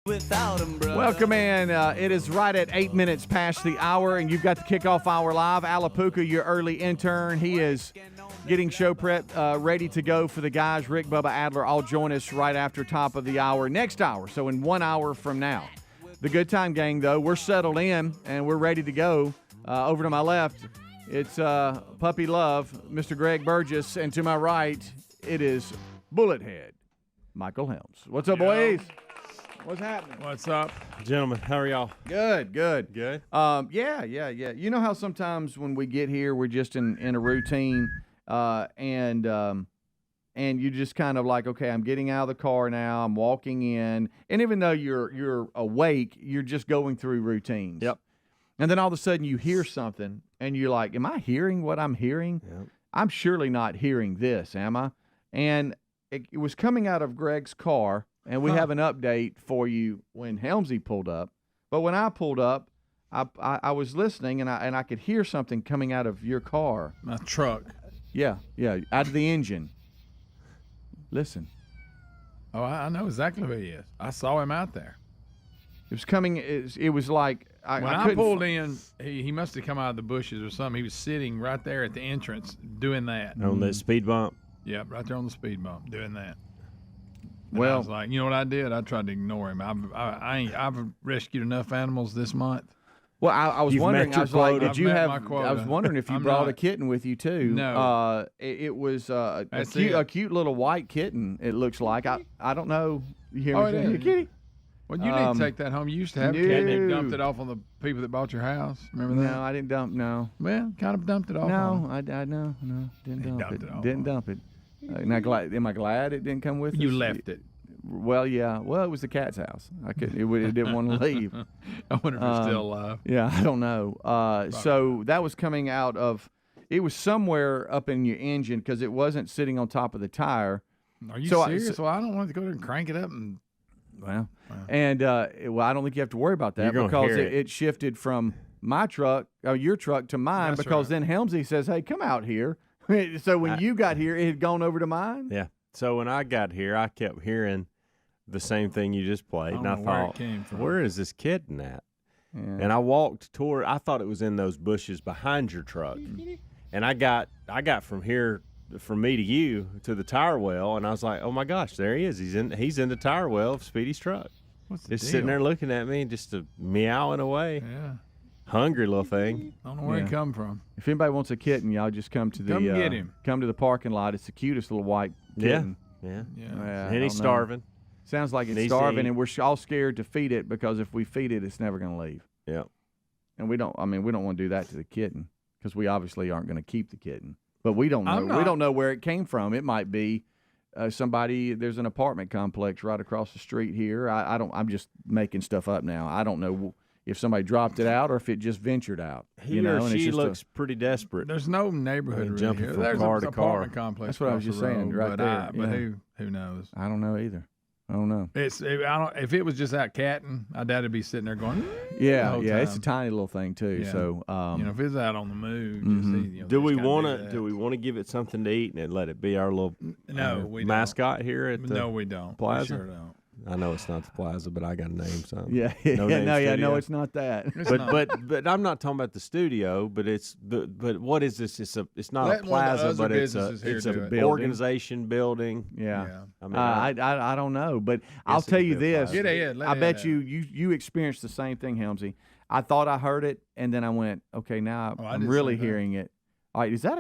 Without him, brother. Welcome in. It is right at 8 minutes past the hour, and you've got the kickoff hour live. Alapuka, your early intern, he is getting show prep ready to go for the guys. Rick, Bubba, Adler all join us right after top of the hour, next hour, so in 1 hour from now. The Good Time Gang, though, we're settled in, and we're ready to go. Over to my left, it's Puppy Love, Mr. Greg Burgess, and to my right, it is Bullethead, Michael Helms. What's up, boys? What's happening? What's up, gentlemen? How are y'all? Good. Good. Yeah. You know how sometimes when we get here, we're just in a routine, and you just kind of like, okay, I'm getting out of the car now, I'm walking in, and even though you're awake, you're just going through routines. Yep. And then all of a sudden you hear something, and you're like, am I hearing what I'm hearing? Yep. I'm surely not hearing this, am I? And it was coming out of Greg's car. And we have an update for you when Helmsy pulled up. But when I pulled up, I was listening, and I could hear something coming out of your car. My truck. Yeah, out of the engine. Listen. Oh, I know exactly who he is. I saw him out there. It was coming. It was like when I pulled in, he must have come out of the bushes or something. He was sitting right there at the entrance doing that. On that speed bump? Yeah, right there on the speed bump doing that. And well, I was like, you know what I did? I tried to ignore him. I've rescued enough animals this month. Well, I was wondering. I was like, did you have? I was wondering if you brought a kitten with you too. No, it was a cute little white kitten. It looks like. I don't know. You hear me saying, kitty? Well, you need to take that home. You used to have a cat, and you dumped it off on the people that bought your house. Remember that? No, I didn't dump. No. Well, kind of dumped it off. No, I no, didn't dump it. Didn't dump it. Am I glad it didn't come with us? You left it. Well, yeah. Well, it was the cat's house. I couldn't. It didn't want to leave. I wonder if it's still alive. Yeah, I don't know. So that was coming out of. It was somewhere up in your engine because it wasn't sitting on top of the tire. Are you serious? Well, I don't want to go there and crank it up and. Well, and I don't think you have to worry about that because it shifted from my truck, your truck, to mine. That's because then Helmsy says, "Hey, come out here." So when you got here, it had gone over to mine? Yeah. So when I got here, I kept hearing the same thing you just played. And I thought, where is this kitten at? Yeah. And I walked toward, I thought it was in those bushes behind your truck. And I got from here, from me to you, to the tire well, and I was like, oh my gosh, there he is. He's in the tire well of Speedy's truck. What's the just deal? Sitting there looking at me, just meowing away. Yeah. Hungry little thing. I don't know where he come from. If anybody wants a kitten, y'all just come to the get him. Come to the parking lot. It's the cutest little white kitten. Yeah. And he's starving. Sounds like it's starving, and we're all scared to feed it because if we feed it, it's never going to leave. Yeah. And we don't want to do that to the kitten because we obviously aren't going to keep the kitten. But we don't know. We don't know where it came from. It might be somebody. There's an apartment complex right across the street here. I'm just making stuff up now. I don't know if somebody dropped it out or if it just ventured out. He or she looks pretty desperate. There's no neighborhood really jumping here. from There's car an to car. apartment complex. That's what I was just saying right there. But who knows? I don't know either. I don't know. If it was just out catting, I doubt it'd be sitting there going. Yeah. It's a tiny little thing too. Yeah. So if it's out on the move, do we want to give it something to eat and let it be our little mascot here at the No, we don't. Plaza? We sure don't. I know it's not the Plaza, but I got to name something. Yeah, no, it's not that. But I'm not talking about the studio. But what is this? It's not a plaza, but it's a organization building. Yeah. I don't know, but I'll tell you this. I bet you experienced the same thing, Helmsy. I thought I heard it, and then I went, okay, now I'm really hearing it. All right, is that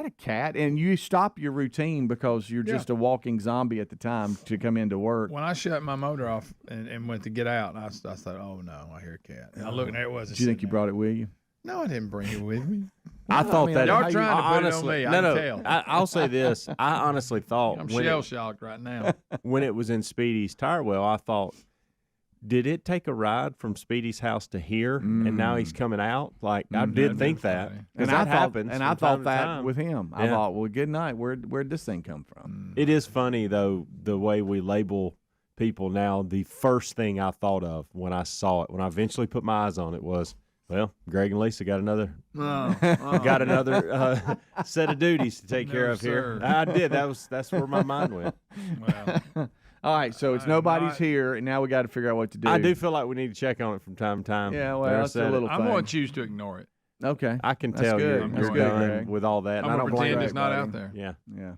a cat? And you stop your routine because you're just a walking zombie at the time to come into work. When I shut my motor off and went to get out, I thought, oh no, I hear a cat. And I looked and there it was. Did you think you brought it with you? No, I didn't bring it with me. I thought that y'all trying to put it on me. I can tell. I'll say this. I honestly thought I'm shell shocked right now. When it was in Speedy's tire well, I thought, did it take a ride from Speedy's house to here, and now he's coming out? Like I did think that, and that happens. And I thought that with him. I thought, well, good night. Where'd this thing come from? It is funny though the way we label people now. The first thing I thought of when I saw it, when I eventually put my eyes on it, was, well, Greg and Lisa got another set of duties to take care of here. I did. That's where my mind went. Well, All right, so it's nobody's here, and now we got to figure out what to do. I do feel like we need to check on it from time to time. Yeah, well, that's a little I'm going to choose to ignore it. Okay. I can tell you're done with all that. I'm going to pretend it's not out there. Yeah. Yeah.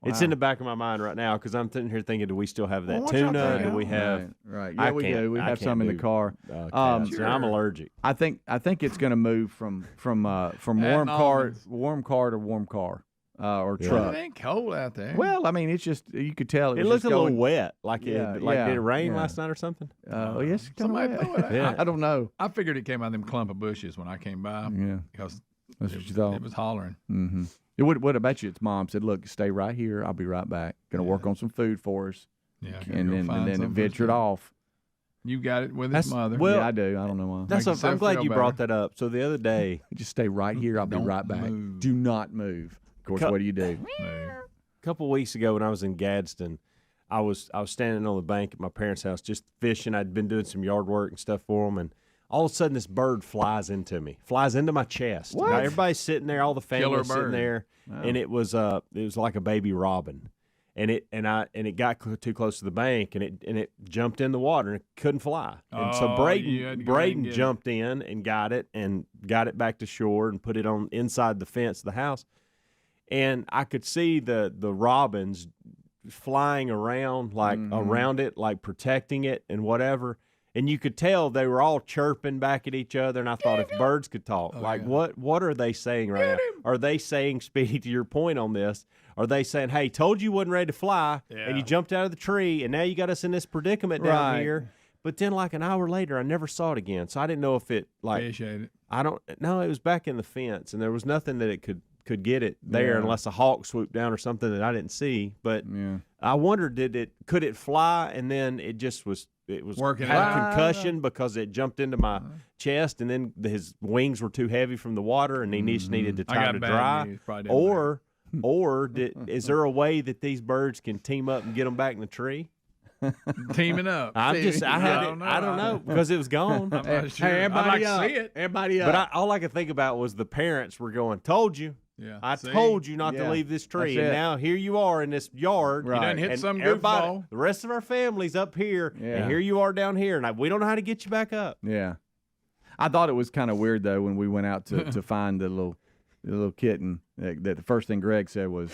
It's in the back of my mind right now because I'm sitting here thinking, do we still have that tuna? Do we have? Right. Yeah, we do. We have some in the car. Sure. I'm allergic. I think it's going to move from warm car to warm car or truck. It ain't cold out there. Well, I mean, it's just you could tell it looked a little wet. Did it rain yeah. last night or something? Yes. Somebody throw it out. I don't know. I figured it came out of them clump of bushes when I came by. Yeah. Because that's what you thought. It was hollering. Mm-hmm. What about you? Its mom said, "Look, stay right here. I'll be right back. Going to work on some food for us." Yeah. And then it ventured off. You got it with his mother. Well, yeah, I do. I don't know why. I'm glad you brought that up. So the other day, just stay right here. I'll be right back. Do not move. Of course, what do you do? A couple of weeks ago, when I was in Gadsden, I was standing on the bank at my parents' house just fishing. I'd been doing some yard work and stuff for them, and all of a sudden, this bird flies into my chest. What? Now, everybody's sitting there, all the family's sitting there, wow. and it was like a baby robin, and it got too close to the bank, and it jumped in the water and it couldn't fly. And so Braden jumped in and got it back to shore and put it on inside the fence of the house, and I could see the robins flying around around it, like protecting it and whatever. And you could tell they were all chirping back at each other, and I thought if birds could talk, what are they saying right now? Are they saying, Speedy, to your point on this, are they saying, hey, told you wasn't ready to fly, and you jumped out of the tree, and now you got us in this predicament down here? But then like an hour later, I never saw it again, so I didn't know if it, it was back in the fence, and there was nothing that it could get it there unless a hawk swooped down or something that I didn't see. But I wondered, could it fly, and then it just was working had out. concussion because it jumped into my chest, and then his wings were too heavy from the water, and he needed the time to dry. Or is there a way that these birds can team up and get them back in the tree? Teaming up. I don't know because it was gone. I'm not sure. Hey, everybody I'd like to see it. Everybody up. But all I could think about was the parents were going, told you. Yeah, I told you not to leave this tree, and now here you are in this yard. Right. You done hit and some everybody, goofball. the rest of our family's up here, and here you are down here, and we don't know how to get you back up. Yeah, I thought it was kind of weird though when we went out to find the little kitten. That the first thing Greg said was,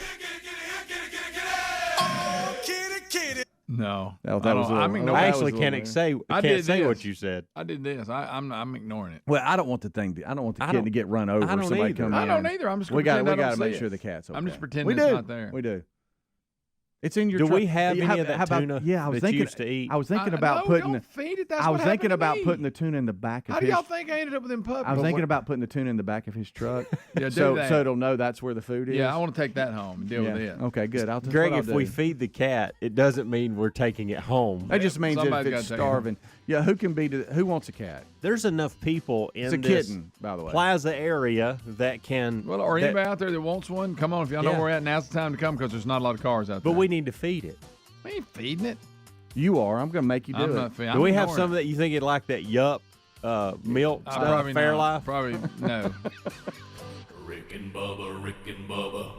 No, that was I actually can't say what you said. I did this. I'm ignoring it. Well, I don't want the kitten to get run over. I don't somebody either. come I in. don't either. I'm just we got to make it. sure the cat's okay. I'm just pretending it's not there. We do. It's in your. Do truck. we have any of that tuna? Yeah, I was that thinking. you used to eat. I was thinking about putting. Don't feed it. That's I was what thinking happened to about me. putting the tuna in the back of How his. do y'all think I ended up with them puppies? I was thinking about putting the tuna in the back of his truck. Yeah, so it'll know that's where the food is. Yeah, I want to take that home and deal with it. Okay, good. Greg, if we feed the cat, it doesn't mean we're taking it home. That just means that if it's starving. Yeah, who wants a cat? There's enough people in it's a this kitten, by the way. plaza area that can. Well, or anybody out there that wants one, come on. If y'all know where we're at, now's the time to come because there's not a lot of cars out there. But we need to feed it. We ain't feeding it. You are. I'm going to make you do I'm it. Not feeding. Do we have some that you think it'd like that Yup milk stuff? Probably Fairlife? Probably no. Rick and Bubba.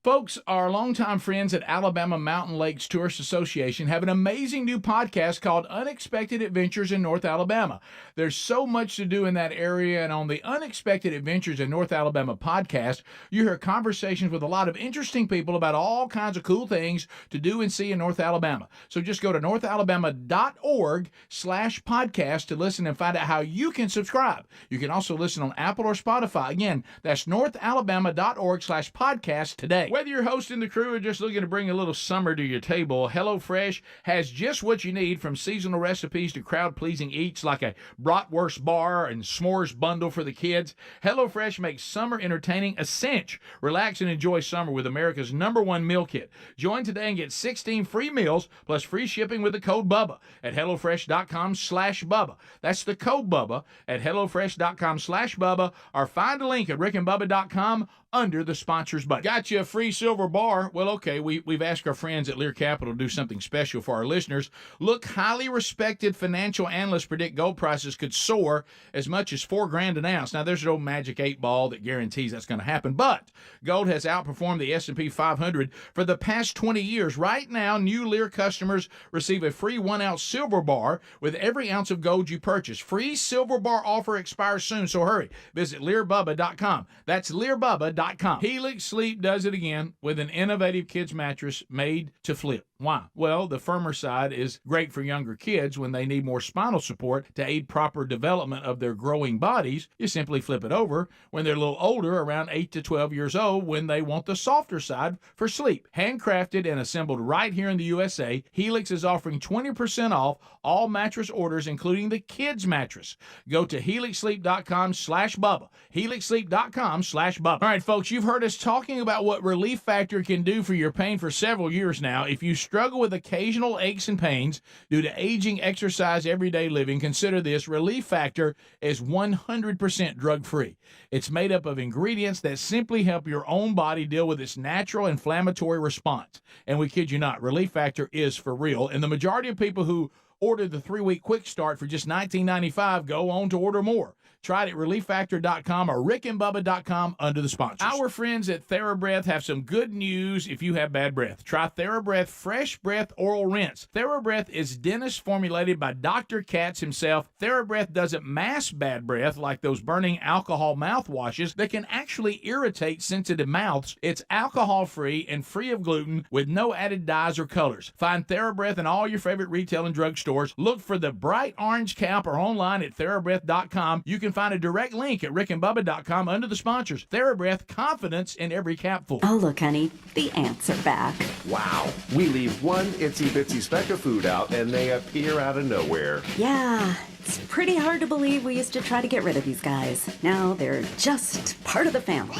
Folks, our longtime friends at Alabama Mountain Lakes Tourist Association have an amazing new podcast called Unexpected Adventures in North Alabama. There's so much to do in that area, and on the Unexpected Adventures in North Alabama podcast, you hear conversations with a lot of interesting people about all kinds of cool things to do and see in North Alabama. So just go to northalabama.org/podcast to listen and find out how you can subscribe. You can also listen on Apple or Spotify. Again, that's northalabama.org/podcast today. Whether you're hosting the crew or just looking to bring a little summer to your table, HelloFresh has just what you need, from seasonal recipes to crowd-pleasing eats like a bratwurst bar and s'mores bundle for the kids. HelloFresh makes summer entertaining a cinch. Relax and enjoy summer with America's #1 meal kit. Join today and get 16 free meals plus free shipping with the code BUBBA at HelloFresh.com/Bubba. That's the code BUBBA at HelloFresh.com/Bubba, or find a link at RickandBubba.com. under the sponsors button. Got you a free silver bar? Well, okay, we've asked our friends at Lear Capital to do something special for our listeners. Look, highly respected financial analysts predict gold prices could soar as much as $4,000 an ounce. Now, there's no magic 8 ball that guarantees that's going to happen, but gold has outperformed the S&P 500 for the past 20 years. Right now, new Lear customers receive a free 1-ounce silver bar with every ounce of gold you purchase. Free silver bar offer expires soon, so hurry. Visit LearBubba.com. That's LearBubba.com. Helix Sleep does it again with an innovative kids mattress made to flip. Why? Well, the firmer side is great for younger kids when they need more spinal support to aid proper development of their growing bodies. You simply flip it over when they're a little older, around 8 to 12 years old, when they want the softer side for sleep. Handcrafted and assembled right here in the USA, Helix is offering 20% off all mattress orders, including the kids mattress. Go to helixsleep.com/Bubba. helixsleep.com/Bubba. All right, folks, you've heard us talking about what Relief Factor can do for your pain for several years now. If you struggle with occasional aches and pains due to aging, exercise, everyday living, consider this. Relief Factor is 100% drug-free. It's made up of ingredients that simply help your own body deal with its natural inflammatory response. And we kid you not, Relief Factor is for real. And the majority of people who order the 3-week quick start for just $19.95 go on to order more. Try it at relieffactor.com or rickandbubba.com under the sponsors. Our friends at TheraBreath have some good news if you have bad breath. Try TheraBreath Fresh Breath Oral Rinse. TheraBreath is dentist formulated by Dr. Katz himself. TheraBreath doesn't mask bad breath like those burning alcohol mouthwashes that can actually irritate sensitive mouths. It's alcohol-free and free of gluten with no added dyes or colors. Find TheraBreath in all your favorite retail and drug stores. Look for the bright orange cap or online at TheraBreath.com. You can find a direct link at rickandbubba.com under the sponsors. TheraBreath, confidence in every capful. Oh, look, honey, the ants are back. Wow. We leave one itsy-bitsy speck of food out, and they appear out of nowhere. Yeah, it's pretty hard to believe we used to try to get rid of these guys. Now they're just part of the family.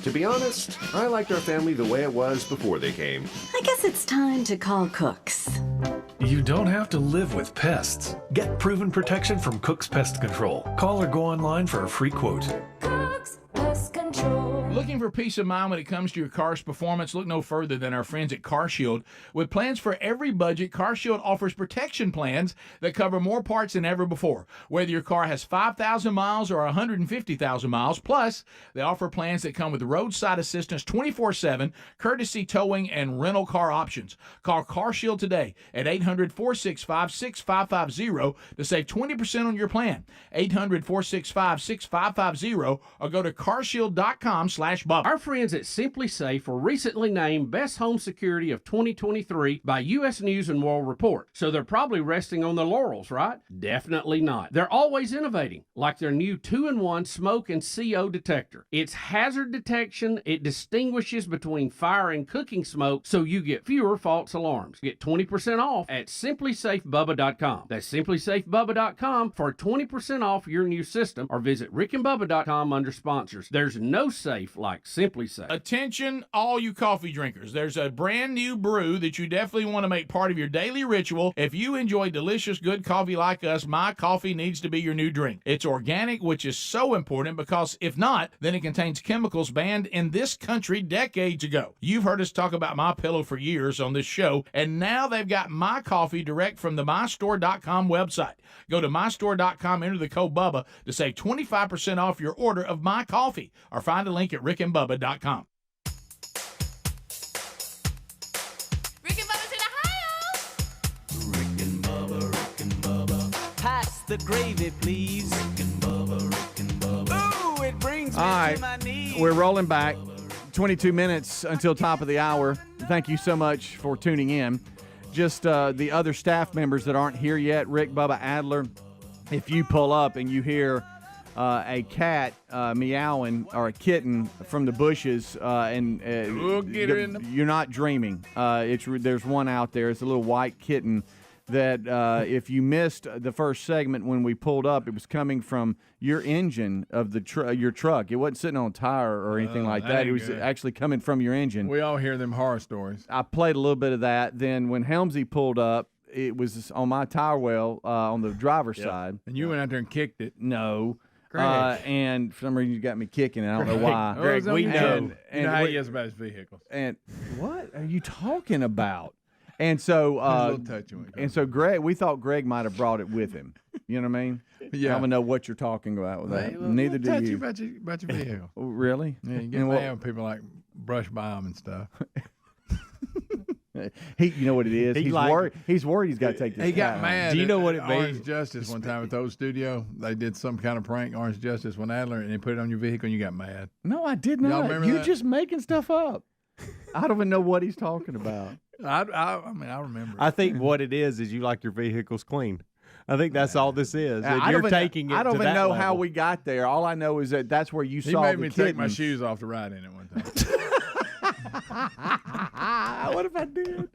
To be honest, I liked our family the way it was before they came. I guess it's time to call Cooks. You don't have to live with pests. Get proven protection from Cook's Pest Control. Call or go online for a free quote. Cook's Pest Control. Looking for peace of mind when it comes to your car's performance? Look no further than our friends at CarShield. With plans for every budget, CarShield offers protection plans that cover more parts than ever before. Whether your car has 5,000 miles or 150,000 miles, plus they offer plans that come with roadside assistance 24/7, courtesy towing, and rental car options. Call CarShield today at 800-465-6550 to save 20% on your plan. 800-465-6550 or go to carshield.com/Bubba. Our friends at Simply Safe were recently named Best Home Security of 2023 by U.S. News and World Report. So they're probably resting on their laurels, right? Definitely not. They're always innovating, like their new 2-in-1 smoke and CO detector. It's hazard detection. It distinguishes between fire and cooking smoke, so you get fewer false alarms. Get 20% off at simplysafebubba.com. That's simplysafebubba.com for 20% off your new system, or visit rickandbubba.com under sponsors. There's no safe like Simply Safe. Attention, all you coffee drinkers. There's a brand new brew that you definitely want to make part of your daily ritual. If you enjoy delicious, good coffee like us, My Coffee needs to be your new drink. It's organic, which is so important because if not, then it contains chemicals banned in this country decades ago. You've heard us talk about My Pillow for years on this show, and now they've got My Coffee direct from the mystore.com website. Go to mystore.com, enter the code Bubba to save 25% off your order of My Coffee, or find a link at rickandbubba.com. Rick and Bubba's in Ohio. Rick and Bubba. Pass the gravy, please. Rick and Bubba. Ooh, it brings me All right, to my knees. we're rolling back. 22 minutes until top of the hour. Thank you so much for tuning in. Just the other staff members that aren't here yet, Rick, Bubba, Adler, if you pull up and you hear a cat meowing or a kitten from the bushes, We'll get her in the... you're not dreaming. There's one out there. It's a little white kitten that if you missed the first segment when we pulled up, it was coming from your engine of the your truck. It wasn't sitting on a tire or anything like that. It was actually coming from your engine. We all hear them horror stories. I played a little bit of that. Then when Helmsy pulled up, it was on my tire well on the driver's side. And you went out there and kicked it. No. and for some reason you got me kicking. I don't know why. Greg, we know. And you know how he is about his vehicles. And what are you talking about? And so, Greg, we thought Greg might have brought it with him. You know what I mean? Yeah. I don't know what you're talking about with that. Neither do you. About your vehicle. Really? Yeah, you get mad when people like brush by him and stuff. You know what it is? He's worried. He's worried he's got to take this. He got mad. Do you know what it Orange means? Justice one time at the old studio. They did some kind of prank, Orange Justice, when Adler, and they put it on your vehicle, and you got mad. No, I did Y'all not. remember You're that? just making stuff up. I don't even know what he's talking about. I mean, I remember. I think what it is you like your vehicles clean. I think that's all this is. I You're don't taking it. I don't to even that know how level. we got there. All I know is that that's where you He saw made the me kittens. take my shoes off to ride in it one time. What if I did?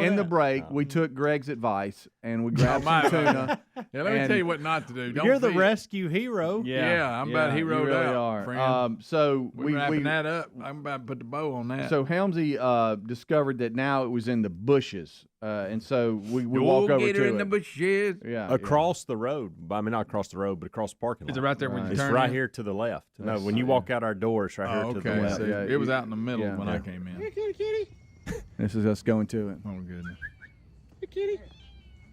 In the break, we took Greg's advice and we grabbed some tuna. Yeah, let me tell you what not to do. Don't You're the feed- rescue hero. Yeah, I'm about you heroed really out, are. friend. So We're wrapping that up. I'm about to put the bow on that. So Helmsy discovered that now it was in the bushes, and so we walk over get to her it. in the bushes. Yeah, Across the road. I mean, not across the road, but across the parking lot. Is it right there when you It's turn right in? here to the left. No, when you walk out our door, it's right here to the Okay, left. so it was out in the middle yeah. when I came in. This is us going to it. Oh goodness. Hey, kitty.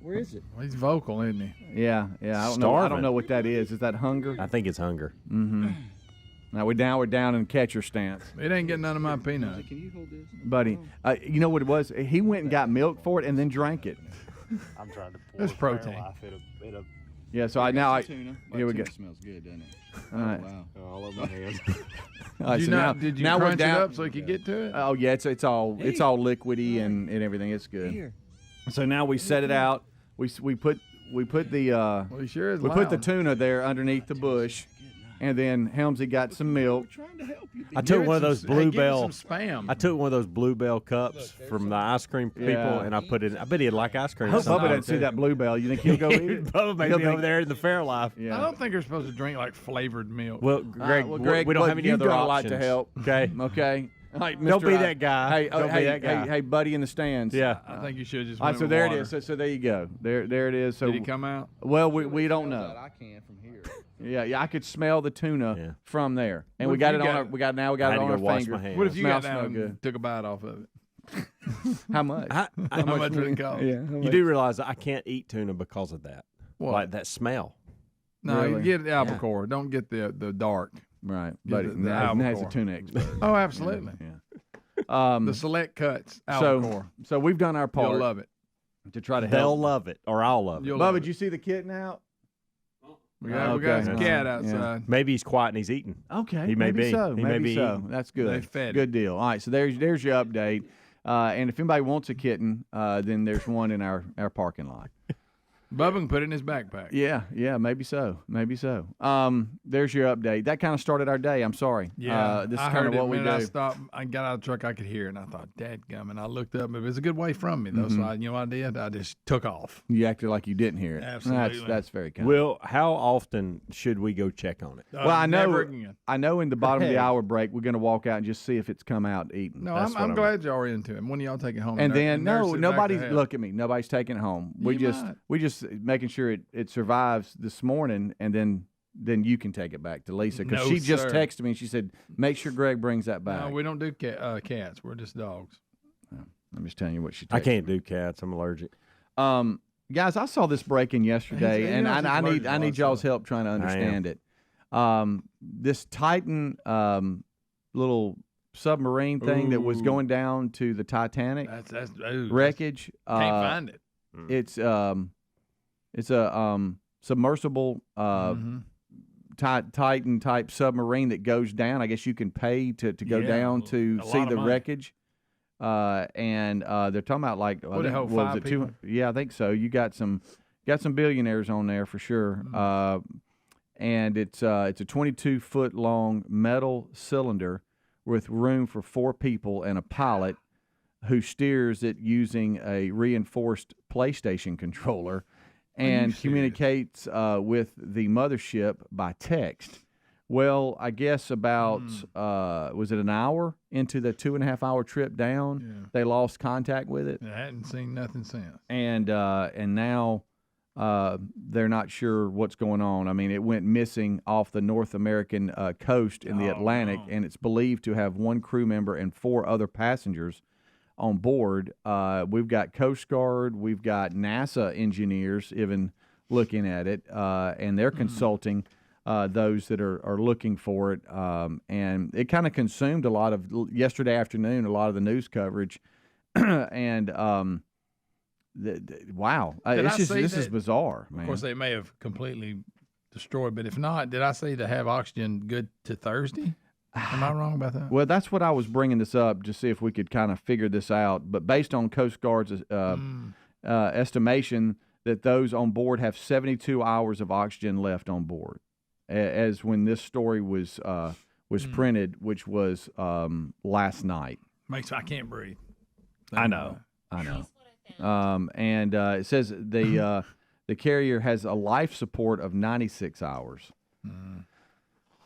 Where is it? Well, he's vocal, isn't he? Yeah. I don't know. I don't know what that is. Is that hunger? I think it's hunger. Mm-hmm. Now we're down in catcher stance. It ain't getting none of my peanuts. Can you hold this, buddy? You know what it was? He went and got milk for it and then drank it. I'm trying to pour It's protein. It'll Yeah. So now tuna. Here we go. Smells good, doesn't it? All right. Wow. All over my hands. All right, Did you, so not, did you now we're crunch it down. up so you could get to it? Oh yeah, it's all liquidy and everything. It's good. So now we set it out. We put the Well, he sure is we put the loud. tuna there underneath the bush, and then Helmsy got some milk. I took one of those Bluebell. Some spam. I took one of those Bluebell cups from the ice cream people, Yeah. and I put it. I bet he'd like ice cream. I hope Bubba sometime, doesn't see too. that Bluebell. You think he'll go eat it? Bubba may He'll be think- over there in the Fairlife. I Yeah. don't think you're supposed to drink like flavored milk. Well, Greg, Greg, we don't look, have any you've other done options. a lot to help. Okay. Okay. Hey, Don't Mr. be that guy. Hey, Don't be hey, that guy. hey, buddy in the stands. Yeah. I think you should have just. All right, went so with there water. it is. So there you go. There it is. So Did he come out? Well, we don't know. I can from here. Yeah, I could smell the tuna from there, and What we if got you it on got- our. We got it I had on to our go wash finger. my hands. What if you Smell- got down smell and good. took a bite off of it? How much? How much would it cost? Yeah, You do realize I can't eat tuna because of that. What? Like that smell. No, Really? you get albacore. Don't get the dark. Right, Get buddy. the Now he's a albacore. tuna expert. Oh, absolutely. Yeah. The select cuts albacore. So we've done our part You'll love it. to try to They'll help. love it, or I'll love it. You'll Bubba, love did it. you see the kitten out? We got his Okay. cat Yeah. outside. Maybe he's quiet and he's eating. Okay, He may maybe be. so. He may maybe be so. eating. That's good. They fed Good deal. All right, so there's your update. And if anybody wants a kitten, then there's one in our parking lot. Bubba can put it in his backpack. Yeah, maybe so. There's your update. That kind of started our day. I'm sorry. Yeah, this is I kind heard of it what we when do. I stopped. I got out of the truck. I could hear it, and I thought, "Dadgum!" And I looked up. It was a good way from me, though. So you know what I did? I just took off. You acted like you didn't hear it. Absolutely. That's very kind. Well, how often should we go check on it? Well, I know. Never again. I know. In the bottom of the Hey. hour break, we're going to walk out and just see if it's come out eaten. No, That's I'm what glad y'all are into it. When do y'all take it home? And then nurse it back to nobody's health? look at me. Nobody's taking it home. We You just might. making sure it survives this morning, and then you can take it back to Lisa because No, she just sir. texted me and she said, "Make sure Greg brings that back." No, we don't do cats. We're just dogs. I'm just telling you what she. I texted can't me. do cats. I'm allergic. Guys, I saw this break-in yesterday, He and knows he's I allergic need to a lot of y'all's stuff. help trying to understand it. This Titan little submarine thing that was Ooh. going down to the Titanic That's ooh, wreckage. Can't find it. It's a submersible Mhm. Titan type submarine that goes down. I guess you can pay to go Yeah, down to a see lot of the money. wreckage. And they're talking about like Would it hold what was 5 it, two- people? Yeah, I think so. You got some billionaires on there for sure. Mm-hmm. And it's a 22-foot long metal cylinder with room for 4 people and a pilot who steers it using a reinforced PlayStation controller and communicates with the mothership by text. Well, I guess about was it an hour into the 2.5-hour trip down, they lost contact with it, I hadn't seen nothing since. and now they're not sure what's going on. I mean, it went missing off the North American coast in the Atlantic, and it's believed to have 1 crew member and 4 other passengers on board. We've got Coast Guard, we've got NASA engineers even looking at it, and they're consulting those that are looking for it. And it kind of consumed a lot of, yesterday afternoon, a lot of the news coverage. And wow, this is bizarre, man. Of course, they may have completely destroyed, but if not, did I say to have oxygen good to Thursday? Am I wrong about that? Well, that's what I was bringing this up to see if we could kind of figure this out. But based on Coast Guard's estimation, that those on board have 72 hours of oxygen left on board, as when this story was printed, which was last night. I can't breathe. I know. And it says the carrier has a life support of 96 hours.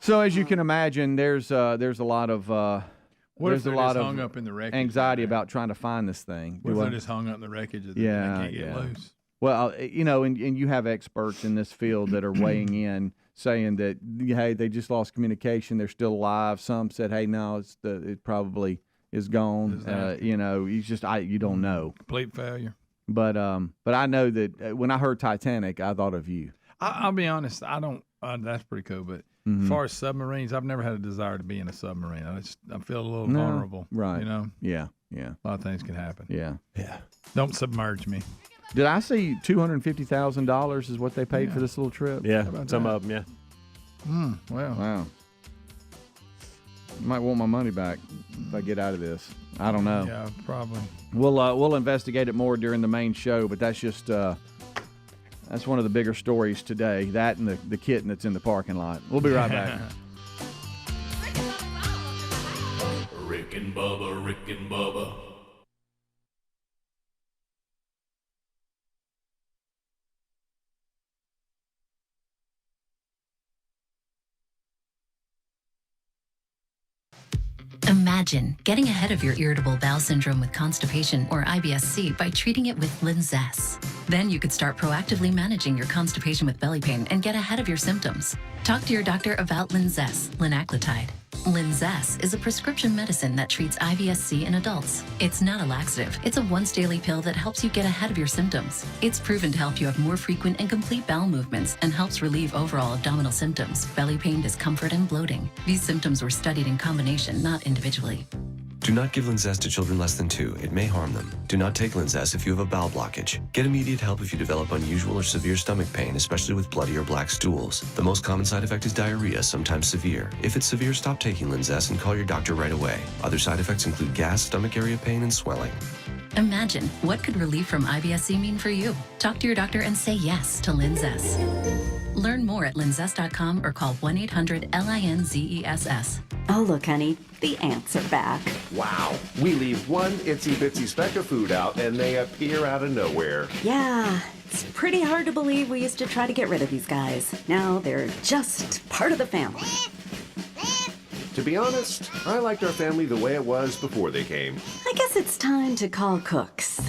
So as you can imagine, there's a lot of hung up in the wreckage anxiety about trying to find this thing. What if they're just hung up in the wreckage and they can't get loose? Well, and you have experts in this field that are weighing in, saying that, hey, they just lost communication, they're still alive. Some said, hey, no, it probably is gone. You don't know. Complete failure. But I know that when I heard Titanic, I thought of you. I'll be honest. I don't. That's pretty cool. But as far as submarines, I've never had a desire to be in a submarine. I feel a little vulnerable. Right. You know. Yeah. A lot of things can happen. Yeah. Don't submerge me. Did I see $250,000 is what they paid for this little trip? Yeah. Some of them. Yeah. Wow. Might want my money back if I get out of this. I don't know. Yeah, probably. We'll investigate it more during the main show, but that's just that's one of the bigger stories today. That and the kitten that's in the parking lot. We'll be right back. Rick and Bubba, Rick and Bubba. Imagine getting ahead of your irritable bowel syndrome with constipation or IBS-C by treating it with Linzess. Then you could start proactively managing your constipation with belly pain and get ahead of your symptoms. Talk to your doctor about Linzess, linaclotide. Linzess is a prescription medicine that treats IBS-C in adults. It's not a laxative. It's a once-daily pill that helps you get ahead of your symptoms. It's proven to help you have more frequent and complete bowel movements and helps relieve overall abdominal symptoms, belly pain, discomfort, and bloating. These symptoms were studied in combination, not individually. Do not give Linzess to children less than 2. It may harm them. Do not take Linzess if you have a bowel blockage. Get immediate help if you develop unusual or severe stomach pain, especially with bloody or black stools. The most common side effect is diarrhea, sometimes severe. If it's severe, stop taking Linzess and call your doctor right away. Other side effects include gas, stomach area pain, and swelling. Imagine, what could relief from IBS-C mean for you? Talk to your doctor and say yes to Linzess. Learn more at linzess.com or call 1-800-LINZESS. Oh, look, honey, the ants are back. Wow. We leave one itsy bitsy speck of food out and they appear out of nowhere. Yeah, it's pretty hard to believe we used to try to get rid of these guys. Now they're just part of the family. To be honest, I liked our family the way it was before they came. I guess it's time to call Cooks.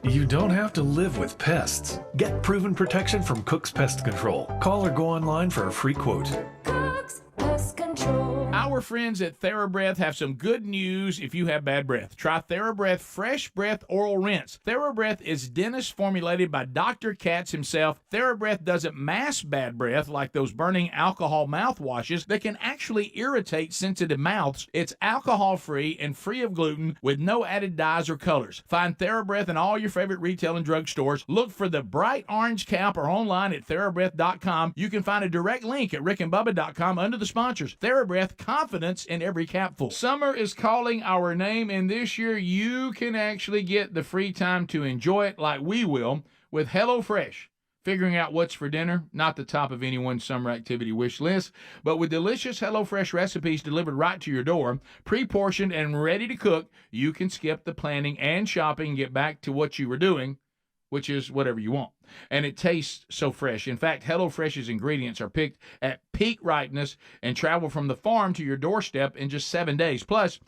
You don't have to live with pests. Get proven protection from Cook's Pest Control. Call or go online for a free quote. Cook's Pest Control. Our friends at TheraBreath have some good news if you have bad breath. Try TheraBreath Fresh Breath Oral Rinse. TheraBreath is dentist formulated by Dr. Katz himself. TheraBreath doesn't mask bad breath like those burning alcohol mouthwashes that can actually irritate sensitive mouths. It's alcohol-free and free of gluten with no added dyes or colors. Find TheraBreath in all your favorite retail and drug stores. Look for the bright orange cap or online at TheraBreath.com. You can find a direct link at rickandbubba.com under the sponsors. TheraBreath, confidence in every capful. Summer is calling our name, and this year you can actually get the free time to enjoy it like we will with HelloFresh. Figuring out what's for dinner, not the top of anyone's summer activity wish list, but with delicious HelloFresh recipes delivered right to your door, pre-portioned and ready to cook, you can skip the planning and shopping and get back to what you were doing, which is whatever you want. And it tastes so fresh. In fact, HelloFresh's ingredients are picked at peak ripeness and travel from the farm to your doorstep in just 7 days. Plus,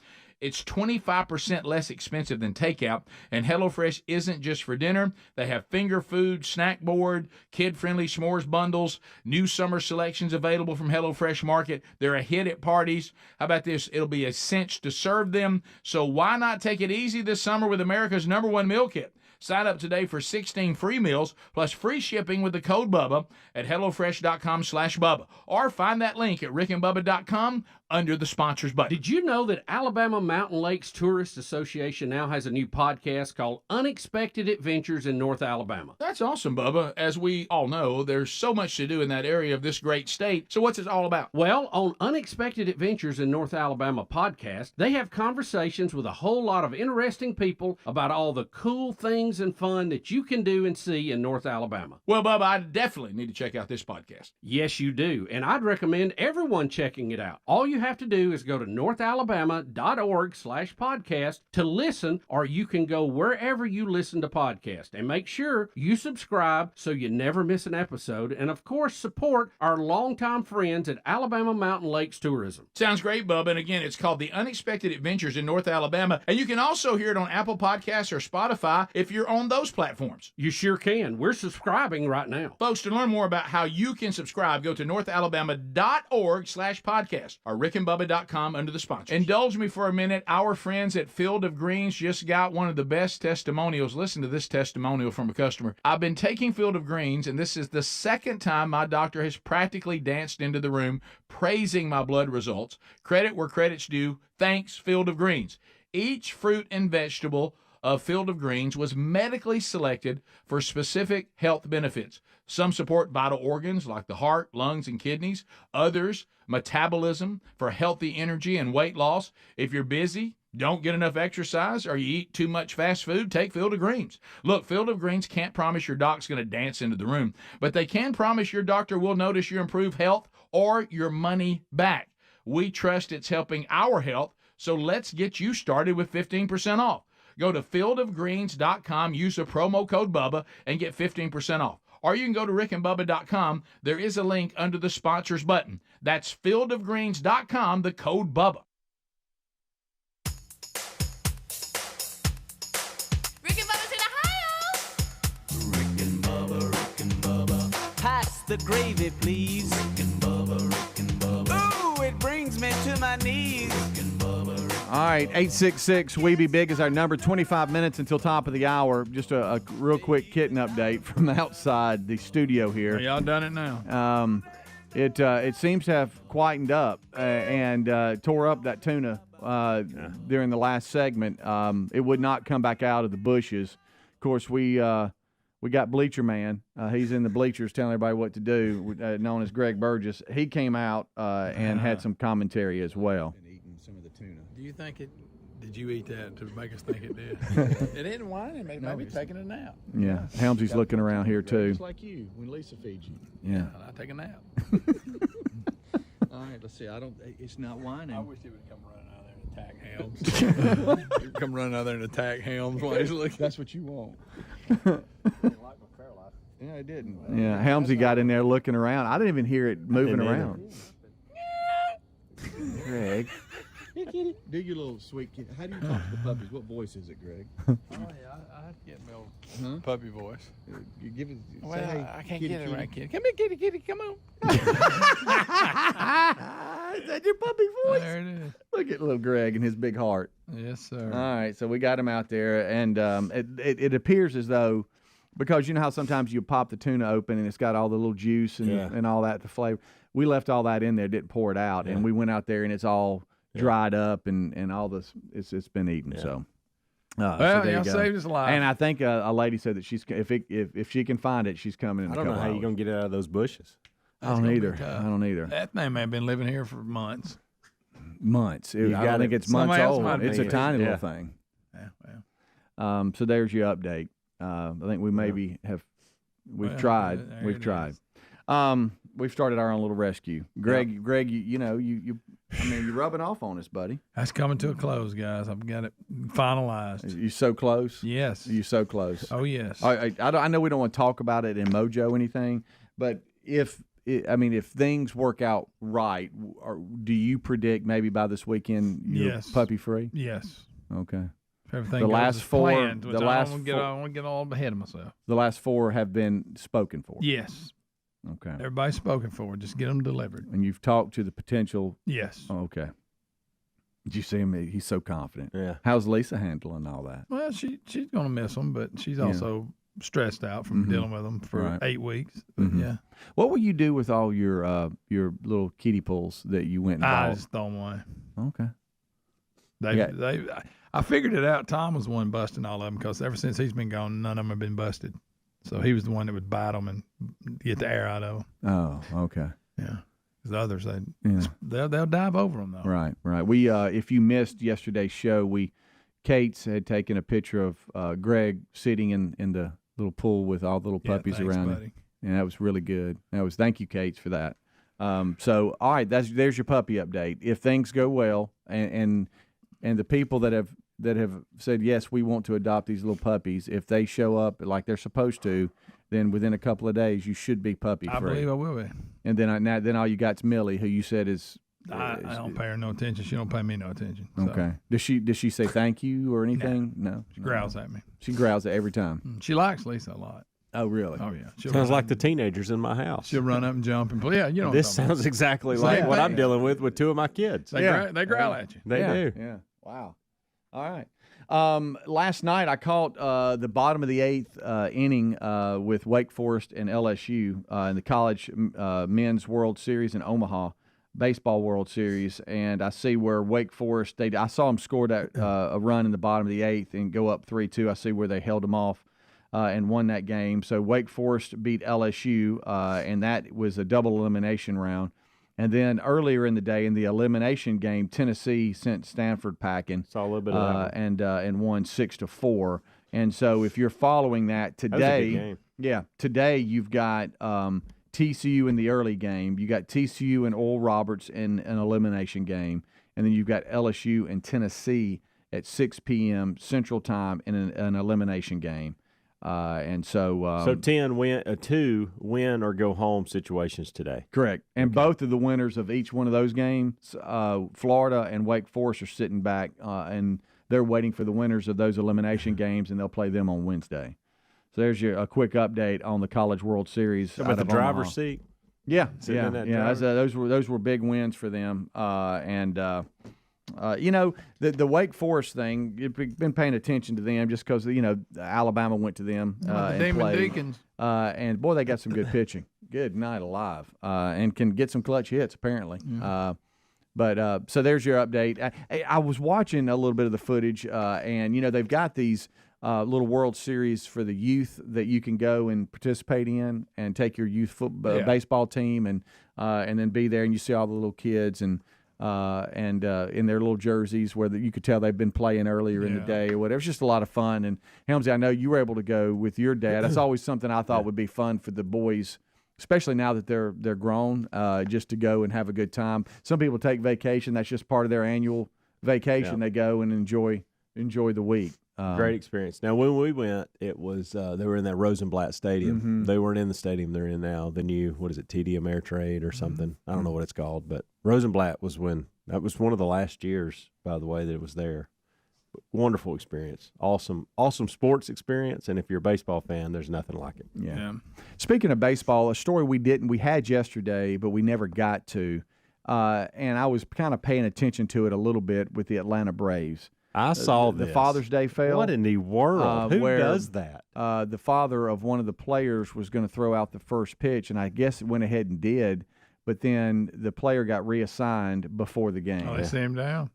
It's 25% less expensive than takeout, and HelloFresh isn't just for dinner. They have finger food, snack board, kid-friendly s'mores bundles, new summer selections available from HelloFresh Market. They're a hit at parties. How about this? It'll be a cinch to serve them, so why not take it easy this summer with America's #1 meal kit? Sign up today for 16 free meals plus free shipping with the code BUBBA at HelloFresh.com/Bubba. Or find that link at RickandBubba.com under the sponsors button. Did you know that Alabama Mountain Lakes Tourist Association now has a new podcast called Unexpected Adventures in North Alabama? That's awesome, Bubba. As we all know, there's so much to do in that area of this great state. So what's it all about? Well, on Unexpected Adventures in North Alabama podcast, they have conversations with a whole lot of interesting people about all the cool things and fun that you can do and see in North Alabama. Well, Bubba, I definitely need to check out this podcast. Yes, you do. And I'd recommend everyone checking it out. All you have to do is go to northalabama.org/podcast to listen, or you can go wherever you listen to podcasts. And make sure you subscribe so you never miss an episode. And of course, support our longtime friends at Alabama Mountain Lakes Tourism. Sounds great, Bubba. And again, it's called The Unexpected Adventures in North Alabama. And you can also hear it on Apple Podcasts or Spotify if you're on those platforms. You sure can. We're subscribing right now. Folks, to learn more about how you can subscribe, go to northalabama.org/podcast or rickandbubba.com under the sponsors. Indulge me for a minute. Our friends at Field of Greens just got one of the best testimonials. Listen to this testimonial from a customer. I've been taking Field of Greens, and this is the second time my doctor has practically danced into the room praising my blood results. Credit where credit's due. Thanks, Field of Greens. Each fruit and vegetable of Field of Greens was medically selected for specific health benefits. Some support vital organs like the heart, lungs, and kidneys. Others, metabolism for healthy energy and weight loss. If you're busy, don't get enough exercise, or you eat too much fast food, take Field of Greens. Look, Field of Greens can't promise your doc's going to dance into the room, but they can promise your doctor will notice your improved health or your money back. We trust it's helping our health, so let's get you started with 15% off. Go to fieldofgreens.com, use the promo code BUBBA, and get 15% off. Or you can go to rickandbubba.com. There is a link under the sponsors button. That's fieldofgreens.com, the code BUBBA. Rick and Bubba's in Ohio. Rick and Bubba. Pass the gravy, please. Rick and Bubba. Ooh, it brings me to my knees. Rick and Bubba. All right, 866 We Be Big is our number. 25 minutes until top of the hour. Just a real quick kitten update from outside the studio here. Y'all done it now. It seems to have quietened up and tore up that tuna during the last segment. It would not come back out of the bushes. Of course, we got Bleacher Man. He's in the bleachers telling everybody what to do, known as Greg Burgess. He came out and had some commentary as well. Some of the tuna. Do you think it? Did you eat that to make us think it did? It didn't whine. It may be taking a nap. Yeah, Helmsy's looking around here too. Just like you when Lisa feeds you. Yeah. I take a nap. All right, let's see. It's not whining. I wish he would come running out there and attack Helms. He'd come running out there and attack Helms while he's looking. That's what you want. Yeah, it didn't. Yeah, Helmsy got in there looking around. I didn't even hear it moving around. Greg. Hey, kitty. Do your little sweet kitty. How do you talk to the puppies? What voice is it, Greg? Oh, yeah, I have to get my old puppy voice. You give it. Well, say, hey, I can't kitty, get it kitty. right, kitty. Come here, kitty, come on. Is that your puppy voice? There it is. Look at little Greg and his big heart. Yes, sir. All right, so we got him out there, and it appears as though, because you know how sometimes you pop the tuna open and it's got all the little juice and all that, the flavor. We left all that in there, didn't pour it out, and we went out there and it's all dried up and all this. It's been eaten. So. Well, y'all saved his life. And I think a lady said that she's if she can find it, she's coming in. I don't know how you're gonna get it out of those bushes. I don't either. That thing may have been living here for months. Months. I don't think it's months old. It's a tiny little thing. Yeah, well. So there's your update. I think we maybe have. We've tried. We've tried. We've started our own little rescue. Greg, you're rubbing off on us, buddy. That's coming to a close, guys. I've got it finalized. You so close? Yes. You so close? Oh, yes. I know we don't want to talk about it in Mojo or anything, but if if things work out right, do you predict maybe by this weekend you're puppy free? Yes. Okay. If everything the goes last as four, planned, the last I don't want to get all ahead of myself. The last 4 have been spoken for. Yes. Okay. Everybody's spoken for. Just get them delivered. And you've talked to the potential. Yes. Oh, okay. Did you see him? He's so confident. Yeah. How's Lisa handling all that? Well, she's going to miss them, but she's also stressed out from dealing with them for 8 weeks. But yeah. What will you do with all your little kiddie pools that you went and bought? I just throw them away. Okay. I figured it out. Tom was the one busting all of them because ever since he's been gone, none of them have been busted. So he was the one that would bite them and get the air out of them. Oh, okay. Yeah. The others, they'll dive over them though. Right. We if you missed yesterday's show, Kate's had taken a picture of Greg sitting in the little pool with all the little puppies around him, and that was really good. Thank you, Kate's, for that. So all right, there's your puppy update. If things go well, and the people that have said yes, we want to adopt these little puppies, if they show up like they're supposed to, then within a couple of days you should be puppy free. I believe I will be. And then all you got's Millie, who you said is. I don't pay her no attention. She don't pay me no attention. So. Okay. Does she say thank you or anything? No. She growls at me. She growls at every time. She likes Lisa a lot. Oh, really? Oh, yeah. Sounds like the teenagers in my house. She'll run up and jump and play. Yeah, you know. This sounds exactly like what I'm dealing with 2 of my kids. They growl at you. They do. Yeah. Wow. All right. Last night I caught the bottom of the 8th inning with Wake Forest and LSU in the college men's World Series in Omaha, baseball World Series, and I see where Wake Forest I saw them score that a run in the bottom of the 8th and go up 3-2. I see where they held them off and won that game. So Wake Forest beat LSU, and that was a double elimination round. And then earlier in the day, in the elimination game, Tennessee sent Stanford packing. Saw a little bit of that and won 6-4. And so, if you're following that today, that was a good game. Today you've got TCU in the early game. You got TCU and Oral Roberts in an elimination game, and then you've got LSU and Tennessee at 6 p.m. Central Time in an elimination game. And so 2 win or go home situations today. Correct. And both of the winners of each one of those games, Florida and Wake Forest, are sitting back, and they're waiting for the winners of those elimination games, and they'll play them on Wednesday. So there's a quick update on the College World Series. About the driver's seat. Yeah. Yeah. Those were big wins for them. The Wake Forest thing, you've been paying attention to them just because, Alabama went to them and played. Deacons. And, boy, they got some good pitching. Good night alive. And can get some clutch hits, apparently. Yeah. So there's your update. I was watching a little bit of the footage, and, they've got these little World Series for the youth that you can go and participate in and take your youth baseball team and then be there, and you see all the little kids and in their little jerseys where you could tell they've been playing earlier in the day or whatever. It's just a lot of fun. And Helmsy, I know you were able to go with your dad. That's always something I thought would be fun for the boys, especially now that they're grown, just to go and have a good time. Some people take vacation. That's just part of their annual vacation. They go and enjoy the week. Great experience. Now, when we went, it was they were in that Rosenblatt Stadium. Mm-hmm. They weren't in the stadium they're in now. The new, TD Ameritrade or something. I don't know what it's called, but Rosenblatt was that was one of the last years, by the way, that it was there. Wonderful experience. Awesome sports experience, and if you're a baseball fan, there's nothing like it. Yeah. Speaking of baseball, a story we had yesterday, but we never got to, and I was kind of paying attention to it a little bit with the Atlanta Braves. I saw the Father's Day fail. What in the world? Who does that? The father of one of the players was going to throw out the first pitch, and I guess it went ahead and did. But then the player got reassigned before the game. Oh, they sent him down?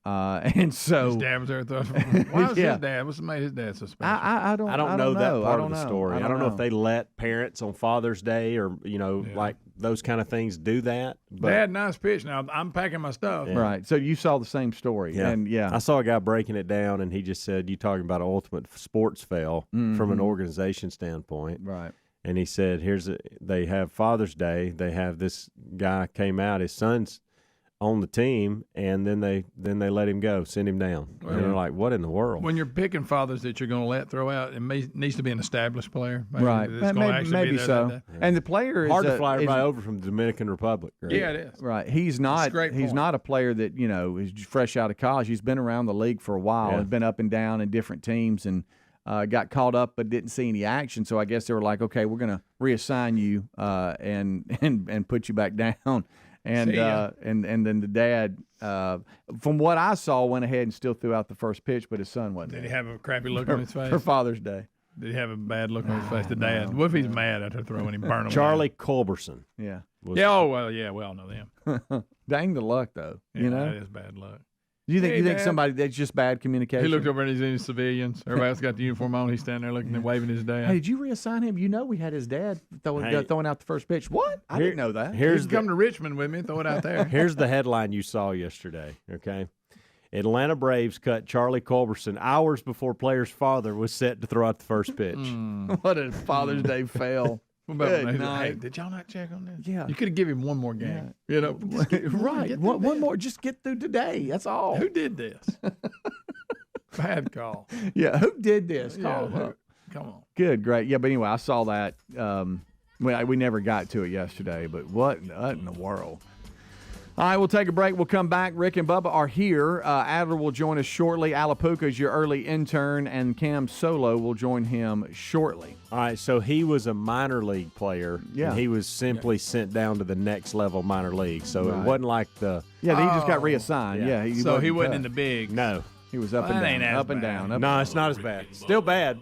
And so his dad was there. Why was his dad? What's made his dad so special? I don't know that part of the story. I don't know if they let parents on Father's Day or, like those kind of things do that. But Dad, nice pitch. Now, I'm packing my stuff. Yeah. Right. So you saw the same story. Yeah. And I saw a guy breaking it down, and he just said, you talking about an ultimate sports fail from an organization standpoint. Right. And he said, they have Father's Day. They have this guy came out. His son's on the team, and then they let him go, send him down. Well, and they're like, what in the world? When you're picking fathers that you're going to let throw out, it needs to be an established player. Right. Maybe so. Yeah. And the player is hard to fly everybody over from the Dominican Republic. Right? Yeah, it is. Right. He's not a player that, is fresh out of college. He's been around the league for a while and been up and down in different teams and got called up but didn't see any action. So I guess they were like, okay, we're going to reassign you and put you back down. And then the dad, from what I saw, went ahead and still threw out the first pitch, but his son wasn't. Did he have a crappy look on his face? For Father's Day. Did he have a bad look on his face? The dad. What if he's mad after throwing him, burn him? Charlie Culberson. Yeah. We all know them. Dang the luck, though. Yeah, that is bad luck. You think somebody that's just bad communication? He looked over and he's in civilians. Everybody else got the uniform on. He's standing there looking and waving his dad. Hey, did you reassign him? We had his dad throwing out the first pitch. What? I didn't know that. He's come to Richmond with me and throw it out there. Here's the headline you saw yesterday, okay? Atlanta Braves cut Charlie Culberson hours before player's father was set to throw out the first pitch. What a Father's Day fail. Good night. Hey, did y'all not check on this? Yeah. You could have given him one more game. Yeah. Right. One more. Just get through today. That's all. Who did this? Bad call. Yeah. Who did this? Come on. Good. Great. Yeah. But anyway, I saw that. We never got to it yesterday, but what in the world? All right, we'll take a break. We'll come back. Rick and Bubba are here. Adler will join us shortly. Alapuca is your early intern, and Cam Solo will join him shortly. All right, so he was a minor league player. Yeah. And he was simply sent down to the next level minor league. So it wasn't like the... Yeah, he just got reassigned. Yeah. He wasn't in the big... No. He was up and down, up and down. No, it's not as bad. Still bad.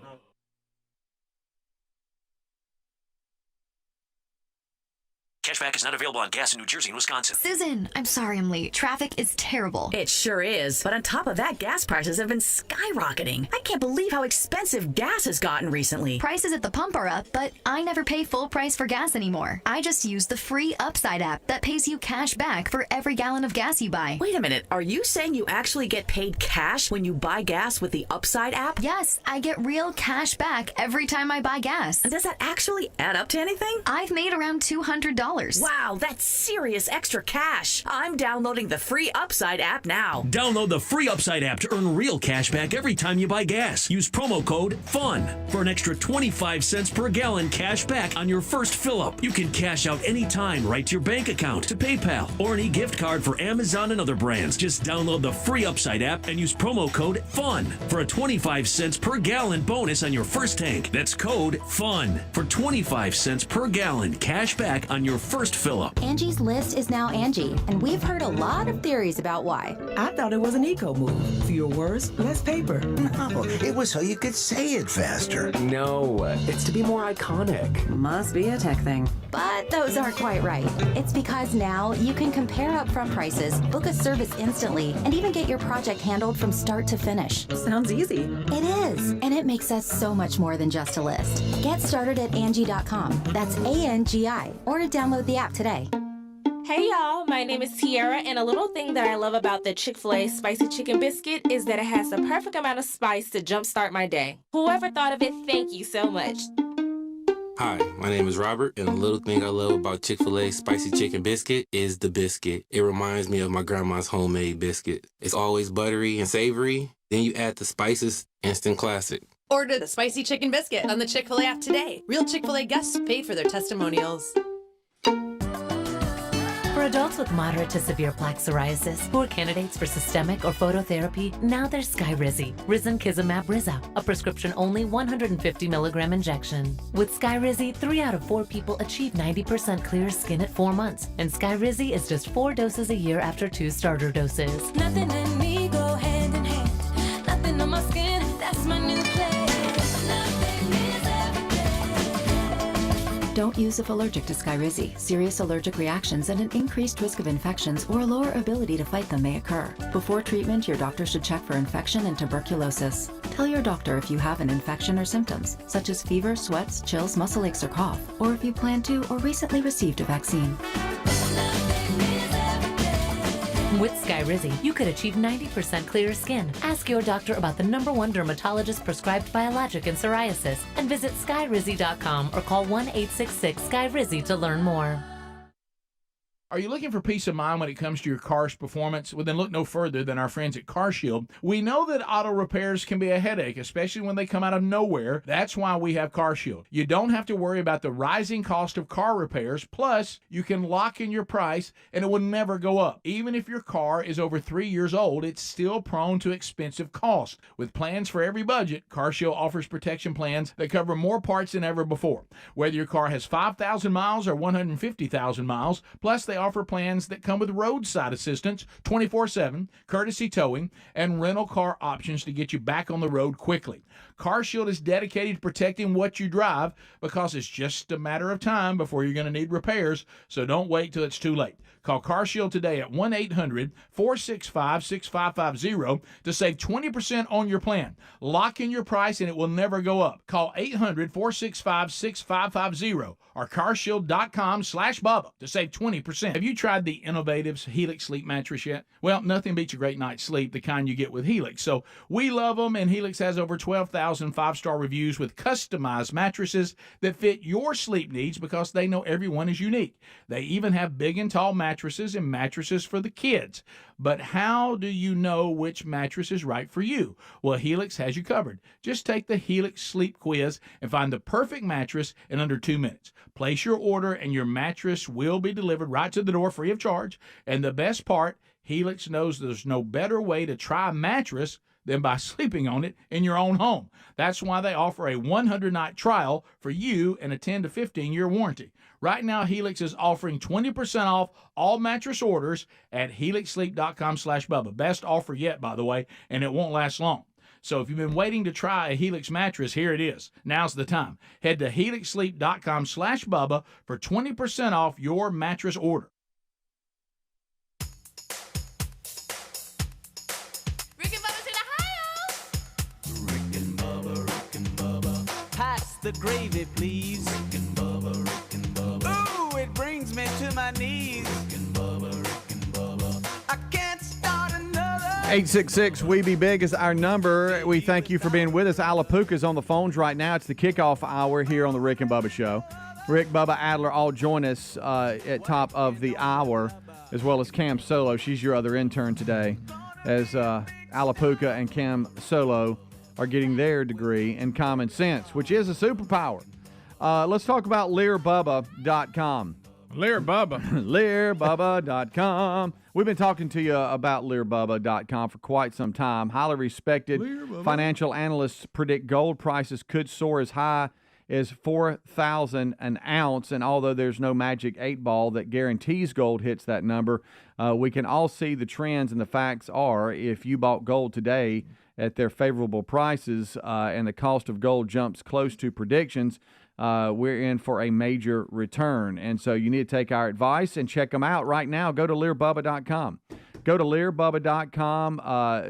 Cashback is not available on gas in New Jersey and Wisconsin. Susan, I'm sorry I'm late. Traffic is terrible. It sure is. But on top of that, gas prices have been skyrocketing. I can't believe how expensive gas has gotten recently. Prices at the pump are up, but I never pay full price for gas anymore. I just use the free Upside app that pays you cash back for every gallon of gas you buy. Wait a minute. Are you saying you actually get paid cash when you buy gas with the Upside app? Yes, I get real cash back every time I buy gas. And does that actually add up to anything? I've made around $200. Wow, that's serious extra cash. I'm downloading the free Upside app now. Download the free Upside app to earn real cash back every time you buy gas. Use promo code FUN for an extra 25 cents per gallon cash back on your first fill-up. You can cash out anytime right to your bank account, to PayPal, or any gift card for Amazon and other brands. Just download the free Upside app and use promo code FUN for a 25 cents per gallon bonus on your first tank. That's code FUN for 25 cents per gallon cash back on your first fill-up. Angie's List is now Angie, and we've heard a lot of theories about why. I thought it was an eco move. Fewer words, less paper. No, it was so you could say it faster. No, it's to be more iconic. Must be a tech thing. But those aren't quite right. It's because now you can compare upfront prices, book a service instantly, and even get your project handled from start to finish. Sounds easy. It is, and it makes us so much more than just a list. Get started at Angie.com. That's ANGI, or to download the app today. Hey y'all, my name is Tiara, and a little thing that I love about the Chick-fil-A Spicy Chicken Biscuit is that it has the perfect amount of spice to jumpstart my day. Whoever thought of it, thank you so much. Hi, my name is Robert, and a little thing I love about Chick-fil-A Spicy Chicken Biscuit is the biscuit. It reminds me of my grandma's homemade biscuit. It's always buttery and savory. Then you add the spices, instant classic. Order the Spicy Chicken Biscuit on the Chick-fil-A app today. Real Chick-fil-A guests paid for their testimonials. For adults with moderate to severe plaque psoriasis who are candidates for systemic or phototherapy, now there's Skyrizi, Risankizumab Riza, a prescription-only 150 milligram injection. With Skyrizi, 3 out of 4 people achieve 90% clear skin at 4 months, and Skyrizi is just 4 doses a year after 2 starter doses. Nothing and me go hand in hand. Nothing on my skin, that's my new place. Don't use if allergic to Skyrizi. Serious allergic reactions and an increased risk of infections or a lower ability to fight them may occur. Before treatment, your doctor should check for infection and tuberculosis. Tell your doctor if you have an infection or symptoms, such as fever, sweats, chills, muscle aches, or cough, or if you plan to or recently received a vaccine. With Skyrizi, you could achieve 90% clear skin. Ask your doctor about the #1 dermatologist prescribed biologic in psoriasis and visit Skyrizi.com or call 1-866-SKYRIZI to learn more. Are you looking for peace of mind when it comes to your car's performance? Well, then look no further than our friends at CarShield. We know that auto repairs can be a headache, especially when they come out of nowhere. That's why we have CarShield. You don't have to worry about the rising cost of car repairs. Plus, you can lock in your price and it will never go up. Even if your car is over 3 years old, it's still prone to expensive costs. With plans for every budget, CarShield offers protection plans that cover more parts than ever before. Whether your car has 5,000 miles or 150,000 miles, plus they offer plans that come with roadside assistance 24/7, courtesy towing, and rental car options to get you back on the road quickly. CarShield is dedicated to protecting what you drive because it's just a matter of time before you're going to need repairs, so don't wait till it's too late. Call CarShield today at 1-800-465-6550 to save 20% on your plan. Lock in your price and it will never go up. Call 800-465-6550 or carshield.com/Bubba to save 20%. Have you tried the innovative Helix sleep mattress yet? Well, nothing beats a great night's sleep, the kind you get with Helix. So we love them, and Helix has over 12,000 five-star reviews with customized mattresses that fit your sleep needs because they know everyone is unique. They even have big and tall mattresses and mattresses for the kids. But how do you know which mattress is right for you? Well, Helix has you covered. Just take the Helix sleep quiz and find the perfect mattress in under 2 minutes. Place your order and your mattress will be delivered right to the door free of charge. And the best part, Helix knows there's no better way to try a mattress than by sleeping on it in your own home. That's why they offer a 100-night trial for you and a 10 to 15-year warranty. Right now, Helix is offering 20% off all mattress orders at helixsleep.com/Bubba. Best offer yet, by the way, and it won't last long. So if you've been waiting to try a Helix mattress, here it is. Now's the time. Head to helixsleep.com/Bubba for 20% off your mattress order. Pass the gravy, please. Rick and Bubba, Rick and Bubba. Ooh, it brings me to my knees. Rick and Bubba, Rick and Bubba. I can't start another. 866-WE-BE-BIG is our number. We thank you for being with us. Alapuka's on the phones right now. It's the kickoff hour here on the Rick and Bubba Show. Rick, Bubba, Adler all join us at top of the hour, as well as Cam Solo. She's your other intern today, as Alapuka and Cam Solo are getting their degree in common sense, which is a superpower. Let's talk about LearBubba.com. LearBubba. LearBubba.com. We've been talking to you about LearBubba.com for quite some time. Highly respected financial analysts predict gold prices could soar as high as $4,000 an ounce, and although there's no magic 8-ball that guarantees gold hits that number, we can all see the trends, and the facts are if you bought gold today at their favorable prices and the cost of gold jumps close to predictions, we're in for a major return. And so you need to take our advice and check them out right now. Go to LearBubba.com. Go to LearBubba.com.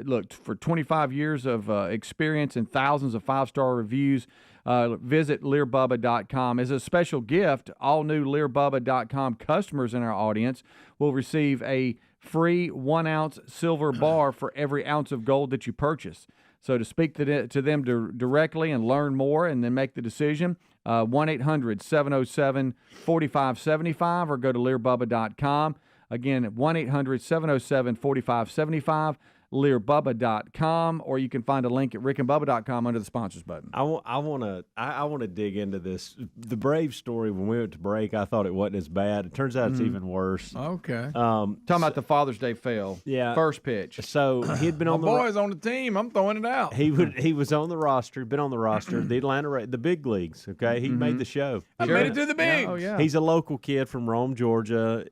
Look, for 25 years of experience and thousands of 5-star reviews, visit LearBubba.com. As a special gift, all new LearBubba.com customers in our audience will receive a free 1-ounce silver bar for every ounce of gold that you purchase. So to speak to them directly and learn more and then make the decision, 1-800-707-4575 or go to LearBubba.com. Again, 1-800-707-4575. LearBubba.com, or you can find a link at rickandbubba.com under the sponsors button. I want to dig into this. The Brave story, when we went to break, I thought it wasn't as bad. It turns out it's even worse. Okay. Talking about the Father's Day fail. Yeah. First pitch. So he'd been on the boys on the team. I'm throwing it out. He was on the roster, been on the roster, the Atlanta, the big leagues, okay? He made the show. I made it to the bigs. Oh, yeah. He's a local kid from Rome, Georgia,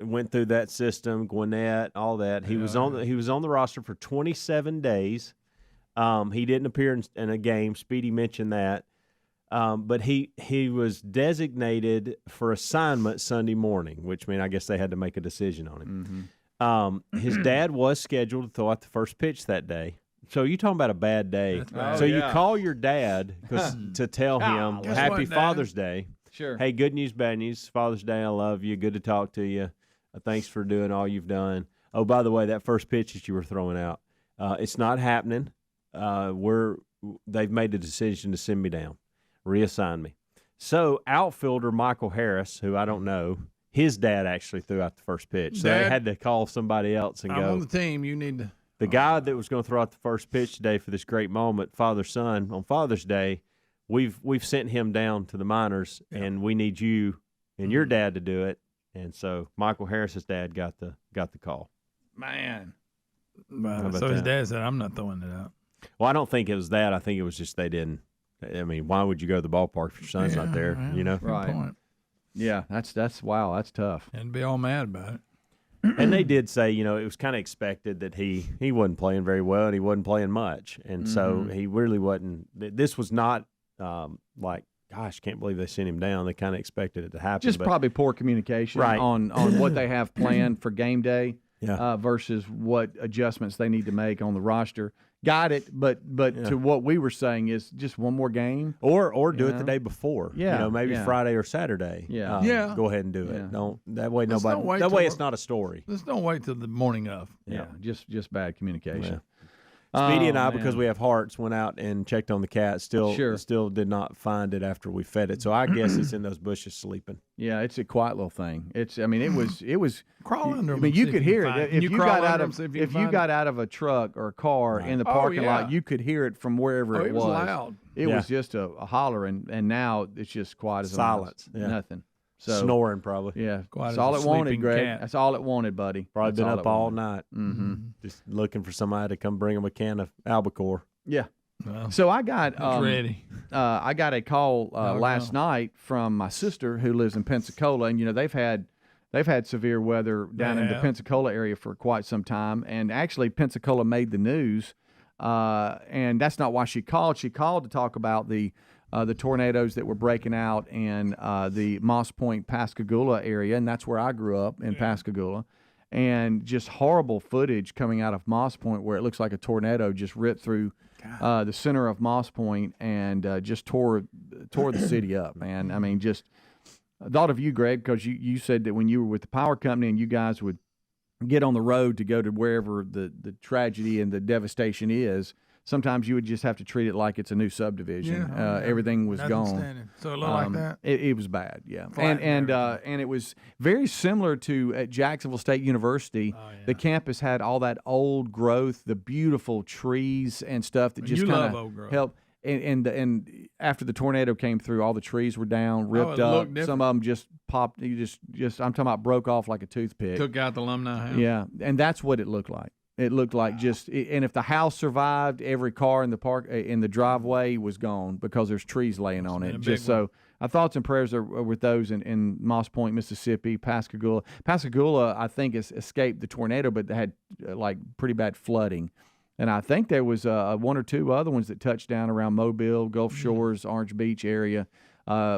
went through that system, Gwinnett, all that. He was on the roster for 27 days. He didn't appear in a game. Speedy mentioned that. But he was designated for assignment Sunday morning, which means I guess they had to make a decision on him. His dad was scheduled to throw out the first pitch that day. So you're talking about a bad day. You call your dad to tell him Happy Father's Day. Sure. Hey, good news, bad news. Father's Day, I love you. Good to talk to you. Thanks for doing all you've done. Oh, by the way, that first pitch that you were throwing out, it's not happening. They've made the decision to send me down, reassign me. So outfielder Michael Harris, who I don't know, his dad actually threw out the first pitch. So they Dad, had to call somebody else and I'm go. on the team. You need to. The guy that was going to throw out the first pitch today for this great moment, father-son, on Father's Day, we've sent him down to the minors, and we need you and your dad to do it. And so Michael Harris's dad got the call. Man. How about So his that? dad said, I'm not throwing it out. Well, I don't think it was that. I think it was just they didn't. I mean, why would you go to the ballpark if your son's not there? Yeah, You know, Right. point. Yeah, that's wow, that's tough. And be all mad about it. And they did say, it was kind of expected that he wasn't playing very well and he wasn't playing much, and so he really wasn't. This was not like, gosh, can't believe they sent him down. They kind of expected it to happen. Just but, probably poor communication Right. on what they have planned for game day Yeah. versus what adjustments they need to make on the roster. Got it, but to what we were saying is just one more game, or do it the day before. Yeah, maybe yeah. Friday or Saturday. Yeah. Go ahead and do it. Yeah. Don't that way Let's nobody. don't wait That way till- it's not a story. Let's don't wait till the morning of. Yeah, just bad communication. Speedy and I, Oh, because man. we have hearts, went out and checked on the cat. Still did not find it after we fed it. So I guess it's in those bushes sleeping. Yeah, it's a quiet little thing. It was Crawl under I them mean, and you see could if you hear can it find it. if You you crawl got under out them, of see if you if can you find got out of a truck or a car in the Oh, parking yeah. lot, you could hear it from wherever Oh, it it was loud. It Yeah. was just a holler, and now it's just quiet as a Silence. mouse. Yeah. Nothing. So Snoring probably. yeah, Quiet that's as all a it wanted, sleeping Greg. cat. That's all it wanted, buddy. Probably That's been all up it all wanted. night. Mm-hmm. Just looking for somebody to come bring them a can of albacore. Yeah. Well, So I got it's ready. I got a call Oh, last night from my sister who lives in Pensacola, and they've had severe weather down in the have. Pensacola area for quite some time, and actually Pensacola made the news, and that's not why she called. She called to talk about the tornadoes that were breaking out in the Moss Point, Pascagoula area, and that's where I grew up in Pascagoula. And just horrible footage coming out of Moss Point where it looks like a tornado just ripped through the center of Moss Point and just tore the city up, man. I mean, just I thought of you, Greg, because you said that when you were with the power company and you guys would get on the road to go to wherever the tragedy and the devastation is, sometimes you would just have to treat it like it's a new subdivision. Yeah. Everything was Nothing gone. standing. So it looked like that? It was bad, yeah. Flat And it was very similar to at Jacksonville State University. The campus had all that old growth, the beautiful trees and stuff that just You love kind old of growth. helped. And after the tornado came through, all the trees were down, ripped it up. looked different. Some of them just popped. You just I'm talking about broke off like a toothpick. Took out the alumni house. Yeah, and that's what it looked like. It looked like and if the house survived, every car in the park in the driveway was gone because there's trees laying on been it. a Just big so our thoughts and prayers are with those in Moss Point, Mississippi, Pascagoula. Pascagoula, I think, has escaped the tornado, but they had like pretty bad flooding. And I think there was one or two other ones that touched down around Mobile, Gulf Shores, Orange Beach area.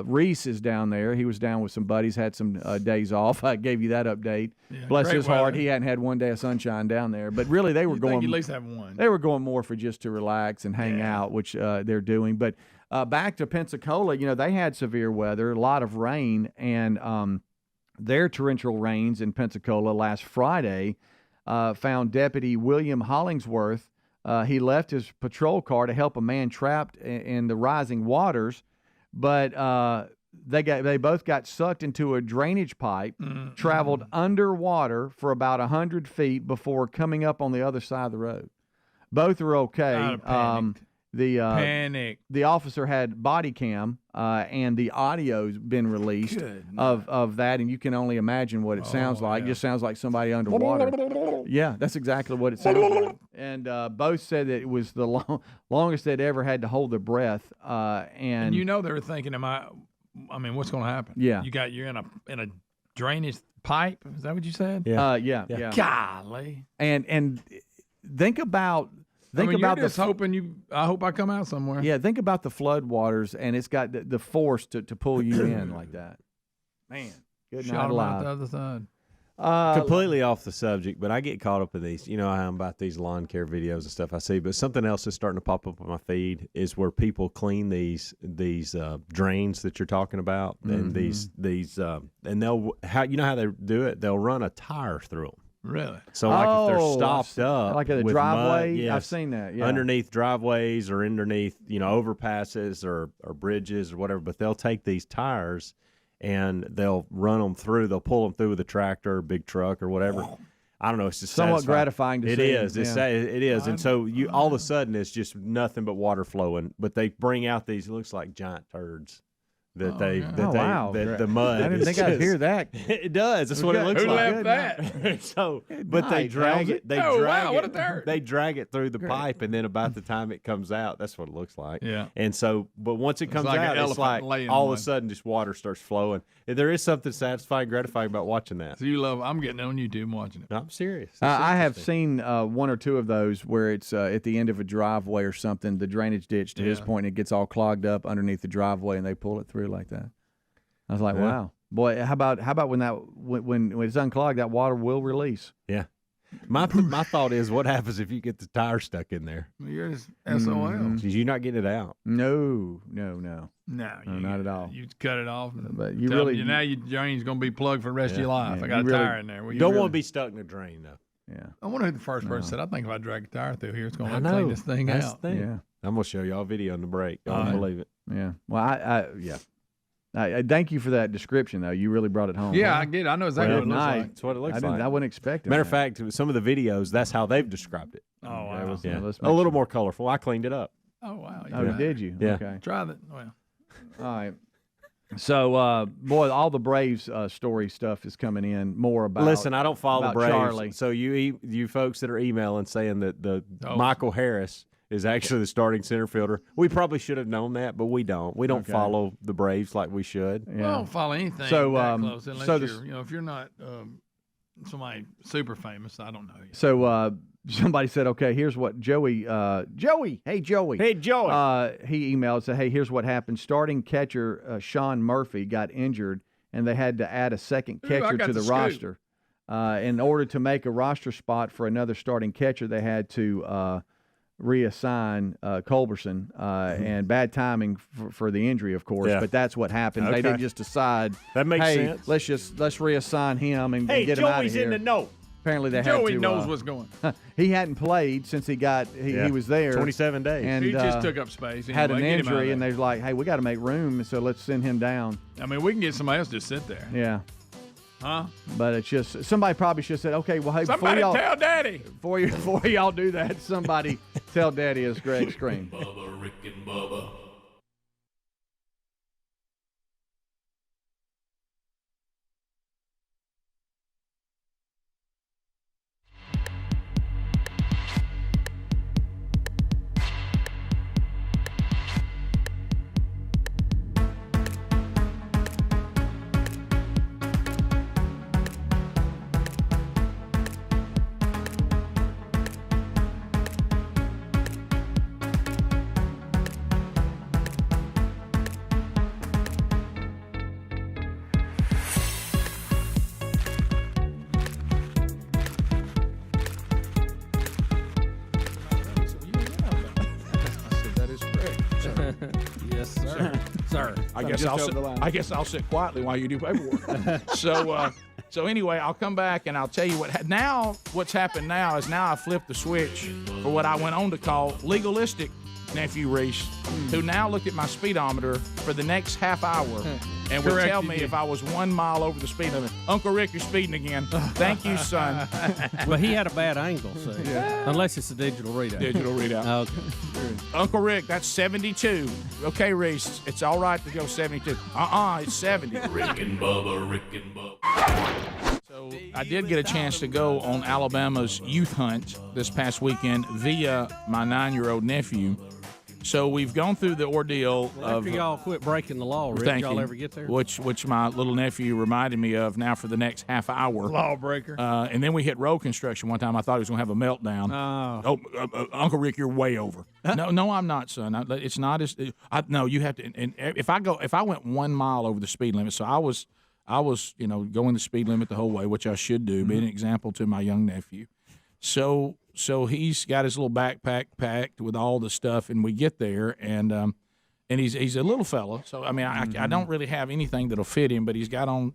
Reese is down there. He was down with some buddies, had some days off. I gave you that update. Yeah, Bless great his heart, weather. he hadn't had one day of sunshine down there. But really, they were You'd going. think you at least have one. They were going more for just to relax and hang out, which they're doing. But back to Pensacola, they had severe weather, a lot of rain, and their torrential rains in Pensacola last Friday found Deputy William Hollingsworth. He left his patrol car to help a man trapped in the rising waters, but they both got sucked into a drainage pipe, traveled underwater for about 100 feet before coming up on the other side of the road. Both are okay. Panic. The officer had body cam, and the audio's been released of that, and you can only imagine what it sounds like. It just sounds like somebody underwater. Yeah, that's exactly what it sounds like. And both said that it was the longest they'd ever had to hold their breath. And they were thinking, what's going to happen? Yeah. You're in a drainage pipe. Is that what you said? Yeah. Golly. And think about. You're just hoping I hope I come out somewhere. Yeah, think about the flood waters, and it's got the force to pull you in like that. Man, good night Shot 'em out alive. the other side. Completely off the subject, but I get caught up in these. You know how I'm about these lawn care videos and stuff I see. But something else that's starting to pop up on my feed is where people clean these drains that you're talking about, and these and they'll how they do it? They'll run a tire through them. Really? So if they're stopped up, like at a with driveway, mud, yes, I've seen that. Yeah. underneath driveways or underneath overpasses or bridges or whatever. But they'll take these tires and they'll run them through. They'll pull them through with a tractor, or big truck, or whatever. I don't know. It's just somewhat gratifying to see. It is. It is. And so you all of a sudden it's just nothing but water flowing. But they bring out these. It looks like giant turds. The mud. I didn't think I'd hear that. It does. That's what it looks Who like. left that? So, but they drag it. What a dirt. They drag it through the pipe, and then about the time it comes out, that's what it looks like. Yeah. And so, but once it comes like an out, it's elephant like laying all one. of a sudden, just water starts flowing. And there is something satisfying, gratifying about watching that. So you love. I'm getting on YouTube and watching it. No, I'm serious. I have seen one or two of those where it's at the end of a driveway or something, the drainage ditch to his point, and it gets all clogged up underneath the driveway, and they pull it through like that. I was like, wow, boy, how about when it's unclogged, that water will release. Yeah. My thought is, what happens if you get the tire stuck in there? You're just SOL. You're not getting it out. No, not at all. You cut it off. But you really now your drain's going to be plugged for the rest of your life. I got a tire in there. You don't want to be stuck in a drain, though. Yeah. I wonder who the first person said, I think if I drag a tire through here, it's going to I clean know. this thing That's out. the thing. Yeah. I'm going to show y'all a video on the break. Y'all won't believe it. Yeah. Well, I thank you for that description, though. You really brought it home. Yeah, I get it. I know exactly what it looks like. That's what it looks like. I wouldn't expect it. Matter of fact, some of the videos, that's how they've described it. Oh, wow. A little more colorful. I cleaned it up. Oh, wow. Did you? Yeah. Okay. Try that. Well. All right. So, boy, all the Braves story stuff is coming in more about. Listen, I don't follow the Braves. Charlie. So you folks that are emailing saying that Michael Harris is actually the starting center fielder. We probably should have known that, but we don't. We don't follow the Braves like we should. Yeah. I don't follow anything that close unless you're, if you're not somebody super famous, I don't know you. So somebody said, okay, here's what Joey, hey, Joey. He emailed and said, hey, here's what happened. Starting catcher Sean Murphy got injured, and they had to add a second catcher to the roster. In order to make a roster spot for another starting catcher, they had to reassign Culberson, and bad timing for the injury, of course. Yeah. But that's what happened. Okay. They didn't just decide. That makes sense. Let's reassign him and Hey, get him out of Joey's here. in the know. Apparently they Joey had to. knows what's going. He hadn't played since he was there 27 days. and He just took up space. had an Anyway, get him out of injury, there. and they're like, hey, we got to make room, so let's send him down. I mean, we can get somebody else to sit there. Yeah. Huh? But it's just somebody probably should have said, okay, well, hey, Somebody tell Daddy. before y'all do that, somebody tell Daddy it's Greg Scream. Bubba, Rick and Bubba. That is correct. Yes, sir. Sir. I guess I'll sit quietly while you do paperwork. So anyway, I'll come back and I'll tell you what's happened now is I flipped the switch for what I went on to call legalistic nephew Reese, who now looked at my speedometer for the next half hour and would tell me if I was 1 mile over the speed limit. Uncle Rick, you're speeding again. Thank you, son. Well, he had a bad angle, so unless it's a digital readout. Digital readout. Okay. Uncle Rick, that's 72. Okay, Reese, it's all right to go 72. It's 70. Rick and Bubba, Rick and Bubba. So I did get a chance to go on Alabama's youth hunt this past weekend via my 9-year-old nephew. So we've gone through the ordeal of After y'all quit breaking the law, Rick, thank y'all you, ever get there? which my little nephew reminded me of now for the next half hour. Lawbreaker. And then we hit road construction one time. I thought he was going to have a meltdown. Uncle Rick, you're way over. No, I'm not, son. It's not as. No, you have to. And if I went 1 mile over the speed limit, so I was, going the speed limit the whole way, which I should do, being an example to my young nephew. So he's got his little backpack packed with all the stuff, and we get there, and he's a little fella. So I mean, I don't really have anything that'll fit him, but he's got on.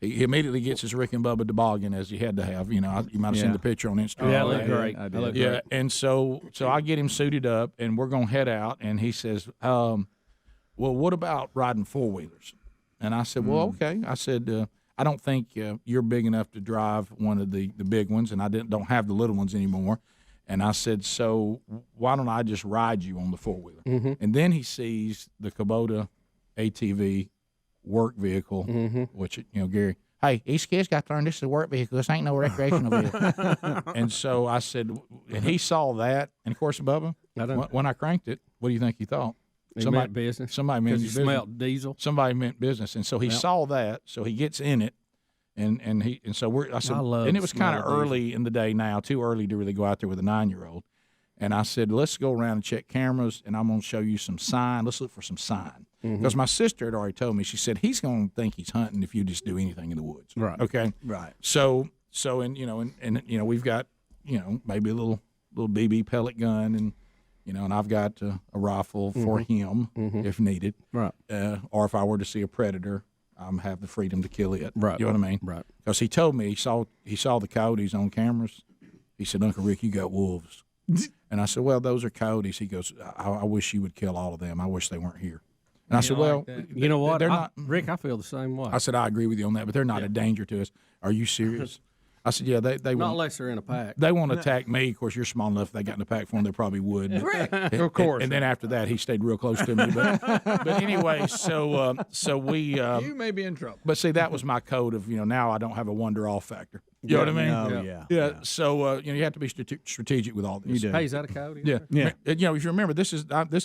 He immediately gets his Rick and Bubba toboggan as he had to have. You might have seen the picture on Instagram. Yeah, it looked great. I did. Yeah, and so I get him suited up, and we're gonna head out, and he says, "Well, what about riding four-wheelers?" And I said, well, okay. I said, I don't think you're big enough to drive one of the big ones, and I don't have the little ones anymore. And I said, so why don't I just ride you on the four-wheeler? Mm-hmm. And then he sees the Kubota ATV work vehicle, which, Gary, hey, these kids got to learn this is a work vehicle. This ain't no recreational vehicle. And so I said, and he saw that. And, of course, Bubba, when I cranked it, what do you think he thought? Somebody meant business. Somebody meant business. Because you smelled diesel. Somebody meant business. And so he saw that, so he gets in it. And so I said, and it was kind of early in the day now, too early to really go out there with a 9-year-old. And I said, let's go around and check cameras, and I'm going to show you some sign. Let's look for some sign. Because my sister had already told me, she said, he's going to think he's hunting if you just do anything in the woods. Right. Okay? Right. So we've got, maybe a little BB pellet gun, and, and I've got a rifle for him if needed. Right. Or if I were to see a predator, I have the freedom to kill it. Right. You know what I mean? Right. Because he told me he saw the coyotes on cameras. He said, Uncle Rick, you got wolves. And I said, well, those are coyotes. He goes, I wish you would kill all of them. I wish they weren't here. And I said, well, you know what? They're not. Rick, I feel the same way. I said, I agree with you on that, but they're not a danger to us. Are you serious? I said, yeah, they not won't. unless they're in a pack. They won't attack me. Of course, you're small enough. If they got in a pack for them, they probably would. Of course. And then after that, he stayed real close to me. But anyway, so we. You may be in trouble. But see, that was my code of now I don't have a wonder off factor. You know what I mean? Yeah. So you have to be strategic with all this. You do. Hey, is that a coyote? Yeah. If you remember,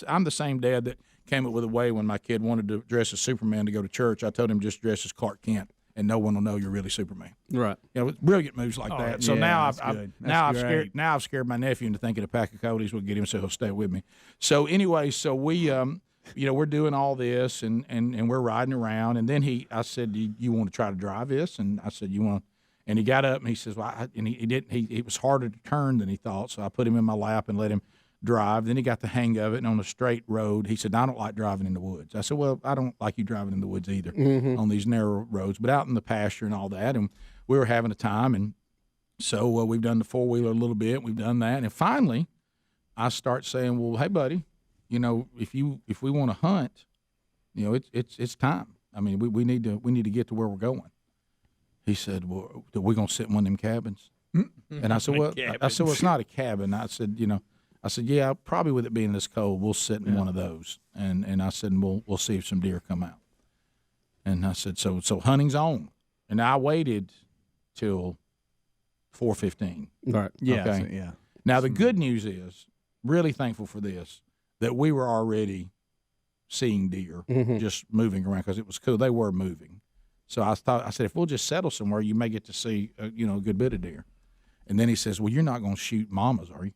I'm the same dad that came up with a way when my kid wanted to dress as Superman to go to church. I told him just dress as Clark Kent, and no one will know you're really Superman. Right. Brilliant moves like that. So now I've scared my nephew into thinking a pack of coyotes will get him, so he'll stay with me. So anyway, so we we're doing all this and we're riding around, and then I said, you want to try to drive this? And I said, you want to? And he got up and he says, well, and he didn't. It was harder to turn than he thought, so I put him in my lap and let him drive. Then he got the hang of it, and on a straight road, he said, I don't like driving in the woods. I said, well, I don't like you driving in the woods either on these narrow roads, but out in the pasture and all that. And we were having a time, and so we've done the four-wheeler a little bit. We've done that, and finally, I start saying, well, hey, buddy, if we want to hunt, it's time. I mean, we need to get to where we're going. He said, well, we're going to sit in one of them cabins. And I said, well, it's not a cabin. I said, yeah, probably with it being this cold, we'll sit in one of those. And I said, we'll see if some deer come out. And I said, so hunting's on. And I waited till 4:15. Right. Yeah. Okay. So, yeah. Now, the good news is, really thankful for this, that we were already seeing deer just moving around because it was cool. They were moving. So I said, if we'll just settle somewhere, you may get to see, a good bit of deer. And then he says, well, you're not going to shoot mamas, are you?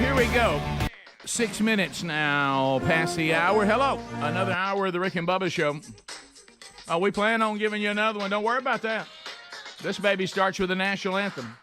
Here we go. 6 minutes now past the hour. Hello. Another hour of the Rick and Bubba Show. We plan on giving you another one. Don't worry about that. This baby starts with the national anthem.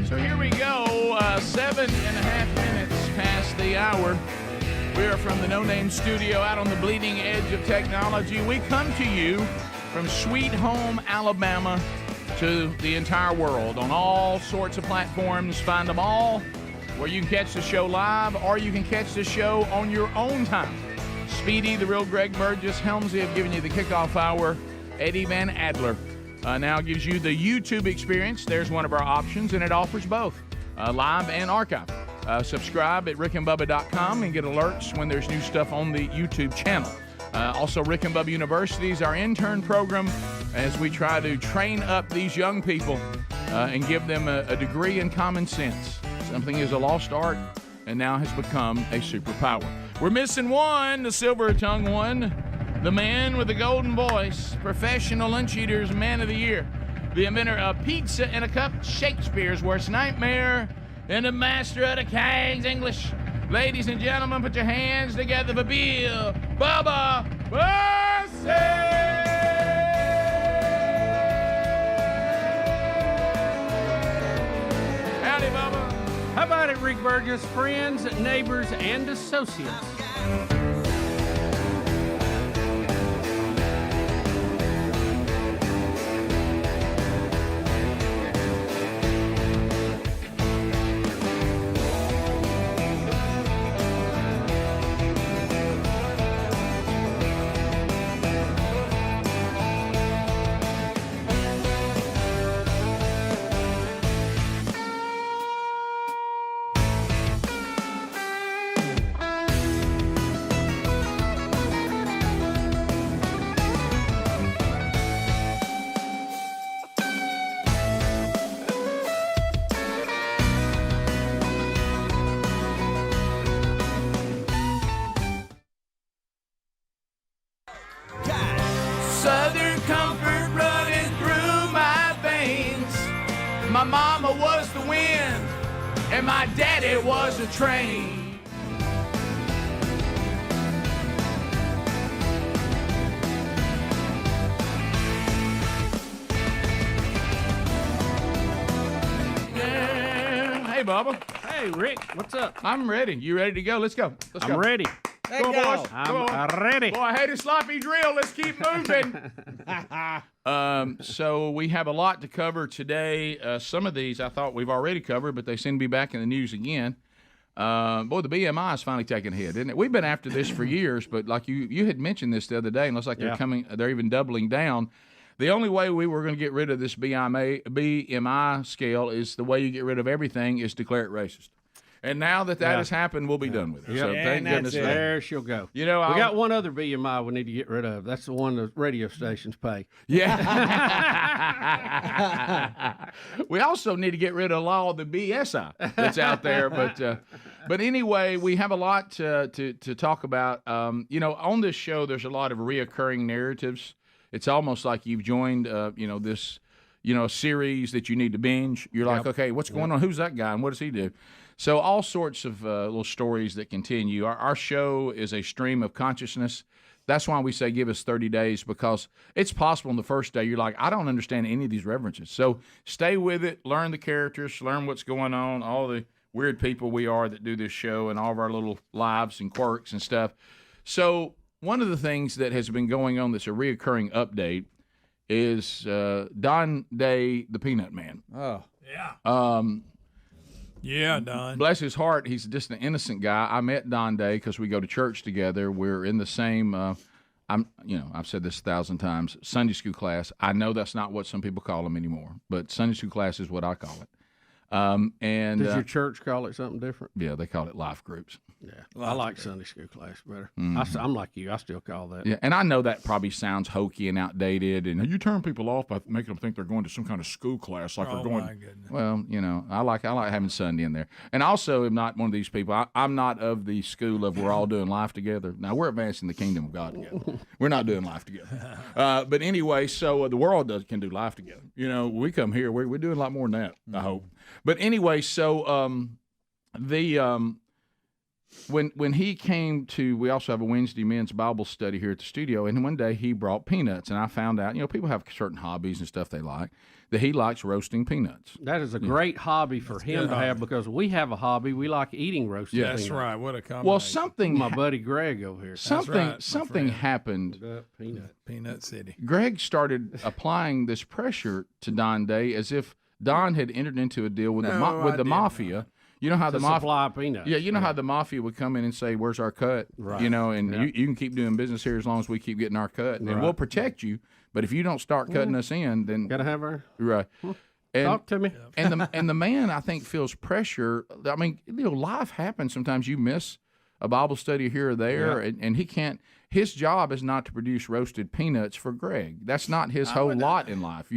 So here we go, 7.5 minutes past the hour. We are from the No Name Studio out on the bleeding edge of technology. We come to you from Sweet Home, Alabama to the entire world on all sorts of platforms. Find them all where you can catch the show live or you can catch the show on your own time. Speedy, the real Greg Burgess, Helmsy have given you the kickoff hour. Eddie Van Adler now gives you the YouTube experience. There's one of our options, and it offers both live and archive. Subscribe at rickandbubba.com and get alerts when there's new stuff on the YouTube channel. Also, Rick and Bubba University is our intern program as we try to train up these young people and give them a degree in common sense. Something is a lost art and now has become a superpower. We're missing one, the silver-tongued one, the man with the golden voice, professional lunch eaters, man of the year, the inventor of pizza in a cup, Shakespeare's worst nightmare, and the master of the King's English. Ladies and gentlemen, put your hands together for Bill Bubba Bussey! Howdy, Bubba. How about it, Rick Burgess? Friends, neighbors, and associates. Southern comfort running through my veins. My mama was the wind, and my daddy was a train. Yeah. Hey, Bubba. Hey, Rick, what's up? I'm ready. You ready to go? Let's go. Let's go. I'm ready. Go, boys. I'm ready. Boy, I hate a sloppy drill. Let's keep moving. So we have a lot to cover today. Some of these I thought we've already covered, but they seem to be back in the news again. Boy, the BMI is finally taking a hit, isn't it? We've been after this for years, but like you had mentioned this the other day, and it looks like they're even doubling down. The only way we were going to get rid of this BMI scale is the way you get rid of everything is declare it racist. And now that has happened, we'll be done with it. Yep. So thank goodness for that. There she'll go. You know, we got one other BMI we need to get rid of. That's the one the radio stations pay. Yeah. We also need to get rid of a lot of the BSI that's out there. But anyway, we have a lot to talk about. On this show, there's a lot of reoccurring narratives. It's almost like you've joined, this, series that you need to binge. You're like, okay, what's going on? Who's that guy, and what does he do? So all sorts of little stories that continue. Our show is a stream of consciousness. That's why we say give us 30 days, because it's possible on the first day you're like, I don't understand any of these references. So stay with it, learn the characters, learn what's going on, all the weird people we are that do this show and all of our little lives and quirks and stuff. So one of the things that has been going on that's a reoccurring update is Don Day, the Peanut Man. Oh. Yeah. Yeah, Don. Bless his heart, he's just an innocent guy. I met Don Day because we go to church together. We're in the same, I've said this 1,000 times, Sunday school class. I know that's not what some people call them anymore, but Sunday school class is what I call it. Does your church call it something different? Yeah, they call it life groups. Yeah, I like Sunday school class better. Mm-hmm. I'm like you. I still call that. Yeah, and I know that probably sounds hokey and outdated, and you turn people off by making them think they're going to some kind of school class, like they're going. My goodness. Well, I like having Sunday in there, and also am not one of these people. I'm not of the school of we're all doing life together. Now we're advancing the kingdom of God together. We're not doing life together. But anyway, so the world can do life together. We come here, we're doing a lot more than that. I hope. But anyway, so when he came to, we also have a Wednesday men's Bible study here at the studio, and one day he brought peanuts, and I found out, people have certain hobbies and stuff they like, that he likes roasting peanuts. That is a great hobby for him to have, because we have a hobby. We like eating roasted peanuts. That's right. What a combination. Well, something my buddy Greg over here. Something happened. Peanut City. Greg started applying this pressure to Don Day as if Don had entered into a deal with the mafia. Not. You know how the mafia supply peanuts. Yeah, you know how the mafia would come in and say, "Where's our cut?" Right. And you can keep doing business here as long as we keep getting our cut, and we'll protect you. But if you don't start cutting us in, then gotta have our right. And, talk to me. And the man, I think, feels pressure. I mean, life happens. Sometimes you miss a Bible study here or there, and he can't. His job is not to produce roasted peanuts for Greg. That's not his whole lot in life.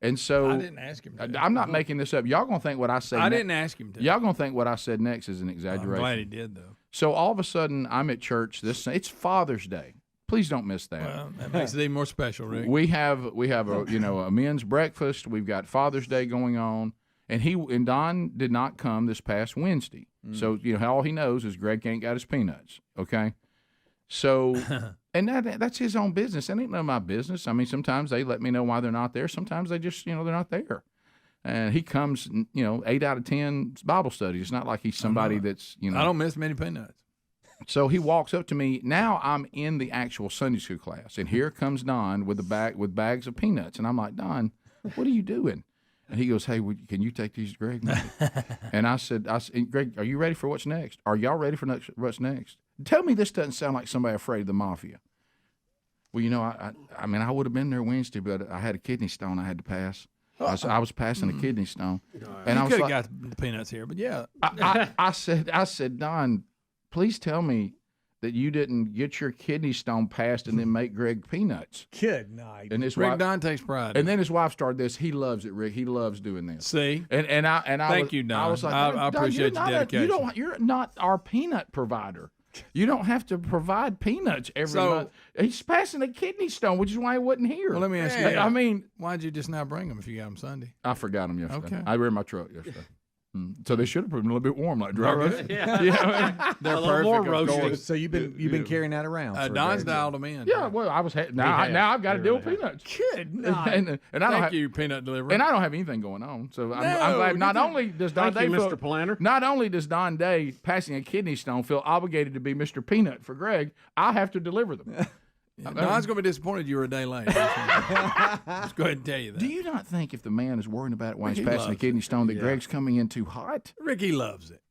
And so I didn't ask him to. I'm not making this up. Y'all gonna think what I say. I didn't ask him to. Y'all gonna think what I said next is an exaggeration. I'm glad he did, though. So all of a sudden, I'm at church. It's Father's Day. Please don't miss that. Well, that makes it even more special, Rick. We have a men's breakfast. We've got Father's Day going on, and Don did not come this past Wednesday. So all he knows is Greg ain't got his peanuts. Okay, so and that's his own business. That ain't none of my business. I mean, sometimes they let me know why they're not there. Sometimes they just they're not there. And he comes 8 out of 10 Bible studies. It's not like he's somebody that's I don't miss many peanuts. So he walks up to me. Now I'm in the actual Sunday school class, and here comes Don with bags of peanuts, and I'm like, Don, what are you doing? And he goes, hey, can you take these to Greg? And I said, Greg, are you ready for what's next? Are y'all ready for what's next? Tell me this doesn't sound like somebody afraid of the mafia. Well, I mean, I would have been there Wednesday, but I had a kidney stone I had to pass. I was passing a kidney stone, and I could have got the peanuts here, but yeah. I said, Don, please tell me that you didn't get your kidney stone passed and then make Greg peanuts. Good night. And his Rick wife, Don takes pride. And then his wife started this. He loves it, Rick. He loves doing this. See? And I Thank you, Don. I was like, I appreciate your dedication. You're not our peanut provider. You don't have to provide peanuts every month. He's passing a kidney stone, which is why he wasn't here. Well, let me ask you. I mean, why'd you just not bring them if you got them Sunday? I forgot them yesterday. Okay. I were in my truck yesterday. So they should have put them a little bit warm, like dry roast. Yeah. They're a little more perfect. roasted. So you've been carrying that around. For Don's dialed them in. Yeah, well, I was now I've got to deal with peanuts. Good night. And I don't Thank you, peanut delivery. And I don't have anything going on, so I'm glad. Not only does Don Day, Mr. Planner. Not only does Don Day passing a kidney stone feel obligated to be Mr. Peanut for Greg, I have to deliver them. Don's going to be disappointed you were a day late. Just go ahead and tell you that. Do you not think if the man is worrying about it while he's passing a loves kidney stone that Yeah. Greg's coming in too hot? Ricky loves it,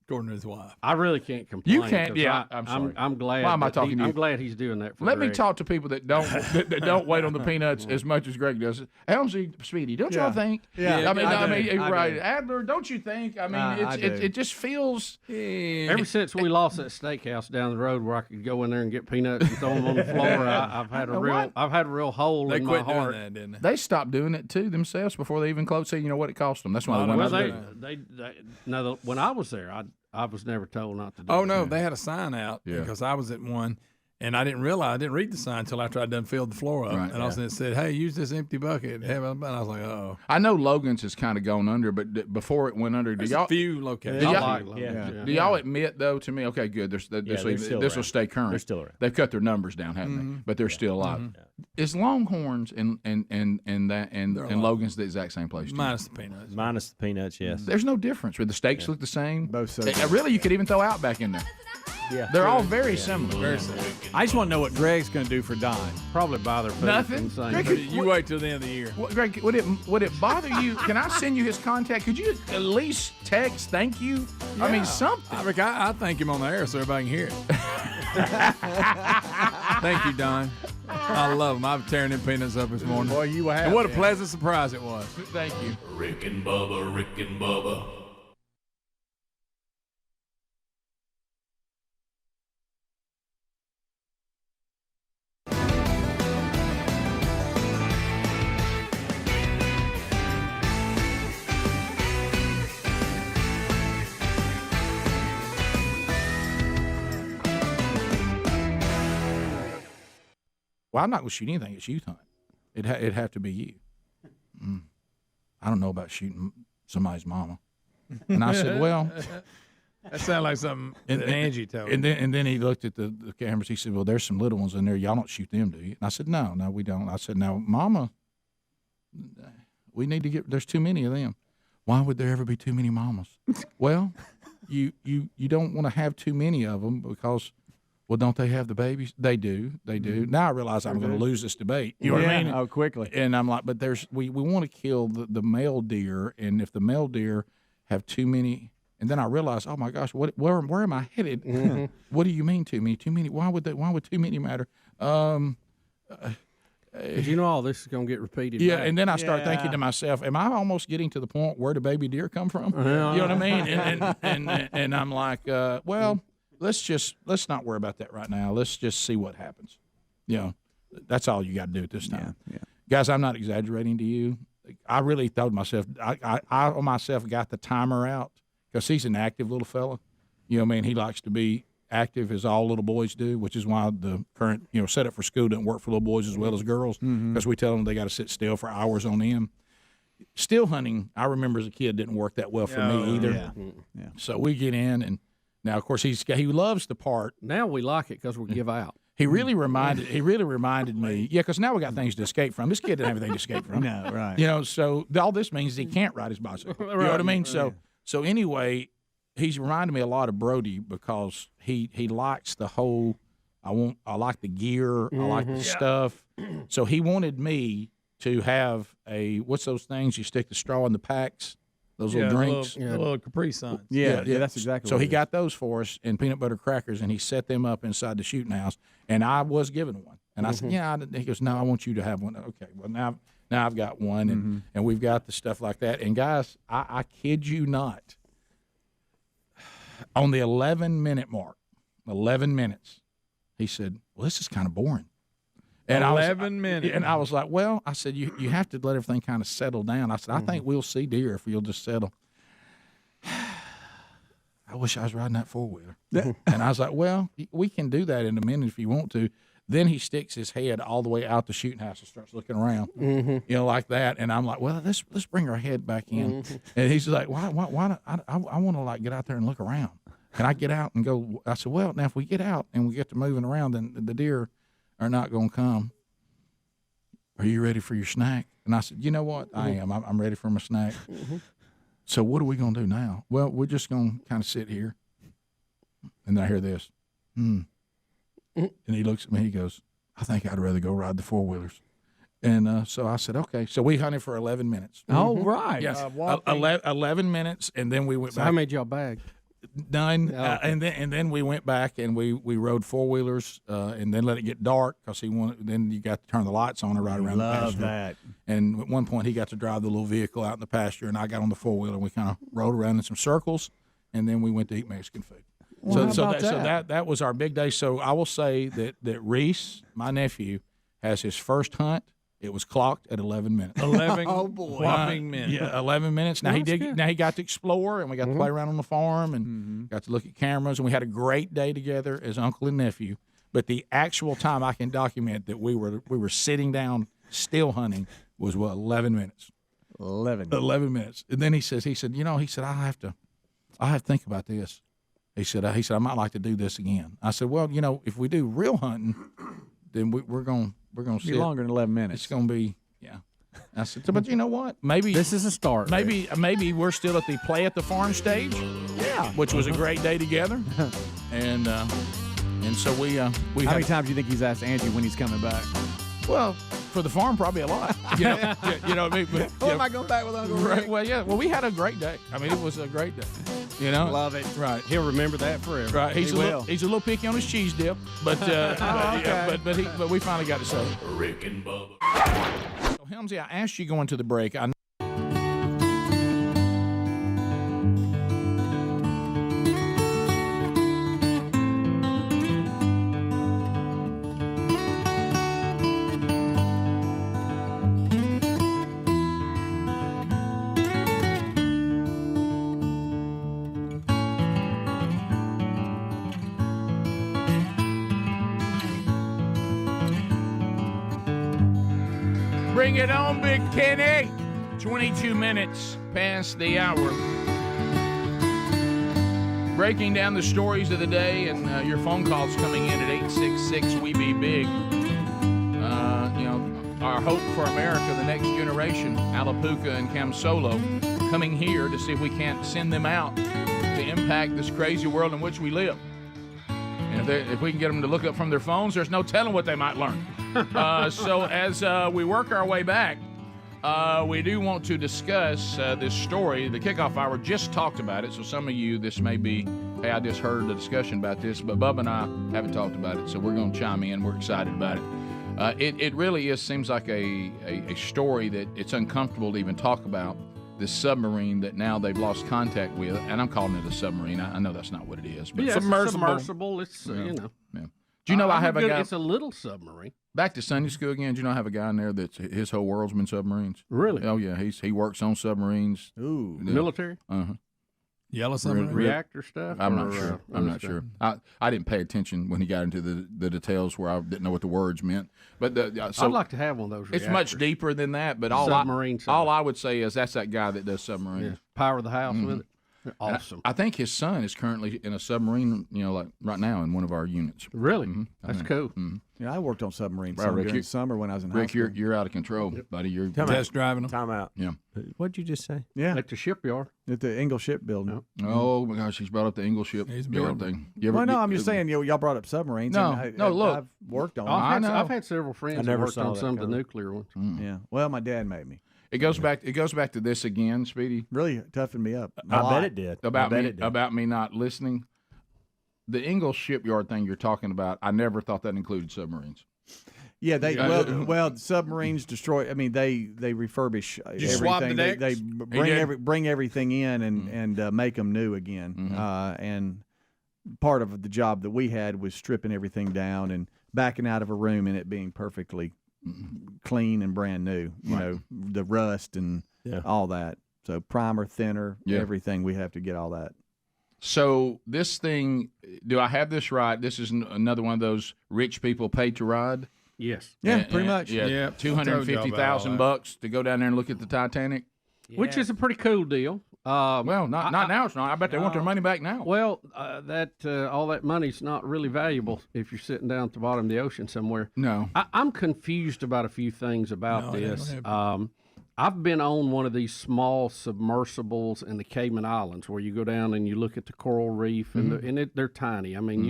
according to his wife. I really can't complain. You can't. 'cause Yeah, I'm sorry. I'm glad. Why am I that talking to you? I'm glad he's doing that for Let me Greg. talk to people that don't that don't wait on the peanuts as much as Greg does. Helmsy, Speedy, don't y'all think? Yeah. I mean, I right, do. Adler, don't you think? I mean, I do. it just feels. Ever since we lost that steakhouse down the road where I could go in there and get peanuts and throw them on the floor, I've had a real hole They in my quit heart. doing that, didn't they? They stopped doing it too themselves before they even closed. So you know what it cost them. That's why they went Well, out there. when I was there, I was never told not to do Oh, it. no, they had a sign out because I was at one, and I didn't read the sign until after I'd done filled the floor up. Right, and all of a sudden it said, hey, use this empty bucket. And I was like, oh. I know Logan's has kind of gone under, but before it went under, There's a few locations. Do y'all admit though to me? Okay, good. This will stay current. They're still around. They've cut their numbers down, haven't they? But they're still alive. Is Longhorns and Logan's the exact same place? Minus the peanuts. Minus the peanuts, yes. There's no difference. Where the steaks look the same. Both sides. Really, you could even throw Outback in there. Yeah. They're all very similar. Very simple. I just want to know what Greg's going to do for Don. Probably buy their food. Nothing. Insane. Greg, You wait till the end of the year. Greg, would it bother you? Can I send you his contact? Could you at least text thank you? I mean, something. Rick, I thank him on the air so everybody can hear it. Thank you, Don. I love him. I'm tearing them peanuts up this morning. Boy, you have. And what a pleasant surprise it was. Thank you. Rick and Bubba, Rick and Bubba. Well, I'm not going to shoot anything at youth hunt. It'd have to be you. I don't know about shooting somebody's mama. And I said, well, That sounds like something that Angie told me. And then he looked at the cameras. He said, well, there's some little ones in there. Y'all don't shoot them, do you? And I said, no, we don't. I said, now, Mama, we need to there's too many of them. Why would there ever be too many mamas? Well, you don't want to have too many of them because, well, don't they have the babies? They do. Now I realize I'm going to lose this debate. You know what I mean? Oh, quickly. And I'm like, but we want to kill the male deer, and if the male deer have too many, and then I realize, oh my gosh, where am I headed? Mm-hmm. What do you mean too many? Too many? Why would too many matter? You know all this is going to get repeated. Yeah, back. and then I start thinking to myself, am I almost getting to the point where the baby deer come from? You know what I mean? And I'm like, well, let's not worry about that right now. Let's just see what happens. You know, that's all you got to do at this time. Yeah. Guys, I'm not exaggerating to you. I really thought to myself, I myself got the timer out because he's an active little fella. You know what I mean? He likes to be active as all little boys do, which is why the current setup for school doesn't work for little boys as well as girls, because we tell them they got to sit still for hours on end. Still hunting, I remember as a kid, didn't work that well for me either. Yeah. So we get in, and now of course he loves the part. Now we like it because we give out. He really reminded me, because now we got things to escape from. This kid didn't have anything to escape from. No, right. So all this means he can't ride his bicycle. You know what I mean? So anyway, he's reminded me a lot of Brody because he likes the whole. I like the gear. I like the stuff. So he wanted me to have what's those things you stick the straw in the packs. Those little drinks. The little Capri Suns. Yeah, that's exactly so what he got those for us and peanut butter crackers, and he set them up inside the shooting house, and I was given one. And I said, he goes, no, I want you to have one. Okay, well, now I've got one, and we've got the stuff like that. And, guys, I kid you not, on the 11-minute mark, 11 minutes, he said, well, this is kind of boring. And 11 minutes. And I was like, well, I said, you have to let everything kind of settle down. I said, I think we'll see deer if you'll just settle. I wish I was riding that four-wheeler. And I was like, well, we can do that in a minute if you want to. Then he sticks his head all the way out the shooting house and starts looking around, like that. And I'm like, well, let's bring our head back in. And he's like, why not? I want to get out there and look around. Can I get out and go? I said, well, now if we get out and we get to moving around, then the deer are not going to come. Are you ready for your snack? And I said, you know what? I am. I'm ready for my snack. So what are we going to do now? Well, we're just going to kind of sit here. And then I hear this. And he looks at me. He goes, I think I'd rather go ride the four-wheelers. And so I said, okay. So we hunted for 11 minutes. Oh, right. Yes, 11 minutes, and then we went back. How made y'all bag? None, and then we went back and we rode four-wheelers and then let it get dark because then you got to turn the lights on and ride around the pasture. That. And at one point he got to drive the little vehicle out in the pasture, and I got on the four-wheeler, and we kind of rode around in some circles, and then we went to eat Mexican food. Well, So that was our big day. So I will say that Reese, my nephew, has his first hunt. It was clocked at 11 minutes. 11 whopping minutes. Yeah, 11 minutes. Now he got to explore, and we got to play around on the farm, and got to look at cameras, and we had a great day together as uncle and nephew. But the actual time I can document that we were sitting down still hunting was 11 minutes. 11 minutes. And then he said, I have to think about this. He said, I might like to do this again. I said, well, if we do real hunting, then we're going to sit longer than 11 minutes. It's going to be, yeah. I said, but you know what? Maybe this is a start. Maybe we're still at the play at the farm stage. Yeah. Which was a great day together. And so we. How many times do you think he's asked Angie when he's coming back? Well, for the farm, probably a lot. You know what I mean? But, am I going back with Uncle Rick? Right, well, yeah. Well, we had a great day. I mean, it was a great day. Love it. Right. He'll remember that forever. Right. He's a little picky on his cheese dip, but but we finally got to say it. Rick and Bubba. So Helmsy, I asked you going to the break. Bring it on, Big Kenny. 22 minutes past the hour. breaking down the stories of the day and your phone calls coming in at 866-WE-BE-BIG. Our hope for America, the next generation, Alapuca and Camsolo, coming here to see if we can't send them out to impact this crazy world in which we live. And if we can get them to look up from their phones, there's no telling what they might learn. So as we work our way back, we do want to discuss this story. The Kickoff Hour just talked about it, so some of you, this may be, hey, I just heard the discussion about this, but Bubba and I haven't talked about it, so we're going to chime in. We're excited about it. It really seems like a story that it's uncomfortable to even talk about, this submarine that now they've lost contact with, and I'm calling it a submarine. I know that's not what it is, but submersible. It's, Yeah. Do you know I have a guy? It's a little submarine. Back to Sunday school again. Do you know I have a guy in there that's his whole world's been submarines? Really? Oh yeah, he works on submarines. Ooh, military. Yellow submarine reactor stuff. I'm not sure. I'm not sure. I didn't pay attention when he got into the details where I didn't know what the words meant. But so I'd like to have one of those. It's much deeper than that. But all I would say is that's that guy that does submarines. Yeah. Power the house with it. They're awesome. I think his son is currently in a submarine. Like right now in one of our units. Really? That's cool. Yeah, I worked on submarines during the summer when I was in high Rick, school. you're out of control, buddy. You're test driving them. Time out. Yeah. What'd you just say? Yeah, at the shipyard, at the Ingle Shipbuilding. Oh my gosh, he's brought up the Ingle shipyard thing. I'm just saying, y'all brought up submarines. Look, I've worked on. I've had several friends that worked on some of the nuclear ones. Yeah, well, my dad made me. It goes back to this again, Speedy. Really toughened me up. I bet it did. About me not listening. The Ingle shipyard thing you're talking about, I never thought that included submarines. Yeah, submarines destroy. I mean, they refurbish everything. Swap the decks? They bring everything in and make them new again. And part of the job that we had was stripping everything down and backing out of a room and it being perfectly clean and brand new. You know, the rust and all that. So primer, thinner, everything. We have to get all that. So this thing, do I have this right? This is another one of those rich people pay to ride. Yes. Yeah, pretty much. Yeah, $250,000 to go down there and look at the Titanic, which is a pretty cool deal. Well, not now. It's not. I bet they want their money back now. Well, all that money's not really valuable if you're sitting down at the bottom of the ocean somewhere. No, I'm confused about a few things about this. I've been on one of these small submersibles in the Cayman Islands where you go down and you look at the coral reef, and they're tiny. I mean,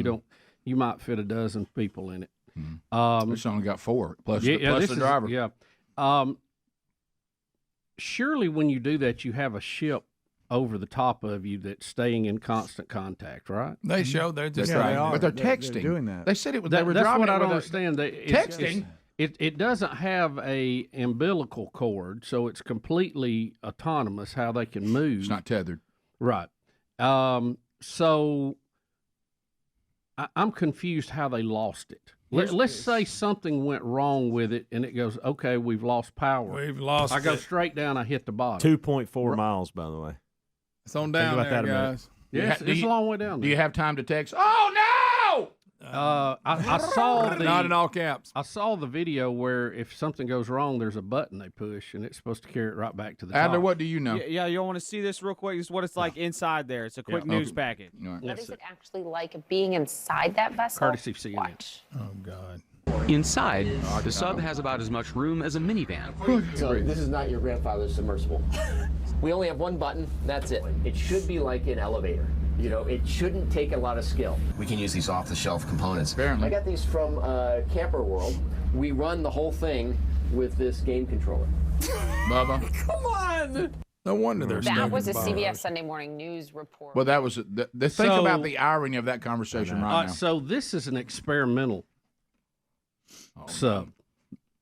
you might fit a dozen people in it. It's only got 4 plus the driver. Surely when you do that, you have a ship over the top of you that's staying in constant contact, right? They show they're just but they're texting. They're doing that. They said it was. That's what I don't understand. Texting. It doesn't have a umbilical cord, so it's completely autonomous how they can move. It's not tethered. Right. So I'm confused how they lost it. Let's say something went wrong with it, and it goes, okay, we've lost power. We've lost I go it. straight down, I hit the bottom. 2.4 miles, by the way. It's on down there, guys. Yes, it's a long way down there. Do you have time to text? Oh, no! I saw not in all caps. I saw the video where if something goes wrong, there's a button they push, and it's supposed to carry it right back to the Adler, top. what do you know? Yeah, you want to see this real quick? This is what it's like inside there. It's a quick news packet. What is it actually like being inside that vessel? Courtesy of CNN. Watch. Oh, God. Inside, the sub has about as much room as a minivan. So this is not your grandfather's submersible. We only have one button, that's it. It should be like an elevator. You know, it shouldn't take a lot of skill. We can use these off-the-shelf components. I got these from Camper World. We run the whole thing with this game controller. Bubba. Come on! No wonder they're That was a CBS Sunday Morning News report. Well, that was think about the irony of that conversation right now. So this is an experimental sub.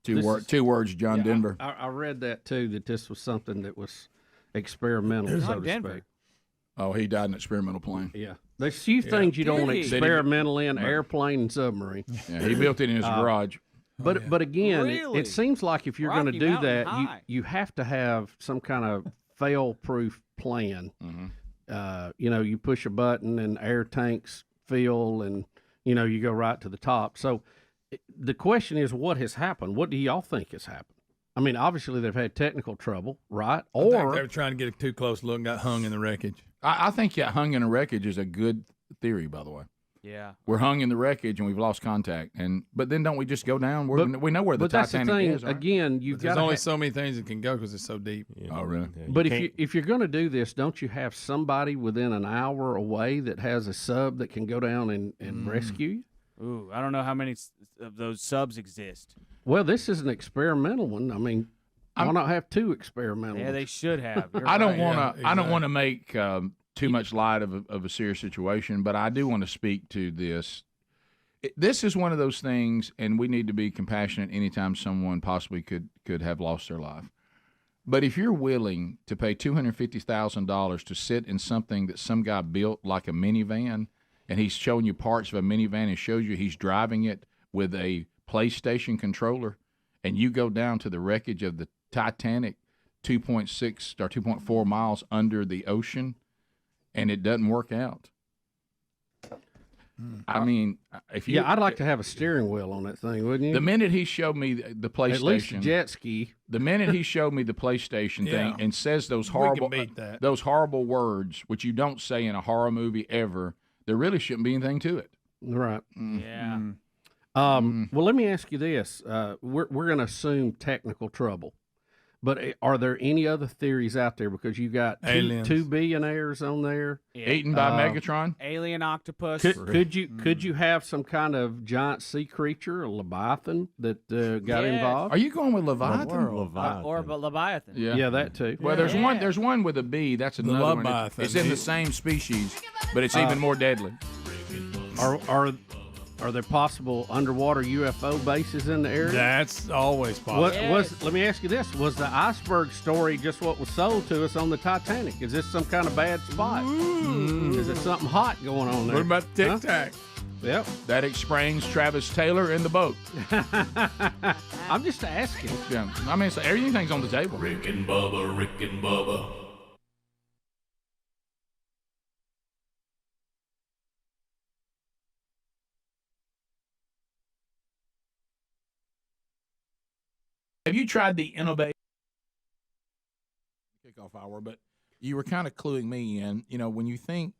Two words, John Denver. I read that too, that this was something that was experimental, so to speak. Oh, he died in an experimental plane. Yeah. There's few things you don't want experimental in, airplane and submarine. Yeah, he built it in his garage. But again, it seems like if you're going to do that, you have to have some kind of fail-proof plan. You push a button and air tanks fill and, you go right to the top. So the question is, what has happened? What do y'all think has happened? I mean, obviously they've had technical trouble, right? I think Or they were trying to get a too close look and got hung in the wreckage. I think hung in a wreckage is a good theory, by the way. Yeah, we're hung in the wreckage and we've lost contact, but then don't we just go down? We know where the Titanic is. Right? Again, there's only so many things that can go because it's so deep. Oh, really? Yeah, but if you're going to do this, don't you have somebody within an hour away that has a sub that can go down and rescue you? Ooh, I don't know how many of those subs exist. Well, this is an experimental one. I mean, why not have 2 experimental? Yeah, they should have. I don't want to. I don't want to make too much light of a serious situation, but I do want to speak to this. This is one of those things, and we need to be compassionate anytime someone possibly could have lost their life. But if you're willing to pay $250,000 to sit in something that some guy built like a minivan, and he's showing you parts of a minivan and shows you he's driving it with a PlayStation controller, and you go down to the wreckage of the Titanic 2.6 or 2.4 miles under the ocean, and it doesn't work out. I mean, if you I'd like to have a steering wheel on that thing, wouldn't you? The minute he showed me the PlayStation, at least a jet ski. The minute he showed me the PlayStation thing and says those horrible words, which you don't say in a horror movie ever, there really shouldn't be anything to it. Right. Yeah. Well, let me ask you this: we're going to assume technical trouble. But are there any other theories out there? Because you got two billionaires on there, eaten by Megatron, alien octopus. Could you have some kind of giant sea creature, a leviathan that got involved? Are you going with Leviathan? Or Leviathan? Yeah, that too. Well, there's one. There's one with a B. That's another one. It's in the same species, but it's even more deadly. Are there possible underwater UFO bases in the area? That's always possible. Let me ask you this. Was the iceberg story just what was sold to us on the Titanic? Is this some kind of bad spot? Is there something hot going on there? What about Tic Tac? Yep. That explains Travis Taylor in the boat. I'm just asking. Yeah. I mean, everything's on the table. Rick and Bubba. Have you tried the innovative kickoff hour? But you were kind of cluing me in. You know, when you think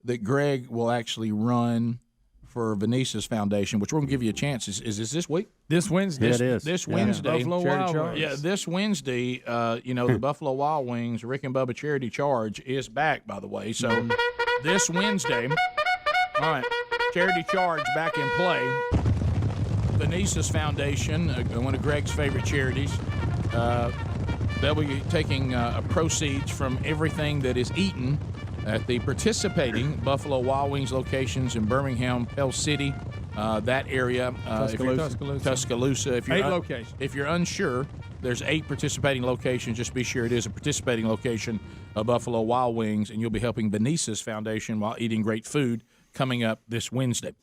that Greg will actually run for Venice's Foundation, which we're going to give you a chance. Is this week? This Wednesday. It is. This Wednesday. Buffalo Wild Wings. Yeah, this Wednesday, the Buffalo Wild Wings Rick and Bubba Charity Charge is back, by the way. So this Wednesday, all right, Charity Charge back in play. Venice's Foundation, one of Greg's favorite charities, they'll be taking proceeds from everything that is eaten at the participating Buffalo Wild Wings locations in Birmingham, Pell City, that area. Tuscaloosa. 8 locations. If you're unsure, there's 8 participating locations. Just be sure it is a participating location of Buffalo Wild Wings, and you'll be helping Venice's Foundation while eating great food coming up this Wednesday.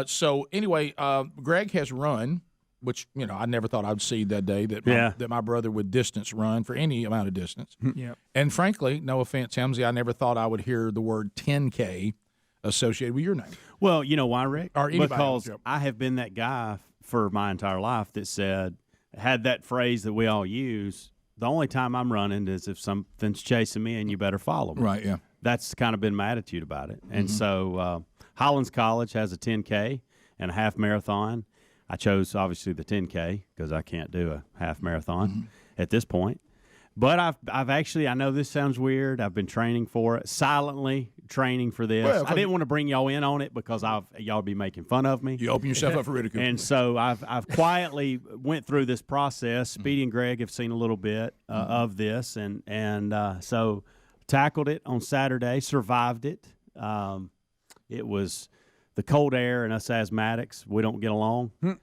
So anyway, Greg has run, which I never thought I'd see that day that my brother would distance run for any amount of distance. Yep. And frankly, no offense, Helmsy, I never thought I would hear the word 10K associated with your name. Well, you know why, Rick? Or anybody because else. I have been that guy for my entire life that had that phrase that we all use. The only time I'm running is if something's chasing me and you better follow me. Right. Yeah. That's kind of been my attitude about it. And so Highlands College has a 10K and a half marathon. I chose, obviously, the 10K because I can't do a half marathon at this point. But I've actually, I know this sounds weird. I've been training for it, silently training for this. Well, I didn't want to bring y'all in on it because y'all be making fun of me. You open yourself up for ridicule. And so I've quietly went through this process. Speedy and Greg have seen a little bit of this, and so tackled it on Saturday, survived it. It was the cold air and us asthmatics. We don't get along. Greg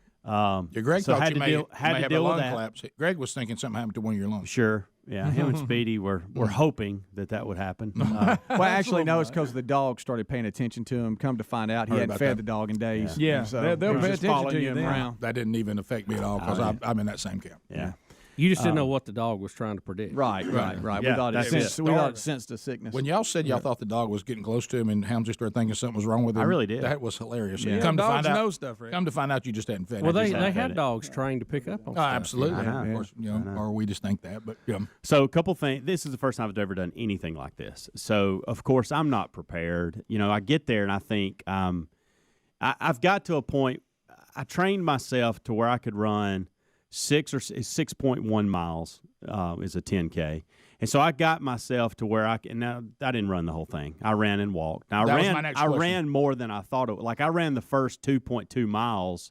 so thought had you to may deal have with a lung that. collapse. Greg was thinking something happened to one of your lungs. Sure. Yeah, him and Speedy were hoping that would happen. Well, actually, no, it's because the dog started paying attention to him. Come to find out, he hadn't fed the dog in days. Yeah, so they'll pay attention to you him then. around. That didn't even affect me at all because I'm in that same camp. Yeah. You just didn't know what the dog was trying to predict. Right. Yeah, we thought it sensed a sickness. When y'all said y'all thought the dog was getting close to him, and Helms just started thinking something was wrong with him, I really did. That was hilarious. Yeah. Come to Dogs find out, know stuff, Rick. Come to find out, you just hadn't fed. Well, it. they had dogs trained to pick up on Oh, stuff. absolutely. I know. Of course, or we just think that. But So a couple things. This is the first time I've ever done anything like this. So of course I'm not prepared. I get there and I think I've got to a point. I trained myself to where I could run 6.1 miles is a 10K. And so I got myself to where I didn't run the whole thing. I ran and walked. Now I ran more than I thought it would. Like I ran the first 2.2 miles.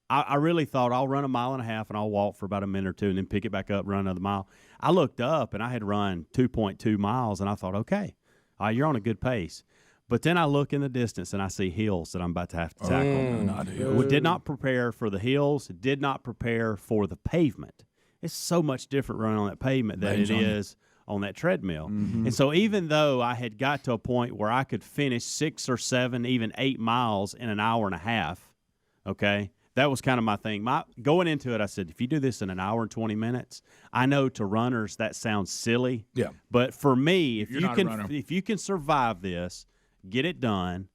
I really thought I'll run a mile and a half and I'll walk for about a minute or two and then pick it back up, run another mile. I looked up and I had run 2.2 miles and I thought, okay, you're on a good pace. But then I look in the distance and I see hills that I'm about to have to tackle. We did not prepare for the hills. Did not prepare for the pavement. It's so much different running on that pavement than it is on that treadmill. Mm-hmm. And so even though I had got to a point where I could finish 6 or 7, even 8 miles in an hour and a half, okay, that was kind of my thing. Going into it, I said, if you do this in an hour and 20 minutes, I know to runners that sounds silly. Yeah. But for me, if you can survive this, get it done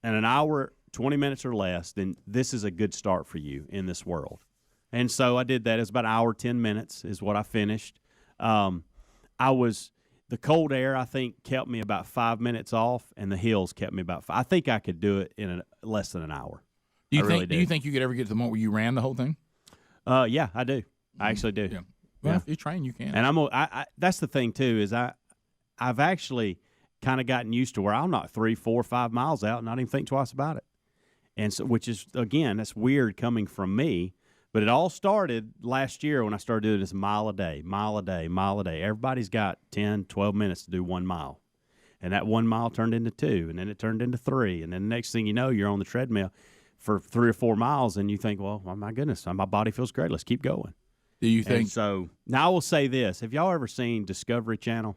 in an hour, 20 minutes or less, then this is a good start for you in this world. And so I did that. It was about an hour, 10 minutes is what I finished. The cold air, I think, kept me about 5 minutes off, and the hills kept me about 5. I think I could do it in less than an hour. Do you think you could ever get to the point where you ran the whole thing? Yeah, I do. I actually do. Yeah. Well, if you train, you can. And that's the thing too is I've actually kind of gotten used to where I'll knock 3, 4, 5 miles out and not even think twice about it. And so, which is again, that's weird coming from me. But it all started last year when I started doing this mile a day. Everybody's got 10, 12 minutes to do 1 mile. And that 1 mile turned into 2, and then it turned into 3. And then the next thing you know, you're on the treadmill for 3 or 4 miles, and you think, well, oh my goodness, my body feels great. Let's keep going. Do you think? And so now I will say this. Have y'all ever seen Discovery Channel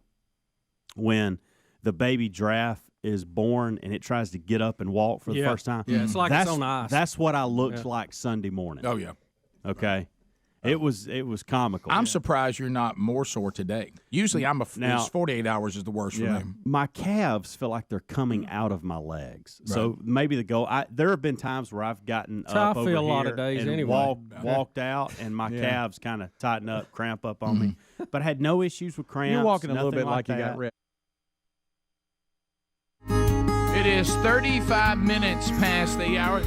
when the baby giraffe is born and it tries to get up and walk for the first time? Yeah, it's like it's on ice. That's what I looked like Sunday morning. Oh, yeah. Okay. It was comical. I'm surprised you're not more sore today. Usually it's 48 hours is the worst for me. My calves feel like they're coming out of my legs. Right. So maybe the goal there have been times where I've gotten up over here a lot of days and anyway. walked out and my calves kind of tighten up, cramp up on me. But I had no issues with cramps. You're walking a little bit like you that. got ripped. It is 35 minutes past the hour.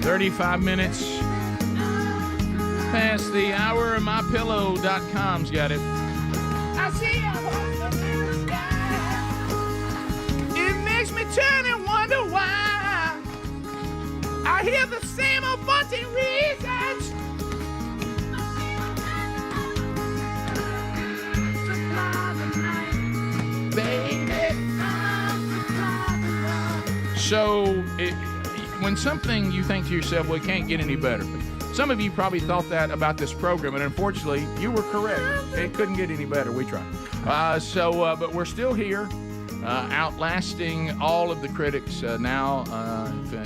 $35 past the hour. MyPillow.com's got it. I see a horse in the sky. It makes me turn and wonder why. I hear the same old bunting reasons. Baby. So when something you think to yourself, well, it can't get any better. Some of you probably thought that about this program, and unfortunately, you were correct. It couldn't get any better. We tried. But we're still here, outlasting all of the critics now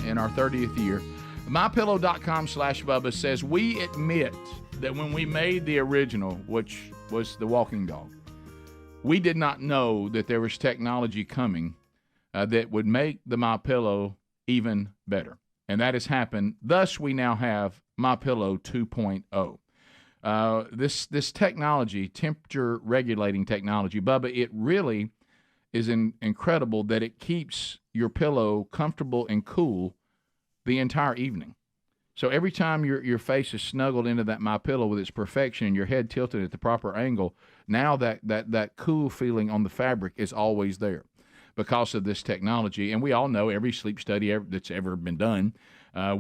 in our 30th year. MyPillow.com/Bubba says, we admit that when we made the original, which was the walking dog, we did not know that there was technology coming that would make the MyPillow even better. And that has happened. Thus, we now have MyPillow 2.0. This technology, temperature regulating technology, Bubba, it really is incredible that it keeps your pillow comfortable and cool the entire evening. So every time your face is snuggled into that MyPillow with its perfection and your head tilted at the proper angle, now that cool feeling on the fabric is always there because of this technology. And we all know every sleep study that's ever been done,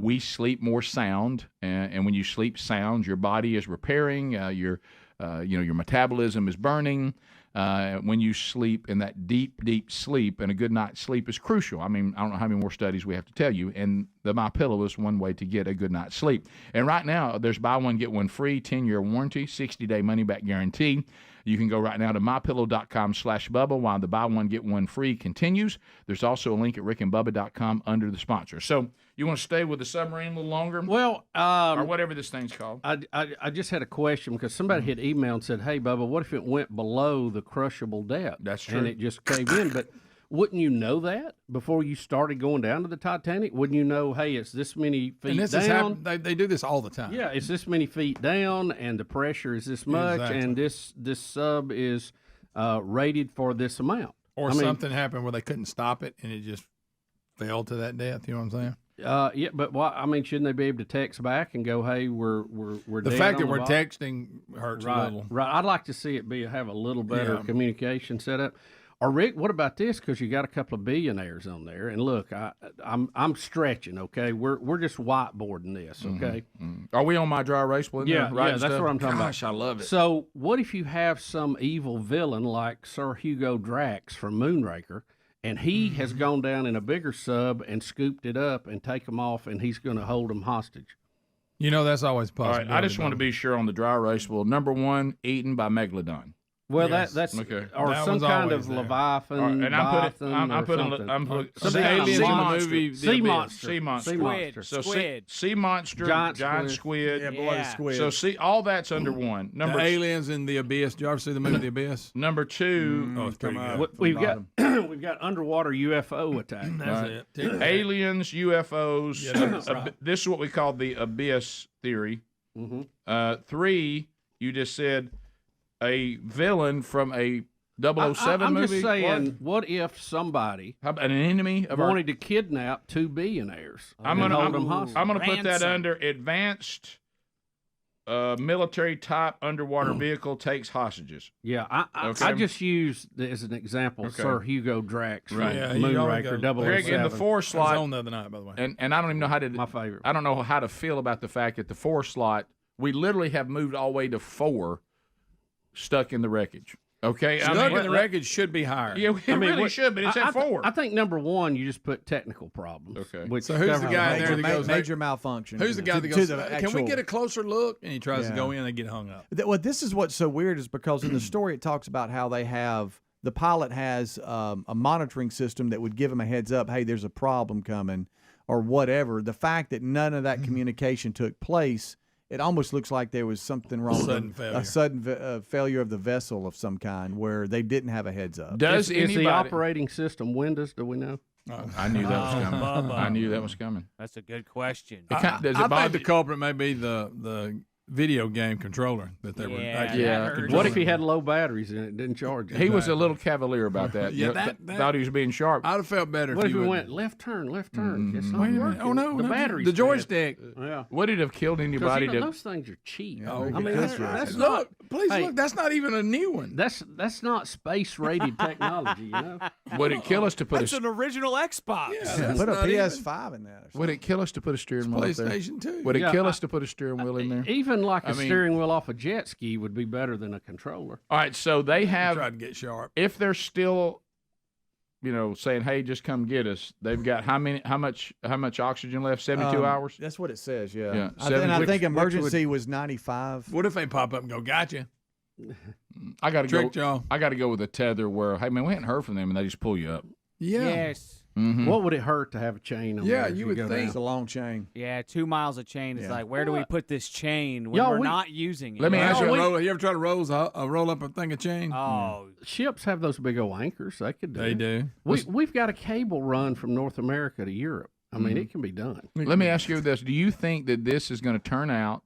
we sleep more sound, and when you sleep sound, your body is repairing, your metabolism is burning. When you sleep in that deep, deep sleep, and a good night's sleep is crucial. I mean, I don't know how many more studies we have to tell you, and The MyPillow is one way to get a good night's sleep. And right now, there's buy one, get one free, 10-year warranty, 60-day money-back guarantee. You can go right now to mypillow.com/Bubba while the buy one, get one free continues. There's also a link at rickandbubba.com under the sponsor. So you want to stay with the submarine a little longer? Well, or whatever this thing's called. I just had a question because somebody had emailed and said, hey, Bubba, what if it went below the crushable depth? That's true. And it just caved in. But wouldn't you know that before you started going down to the Titanic? Wouldn't you know, hey, it's this many feet and this down? They do this all the time. Yeah, it's this many feet down, and the pressure is this much, and this sub is rated for this amount. Or something happened where they couldn't stop it, and it just fell to that depth. You know what I'm saying? Yeah, but shouldn't they be able to text back and go, "Hey, we're the dead fact that on we're bottom?" texting hurts a little. Right. I'd like to see it have a little better communication set up. Or Rick, what about this? Because you got a couple of billionaires on there, and look, I'm stretching. Okay, we're just whiteboarding this. Okay, Are we on my dry erase? Yeah, that's what I'm talking about. Gosh, I love it. So what if you have some evil villain like Sir Hugo Drax from Moonraker? And he has gone down in a bigger sub and scooped it up and take them off, and he's going to hold them hostage. You know, that's always possible. All right, I just want to be sure on the dry erase. Well, number one, eaten by Megalodon. Well, that's okay. Or that some kind of there. Leviathan. Right, and I'm putting some aliens sea in monster. the movie. Sea monster. Squid. Sea monster. Giant squid. Yeah, below the squid. So all that's under one. The aliens in the abyss. Did you ever see the movie The Abyss? Number two. It's pretty good. We've got underwater UFO attack. That's it. Aliens, UFOs. Yeah, that's right. This is what we call the abyss theory. Three, you just said a villain from a 007 I'm movie. just saying, what if somebody an enemy of wanted to kidnap two billionaires I'm and gonna hold them hostage? I'm going to put that under advanced military type underwater vehicle takes hostages. Yeah, I just used as an example Sir Hugo Drax from Moonraker 007. Greg, in the 4 slot. I was on the other night, by the way. And I don't even know how to. My favorite. I don't know how to feel about the fact that the 4 slot, we literally have moved all the way to 4 stuck in the wreckage. Okay, stuck in the wreckage should be higher. Yeah, it really should, but it's at 4. I think number one, you just put technical problems. Okay. Which So who's the guy there that goes major malfunction? Who's the guy that goes? Can we get a closer look? And he tries to go in and get hung up. Well, this is what's so weird is because in the story it talks about how they have the pilot has a monitoring system that would give him a heads up. Hey, there's a problem coming, or whatever. The fact that none of that communication took place. It almost looks like there was something wrong. A sudden failure of the vessel of some kind where they didn't have a heads up. Is the operating system Windows? Do we know? I knew that was coming. I knew that was coming. That's a good question. I think the culprit may be the video game controller that they were. What if he had low batteries and it didn't charge? He was a little cavalier about that. Thought he was being sharp. I'd have felt better. What if he went left turn? It's not working. Oh no, the batteries. The joystick. Yeah. Would it have killed anybody? Those things are cheap. Oh, I mean, that's look. Please look. That's not even a new one. That's not space rated technology. You know. Would it kill us to put That's an original Xbox. Yeah, put a PS5 in that. Would it kill us to put a steering wheel up there? PlayStation 2. Would it kill us to put a steering wheel in there? Even like a steering wheel off a jet ski would be better than a controller. All right, so they have tried to get sharp. If they're still, saying, "Hey, just come get us," they've got how much oxygen left? 72 hours. That's what it says. Yeah. And I think emergency was 95. What if they pop up and go, "Gotcha"? I got to Tricked y'all. I got to go with a tether where, hey man, we hadn't heard from them, and they just pull you up. Yeah. Yes. Mm-hmm. What would it hurt to have a chain on there? You would think. It's a long chain. Yeah, 2 miles of chain. It's like, where do we put this chain when we're not using it? Let me ask you. You ever try to roll up a thing of chain? Oh, ships have those big old anchors. They could do. They do. We've got a cable run from North America to Europe. I mean, it can be done. Let me ask you this: do you think that this is going to turn out?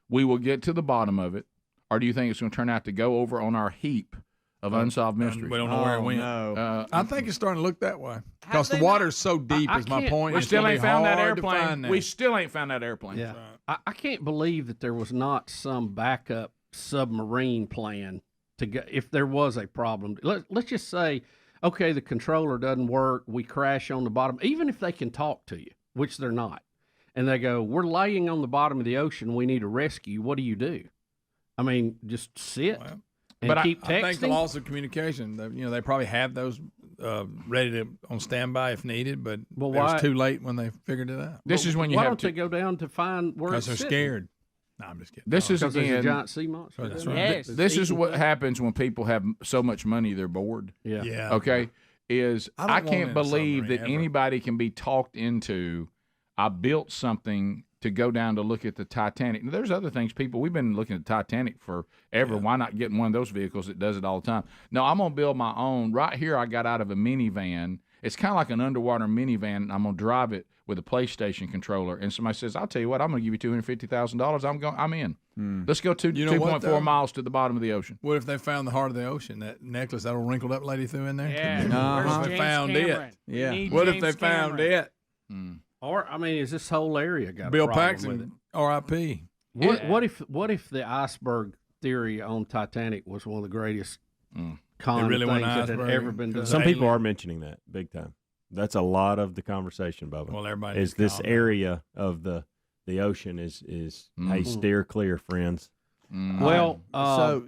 We will get to the bottom of it, or do you think it's going to turn out to go over on our heap of unsolved mysteries? We don't know where it went. No. I think it's starting to look that way because the water's so deep. Is my point. We still ain't found that airplane. Find that. We still ain't found that airplane. Yeah. I can't believe that there was not some backup submarine plan to go if there was a problem. Let's just say, okay, the controller doesn't work. We crash on the bottom. Even if they can talk to you, which they're not, and they go, "We're laying on the bottom of the ocean. We need a rescue." What do you do? I mean, just sit. Well, And but keep texting. I think the loss of communication. They probably have those ready to on standby if needed, but it was too late when they figured it out. This is when you why have don't they go down to find where it's because they're sitting? scared. No, I'm just kidding. This is Because there's again a giant sea monster. That's there. right. Yes. This is what happens when people have so much money they're bored. Yeah. Yeah. Okay. Is I don't I want can't in a believe that submarine ever. anybody can be talked into. I built something to go down to look at the Titanic. Now, there's other things, people. We've been looking at the Titanic forever. Yeah. Why not get in one of those vehicles that does it all the time? No, I'm going to build my own. Right here, I got out of a minivan. It's kind of like an underwater minivan. I'm going to drive it with a PlayStation controller. And somebody says, I'll tell you what, I'm going to give you $250,000. I'm in. Let's go 2.4 miles to the bottom of the ocean. What if they found the heart of the ocean, that necklace, that old wrinkled up lady threw in there? Yeah. What if they found it? Yeah. What if they found it? Or is this whole area got Bill a problem Paxton, with it? R.I.P. What if the iceberg theory on Titanic was one of the greatest con really things went that had iceberg? ever been done? Some people are mentioning that big time. That's a lot of the conversation, Bubba. Well, everybody is this area of the ocean is hey, steer clear, friends. Well,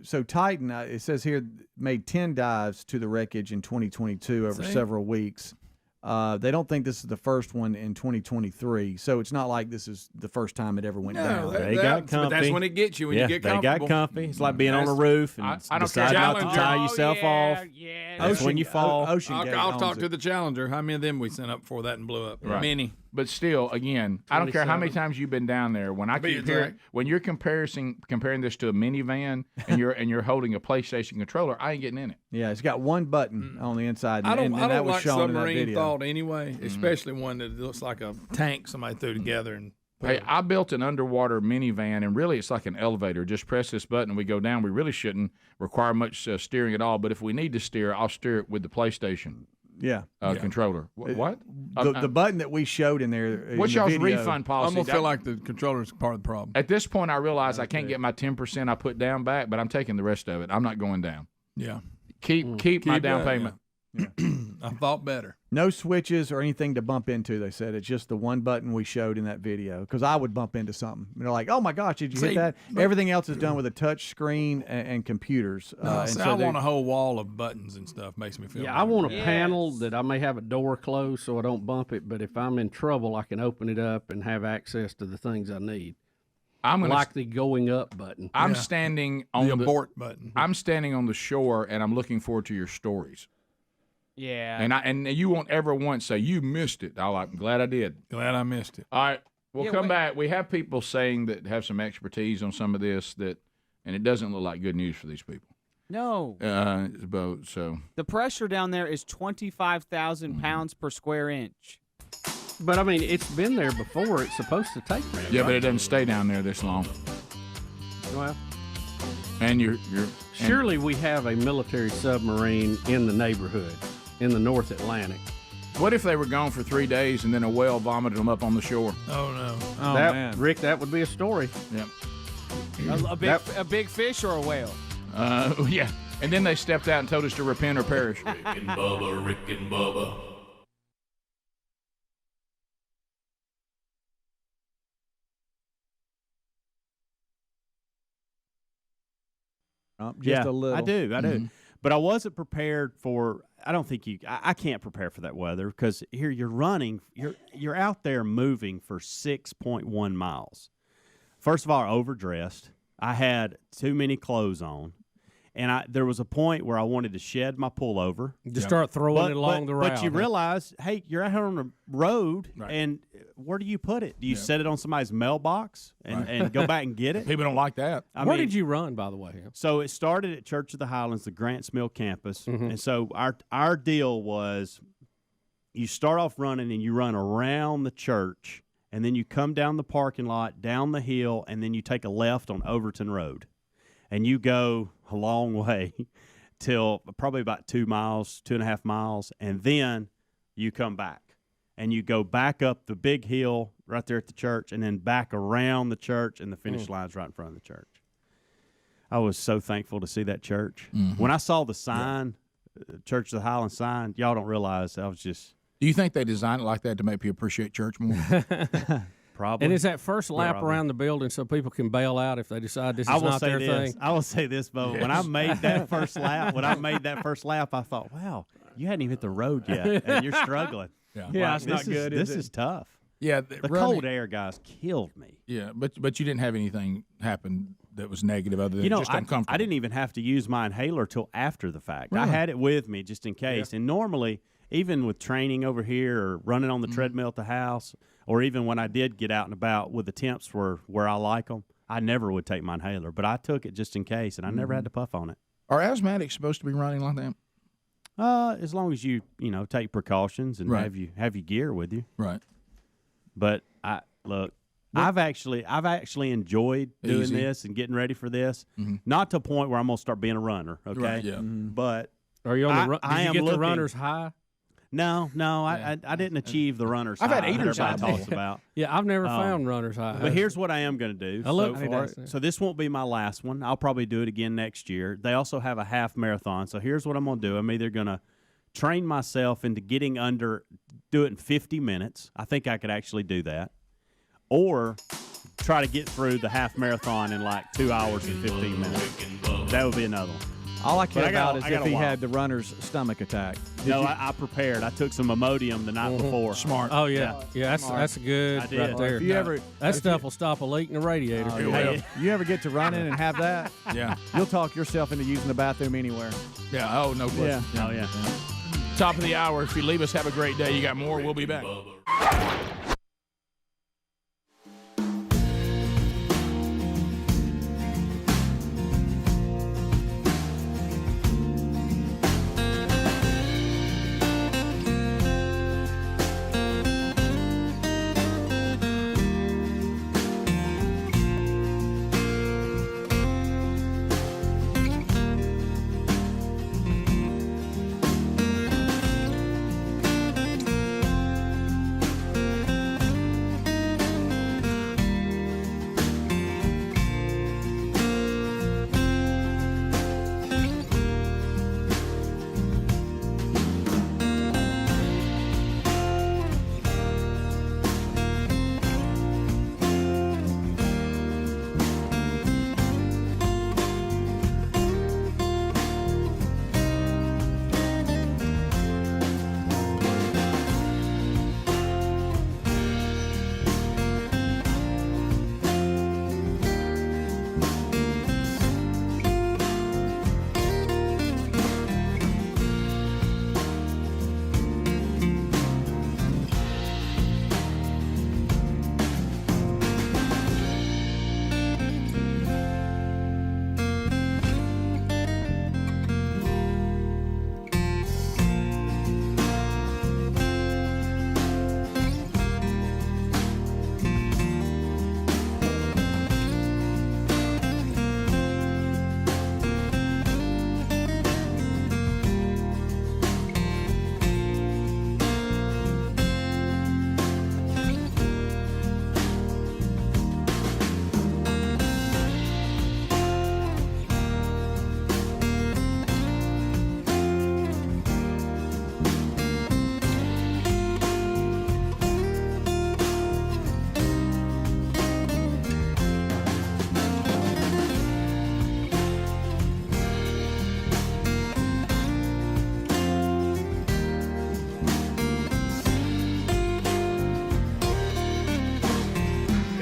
so Titan, it says here, made 10 dives to the wreckage in 2022 over several weeks. They don't think this is the first one in 2023, so it's not like this is the first time it ever went down. They got comfy. But that's when it gets you, when you get they comfortable. got comfy. It's like being on a roof and I don't decide care. not to tie Oh, yourself off. Yeah. That's when you fall. OceanGate I'll talk owns to it. the Challenger. How many of them we sent up for that and blew up? Right. Many. But still, again, I don't care how many 27. times you've been down there. When I Be keep a hearing, drag. when you're comparing this to a minivan and you're holding a PlayStation controller, I ain't getting in it. Yeah, it's got one button on the inside, I and don't that was like shown in that submarine video. thought anyway, especially one that looks like a tank somebody threw together. And Hey, I built an underwater minivan, and really it's like an elevator. Just press this button and we go down. We really shouldn't require much steering at all, but if we need to steer, I'll steer it with the PlayStation controller. What? The button that we showed in there. What's in the y'all's video, refund policy? I'm going to feel like the controller is part of the problem. At this point, I realize I can't get my 10% I put down back, but I'm taking the rest of it. I'm not going down. Yeah. Keep my down payment. Yeah. I thought better. No switches or anything to bump into, they said. It's just the one button we showed in that video. Because I would bump into something. And they're like, oh, my gosh, did you hit that? Everything else is done with a touch screen and computers. No, I want a whole wall of buttons and stuff. Makes me feel Yeah, better. I want a panel that I may have a door closed so I don't bump it, but if I'm in trouble, I can open it up and have access to the things I need. I'm gonna like the going up button. I'm standing on the abort button. I'm standing on the shore, and I'm looking forward to your stories. Yeah. And you won't ever once say, you missed it. I'm glad I did. Glad I missed it. All right. We'll come back. We have people saying that have some expertise on some of this, and it doesn't look like good news for these people. No. So the pressure down there is 25,000 pounds per square inch. But, I mean, it's been there before. It's supposed to take that. Yeah, right? but it doesn't stay down there this long. Well, and you're surely we have a military submarine in the neighborhood, in the North Atlantic. What if they were gone for 3 days and then a whale vomited them up on the shore? Oh, no. Oh, man. Rick, that would be a story. Yeah. A big fish or a whale? Yeah. And then they stepped out and told us to repent or perish. Rick and Bubba. Just a little. I do. But I wasn't prepared for. I don't think I can't prepare for that weather because here you're running. You're out there moving for 6.1 miles. First of all, overdressed. I had too many clothes on, and there was a point where I wanted to shed my pullover. Just start throwing it along the route. But you realize, hey, you're out here on the road, Right. and where do you put it? Do you set it on somebody's mailbox and go back and get it? People don't like that. Where did you run, by the way? So it started at Church of the Highlands, the Grants Mill campus. And so our deal was you start off running and you run around the church, and then you come down the parking lot, down the hill, and then you take a left on Overton Road. And you go a long way till probably about 2.5 miles, and then you come back. And you go back up the big hill right there at the church, and then back around the church, and the finish line's right in front of the church. I was so thankful to see that church. When I saw the sign, Church of the Highlands sign, y'all don't realize I was just... Do you think they designed it like that to make you appreciate church more? probably. And is that first lap Probably. around the building so people can bail out if they decide this is not their thing? I will say this, Bo. When I made that first lap, I thought, wow, you hadn't even hit the road yet, and you're struggling. Yeah, it's not good. This is tough. Yeah, the cold air guys killed me. Yeah, but you didn't have anything happen that was negative other than just uncomfortable. I didn't even have to use my inhaler till after the fact. I had it with me just in case. And normally, even with training over here or running on the treadmill at the house, or even when I did get out and about with the temps where I like them, I never would take my inhaler. But I took it just in case, and I never had to puff on it. Are asthmatics supposed to be running like that? As long as you take precautions and have your gear with you. Right. But I've actually enjoyed doing this and getting ready for this. Not to a point where I'm gonna start being a runner. Okay. Right, yeah. But are you on the run? Did you get the looking, runner's high? No, I didn't achieve the runner's high. I've had eater's that high. everybody talks about. Yeah, I've never found runner's high. But here's what I am going to do. I look for it. So this won't be my last one. I'll probably do it again next year. They also have a half marathon. So here's what I'm going to do. I'm either going to train myself into do it in 50 minutes. I think I could actually do that. Or try to get through the half marathon in like 2 hours and 15 minutes. That would be another one. All I care about is if he had the runner's stomach attack. I prepared. I took some Imodium the night before. Smart. Oh, yeah. Yeah, that's good right there. If you ever, that stuff will stop a leak in the radiator. You ever get to running and have that? Yeah. You'll talk yourself into using the bathroom anywhere. Yeah. Oh, no question. Yeah. Oh, yeah. Top of the hour. If you leave us, have a great day. You got more. We'll be back.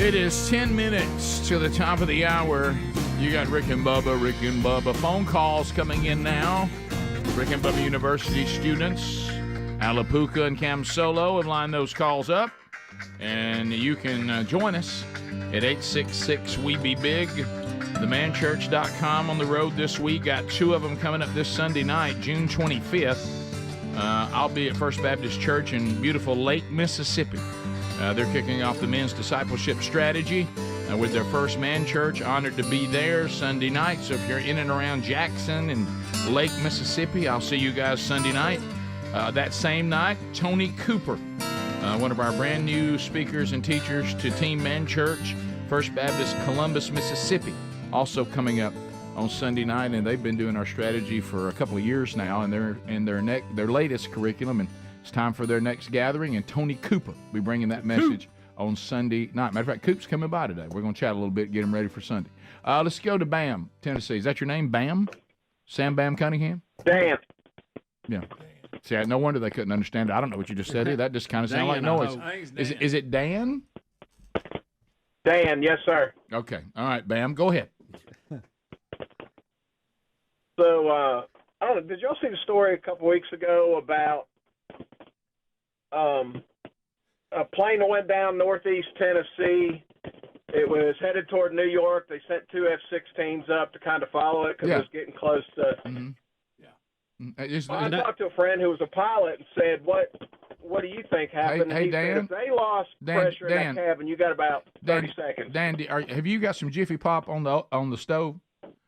It is 10 minutes to the top of the hour. You got Rick and Bubba. Phone calls coming in now. Rick and Bubba University students, Alapuca and Cam Solo, have lined those calls up. And you can join us at 866-WE-BE-BIG, themanchurch.com on the road this week. Got 2 of them coming up this Sunday night, June 25th. I'll be at First Baptist Church in beautiful Lake, Mississippi. They're kicking off the men's discipleship strategy with their first man church. Honored to be there Sunday night. So if you're in and around Jackson and Lake, Mississippi, I'll see you guys Sunday night. That same night, Tony Cooper, one of our brand new speakers and teachers to Team Man Church, First Baptist Columbus, Mississippi, also coming up on Sunday night. And they've been doing our strategy for a couple of years now, and they're in their latest curriculum. And it's time for their next gathering, and Tony Cooper will be bringing that message on Sunday night. Matter of fact, Coop's coming by today. We're going to chat a little bit, get him ready for Sunday. Let's go to Bam, Tennessee. Is that your name, Bam? Sam Bam Cunningham? Dan. Yeah. See, no wonder they couldn't understand it. I don't know what you just said here. That just kind of sounded like noise. Is it Dan? Dan, yes, sir. Okay. All right, Bam. Go ahead. So, I don't know, did y'all see the story a couple weeks ago about a plane that went down northeast Tennessee? It was headed toward New York. They sent 2 F-16s up to kind of follow it because it was getting close to. I talked to a friend who was a pilot and said, "What do you think happened?" Hey, he Dan. said, if they lost pressure in that cabin, you got about 30 seconds. Dan, have you got some Jiffy Pop on the stove?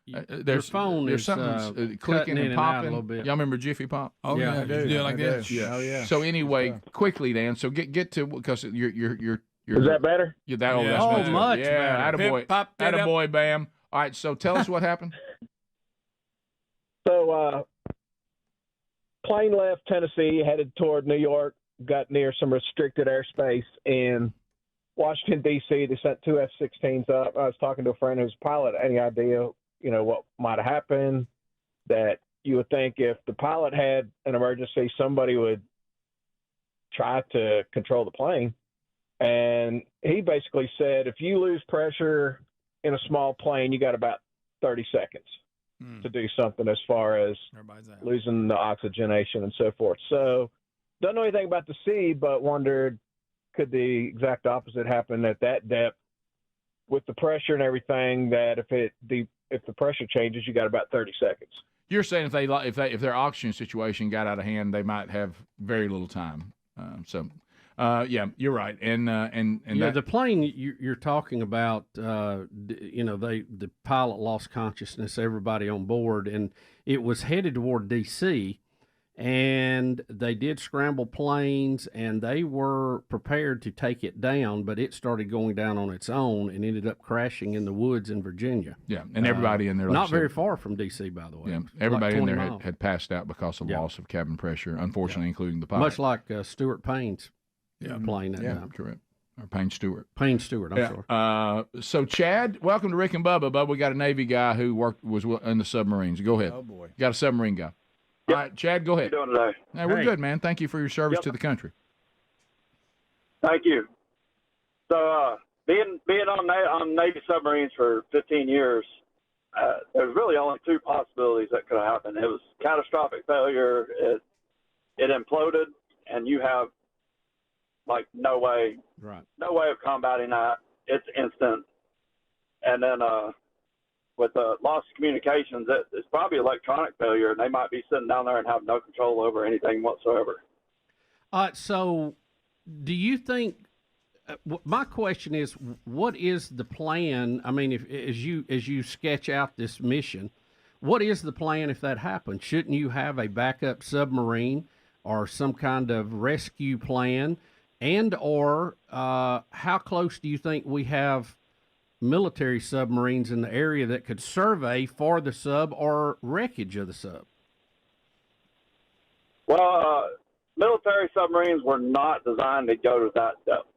Your phone there's is something cutting clicking in and and out a popping. little bit. Y'all remember Jiffy Pop? Oh yeah, do like this. Yeah. Oh yeah. So anyway, quickly, Dan. So get to because you're. Is that better? Yeah, that's Oh, much better. Attaboy. Pop that up. Attaboy, Bam. All right, so tell us what happened. So, plane left Tennessee, headed toward New York, got near some restricted airspace in Washington, D.C. They sent 2 F-16s up. I was talking to a friend who's a pilot. Any idea, what might have happened? That you would think if the pilot had an emergency, somebody would try to control the plane. And he basically said, if you lose pressure in a small plane, you got about 30 seconds to do something as far as losing the oxygenation and so forth. So don't know anything about the sea, but wondered, could the exact opposite happen at that depth with the pressure and everything, that if the pressure changes, you got about 30 seconds. You're saying if their oxygen situation got out of hand, they might have very little time. Yeah, you're right. And the plane you're talking about, the pilot lost consciousness, everybody on board, and it was headed toward D.C., and they did scramble planes, and they were prepared to take it down, but it started going down on its own and ended up crashing in the woods in Virginia. Yeah, and everybody in there, like not very far from D.C., by the way. Yeah, everybody like in there miles. had passed out because of loss of cabin pressure, unfortunately, including the pilot. Much like Stuart Payne's plane that time. Correct. Or Payne Stewart. I'm sorry. So, Chad, welcome to Rick and Bubba. Bubba, we got a Navy guy who was in the submarines. Go ahead. Oh, boy. Got a submarine guy. All right, Chad, go ahead. How you doing today? Hey, we're good, man. Thank you for your service to the country. Thank you. So, being on Navy submarines for 15 years, there's really only 2 possibilities that could have happened. It was catastrophic failure. It imploded, and you have no way of combating that. It's instant. And then with the loss of communications, it's probably electronic failure, and they might be sitting down there and have no control over anything whatsoever. So do you think, my question is, what is the plan? I mean, as you sketch out this mission, what is the plan if that happens? Shouldn't you have a backup submarine or some kind of rescue plan? And or how close do you think we have military submarines in the area that could survey for the sub or wreckage of the sub? Well, military submarines were not designed to go to that depth.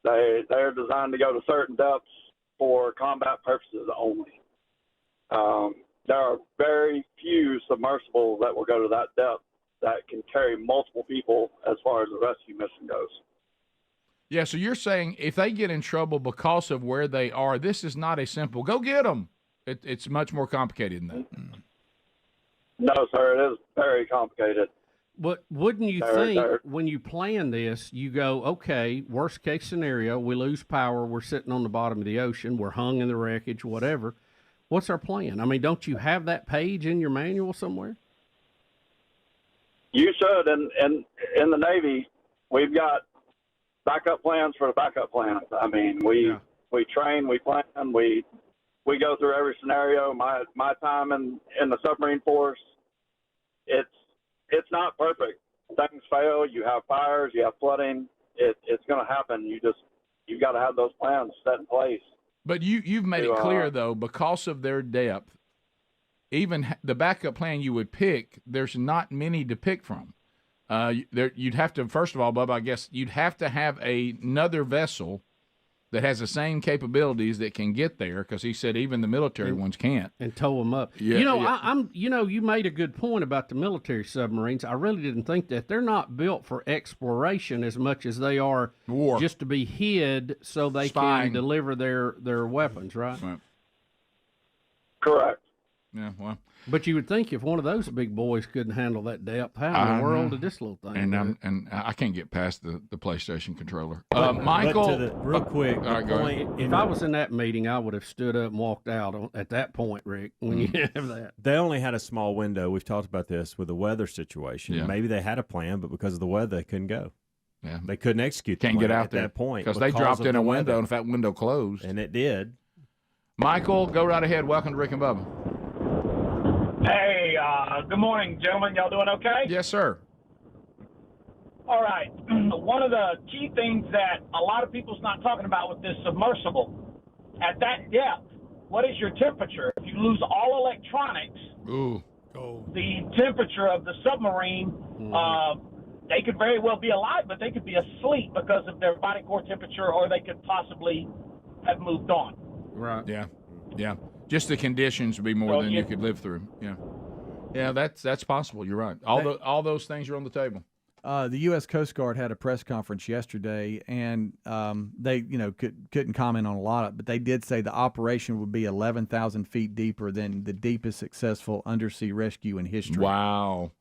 They're designed to go to certain depths for combat purposes only. There are very few submersibles that will go to that depth that can carry multiple people as far as the rescue mission goes. Yeah, so you're saying if they get in trouble because of where they are, this is not a simple, go get them. It's much more complicated than that. No, sir, it is very complicated. But wouldn't you think when you plan this, you go, okay, worst case scenario, we lose power, we're sitting on the bottom of the ocean, we're hung in the wreckage, whatever. What's our plan? I mean, don't you have that page in your manual somewhere? You should. And in the Navy, we've got backup plans for the backup plans. I mean, we train, we plan, we go through every scenario. My time in the submarine force, it's not perfect. Things fail. You have fires. You have flooding. It's going to happen. You've got to have those plans set in place. But you've made it clear, though, because of their depth, even the backup plan you would pick, there's not many to pick from. You'd have to, first of all, Bubba, I guess you'd have to have another vessel that has the same capabilities that can get there, because he said even the military ones can't. And tow them up. Yeah, you made a good point about the military submarines. I really didn't think that. They're not built for exploration as much as they are war, just to be hid so they can deliver their weapons, right? Correct. Yeah, well. But you would think if one of those big boys couldn't handle that depth, how in the world did this little thing do? And I can't get past the PlayStation controller. But Michael, real quick, all right, go ahead. if I was in that meeting, I would have stood up and walked out at that point, Rick, when you have that. They only had a small window. We've talked about this with the weather situation. Yeah. Maybe they had a plan, but because of the weather, they couldn't go. Yeah. They couldn't execute the Can't plan get out at there that point. because they dropped of in the a window, weather. and if that window closed. And it did. Michael, go right ahead. Welcome to Rick and Bubba. Hey, good morning, gentlemen. Y'all doing okay? Yes, sir. All right. One of the key things that a lot of people's not talking about with this submersible, at that depth, what is your temperature? If you lose all electronics, the temperature of the submarine, they could very well be alive, but they could be asleep because of their body core temperature, or they could possibly have moved on. Right. Yeah. Yeah. Just the conditions would be more than you could live through. Yeah. Yeah, that's possible. You're right. All those things are on the table. The U.S. Coast Guard had a press conference yesterday, and they, couldn't comment on a lot of it, but they did say the operation would be 11,000 feet deeper than the deepest successful undersea rescue in history. Wow.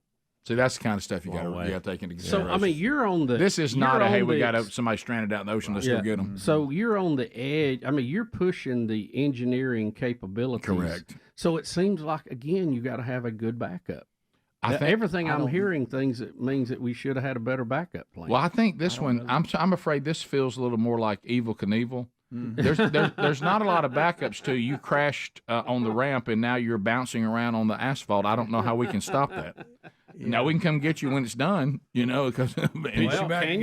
See, that's the kind of stuff you got to take into consideration. So, I mean, you're on the... This is not we got somebody stranded out in the ocean, let's go get them. So you're on the edge. I mean, you're pushing the engineering capabilities. Correct. So it seems like, again, you got to have a good backup. I think everything I'm hearing things that means that we should have had a better backup plan. Well, I think this one, I'm afraid this feels a little more like Evel Knievel. There's not a lot of backups to you crashed on the ramp and now you're bouncing around on the asphalt. I don't know how we can stop that. Now we can come get you when it's done, because can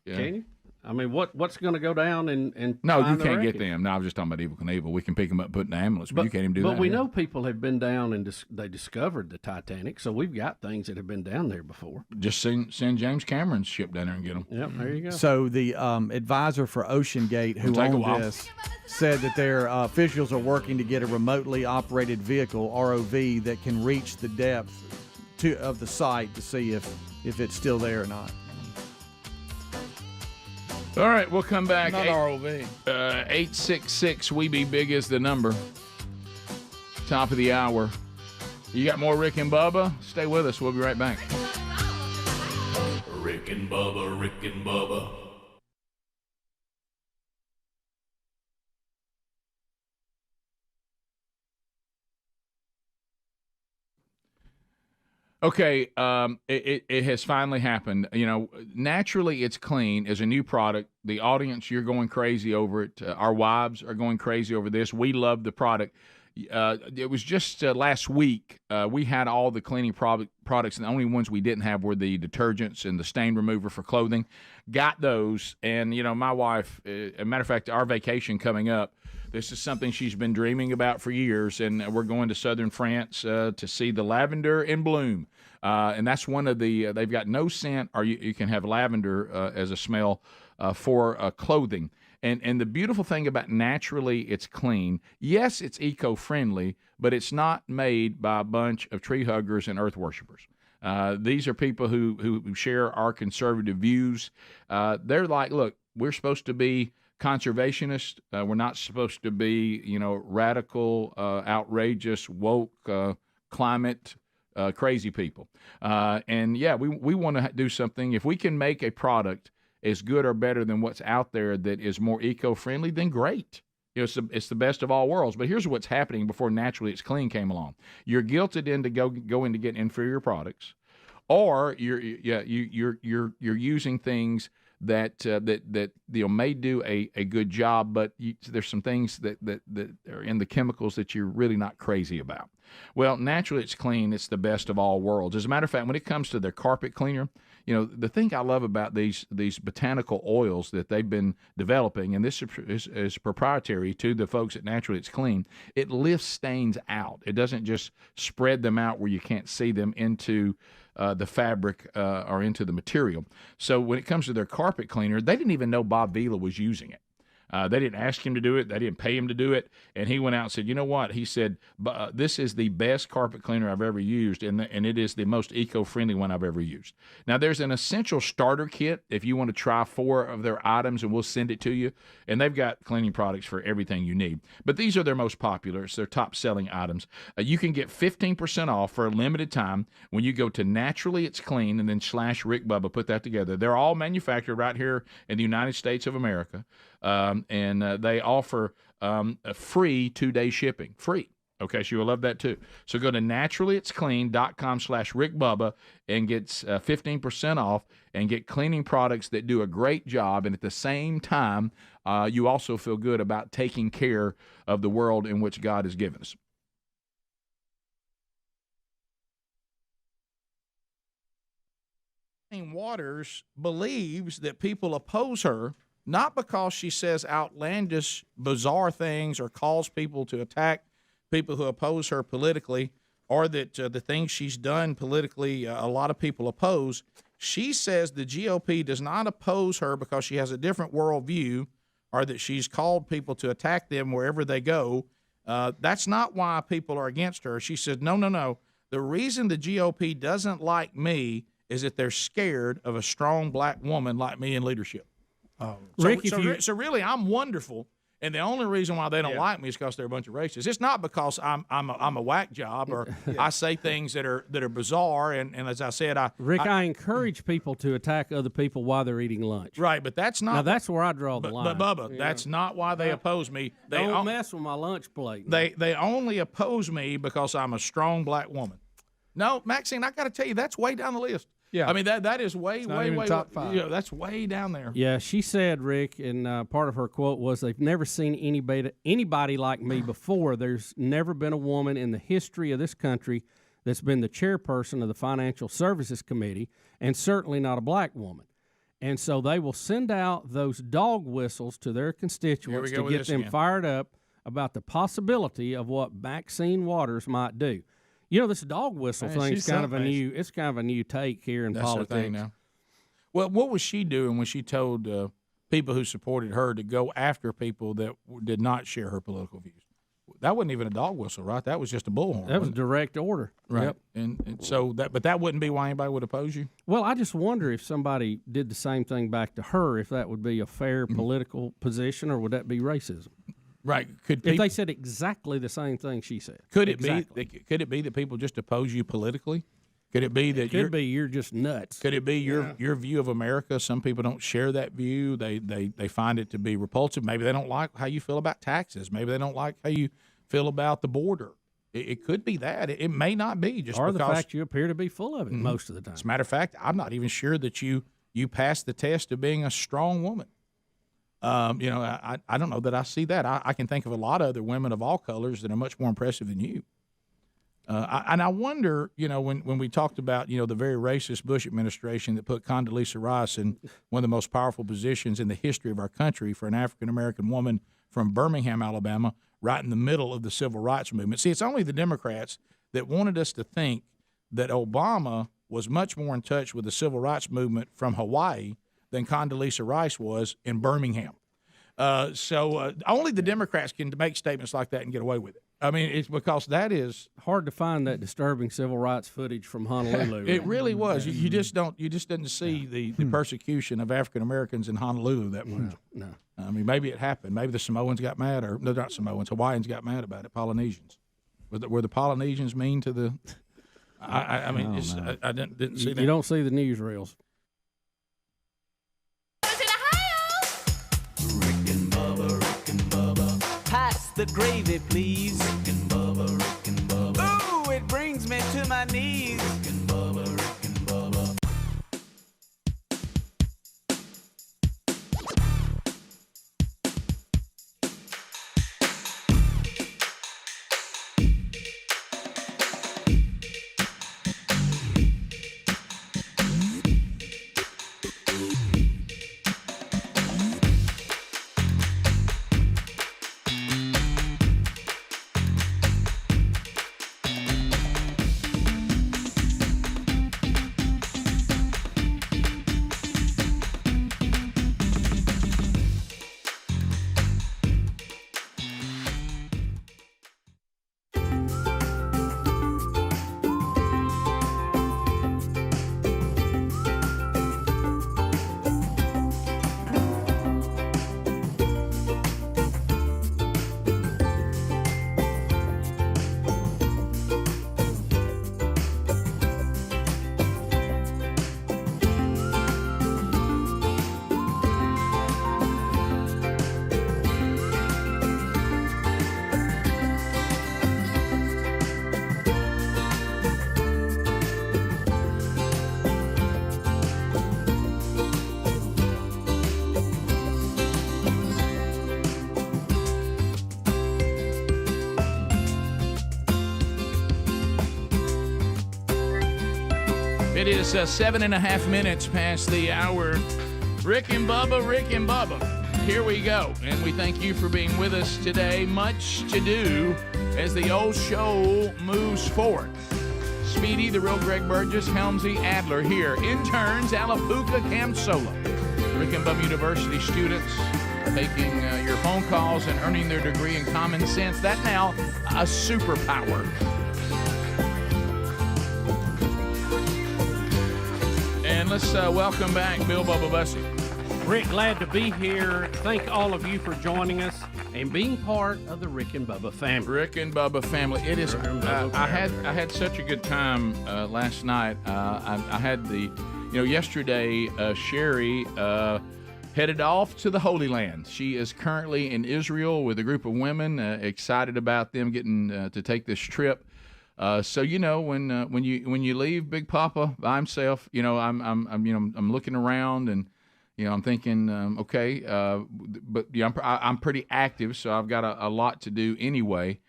you? I mean, what's going to go down and no, find you the can't wreckage? get them. No, I was just talking about Evel Knievel. We can pick them up, and put in the ambulance, but you can't even do that. But we know people have been down and they discovered the Titanic, so we've got things that have been down there before. Just send James Cameron's ship down there and get them. Yep, there you go. So the advisor for OceanGate, who owned this, said that their officials are working to get a remotely operated vehicle, ROV, that can reach the depth of the site to see if it's still there or not. All right, we'll come back. Not ROV. 866 We Be Big is the number. Top of the hour. You got more Rick and Bubba? Stay with us. We'll be right back. Rick and Bubba, Rick and Bubba. Okay, it has finally happened. Naturally, it's clean as a new product. The audience, you're going crazy over it. Our wives are going crazy over this. We love the product. It was just last week we had all the cleaning products, and the only ones we didn't have were the detergents and the stain remover for clothing. Got those, and my wife, as a matter of fact, our vacation coming up, this is something she's been dreaming about for years, and we're going to southern France to see the lavender in bloom. And that's one of the, they've got no scent, or you can have lavender as a smell for clothing. And the beautiful thing about naturally it's clean, yes, it's eco-friendly, but it's not made by a bunch of tree huggers and earth worshipers. These are people who share our conservative views. They're like, look, we're supposed to be conservationists. We're not supposed to be, radical, outrageous, woke, climate crazy people. And yeah, we want to do something. If we can make a product as good or better than what's out there that is more eco-friendly, then great. It's the best of all worlds. But here's what's happening before Naturally It's Clean came along. You're guilted into go into get inferior products, or you're using things that may do a good job, but there's some things that are in the chemicals that you're really not crazy about. Well, Naturally It's Clean, it's the best of all worlds. As a matter of fact, when it comes to their carpet cleaner, the thing I love about these botanical oils that they've been developing, and this is proprietary to the folks at Naturally It's Clean, it lifts stains out. It doesn't just spread them out where you can't see them into the fabric or into the material. So when it comes to their carpet cleaner, they didn't even know Bob Vila was using it. They didn't ask him to do it. They didn't pay him to do it. And he went out and said, you know what? He said, this is the best carpet cleaner I've ever used, and it is the most eco-friendly one I've ever used. Now, there's an essential starter kit if you want to try 4 of their items, and we'll send it to you. And they've got cleaning products for everything you need. But these are their most popular. It's their top-selling items. You can get 15% off for a limited time when you go to Naturally It's Clean and then /Rick Bubba. Put that together. They're all manufactured right here in the United States of America. And they offer a free 2-day shipping. Free. Okay, so you'll love that too. So go to naturallyitsclean.com/Rick Bubba and get 15% off and get cleaning products that do a great job. And at the same time, you also feel good about taking care of the world in which God has given us. Waters believes that people oppose her not because she says outlandish, bizarre things or calls people to attack people who oppose her politically, or that the things she's done politically a lot of people oppose. She says the GOP does not oppose her because she has a different worldview or that she's called people to attack them wherever they go. That's not why people are against her. She said, no. The reason the GOP doesn't like me is that they're scared of a strong black woman like me in leadership. Rick, So really, I'm wonderful, and the only reason why they don't like me is because they're a bunch of racists. It's not because I'm a whack job or I say things that are bizarre. And as I said, I encourage people to attack other people while they're eating lunch. Right, but that's not. Now that's where I draw the line. But Bubba, that's not why they oppose me. They don't mess with my lunch plate. They only oppose me because I'm a strong black woman. No, Maxine, I got to tell you, that's way down the list. Yeah, I mean that is way top 5. That's way down there. Yeah, she said, Rick, and part of her quote was, "They've never seen anybody like me before. There's never been a woman in the history of this country that's been the chairperson of the Financial Services Committee, and certainly not a black woman." And so they will send out those dog whistles to their constituents to get them fired up about the possibility of what Maxine Waters might do. This dog whistle thing is kind of a new take here in politics. That's her thing now. Well, what was she doing when she told people who supported her to go after people that did not share her political views? That wasn't even a dog whistle, right? That was just a bullhorn. That was direct order. Right. Yep. And so that wouldn't be why anybody would oppose you? Well, I just wonder if somebody did the same thing back to her, if that would be a fair political position, or would that be racism? Right. If they said exactly the same thing she said. Could it be that people just oppose you politically? Could it be that you're just nuts? Could it be your view of America? Some people don't share that view. They find it to be repulsive. Maybe they don't like how you feel about taxes. Maybe they don't like how you feel about the border. It could be that. It may not be just or because the fact you appear to be full of it most of the time. As a matter of fact, I'm not even sure that you passed the test of being a strong woman. I don't know that I see that. I can think of a lot of other women of all colors that are much more impressive than you. And I wonder, when we talked about, the very racist Bush administration that put Condoleezza Rice in one of the most powerful positions in the history of our country for an African-American woman from Birmingham, Alabama, right in the middle of the civil rights movement. See, it's only the Democrats that wanted us to think that Obama was much more in touch with the civil rights movement from Hawaii than Condoleezza Rice was in Birmingham. So only the Democrats can make statements like that and get away with it. I mean, it's because that is hard to find that disturbing civil rights footage from Honolulu. It really was. You just didn't see the persecution of African Americans in Honolulu that much. No. I mean, maybe it happened. Maybe the Samoans got mad, or no, not Samoans. Hawaiians got mad about it. Polynesians. Were the Polynesians mean to the? I didn't see that. You don't see the newsreels. The gravy, please. Rick and Bubba. Ooh, it brings me to my knees. Rick and Bubba. It is 7.5 minutes past the hour. Rick and Bubba. Here we go. And we thank you for being with us today. Much to do as the old show moves forward. Speedy, the real Greg Burgess, Helmsy, Adler here. Interns, Alapuca, Camsola. Rick and Bubba University students taking your phone calls and earning their degree in common sense. That now a superpower. And let's welcome back Bill Bubba Bussey. Rick, glad to be here. Thank all of you for joining us and being part of the Rick and Bubba family. Rick and Bubba family. It is. I had such a good time last night. I had yesterday. Sherry headed off to the Holy Land. She is currently in Israel with a group of women. Excited about them getting to take this trip. So when you leave Big Papa by himself, I'm looking around and I'm thinking, but I'm pretty active, so I've got a lot to do anyway.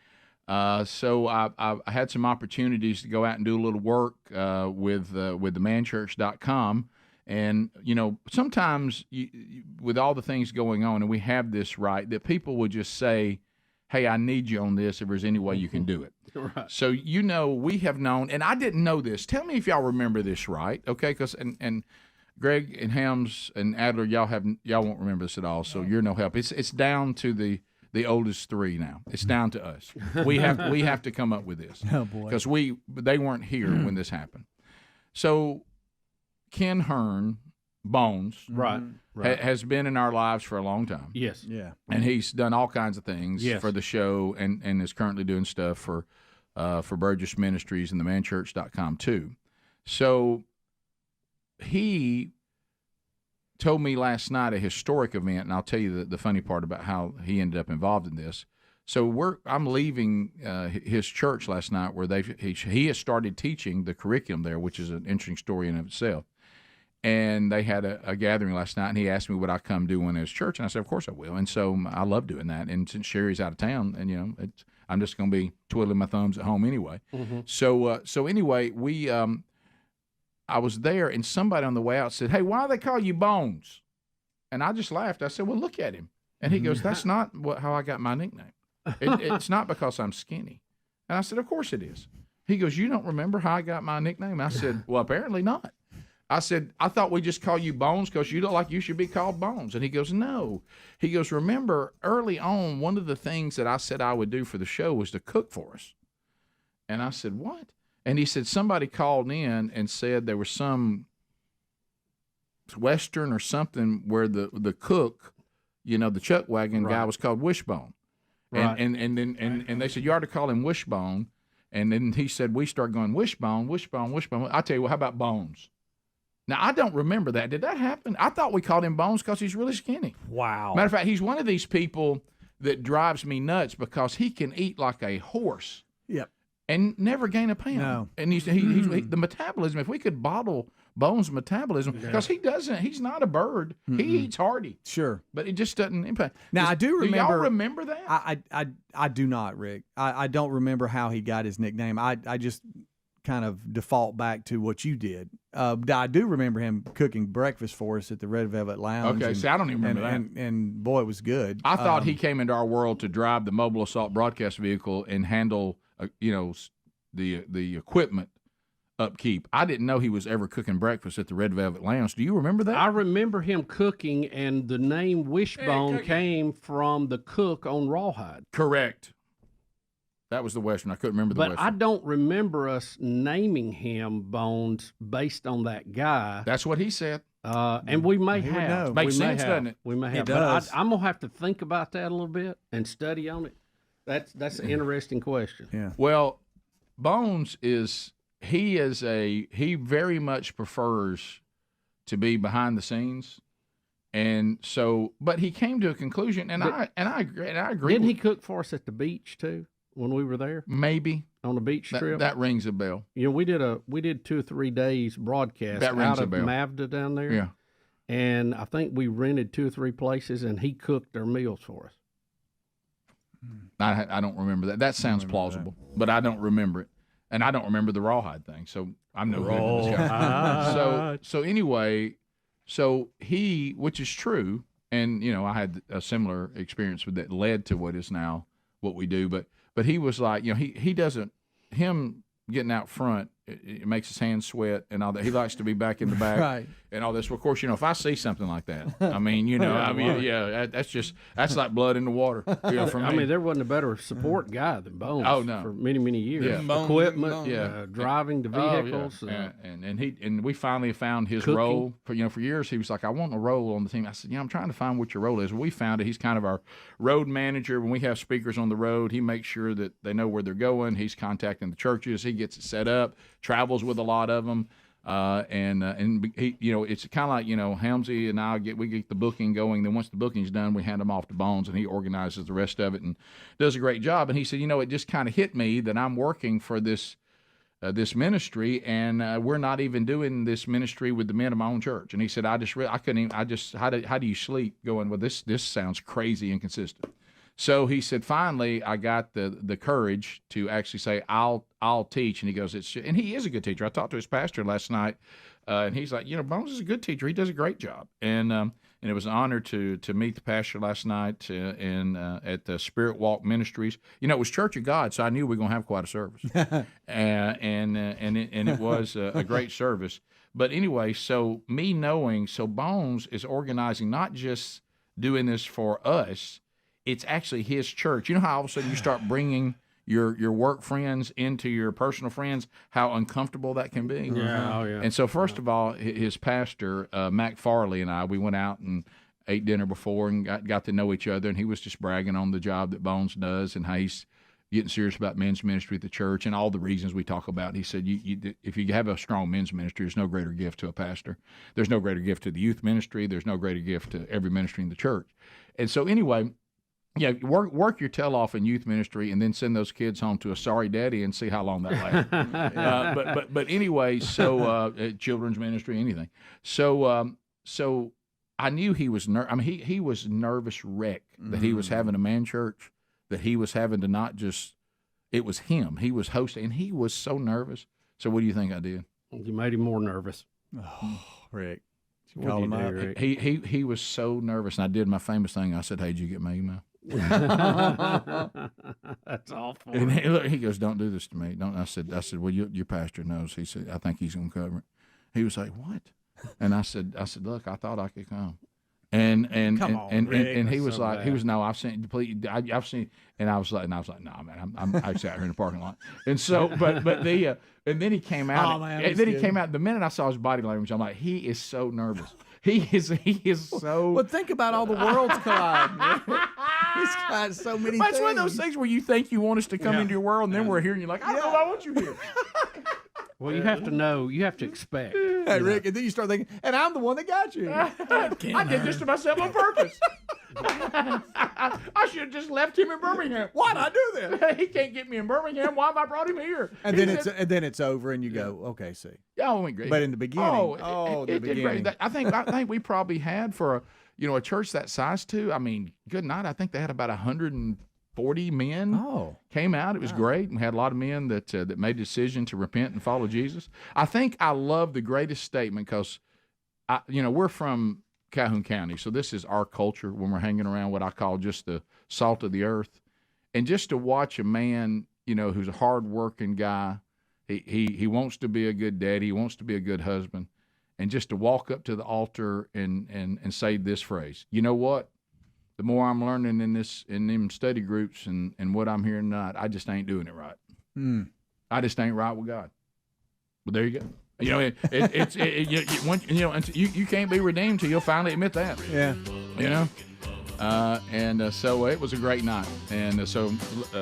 So I had some opportunities to go out and do a little work with themanchurch.com. And, sometimes with all the things going on, and we have this right, that people will just say, hey, I need you on this if there's any way you can do it. Right. So, we have known, and I didn't know this. Tell me if y'all remember this right, okay? Because and Greg and Helms and Adler, y'all won't remember this at all, so you're no help. It's down to the oldest three now. It's down to us. We have to come up with this. Oh, boy. Because they weren't here when this happened. So Ken Hearn, Bones, Right. has been in our lives for a long time. Yes. Yeah. And he's done all kinds of things Yes. for the show and is currently doing stuff for Burgess Ministries and themanchurch.com too. So he told me last night a historic event, and I'll tell you the funny part about how he ended up involved in this. So I'm leaving his church last night where he has started teaching the curriculum there, which is an interesting story in of itself. And they had a gathering last night, and he asked me would I come do one at his church, and I said, of course I will. And so I love doing that. And since Sherry's out of town, and I'm just going to be twiddling my thumbs at home anyway. Mm-hmm. So anyway, I was there, and somebody on the way out said, hey, why do they call you Bones? And I just laughed. I said, well, look at him. And he goes, that's not how I got my nickname. It's not because I'm skinny. And I said, of course it is. He goes, you don't remember how I got my nickname? I said, well, apparently not. I said, I thought we just call you Bones because you look like you should be called Bones. And he goes, no. He goes, remember, early on, one of the things that I said I would do for the show was to cook for us. And I said, what? And he said, somebody called in and said there was some Western or something where the cook, the chuck wagon guy was called Wishbone. Right. And they said, you ought to call him Wishbone. And then he said, we start going, Wishbone. I tell you what, how about Bones? Now, I don't remember that. Did that happen? I thought we called him Bones because he's really skinny. Wow. Matter of fact, he's one of these people that drives me nuts because he can eat like a horse. Yep. And never gain a pound. No. And he's the metabolism, if we could bottle Bones' metabolism, because he's not a bird. He eats hearty. Sure. But it just doesn't impact. Now, I do remember. Do y'all remember that? I do not, Rick. I don't remember how he got his nickname. I just kind of default back to what you did. I do remember him cooking breakfast for us at the Red Velvet Lounge. Okay, see, I don't even remember that. And boy, it was good. I thought he came into our world to drive the mobile assault broadcast vehicle and handle, the equipment upkeep. I didn't know he was ever cooking breakfast at the Red Velvet Lounge. Do you remember that? I remember him cooking, and the name Wishbone came from the cook on Rawhide. Correct. That was the Western. I couldn't remember the Western. But I don't remember us naming him Bones based on that guy. That's what he said. And we may have. Makes sense, doesn't it? We may have. It does. But I'm going to have to think about that a little bit and study on it. That's an interesting question. Yeah. Well, Bones he very much prefers to be behind the scenes. And so, but he came to a conclusion, and I agree. Didn't he cook for us at the beach too when we were there? Maybe on a beach trip. That rings a bell. We did 2 or 3 days broadcast out of Mavda down there. Yeah, and I think we rented 2 or 3 places, and he cooked our meals for us. I don't remember that. That sounds plausible, but I don't remember it. And I don't remember the rawhide thing, so I'm no good with this guy. So anyway, so he, which is true, and I had a similar experience with that led to what is now what we do. But he was like, he doesn't, him getting out front, it makes his hands sweat and all that. He likes to be back in the back Right. and all this. Well, of course, if I see something like that, I mean, that's like blood in the water. For me. I mean, there wasn't a better support guy than Bones. Oh, no. For many, many years. Yeah. Equipment, driving the vehicles. And we finally found his Cooking. role. For years he was like, I want a role on the team. I said, I'm trying to find what your role is. We found it. He's kind of our road manager. When we have speakers on the road, he makes sure that they know where they're going. He's contacting the churches. He gets it set up. Travels with a lot of them. And he, it's kind of like, Helmsy and I we get the booking going. Then once the booking's done, we hand them off to Bones, and he organizes the rest of it and does a great job. And he said, it just kind of hit me that I'm working for this ministry, and we're not even doing this ministry with the men of my own church. And he said, I couldn't even, how do you sleep going, well, this sounds crazy inconsistent. So he said, finally, I got the courage to actually say, I'll teach. And he goes, and he is a good teacher. I talked to his pastor last night, and he's like, Bones is a good teacher. He does a great job. And it was an honor to meet the pastor last night at the Spirit Walk Ministries. It was Church of God, so I knew we were going to have quite a service. and it was a great service. But anyway, so me knowing, so Bones is organizing, not just doing this for us, it's actually his church. You know how all of a sudden you start bringing your work friends into your personal friends, how uncomfortable that can be? Yeah, oh, yeah. And so first of all, his pastor, Mac Farley, and I, we went out and ate dinner before and got to know each other, and he was just bragging on the job that Bones does and how he's getting serious about men's ministry at the church and all the reasons we talk about. He said, if you have a strong men's ministry, there's no greater gift to a pastor. There's no greater gift to the youth ministry. There's no greater gift to every ministry in the church. And so anyway, work your tail off in youth ministry and then send those kids home to a sorry daddy and see how long that lasts. But anyway, so children's ministry, anything. So I knew he was he was nervous wreck that he was having a man church, that he was having to not just, it was him. He was hosting, and he was so nervous. So what do you think I did? You made him more nervous. Oh, Rick. Call him out. He was so nervous, and I did my famous thing. I said, hey, did you get my email? That's awful. And he goes, don't do this to me. Don't. I said, well, your pastor knows. He said, I think he's going to cover it. He was like, what? And I said, look, I thought I could come. And he was like, bad. He was, no, I've seen, please, I've seen, and I was like, no, man, I'm actually out here in the parking lot. And so, and then he came out. Oh, man, and then he came out. The minute I saw his body language, I'm like, he is so nervous. He is so. Well, think about all the worlds collide. He's got so many. That's things. one of those things where you think you want us to come into your world, and then we're here, and you're like, I don't know if I want you here. Well, you have to know. You have to expect. Hey, Rick, and then you start thinking, and I'm the one that got you. I did this to myself on purpose. I should have just left him in Birmingham. Why'd I do this? He can't get me in Birmingham. Why have I brought him here? And then it's over, and you go, okay, see. Oh, it went great. But in the beginning, the beginning. I think we probably had for a church that size too. I mean, good night. I think they had about 140 men came out. It was great. We had a lot of men that made the decision to repent and follow Jesus. I think I love the greatest statement because, we're from Calhoun County, so this is our culture when we're hanging around what I call just the salt of the earth. And just to watch a man, who's a hard-working guy, he wants to be a good daddy, he wants to be a good husband, and just to walk up to the altar and say this phrase, you know what? The more I'm learning in them study groups and what I'm hearing tonight, I just ain't doing it right. I just ain't right with God. But there you go. You can't be redeemed till you'll finally admit that. Yeah. So it was a great night. And so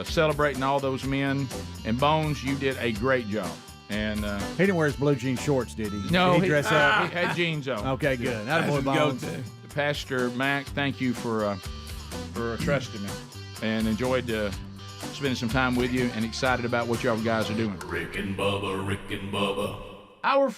celebrating all those men. And Bones, you did a great job. And he didn't wear his blue jean shorts, did he? No, did he dress up? He had jeans on. Okay, good. Attaboy, Bones. Pastor Mac, thank you for trusting me, and enjoyed spending some time with you, and excited about what y'all guys are doing. Rick and Bubba. Our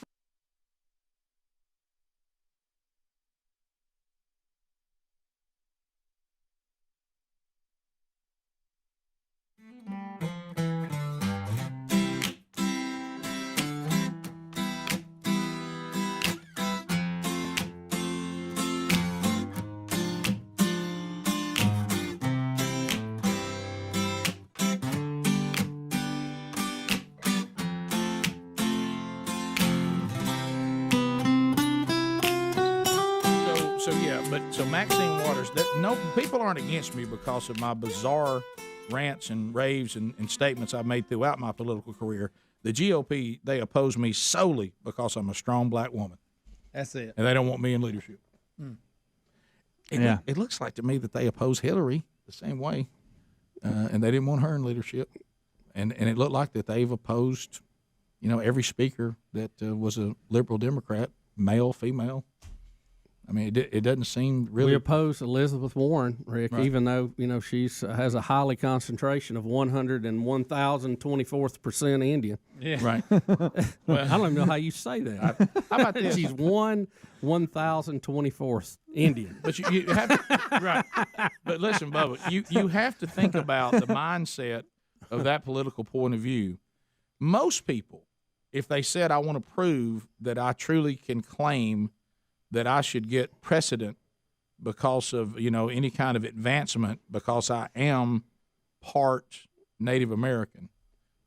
So Maxine Waters, no, people aren't against me because of my bizarre rants and raves and statements I've made throughout my political career. The GOP, they oppose me solely because I'm a strong black woman. That's it. And they don't want me in leadership. It looks like to me that they oppose Hillary the same way, and they didn't want her in leadership. And it looked like that they've opposed, every speaker that was a liberal Democrat, male, female. I mean, it doesn't seem really. We oppose Elizabeth Warren, Rick, Right. even though she's has a highly concentration of 101,024th% Indian. Yeah. Right. Well, I don't even know how you say that. How about this? She's 1,024th Indian. But you have to, right. But listen, Bubba, you have to think about the mindset of that political point of view. Most people, if they said, I want to prove that I truly can claim that I should get precedent because of, any kind of advancement because I am part Native American,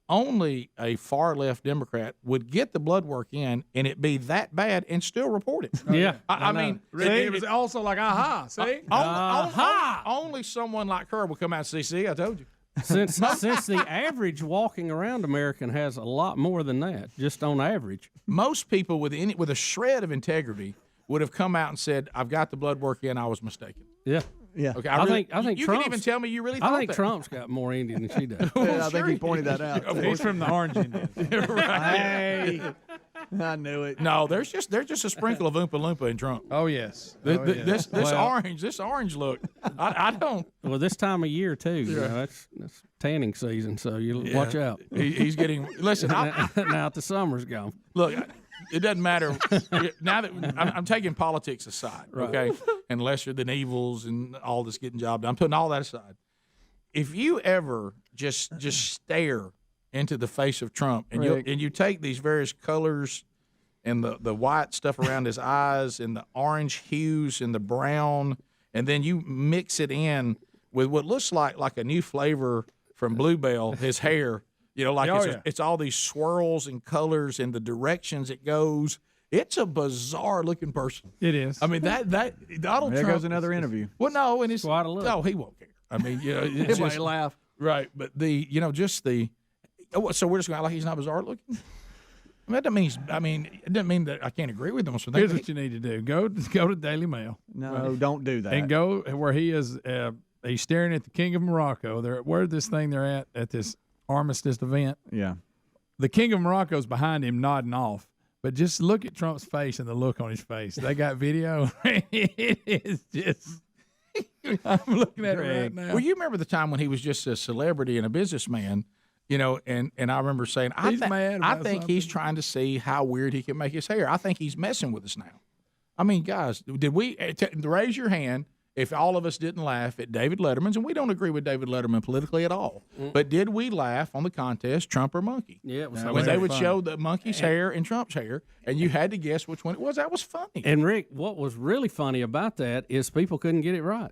only a far-left Democrat would get the blood work in and it be that bad and still report it. Yeah. I mean, it was also like, aha, see? Only someone like her will come out and see, I told you. Since the average walking around American has a lot more than that, just on average. Most people with a shred of integrity would have come out and said, I've got the blood work in, I was mistaken. Yeah. Yeah. Okay, I think you Trump's, can even tell me you really thought I think that. Trump's got more Indian than she does. I think he pointed that out. He's from the Orange Indians. Right. Hey, I knew it. No, there's just a sprinkle of Oompa Loompa in Trump. Oh, yes. This orange look. I don't. Well, this time of year too. That's tanning season, so you watch out. He's getting. Listen, now the summer's gone. Look, it doesn't matter. Now that I'm taking politics aside, okay, and lesser than evils and all this getting job done, I'm putting all that aside. If you ever just stare into the face of Trump and you take these various colors and the white stuff around his eyes and the orange hues and the brown, and then you mix it in with what looks like a new flavor from Bluebell, his hair. It's all these swirls and colors and the directions it goes. It's a bizarre looking person. It is. I mean that Donald There Trump goes another interview. Well, no, and it's quite a look. No, he won't care. I mean, He it's might just, laugh. right? But so we're just going to act like he's not bizarre looking. I mean, it doesn't mean that I can't agree with him. So Here's what you need to do: go to Daily Mail. No, don't do that. And go where he is. He's staring at the King of Morocco. They're at this armistice event. Yeah. The King of Morocco's behind him nodding off. But just look at Trump's face and the look on his face. They got video. It is just I'm looking at it right now. Well, you remember the time when he was just a celebrity and a businessman, and I remember saying, I think he's trying to see how weird he can make his hair. I think he's messing with us now. I mean, guys, did we raise your hand if all of us didn't laugh at David Letterman's, and we don't agree with David Letterman politically at all, but did we laugh on the contest, Trump or monkey? Yeah, it was when they would show the monkey's hair and Trump's hair, and you had to guess which one it was. That was funny. And Rick, what was really funny about that is people couldn't get it right.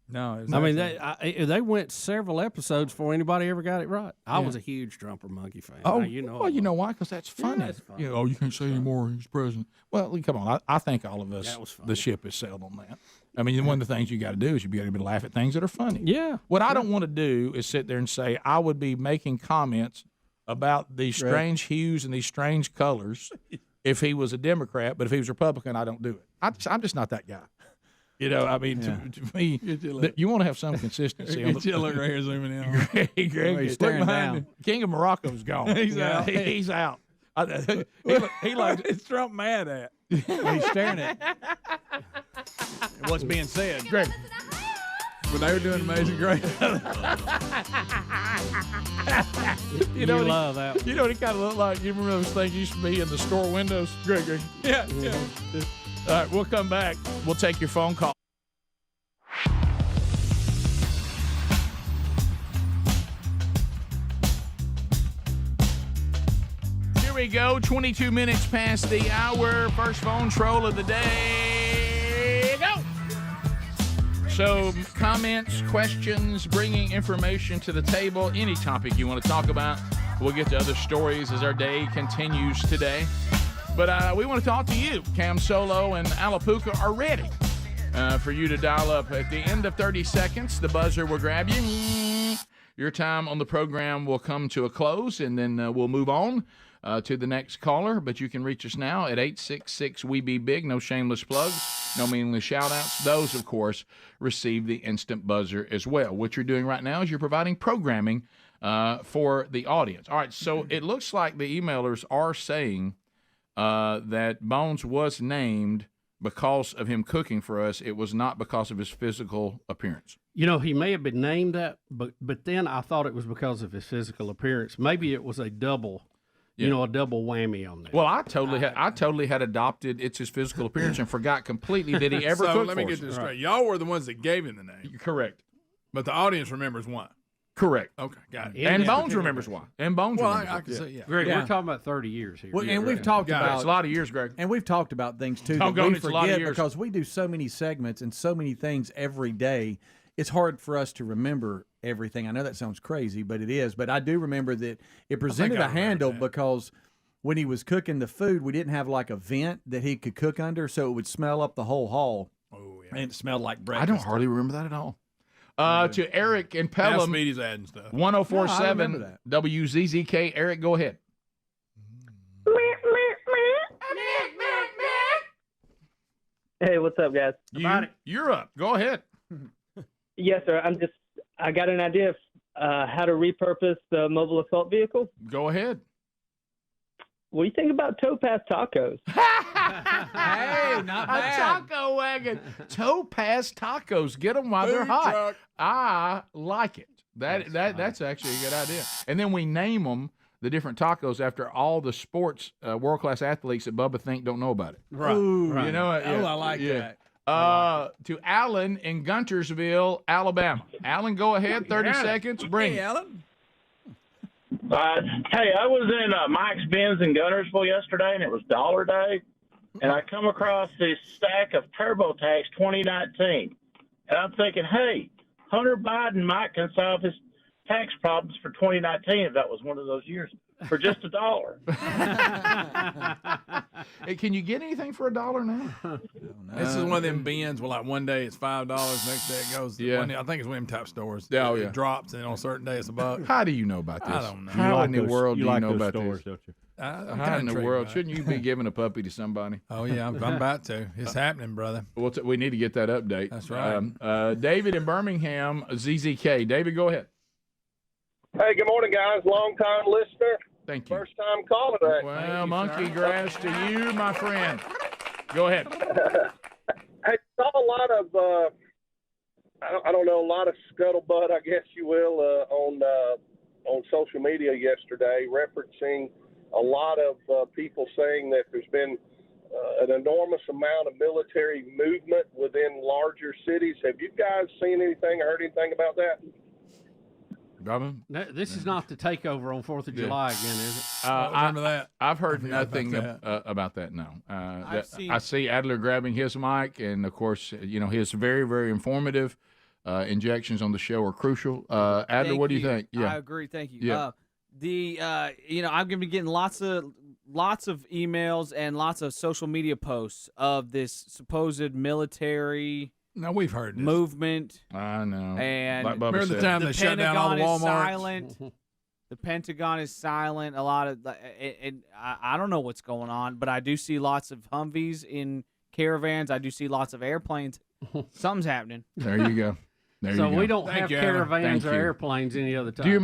No, I mean they went several episodes before anybody ever got it right. I was a huge Trump or monkey fan. Oh, you know. Well, you know why? Because that's funny. that's funny. You can't say anymore. He's president. Well, come on. I think all of us, the ship has sailed on that. I mean, one of the things you got to do is you be able to laugh at things that are funny. Yeah. What I don't want to do is sit there and say I would be making comments about these strange hues and these strange colors if he was a Democrat, but if he was Republican, I don't do it. I'm just not that guy. I mean, to me, you want to have some consistency. Get you a look right here, zooming in. Greg he's staring down. King of Morocco's gone. He's out. He's out. He likes. It's Trump mad at? He's staring at what's being said. Greg. When they were doing Amazing Grace. You love that. You know what he kind of looked like? You remember those things used to be in the store windows? Greg. Yeah. All right, we'll come back. We'll take your phone call. Here we go. 22 minutes past the hour. First phone troll of the day. Go! So, comments, questions, bringing information to the table, any topic you want to talk about. We'll get to other stories as our day continues today. But we want to talk to you. Cam Solo and Alapuca are ready for you to dial up. At the end of 30 seconds, the buzzer will grab you. Your time on the program will come to a close, and then we'll move on to the next caller. But you can reach us now at 866-WE-BE-BIG. No shameless plugs, no meaningless shout-outs. Those, of course, receive the instant buzzer as well. What you're doing right now is you're providing programming for the audience. All right, so it looks like the emailers are saying that Bones was named because of him cooking for us. It was not because of his physical appearance. You know, he may have been named that, but then I thought it was because of his physical appearance. Maybe it was a double, a double whammy on that. Well, I totally had adopted it's his physical appearance and forgot completely that he ever cooked for us. So let me get this straight. Y'all were the ones that gave him the name. Correct. But the audience remembers why. Correct. Okay, got it. And Bones remembers why. And Bones remembers I can see, yeah. Greg, we're talking about 30 years here. Well, and we've talked about it's a lot of years, Greg. And we've talked about things too that we forget because we do so many segments and so many things every day. It's hard for us to remember everything. I know that sounds crazy, but it is. But I do remember that it presented a handle because when he was cooking the food, we didn't have like a vent that he could cook under, so it would smell up the whole hall. Oh yeah, and it smelled like breakfast. I don't hardly remember that at all. To Eric and Pelham, Speedy's adding stuff. 1047 WZZK. Eric, go ahead. Hey, what's up, guys? You're up. Go ahead. Yes, sir. I got an idea of how to repurpose the mobile assault vehicle. Go ahead. What do you think about Topaz Tacos? Hey, not bad. A taco wagon. Topaz Tacos. Get them while they're hot. Truck. I like it. That's actually a good idea. And then we name them the different tacos after all the sports world-class athletes that Bubba think don't know about it. Right. Ooh, right. You know what? I like that. To Alan in Guntersville, Alabama. Alan, go ahead. 30 seconds. Bring it. Alan. Hey, I was in Mike's Benz in Guntersville yesterday, and it was Dollar Day, and I come across this stack of TurboTax 2019, and I'm thinking, hey, Hunter Biden might can solve his tax problems for 2019 if that was one of those years for just $1. Hey, can you get anything for $1 now? This is one of them bins where, like, one day it's $5, next day it goes. Yeah. I think it's one of them type stores. Oh, yeah. It drops, and on a certain day it's $1. How do you know about this? I don't know. How in the world do you like know those about stores, this? don't you? How in the world? Shouldn't you be giving a puppy to somebody? Oh, yeah, I'm about to. It's happening, brother. We need to get that update. That's right. David in Birmingham, ZZK. David, go ahead. Hey, good morning, guys. Long-time listener. Thank you. First-time caller today. Well, monkey grass to you, my friend. Go ahead. Hey, saw a lot of, I don't know, a lot of scuttlebutt, I guess you will, on social media yesterday, referencing a lot of people saying that there's been an enormous amount of military movement within larger cities. Have you guys seen anything or heard anything about that? This is not the takeover on 4th of July again, is it? Remember that? I've heard nothing about that, no. I see Adler grabbing his mic, and, of course, his very, very informative injections on the show are crucial. Adler, what do you think? Yeah. I agree. Thank you. Yeah. I'm going to be getting lots of emails and lots of social media posts of this supposed military No, we've heard this. movement. I know. And like Bubba remember the time they shut down all the Pentagon is Walmarts? silent. The Pentagon is silent. A lot of, and I don't know what's going on, but I do see lots of Humvees in caravans. I do see lots of airplanes. Something's happening. There you go. So we don't have caravans or airplanes any other time. Do you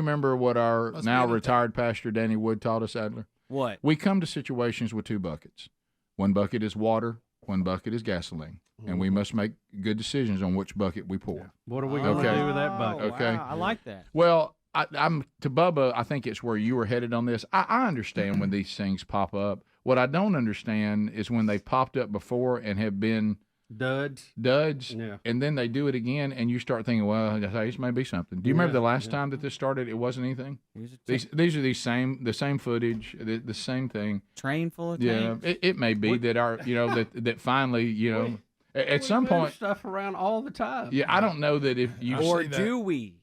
remember what our now retired pastor Danny Wood taught us, Adler? What? We come to situations with two buckets. One bucket is water. One bucket is gasoline. And we must make good decisions on which bucket we pour. What are we going to do with that bucket? Okay. Wow, I like that. Well, I'm to Bubba, I think it's where you were headed on this. I understand when these things pop up. What I don't understand is when they popped up before and have been duds, yeah. And then they do it again, and you start thinking, well, this may be something. Do you remember the last time that this started? It wasn't anything. These are the same footage, the same thing. Train full of tanks. Yeah, it may be that our that finally at some point stuff around all the time. Yeah, I don't know that if you do we.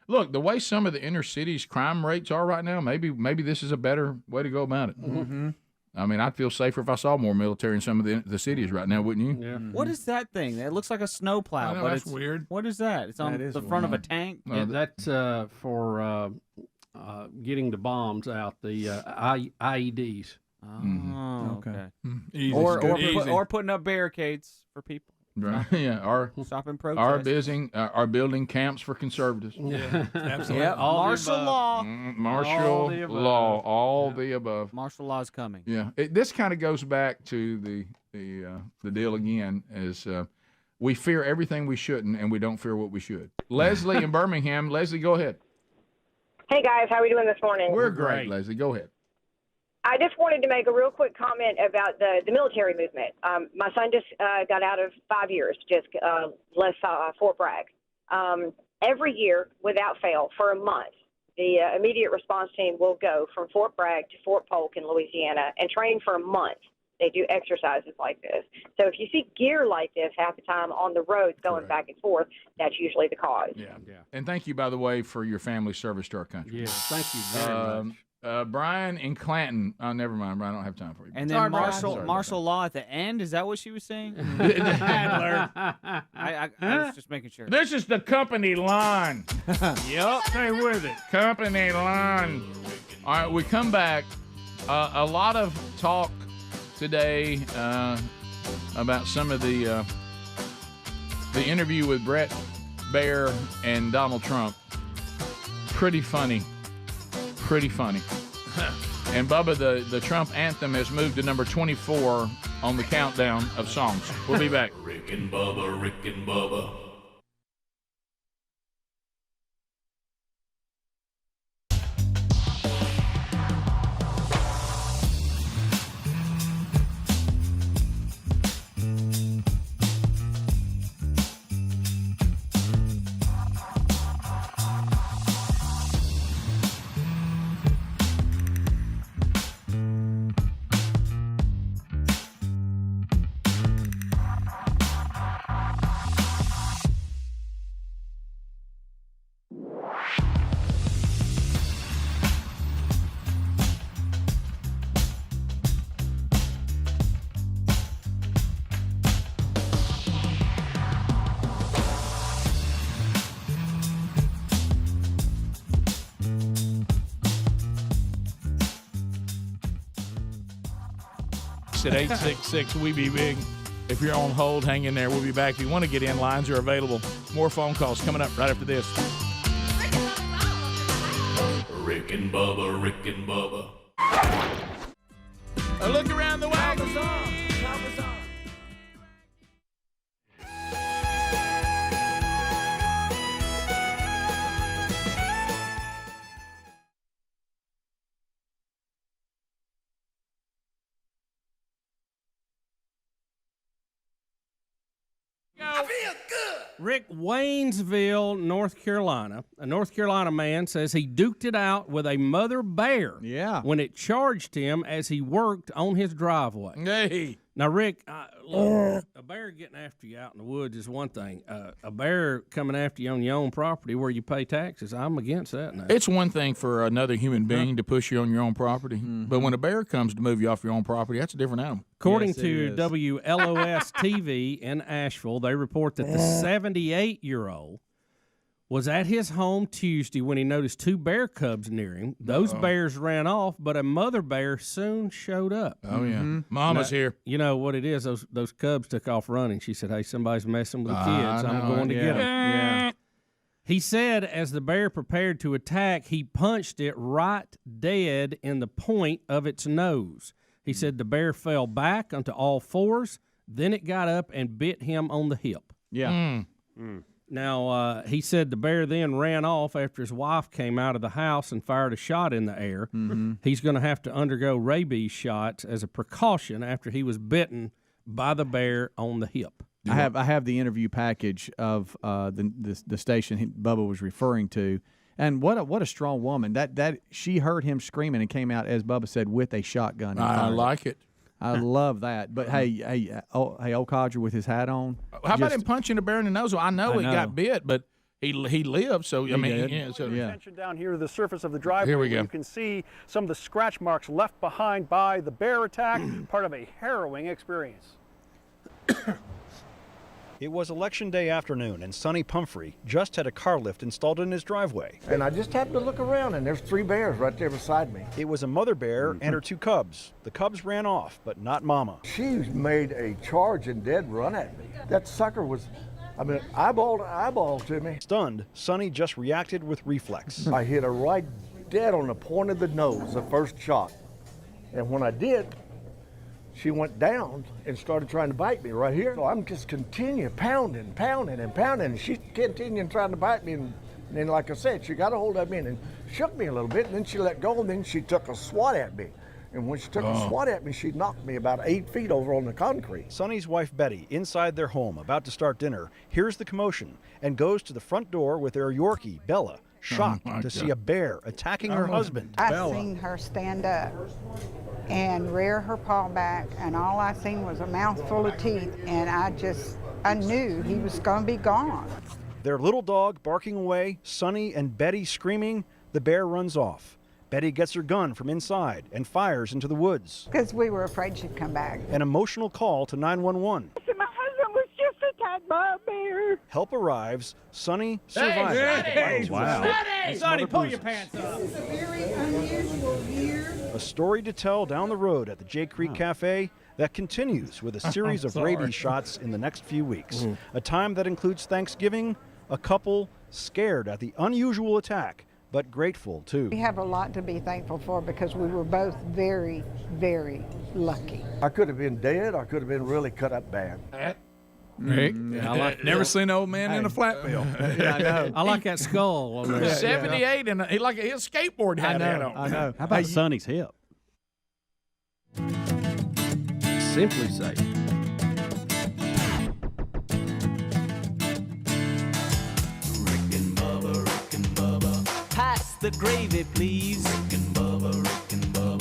Look, the way some of the inner cities crime rates are right now, maybe this is a better way to go about it. Mm-hmm. I mean, I'd feel safer if I saw more military in some of the cities right now, wouldn't you? Yeah. What is that thing? It looks like a snowplow, I know, but that's it's weird. What is that? It's on the front of a tank. That's for getting the bombs out, the IEDs. Oh, okay. Easy. Or putting up barricades for people. Right. Yeah. Stopping Our protests. building camps for conservatives. Yeah, absolutely. Yep. Martial law. Martial law. All the above. Martial law is coming. Yeah. This kind of goes back to the deal again is we fear everything we shouldn't and we don't fear what we should. Leslie in Birmingham. Leslie, go ahead. Hey guys, how are we doing this morning? We're great, Leslie. Go ahead. I just wanted to make a real quick comment about the military movement. My son just got out of 5 years, just left Fort Bragg. Every year, without fail, for a month, the immediate response team will go from Fort Bragg to Fort Polk in Louisiana and train for a month. They do exercises like this. So if you see gear like this half the time on the roads going back and forth, that's usually the cause. Yeah. And thank you, by the way, for your family service to our country. Yeah, thank you very much. Brian in Clanton. Oh, never mind, Brian. I don't have time for you. And then martial law at the end. Is that what she was saying? Handler. I was just making sure. This is the company line. Yep. Stay with it. Company line. All right, we come back. A lot of talk today about some of the interview with Brett Baer and Donald Trump. Pretty funny. And Bubba, the Trump anthem has moved to number 24 on the countdown of songs. We'll be back. Rick and Bubba, Rick and Bubba. At 866 we be big. If you're on hold, hang in there. We'll be back. If you want to get in, lines are available. More phone calls coming up right after this. Rick and Bubba, Rick and Bubba. A look around the wagon. Rick, Waynesville, North Carolina. A North Carolina man says he duked it out with a mother bear. Yeah. When it charged him as he worked on his driveway. Hey. Now, Rick, look, a bear getting after you out in the woods is one thing. A bear coming after you on your own property where you pay taxes, I'm against that now. It's one thing for another human being to push you on your own property, but when a bear comes to move you off your own property, that's a different animal. According to WLOS TV in Asheville, they report that the 78-year-old was at his home Tuesday when he noticed two bear cubs near him. Those bears ran off, but a mother bear soon showed up. Oh, yeah. Mama's here. You know what it is? Those cubs took off running. She said, hey, somebody's messing with the kids. I'm going to get them. Yeah. He said as the bear prepared to attack, he punched it right dead in the point of its nose. He said the bear fell back onto all fours. Then it got up and bit him on the hip. Yeah. Now, he said the bear then ran off after his wife came out of the house and fired a shot in the air. He's going to have to undergo rabies shots as a precaution after he was bitten by the bear on the hip. I have the interview package of the station Bubba was referring to, and what a strong woman. That she heard him screaming and came out, as Bubba said, with a shotgun. I like it. I love that. But hey, old Codger with his hat on. How about him punching a bear in the nose? Well, I know it got bit, but he lived. So I mean, yeah. So Attention down here to the surface of the driveway. Here we where go. You can see some of the scratch marks left behind by the bear attack, part of a harrowing experience. It was Election Day afternoon, and Sonny Pumphrey just had a car lift installed in his driveway. And I just happened to look around, and there's 3 bears right there beside me. It was a mother bear and her 2 cubs. The cubs ran off, but not Mama. She made a charge and dead run at me. That sucker was, eyeball to eyeball to me. Stunned, Sonny just reacted with reflex. I hit her right dead on the point of the nose, the first shot. And when I did, she went down and started trying to bite me right here. So I'm just continuing pounding. And she's continuing trying to bite me. And then, like I said, she got a hold of me and shook me a little bit. And then she let go, and then she took a swat at me. And when she took a swat at me, she knocked me about 8 feet over on the concrete. Sonny's wife, Betty, inside their home, about to start dinner, hears the commotion and goes to the front door with their Yorkie, Bella, shocked to see a bear attacking her husband. I seen her stand up and rear her paw back, and all I seen was a mouthful of teeth, and I knew he was going to be gone. Their little dog barking away, Sonny and Betty screaming, the bear runs off. Betty gets her gun from inside and fires into the woods. Because we were afraid she'd come back. An emotional call to 911. My husband was just attacked by a bear. Help arrives. Sonny survives. Sonny, pull your pants up. This is a very unusual year. A story to tell down the road at the Jay Creek Cafe that continues with a series of rabies shots in the next few weeks. A time that includes Thanksgiving, a couple scared at the unusual attack, but grateful too. We have a lot to be thankful for because we were both very, very lucky. I could have been dead. I could have been really cut up bad. Rick, never seen an old man in a flat bill. Yeah, I know. I like that skull on there. 78 and his skateboard hat on. I know. How about Sonny's hip? Simply Safe. Pass the gravy, please.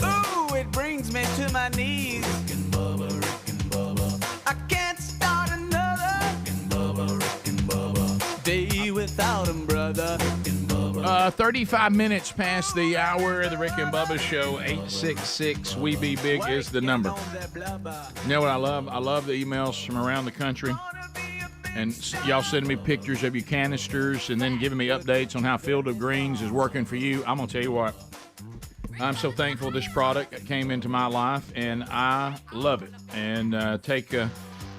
Ooh, it brings me to my knees. I can't start another day without him, brother. 35 minutes past the hour of the Rick and Bubba Show. 866-WE-BE-BIG is the number. You know what I love? I love the emails from around the country. And y'all sending me pictures of your canisters and then giving me updates on how Field of Greens is working for you. I'm going to tell you what. I'm so thankful this product came into my life, and I love it. And take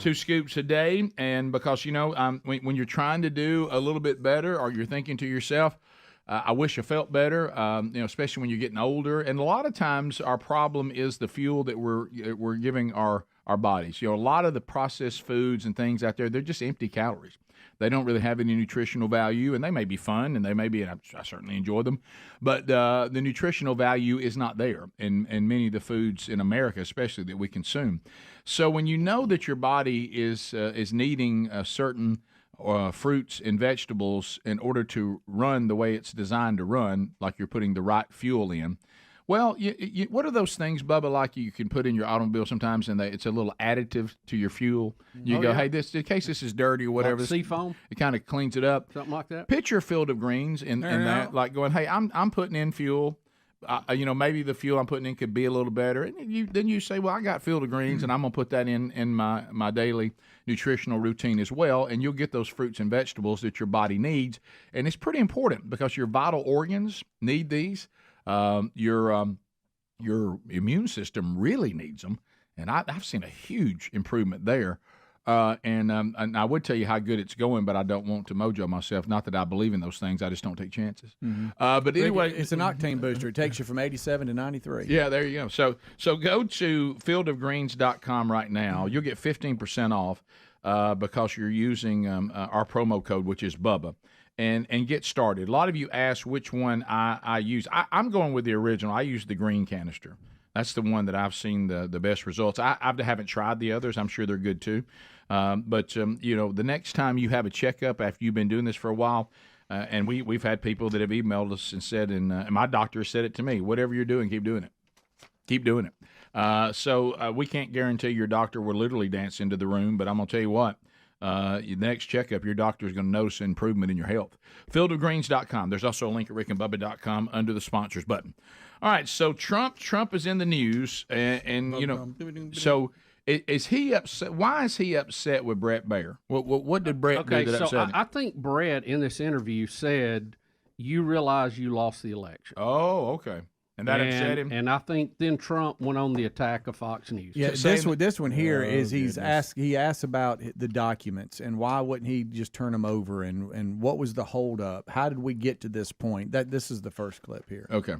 2 scoops a day. And because, when you're trying to do a little bit better or you're thinking to yourself, I wish I felt better, especially when you're getting older. And a lot of times our problem is the fuel that we're giving our bodies. A lot of the processed foods and things out there, they're just empty calories. They don't really have any nutritional value, and they may be fun, and they may be, and I certainly enjoy them, but the nutritional value is not there in many of the foods in America, especially that we consume. So when you know that your body is needing a certain fruits and vegetables in order to run the way it's designed to run, like you're putting the right fuel in. Well, what are those things, Bubba, like you can put in your automobile sometimes, and it's a little additive to your fuel? You go, hey, this in case this is dirty or whatever. Like seafoam? It kind of cleans it up. Something like that? Picture Field of Greens in that, like going, hey, I'm putting in fuel. Maybe the fuel I'm putting in could be a little better. And then you say, well, I got Field of Greens, and I'm going to put that in my daily nutritional routine as well, and you'll get those fruits and vegetables that your body needs. And it's pretty important because your vital organs need these. Your immune system really needs them, and I've seen a huge improvement there. And I would tell you how good it's going, but I don't want to mojo myself. Not that I believe in those things. I just don't take chances. But anyway, it's an octane booster. It takes you from 87 to 93. Yeah, there you go. So go to fieldofgreens.com right now. You'll get 15% off because you're using our promo code, which is Bubba. And get started. A lot of you ask which one I use. I'm going with the original. I use the green canister. That's the one that I've seen the best results. I haven't tried the others. I'm sure they're good too. But the next time you have a checkup after you've been doing this for a while, and we've had people that have emailed us and said, and my doctor said it to me, whatever you're doing, keep doing it. Keep doing it. So we can't guarantee your doctor will literally dance into the room, but I'm going to tell you what. Your next checkup, your doctor is going to notice improvement in your health. Fieldofgreens.com. There's also a link at rickandbubba.com under the sponsors button. All right, so Trump is in the news, and you know, so is he upset? Why is he upset with Brett Baer? What did Brett do that upset him? I think Brett in this interview said, "You realize you lost the election." Oh, okay. And that upset him. And I think then Trump went on the attack of Fox News. Yeah, this one here is he asks about the documents and why wouldn't he just turn them over and what was the holdup? How did we get to this point? This is the first clip here. Okay.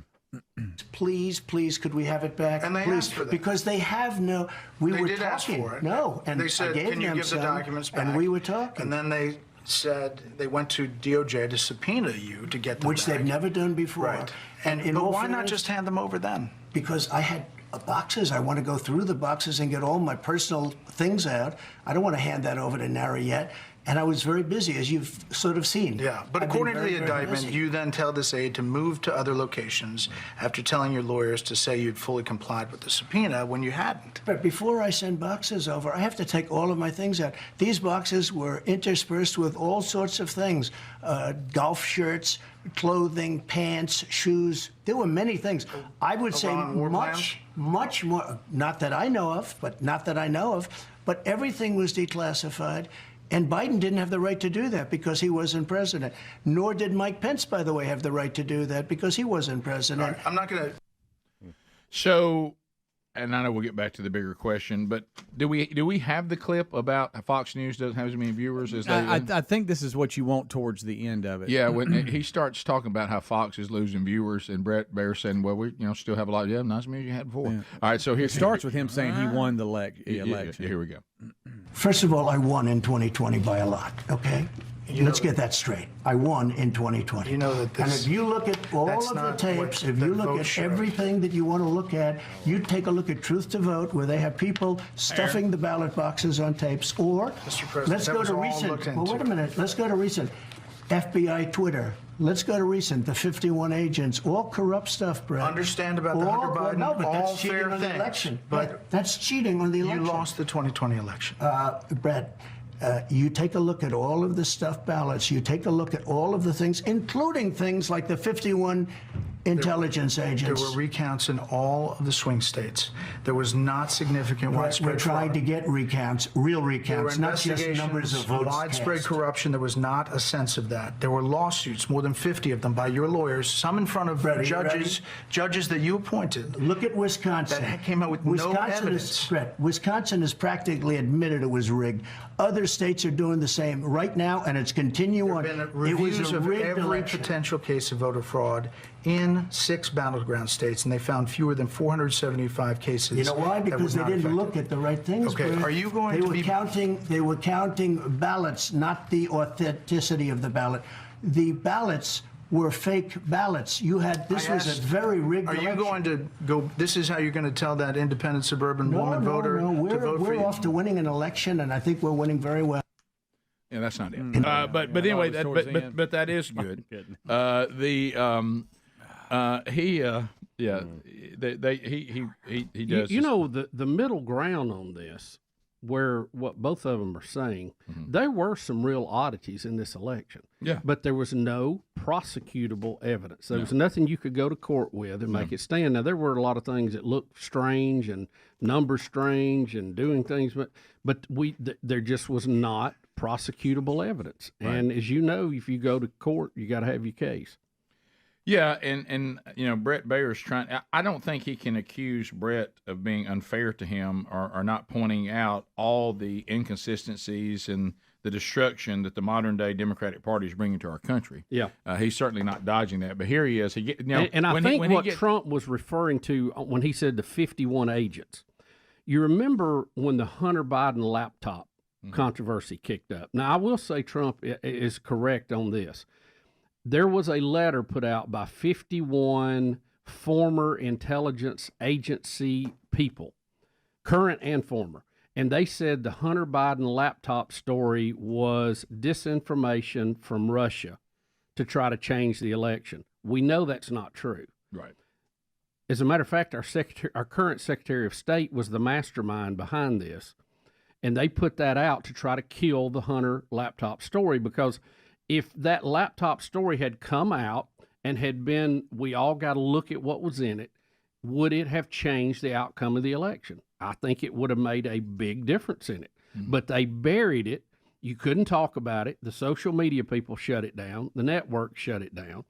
Please, could we have it back? And they please, asked for that. Because they have no. We They were did talking. ask for it. No, and they said, I gave "Can you them give the some, documents back?" And we were talking. And then they said they went to DOJ to subpoena you to get them Which back. they've never done before. Right. And in but all why not fairness- just hand them over then? Because I had boxes. I want to go through the boxes and get all my personal things out. I don't want to hand that over to NARA yet. And I was very busy, as you've sort of seen. Yeah, but I've been according to very, the very indictment, busy. you then tell this aide to move to other locations after telling your lawyers to say you'd fully complied with the subpoena when you hadn't. But before I send boxes over, I have to take all of my things out. These boxes were interspersed with all sorts of things, golf shirts, clothing, pants, shoes. There were many things. I would say Iran war much more, not that I know of, but everything was declassified. And Biden didn't have the right to do that because he wasn't president. Nor did Mike Pence, by the way, have the right to do that because he wasn't president. All right, I'm not going to. So, and I know we'll get back to the bigger question, but do we have the clip about Fox News doesn't have as many viewers as they? I think this is what you want towards the end of it. Yeah, when he starts talking about how Fox is losing viewers, and Brett Baer saying, "Well, we still have a lot. Yeah, not as many as you had before." Yeah. All right, so here It starts with him saying he won the election. Yeah, here we go. First of all, I won in 2020 by a lot, okay? Let's get that straight. I won in 2020. You know that this. And if you look at all that's of the not tapes, what if the you look vote at showed. everything that you want to look at, you take a look at Truth to Vote, where they have people stuffing the ballot boxes on tapes, or Mr. President, let's that go was to all recent. looked Well, wait a into. minute. Let's go to recent. FBI Twitter. Let's go to recent. The 51 agents, all corrupt stuff, Brett. Understand about the All- Hunter Biden, No, but all that's cheating fair on the things. election. But that's cheating on the election. You lost the 2020 election. Brett, you take a look at all of the stuffed ballots. You take a look at all of the things, including things like the 51 intelligence agents. There were recounts in all of the swing states. There was not significant widespread We're trying fraud. to get recounts, real There were recounts, not just numbers of investigations, votes widespread cast. corruption. There was not a sense of that. There were lawsuits, more than 50 of them, by your lawyers, some in front of Brett, are you judges that you appointed. Look at Wisconsin. That came out with no evidence. Wisconsin has practically admitted it was rigged. Other states are doing the same right now, and it's continuing on. There have been It was reviews a of rigged every election. potential case of voter fraud in 6 battleground states, and they found fewer than 475 cases. You know why? that Because were they not didn't affected. look at the right things. Okay, Brett. are you going they to were be counting? They were counting ballots, not the authenticity of the ballot. The ballots were fake ballots. You had this I was asked, a very rigged Are you election. going to go? This is how you're going to tell that independent suburban woman voter No, to vote for we're you? off to winning an election, and I think we're winning very well. Yeah, that's not it. But anyway, but that is good. He does. You know, the middle ground on this, where what both of them are saying, there were some real oddities in this election. Yeah. But there was no prosecutable evidence. There was nothing you could go to court with and make it stand. Now, there were a lot of things that looked strange and numbers strange and doing things, but there just was not prosecutable evidence. Right. And as you know, if you go to court, you got to have your case. Yeah, and Brett Baer is trying. I don't think he can accuse Brett of being unfair to him or not pointing out all the inconsistencies and the destruction that the modern day Democratic Party is bringing to our country. Yeah, he's certainly not dodging that. But here he is. And I think what Trump was referring to when he said the 51 agents. You remember when the Hunter Biden laptop controversy kicked up. Now, I will say Trump is correct on this. There was a letter put out by 51 former intelligence agency people, current and former, and they said the Hunter Biden laptop story was disinformation from Russia to try to change the election. We know that's not true. Right. As a matter of fact, our current Secretary of State was the mastermind behind this. And they put that out to try to kill the Hunter laptop story, because if that laptop story had come out and had been, we all got to look at what was in it, would it have changed the outcome of the election? I think it would have made a big difference in it. But they buried it. You couldn't talk about it. The social media people shut it down. The network shut it down.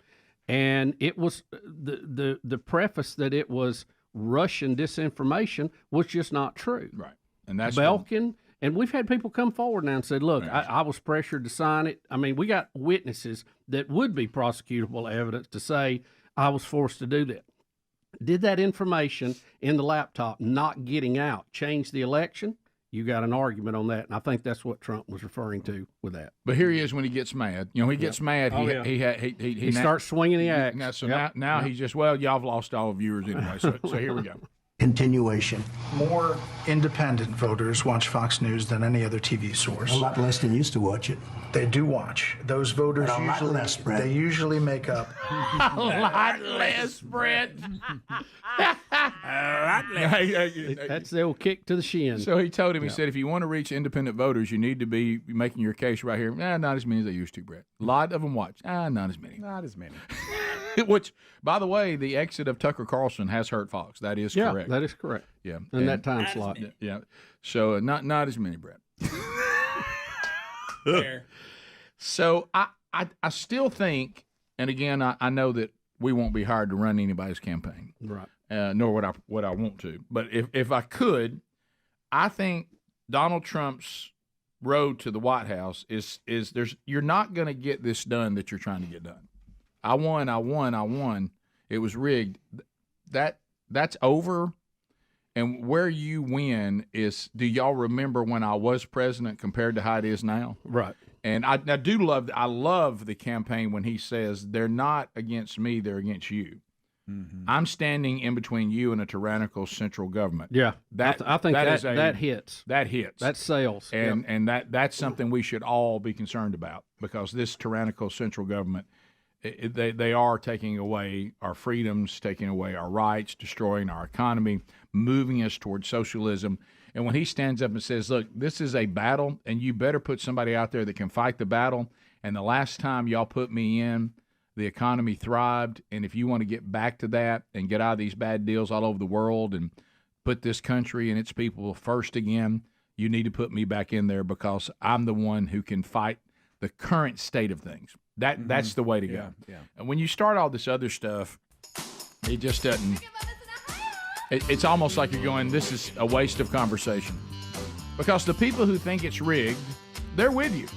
And it was the preface that it was Russian disinformation was just not true. Right. And that's Belkin. And we've had people come forward now and said, look, I was pressured to sign it. I mean, we got witnesses that would be prosecutable evidence to say I was forced to do that. Did that information in the laptop not getting out change the election? You got an argument on that, and I think that's what Trump was referring to with that. But here he is when he gets mad. You know, he gets mad. He starts swinging the axe. So now he's just, well, y'all have lost all viewers anyway. So here we go. Continuation. More independent voters watch Fox News than any other TV source. A lot less than used to watch it. They do watch. Those voters But a lot usually less, Brett. they usually make up. A lot less, Brett. That's the old kick to the shin. So he told him, he said, if you want to reach independent voters, you need to be making your case right here. Not as many as they used to, Brett. A lot of them watch. Not as many. Not as many. Which, by the way, the exit of Tucker Carlson has hurt Fox. That is correct. That is correct. Yeah. In that time slot. Yeah. So not as many, Brett. Fair. So I still think, and again, I know that we won't be hired to run anybody's campaign, right? Nor would I want to. But if I could, I think Donald Trump's road to the White House is you're not going to get this done that you're trying to get done. I won. It was rigged. That's over. And where you win is, do y'all remember when I was president compared to how it is now? Right. And I love the campaign when he says they're not against me, they're against you. Mm-hmm. I'm standing in between you and a tyrannical central government. Yeah, I think that hits. That hits. That's sales. And that's something we should all be concerned about, because this tyrannical central government, they are taking away our freedoms, taking away our rights, destroying our economy, moving us towards socialism. And when he stands up and says, look, this is a battle, and you better put somebody out there that can fight the battle. And the last time y'all put me in, the economy thrived. And if you want to get back to that and get out of these bad deals all over the world and put this country and its people first again, you need to put me back in there, because I'm the one who can fight the current state of things. That's the way to go. Yeah. And when you start all this other stuff, it just doesn't. It's almost like you're going, this is a waste of conversation. Because the people who think it's rigged, they're with you.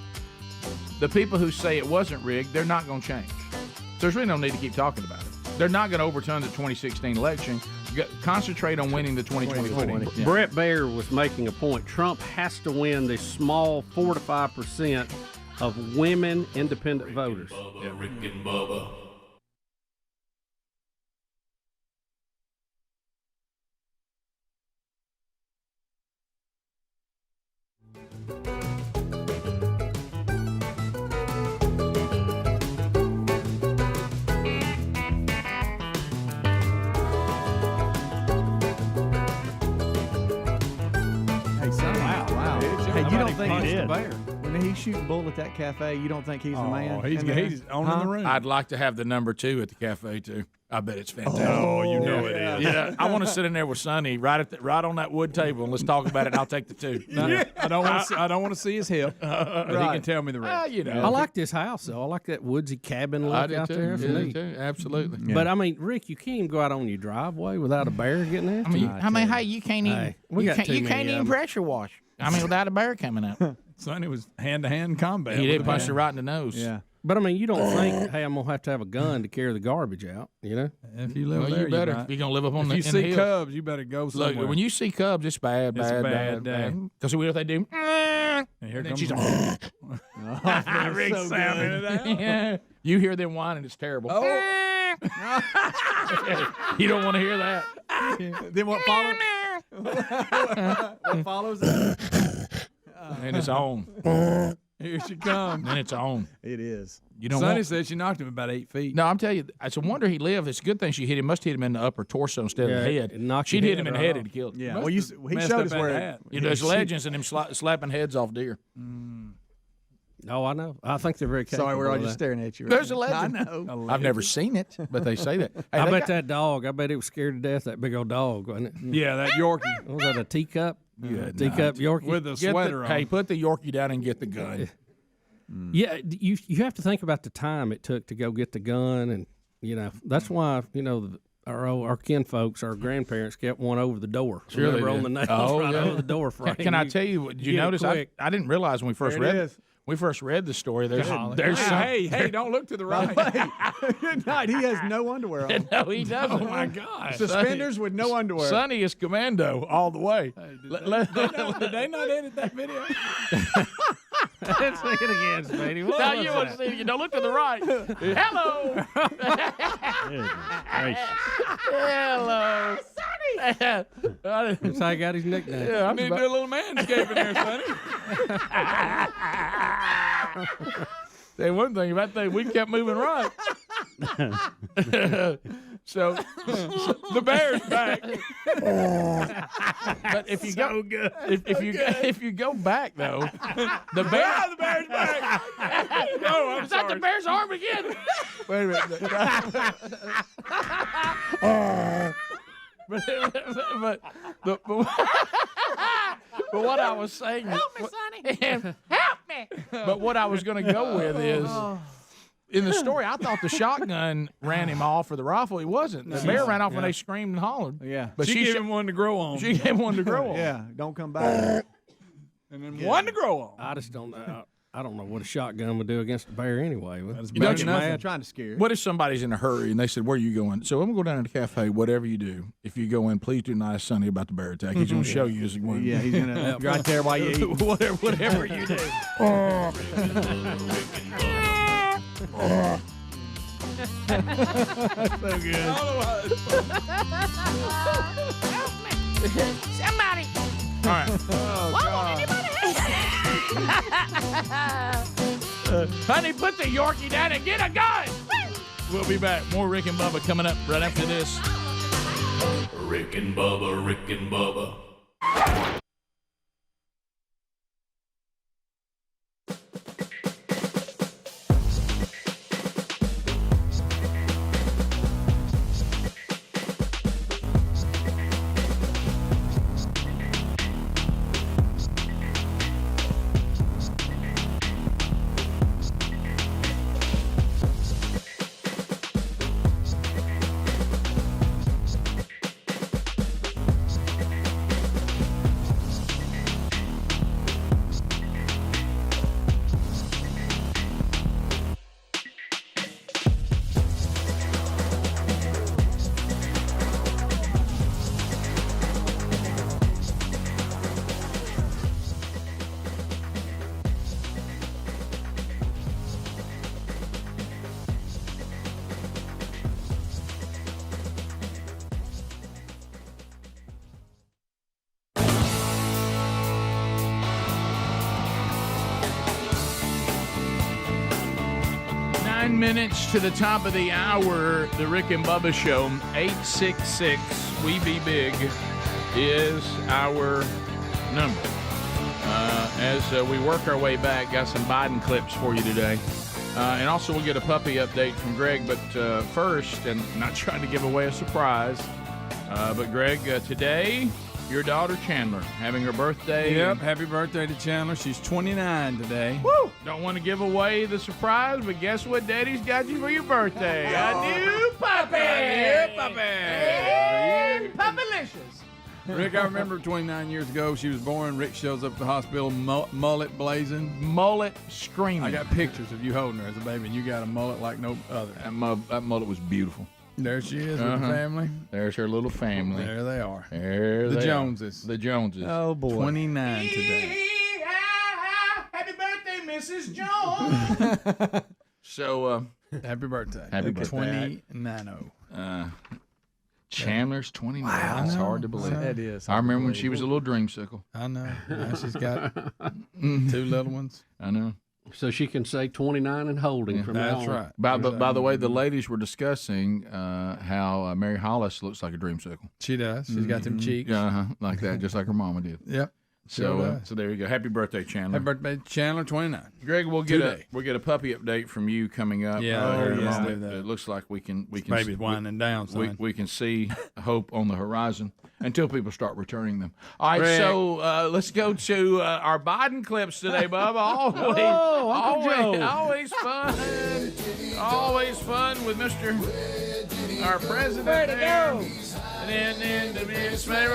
The people who say it wasn't rigged, they're not going to change. So there's really no need to keep talking about it. They're not going to overturn the 2016 election. Concentrate on winning the 2020. Yeah. Brett Baer was making a point. Trump has to win the small 4 to 5% of women independent voters. Rick and Bubba. Hey, you don't think he's the bear? When he's shooting bull at that cafe, you don't think he's the man? He's on in the room. I'd like to have the number 2 at the cafe too. I bet it's fantastic. Oh, you know it is. Yeah, I want to sit in there with Sonny right on that wood table, and let's talk about it. And I'll take the 2. No, I don't want to see his hip. But he can tell me the rest. I like this house though. I like that woodsy cabin look out there. Too. Absolutely. Yeah. But I mean, Rick, you can't even go out on your driveway without a bear getting there. Hey, you can't even. You can't even pressure wash. I mean, without a bear coming up. Sonny was hand-to-hand combat. He did punch her right in the nose. Yeah. But I mean, you don't think, hey, I'm gonna have a gun to carry the garbage out, you know? If you live there, you better. If you're gonna live up on if the. you see hills. cubs, you better go somewhere. Look, when you see cubs, it's bad. Because what they do? And here comes. Rick sounding it out. You hear them whining, it's terrible. Oh. You don't want to hear that. Then what follows? What follows it? And it's on. Here she comes. Then it's on. It is. You don't Sonny want... said she knocked him about 8 feet. No, I'm telling you, it's a wonder he lived. It's a good thing she hit him. Must hit him in the upper torso instead of the Yeah, head. it knocked She'd your hit him in the head head right and killed him. Yeah. Must Well, he have showed us messed up where. that hat. You know, there's legends and him slapping heads off deer. Oh, I know. I think they're very capable. Sorry, we're all of just that. staring at you. There's a right now. legend. I know. I've never seen it, but they say that. Hey, I they bet got- that dog. I bet it was scared to death. That big old dog, wasn't it? Yeah, that Yorkie. What was that, a teacup? Yeah, Teacup Yorkie. With the Get sweater on. Hey, put the Yorkie down and get the gun. Yeah, you have to think about the time it took to go get the gun, and that's why our kinfolks, our grandparents kept one over the door. Sure they Remember on did. the nails Oh, right yeah. over the door frame. Can I tell you? Did you get it notice? quick. I didn't realize when we first There it read. is. We first read the story. There's some. Hey, don't look to the right. Good night. He has no underwear on. No, he doesn't. Oh, my gosh. Suspenders with no underwear. Sonny is commando all the way. Did they not edit that video? Let's see it again, Speedy. What Now was you want to that? see? You don't look to the right. Hello. Hello, Sonny. That's how he got his nickname. Yeah, I I'm need to do a little manscaping there, Sonny. Say one thing about that, we kept moving right. so the bear's back. But if you go, if you go back though, the bear's back. Oh, I'm Is that sorry. the bear's arm again? Wait a minute. But what I was saying, help me, Sonny, help me. But what I was going to go with is, in the story, I thought the shotgun ran him off for the rifle. He wasn't. The bear ran off when they screamed and hollered. Yeah. But She gave him one to grow on. She gave him one to grow on. Yeah. Don't come back. And then one to grow on. I just don't know. I don't know what a shotgun would do against a bear anyway. Don't you I'm trying to scare you. What if somebody's in a hurry and they said, "Where are you going?" So I'm going to go down to the cafe. Whatever you do, if you go in, please do not ask Sonny about the bear attack. He's going to show you as he went. Yeah, he's gonna right there while you eat. whatever you do. So good. Somebody. All right. Why won't anybody Honey, put the Yorkie down and get a gun. We'll be back. More Rick and Bubba coming up right after this. Rick and Bubba, Rick and Bubba. Minutes to the top of the hour, the Rick and Bubba Show. 866 We Be Big is our number. As we work our way back, got some Biden clips for you today. And also we'll get a puppy update from Greg. But first, and not trying to give away a surprise, but Greg, today, your daughter Chandler having her birthday. Yep, happy birthday to Chandler. She's 29 today. Woo! Don't want to give away the surprise, but guess what Daddy's got you for your birthday? A new puppy! A new puppy! Hey, puppylicious! Rick, I remember 29 years ago, she was born. Rick shows up at the hospital, mullet blazing. Mullet screaming. I got pictures of you holding her as a baby, and you got a mullet like no other. That mullet was beautiful. There she is with the family. There's her little family. There they are. There the they Joneses. Are. The Joneses. Oh, boy. 29 today. Happy birthday, Mrs. Jones. So, happy birthday. Happy birthday. 29. Chandler's 29. Wow. It's hard to believe. That is. I remember when she was a little dreamsicle. I know. Now she's got two little ones. I know. So she can say 29 and holding from now on. By the way, the ladies were discussing how Mary Hollis looks like a dreamsicle. She does. She's got them cheeks. Like that, just like her mama did. Yep. So there you go. Happy birthday, Chandler. Happy birthday, Chandler, 29. Greg, we'll get a puppy update from you coming up. Yeah, in a moment. It looks like we can baby's winding down. We can see hope on the horizon until people start returning them. All right, Greg. so let's go to our Biden clips today, Bubba. Always fun. Always fun with our president. Where'd it there. go? And then the basement,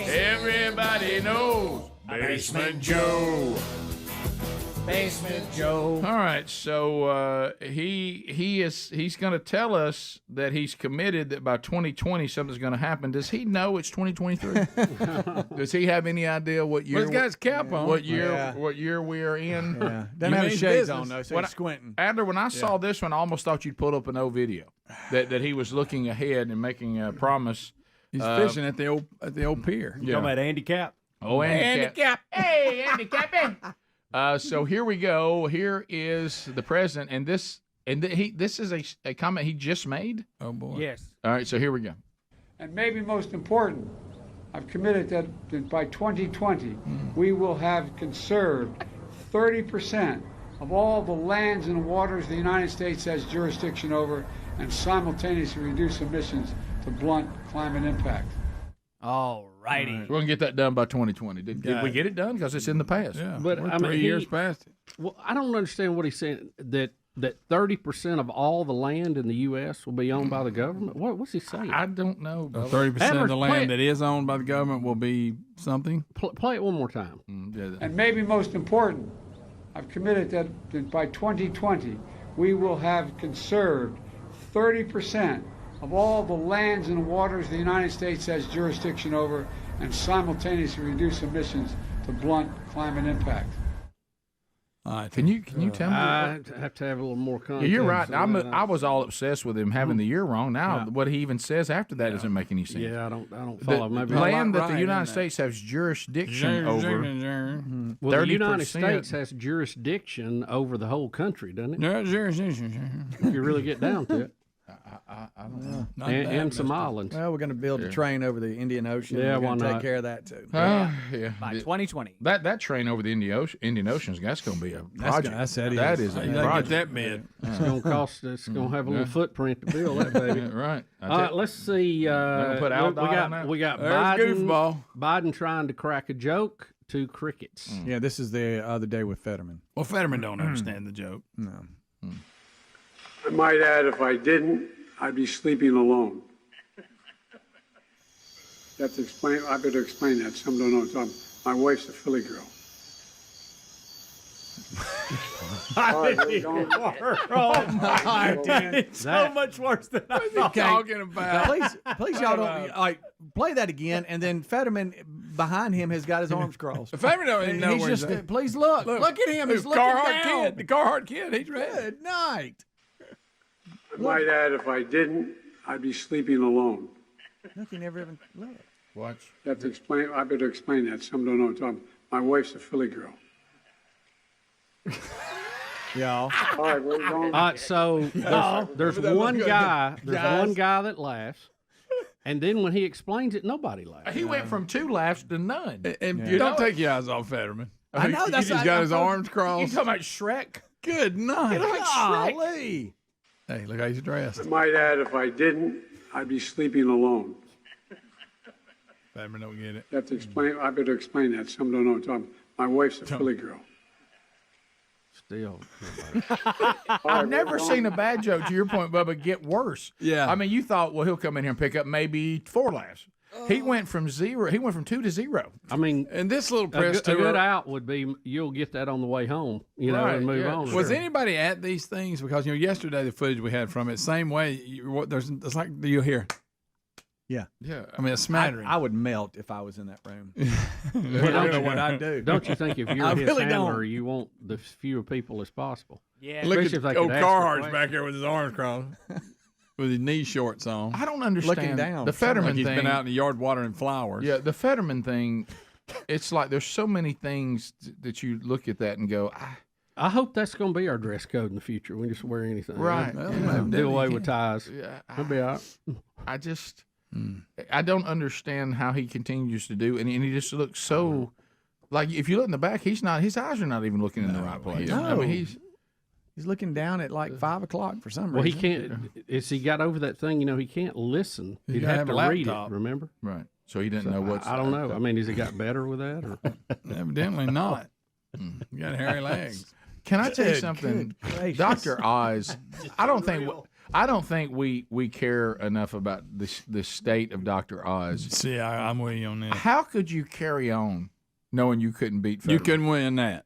everybody knows Basement Joe. Basement Joe. All right, so he's going to tell us that he's committed that by 2020 something's going to happen. Does he know it's 2023? Does he have any idea what year? Well, he's got his cap on. What year we are in? Yeah. Doesn't have his shades on though, so he's squinting. Adler, when I saw this one, I almost thought you'd pulled up an old video that he was looking ahead and making a promise. He's fishing at the old pier. You talking about Andy Cap? Oh, Andy Cap. Hey, Andy Cap. So here we go. Here is the president, and this is a comment he just made. Oh boy. Yes. All right, so here we go. And maybe most important, I've committed that by 2020 we will have conserved 30% of all the lands and waters the United States has jurisdiction over, and simultaneously reduce emissions to blunt climate impact. All righty. We're going to get that done by 2020. Did we get it done? Because it's in the past. Yeah, But we're I mean, 3 years past it. Well, I don't understand what he's saying. That 30% of all the land in the U.S. will be owned by the government. What's he saying? I don't know. 30% of the land that is owned by the government will be something. Play it one more time. And maybe most important, I've committed that by 2020 we will have conserved 30% of all the lands and waters the United States has jurisdiction over, and simultaneously reduce emissions to blunt climate impact. All right, can you tell me? I have to have a little more Yeah, context. you're right. on that. I was all obsessed with him having the year wrong. Now, what he even says after that doesn't make any sense. Yeah, I don't follow. The Maybe land that the right United in that. Stames has jurisdiction over. Well, the 30%. United States has jurisdiction over the whole country, doesn't it? Yeah, jurisdiction. If you really get down to it. I don't know. And some islands. Well, we're going to build a train over the Indian Ocean. Yeah, we're why going to take not? care of that too. Yeah. By 2020. That train over the Indian Ocean, that's going to be a project. That is a you gotta project. get that bid. It's going to cost. It's going to have a little footprint to build that baby. Right. All right. Let's see. put Outlaw on that? We got There's Biden. goofball. Biden trying to crack a joke to crickets. Yeah, this is the other day with Fetterman. Well, Fetterman don't understand the joke. No. I might add, if I didn't, I'd be sleeping alone. You have to explain. I better explain that. Some don't know. My wife's a Philly girl. It's so much worse than I was talking about. Please, y'all don't play that again. And then Fetterman behind him has got his arms crossed. Fetterman don't even know He's where just. he's at. Please look at him. He's looking Carhartt down. kid. The Carhartt kid. He's ready. Good night. I might add, if I didn't, I'd be sleeping alone. Look, he never even looked. Watch. You have to explain. I better explain that. Some don't know. My wife's a Philly girl. Y'all. All right, where you going? All right, so there's one guy. There's one guy that laughs, and then when he explains it, nobody laughs. He went from 2 laughs to none. And you don't take your eyes off Fetterman. I know, He that's just what got I his thought. arms You crossed. talking about Shrek? Good night. Golly. Hey, look how he's dressed. I might add, if I didn't, I'd be sleeping alone. Fetterman don't get it. You have to explain. I better explain that. Some don't know. My wife's a Philly girl. Still, I've never seen a bad joke, to your point, Bubba, get worse. Yeah. I mean, you thought, well, he'll come in here and pick up maybe 4 laughs. He went from 0. He went from 2 to 0. I mean, And this little press a tour. good out would be you'll get that on the way home, Right, and move yeah. on. Was anybody at these things? Because yesterday the footage we had from it, same way. It's like you'll hear. Yeah. Yeah. I mean, a smattering. I would melt if I was in that room. Well, I don't know what I'd do. Don't you think if you're I his really handler, don't. you want the fewer people as possible? Yeah. Look Especially if at they old could ask the Carhartt's question. back there with his arms crossed, with his knee shorts on. I don't understand. Looking down. The Fetterman Like he's thing. been out in the yard watering flowers. Yeah, the Fetterman thing, it's like there's so many things that you look at that and go, I hope that's going to be our dress code in the future. We just wear anything. Right. Well, do away with ties. Yeah, We'll be all right. I just, I don't understand how he continues to do, and he just looks so, like if you look in the back, his eyes are not even looking in the right place. No. I mean, he's looking down at like 5 o'clock for some Well, he reason. can't. As he got over that thing, he can't listen. He'd gotta have to have a read it. laptop. Remember? Right. So he didn't know what's. I don't know. I mean, has he got better with that? Or? Evidently not. You got hairy legs. Can I tell you Good something, gracious. Dr. Oz? I don't think we care enough about the state of Dr. Oz. See, I'm with you on that. How could you carry on knowing you couldn't beat Fetterman? You couldn't win that.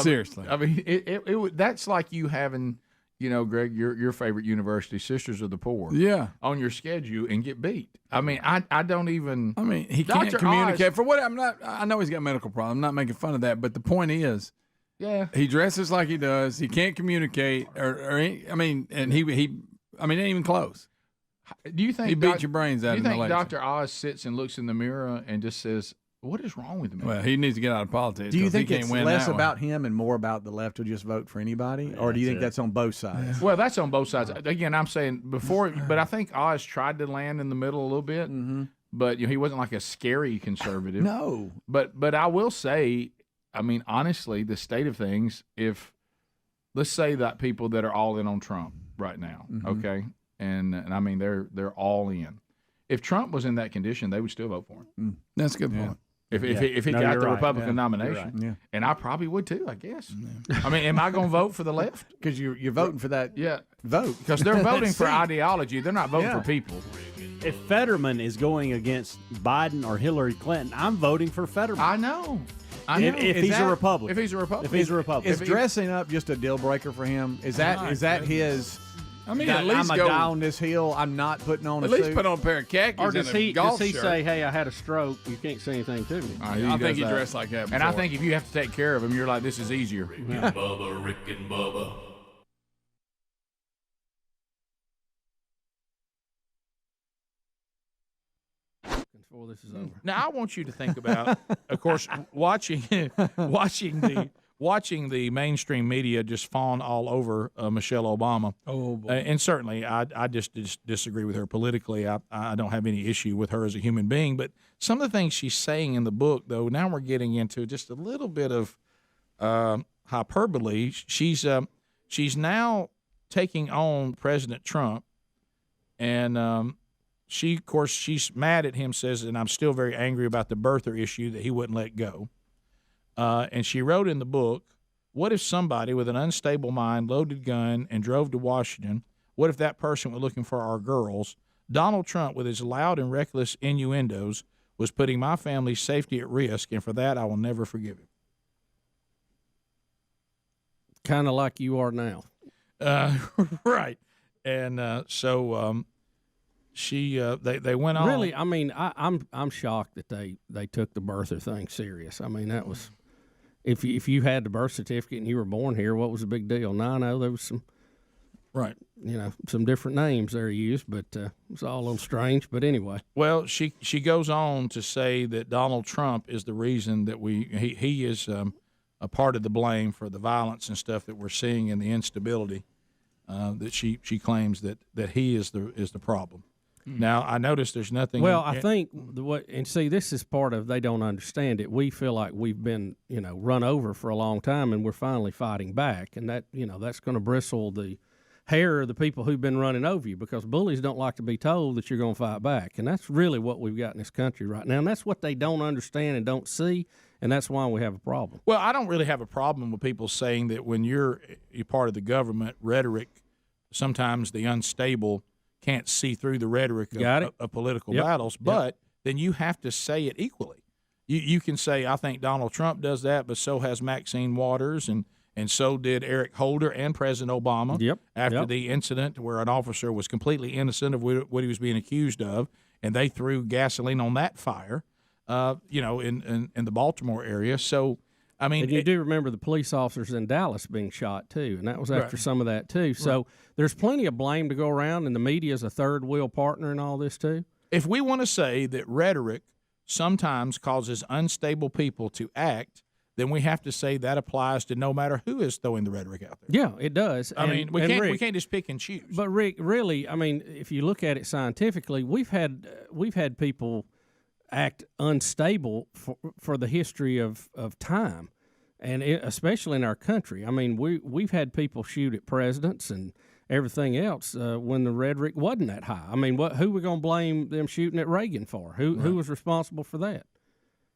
Seriously. I mean, that's like you having, Greg, your favorite university, Sisters of the Poor, on your schedule and get beat. I mean, I don't even. I mean, he Dr. can't communicate. Oz, For what I know he's got medical problems. I'm not making fun of that, but the point is, he dresses like he does. He can't communicate, and he ain't even close. Do you think he beat your brains out? Do you in the think election. Dr. Oz sits and looks in the mirror and just says, "What is wrong with me?" Well, he needs to get out of politics. Do you 'cause he think can't it's win less that way. about him and more about the left who just vote for anybody, or do you think that's on both sides? Well, that's on both sides. Again, I'm saying before, but I think Oz tried to land in the middle a little bit, but he wasn't like a scary conservative. No. But I will say, I mean, honestly, the state of things, if let's say that people that are all in on Trump right now, okay, and I mean they're all in. If Trump was in that condition, they would still vote for him. That's a good point. If he got the Republican nomination, You're right. and I probably would too, I guess. I mean, am I going to vote for the left? Because you're voting for that vote. Because they're voting for Seat. ideology. They're not voting for people. If Fetterman is going against Biden or Hillary Clinton, I'm voting for Fetterman. I know. If he's a Republican. If he's a Republican. If he's a Republican. Is dressing up just a deal breaker for him? Is that his? I mean, at least I'm a go guy on this hill. I'm not putting on at a least suit. put on a pair of khakis Or does and a he golf does he shirt. say, "Hey, I had a stroke. You can't say anything to me"? I think he dressed like that. And I before. think if you have to take care of him, you're like, this is easier. Rick and Bubba. Before this is over. Now I want you to think about, of course, watching the mainstream media just fawn all over Michelle Obama. Oh boy. And certainly, I just disagree with her politically. I don't have any issue with her as a human being. But some of the things she's saying in the book, though, now we're getting into just a little bit of hyperbole. She's now taking on President Trump, and she's mad at him, says, and I'm still very angry about the birther issue that he wouldn't let go. And she wrote in the book, what if somebody with an unstable mind loaded gun and drove to Washington? What if that person was looking for our girls? Donald Trump, with his loud and reckless innuendos, was putting my family's safety at risk, and for that I will never forgive him. Kind of like you are now. Right. And so she they went on. Really, I mean, I'm shocked that they took the birther thing serious. I mean, that was if you had the birth certificate and you were born here, what was the big deal? Now I know there was some, right, some different names they're used, but it was all a little strange. But anyway, well, she goes on to say that Donald Trump is the reason that he is a part of the blame for the violence and stuff that we're seeing and the instability. That she claims that he is the problem. Now I noticed there's nothing. Well, I think this is part of they don't understand it. We feel like we've been run over for a long time, and we're finally fighting back, and that that's going to bristle the hair of the people who've been running over you, because bullies don't like to be told that you're going to fight back, and that's really what we've got in this country right now, and that's what they don't understand and don't see, and that's why we have a problem. Well, I don't really have a problem with people saying that when you're part of the government, rhetoric, sometimes the unstable can't see through the rhetoric of political battles, but then you have to say it equally. You can say, I think Donald Trump does that, but so has Maxine Waters, and so did Eric Holder and President Obama after the incident where an officer was completely innocent of what he was being accused of, and they threw gasoline on that fire, in the Baltimore area. So, I mean, and you do remember the police officers in Dallas being shot too, and that was after some of that too. So there's plenty of blame to go around, and the media is a third wheel partner in all this too. If we want to say that rhetoric sometimes causes unstable people to act, then we have to say that applies to no matter who is throwing the rhetoric out there. Yeah, it does. I mean, we can't just pick and choose. But Rick, really, I mean, if you look at it scientifically, we've had people act unstable for the history of time, and especially in our country. I mean, we've had people shoot at presidents and everything else when the rhetoric wasn't that high. I mean, who we going to blame them shooting at Reagan for? Who was responsible for that?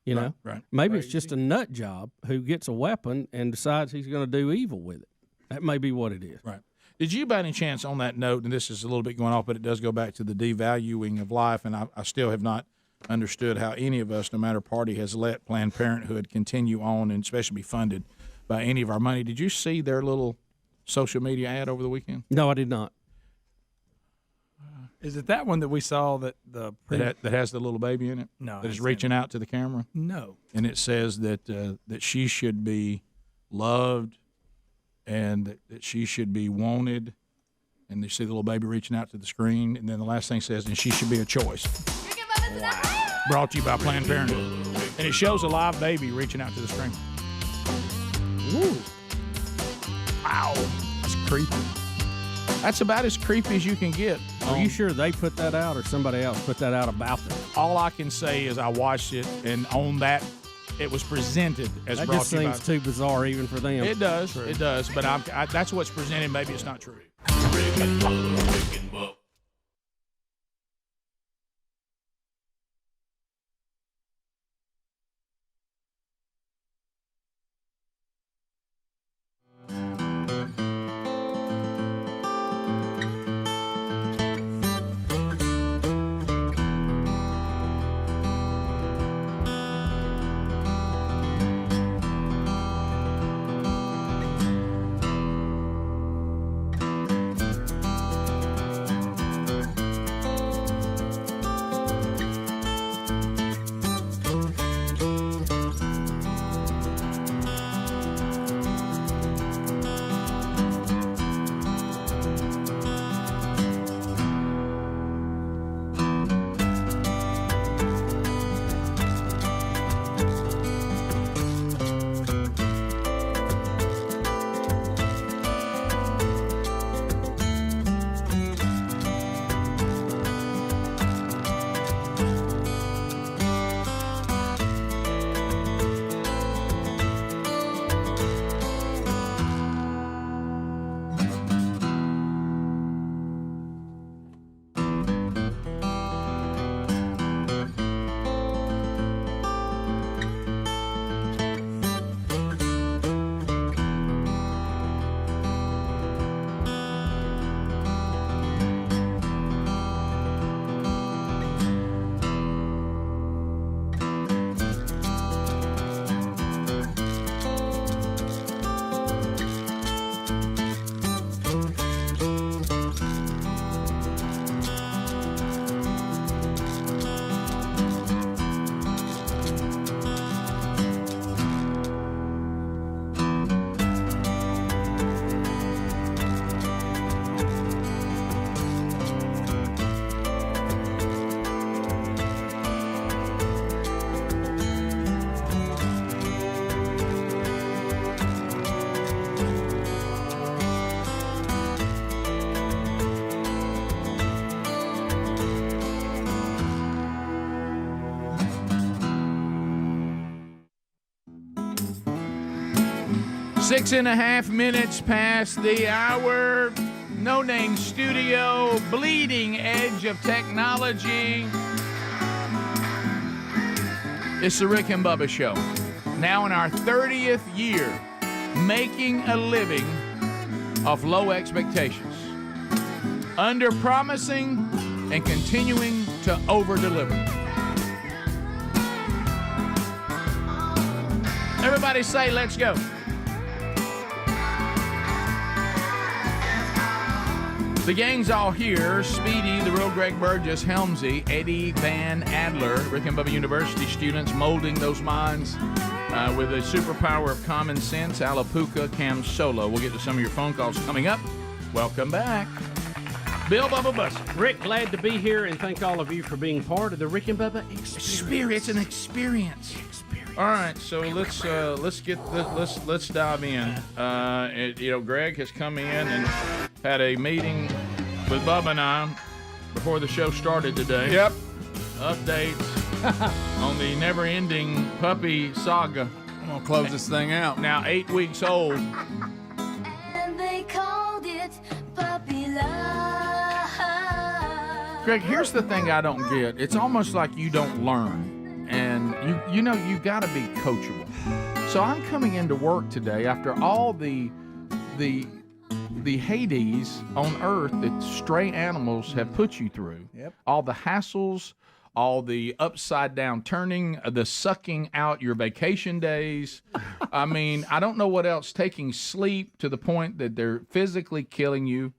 You know, maybe it's just a nut job who gets a weapon and decides he's going to do evil with it. That may be what it is. Right. Did you, by any chance, on that note, and this is a little bit going off, but it does go back to the devaluing of life, and I still have not understood how any of us, no matter party, has let Planned Parenthood continue on and especially be funded by any of our money. Did you see their little social media ad over the weekend? No, I did not. Is it that one that we saw that that has the little baby in it? No, that is reaching out to the camera. No, and it says that that she should be loved, and that she should be wanted, and you see the little baby reaching out to the screen, and then the last thing says, and she should be a choice. Wow. Brought to you by Planned Parenthood, and it shows a live baby reaching out to the screen. Ooh, wow, that's creepy. That's about as creepy as you can get. Are you sure they put that out or somebody else put that out about them? All I can say is I watched it, and on that, it was presented as that brought just to you by. seems too bizarre even for them. It does. True. It does. But that's what's presented. Maybe it's not true. Six and a half minutes past the hour. No Name Studio, bleeding edge of technology. It's the Rick and Bubba Show. Now in our 30th year, making a living off low expectations. Under-promising and continuing to over-deliver. Everybody say, let's go. The gang's all here. Speedy, the real Greg Burgess, Helmsy, Eddie Van Adler, Rick and Bubba University students molding those minds with the superpower of common sense. Alapuca, Cam Solo. We'll get to some of your phone calls coming up. Welcome back. Bill Bubba Bussey. Rick, glad to be here, and thank all of you for being part of the Rick and Bubba Experience. It's an experience. All right, so let's dive in. Greg has come in and had a meeting with Bubba and I before the show started today. Yep. Updates on the never-ending puppy saga. I'm gonna close this thing out. Now 8 weeks old. And they called it puppy love. Greg, here's the thing I don't get. It's almost like you don't learn. And you got to be coachable. So I'm coming into work today after all the Hades on Earth that stray animals have put you through. Yep. All the hassles, all the upside down turning, the sucking out your vacation days. I mean, I don't know what else. Taking sleep to the point that they're physically killing you.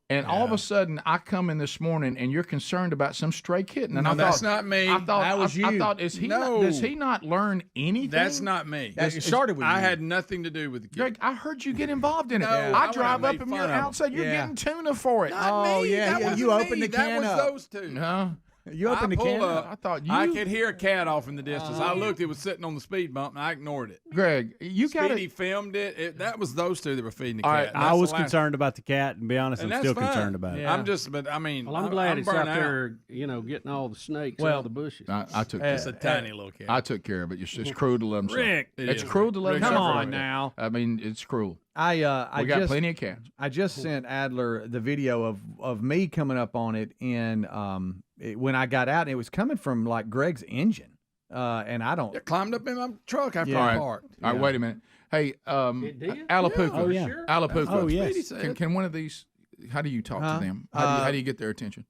And all of a sudden, I come in this morning, and you're concerned about some stray kitten. And No, I thought, that's not me. I thought, That was I you. thought, does he No. not learn anything? That's not me. It started with I you. had nothing to do with the kid. Greg, I heard you get involved in it. No, I I drive would've up and made you're fun of outside. You're Yeah. getting tuna for it. Oh, me. yeah, That yeah, wasn't you opened me. the can That up. was those two. No. You opened the pulled can up. up. I thought you. I could hear a cat off in the distance. I looked; it was sitting on the speed bump, and I ignored it. Greg, you got Speedy filmed it. That was those two that were feeding the All cat. right, That's I was the last- concerned about the cat, and to be honest, and I'm that's still fine. concerned about it. Yeah. I'm just, but I mean, Well, I'm glad it's out burnt there, getting all the snakes out of the bushes. I took care It's of a it. tiny little cat. I took care of it. It's cruel to let them suffer. Rick, It's it cruel is. to let Rick, them come suffer on like that. now. I mean, it's cruel. I We got plenty of cats. I just sent Adler the video of me coming up on it, and when I got out, and it was coming from like Greg's engine, and I don't. It climbed up in my truck after Yeah. I All parked. right, Yeah. wait a minute. Hey, Alapuca. Oh, yeah. Alapuca. Oh, yes. Can one of these? How do you talk Huh? to them? How do you get their attention?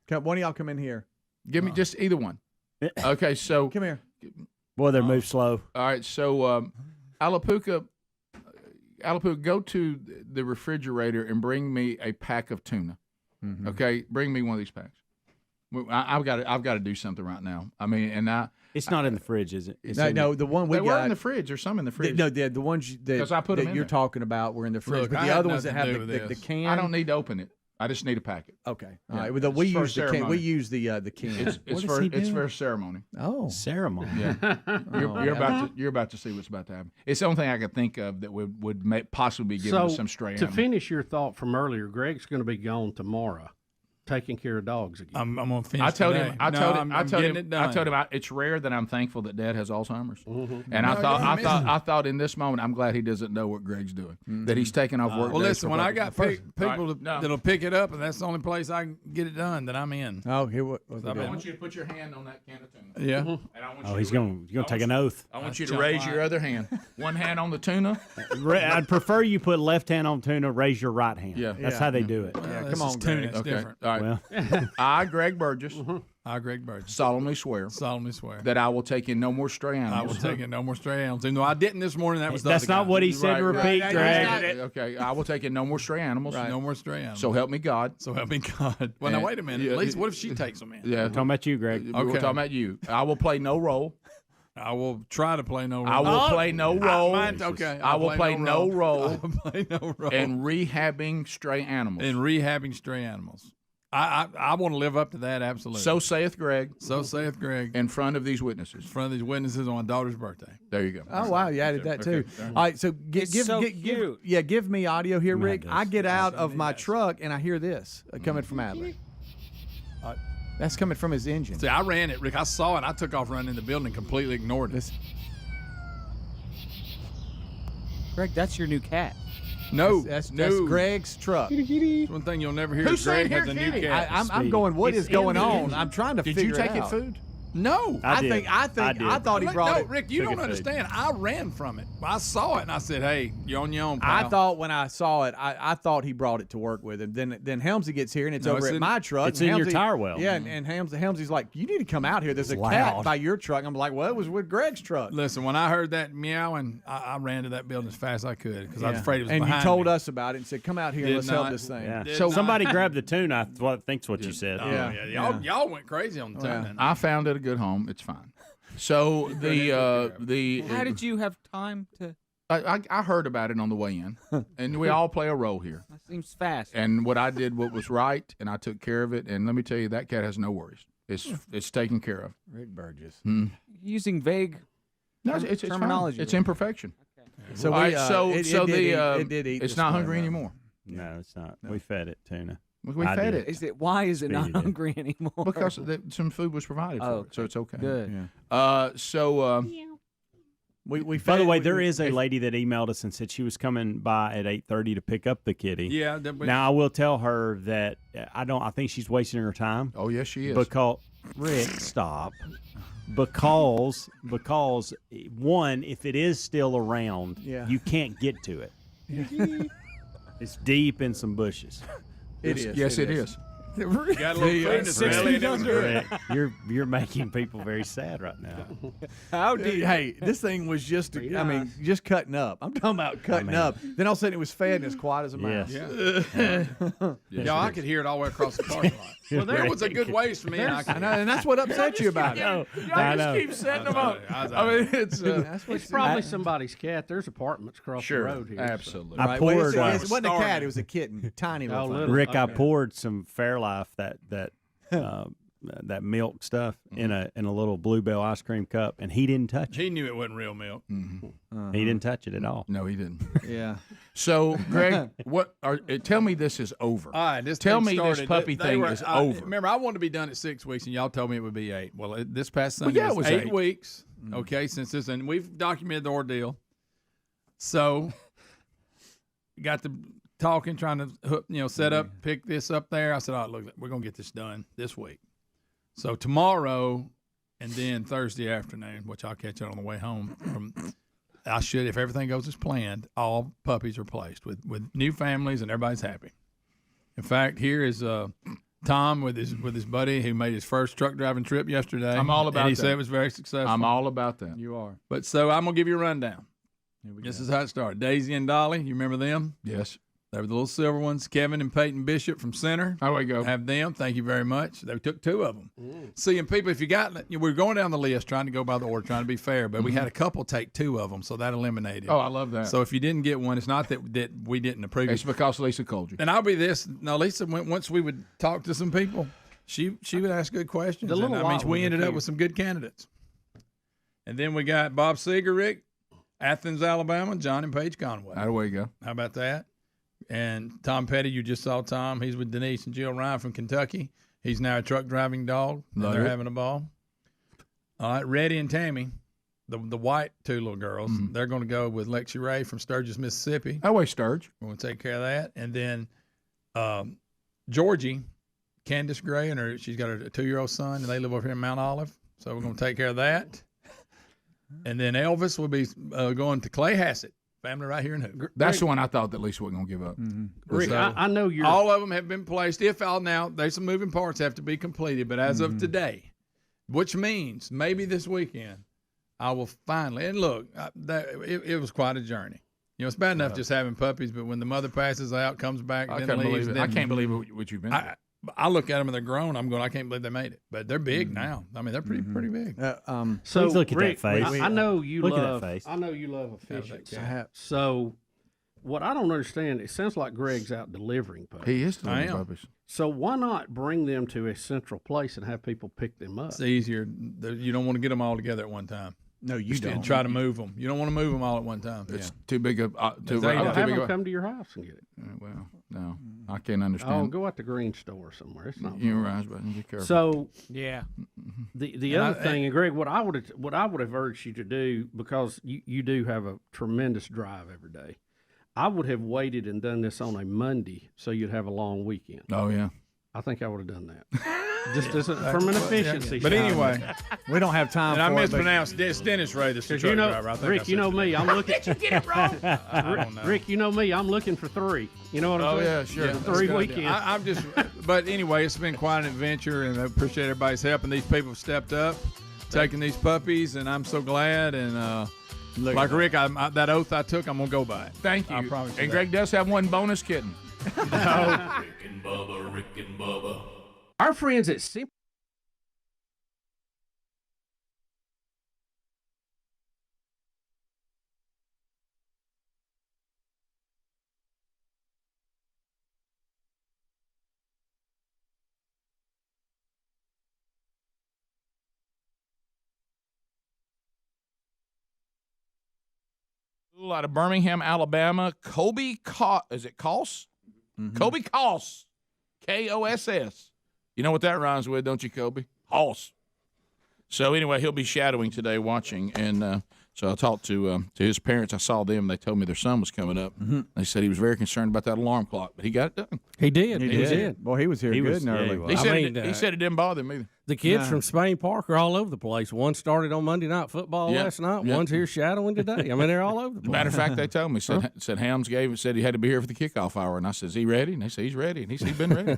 One of y'all come in here. Give me just either one. Okay, so Come here. Boy, they move slow. all right, so Alapuca, go to the refrigerator and bring me a pack of tuna. Mm-hmm. Okay, bring me one of these packs. I've got to do something right now. I mean, and It's not in the fridge, is it? It's No, the one we they got. were in the fridge. There's some in the fridge. No, the ones that, 'Cause I put 'em that in you're there. talking about were in the fridge, Look, but I the had other ones that nothing have to do the with this. can. I don't need to open it. I just need a packet. Okay, all Yeah. right. Well, we It's for use the can. ceremony. We use the can. It's for ceremony. Oh, ceremony. Yeah, you're yeah. about to see what's about to happen. It's the only thing I could think of that would possibly be given So, to some stray to animal. finish your thought from earlier, Greg's going to be gone tomorrow, taking care of dogs again. I'm gonna finish. I told today. him. I No, told I'm him. I told getting him. it done. I told him. It's rare that I'm thankful that Dad has Alzheimer's. Mm-hmm. And No, I thought in this moment, I'm glad he doesn't know what Greg's doing. That he's taking off work. Well, days listen, for when I purpose. got people All right, no. that'll pick it up, and that's the only place I can get it done, then I'm in. Oh, here what? I I mean, want you to put your hand on that can of tuna. Yeah. And I want Oh, you he's to going to take an oath. I want That's you to jump raise line. your other hand. One hand on the tuna. I'd prefer you put left hand on tuna, raise your right hand. Yeah. That's Yeah. how they do it. Yeah, This come on, is tuna. Greg. It's Okay. different. All right. Well, I, Greg Burgess, I, Greg Burgess, solemnly swear solemnly swear that I will take in no more stray I animals. will take it no more stray animals. Even though I didn't this morning, that was the that's other not guy. what he said to repeat, right, Greg. right. Okay, I will take in no more stray animals. No more stray animals. So help me God. So help me God. Well, now And- wait a minute. yeah, At least, what if she takes them in? Yeah, Talking about you, Greg. We're Okay. talking about you. I will play no role. I will try to play no role. I will play no role. Okay. I will play no role I will play no role. in rehabbing stray animals. in rehabbing stray animals. I want to live up to that absolutely. So saith Greg so saith Greg in front of these witnesses. in front of these witnesses on my daughter's birthday. There you go. Oh wow, you added that too. Okay. All right, so give me audio here, Rick. this. I get out of my truck and I hear this coming from Adler. That's coming from his engine. See, I ran it, Rick. I saw it. I took off running in the building and completely ignored it. Greg, that's your new cat. No, That's no. Greg's truck. That's one thing you'll never hear. Who's is Greg saying has a here, new kitty? cat. I'm going. What is going on? I'm trying to Did figure you take it it out. food? No. I did. think I did. I thought he brought no, it. Rick, you Took don't it food. understand. I ran from it. I saw it and I said, "Hey, you're on your own, pal." I thought when I saw it, I thought he brought it to work with him. Then Helmsy gets here and it's No, over it's at in- my truck. it's and in your Helmsy- tire well. Yeah, and Helmsy's like, you need to come out here. There's a It's cat loud. by your truck. I'm like, well, it was with Greg's truck. Listen, when I heard that meowing, I ran to that building as fast as I could because I was afraid it was and behind you told me. us about it and said, come out here and Did let's help not. this thing. Yeah. Did So not. somebody grabbed the tuna. I think's what you said. Oh, Yeah. yeah. Y'all went crazy on the tune. I found it a good home. It's fine. So the How did you have time to? I heard about it on the way in, and we all play a role here. That seems fast. And what I did, what was right, and I took care of it. And let me tell you, that cat has no worries. It's taken care of. Rick Burgess. Using vague it's terminology. Fine. It's imperfection. So All we, right, so it so did the eat- it did eat it's the not sperm hungry out. anymore. No, it's not. We fed it tuna. We I fed did. it. Why is it not Feed it. hungry anymore? Because some food was provided for it, so it's okay. Good. We By the way, there is a lady that emailed us and said she was coming by at 8:30 to pick up the kitty. Yeah. Now I will tell her that I think she's wasting her time. Oh yes, she is. Because Rick, stop. Because one, if it is still around, you can't get to it. It's deep in some bushes. It is. Yes, it is. Got a little food in his belly and it was good. Rick, you're making people very sad right now. How did? Hey, this thing was just cutting up. I'm talking about cutting up. Then all of a sudden it was fed and as quiet as a mouse. Yeah, I could hear it all the way across the parking lot. Well, there was a good ways for me. I know, and that's what upset you about it. Y'all just keep setting them up. I mean, it's probably somebody's cat. There's apartments across the road here. Absolutely. I poured. It wasn't a cat; it was a kitten, tiny little thing. Rick, I poured some Fairlife that milk stuff in a little Bluebell ice cream cup, and he didn't touch it. He knew it wasn't real milk. He didn't touch it at all. No, he didn't. Yeah. So, Greg, tell me this is over. All right, Tell me this puppy thing is over. Remember, I wanted to be done at 6 weeks, and y'all told me it would be 8. Well, this past Sunday it was 8 8. weeks. Okay, since this, and we've documented the ordeal. So, got to talking, trying to set up, pick this up there. I said, "All right, look, we're gonna get this done this week." So tomorrow, and then Thursday afternoon, which I'll catch it on the way home. I should, if everything goes as planned, all puppies are placed with new families, and everybody's happy. In fact, here is Tom with his buddy who made his first truck driving trip yesterday. I'm all about and he that. said it was very successful. I'm all about that. You are. But so I'm gonna give you a rundown. This is how it started. Daisy and Dolly, you remember them? Yes. They were the little silver ones. Kevin and Peyton Bishop from Center. How do we go? Have them. Thank you very much. They took 2 of them. Seeing people, if you got, we're going down the list, trying to go by the order, trying to be fair, but we had a couple take 2 of them, so that eliminated. Oh, I love that. So if you didn't get one, it's not that we didn't approve. It's because Lisa called you. And I'll be this. Now, Lisa, once we would talk to some people, she would ask good questions. The little lot we was ended the up key. with some good candidates. And then we got Bob Seeger, Rick, Athens, Alabama, John and Paige Conway. How do we go? How about that? And Tom Petty, you just saw Tom. He's with Denise and Jill Ryan from Kentucky. He's now a truck driving dog. And Love they're it. having a ball. All right, Reddy and Tammy, the white 2 little girls, they're going to go with Lexi Ray from Sturgis, Mississippi. How way, Sturge? We're going to take care of that. And then Georgie, Candace Gray, and she's got a 2-year-old son, and they live over here in Mount Olive. So we're going to take care of that. And then Elvis will be going to Clay Hassett. Family right here in Hoover. That's the one I thought that Lisa wasn't going to give up. Rick, I know you're. All of them have been placed. Now, there's some moving parts have to be completed, but as of today, which means maybe this weekend, I will finally. And look, it was quite a journey. It's bad enough just having puppies, but when the mother passes out, comes back, I then can't leaves, believe it. I can't believe what you've been through. I look at them and they're grown. I'm going, I can't believe they made it, but they're big now. I mean, they're pretty big. So Please look at Rick, that face. I know you Look at love. that face. I know you love efficiency. Yeah. So, what I don't understand, it sounds like Greg's out delivering puppies. He is delivering I am. puppies. So why not bring them to a central place and have people pick them up? It's easier. You don't want to get them all together at one time. No, you don't. And try to move them. You don't want to move them all at one time. It's too big of too They big. don't Have Too them big. come to your house and get it. Well, no, I can't Oh, understand. go out to Green Store somewhere. It's not. You're right, but be careful. So Yeah. the other thing, and Greg, what I would have urged you to do, because you do have a tremendous drive every day, I would have waited and done this on a Monday so you'd have a long weekend. Oh yeah. I think I would have done that. Just from an efficiency. But anyway, we don't have time. and I for it, but- mispronounced Dennis Ray. This is the truck driver. I think Rick, I you know said me. I'm looking. Did you get it wrong? I don't know. Rick, you know me. I'm looking for 3. You know what I'm Oh saying? yeah, sure. Yeah, That's 3 a good idea. weekends. I'm just, but anyway, it's been quite an adventure, and I appreciate everybody's help. And these people have stepped up, taking these puppies, and I'm so glad. And like Rick, that oath I took, I'm gonna go by it. Thank you. I promise you And that. Greg does have one bonus kitten. Rick and Bubba. Our friends at Simple Out of Birmingham, Alabama, Kobe is it Koss? Mm-hmm. Kobe Koss, Koss. You know what that rhymes with, don't you, Kobe? Hoss. So anyway, he'll be shadowing today, watching, and so I talked to his parents. I saw them. They told me their son was coming up. Mm-hmm. They said he was very concerned about that alarm clock, but he got it done. He did. He did. Well, he was here good and early. He said it didn't bother him either. The kids from Spain Park are all over the place. One started on Monday Night Football last night. One's here shadowing today. I mean, they're all over the place. Matter of fact, they told me, said Hams said he had to be here for the kickoff hour. And I said, is he ready? And they said, he's ready. And he said, he's been ready.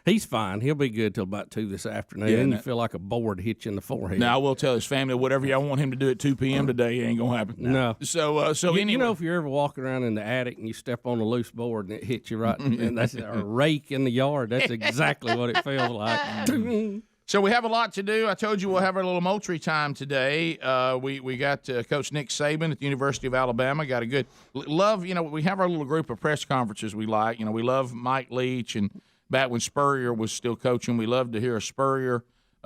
He's fine. He'll be good till about 2 this afternoon. Yeah, Then you feel like a board hit you in the forehead. Now, I will tell his family, whatever y'all want him to do at 2 p.m. today, it ain't going to happen. No. So anyway. You know, if you're ever walking around in the attic and you step on a loose board and it hits you right, and that's a rake in the yard, that's exactly what it feels like. So we have a lot to do. I told you we'll have our little Moultrie time today. We got Coach Nick Saban at the University of Alabama. Got a good love. You know, we have our little group of press conferences we like. You know, we love Mike Leach, and back when Spurrier was still coaching, we love to hear a Spurrier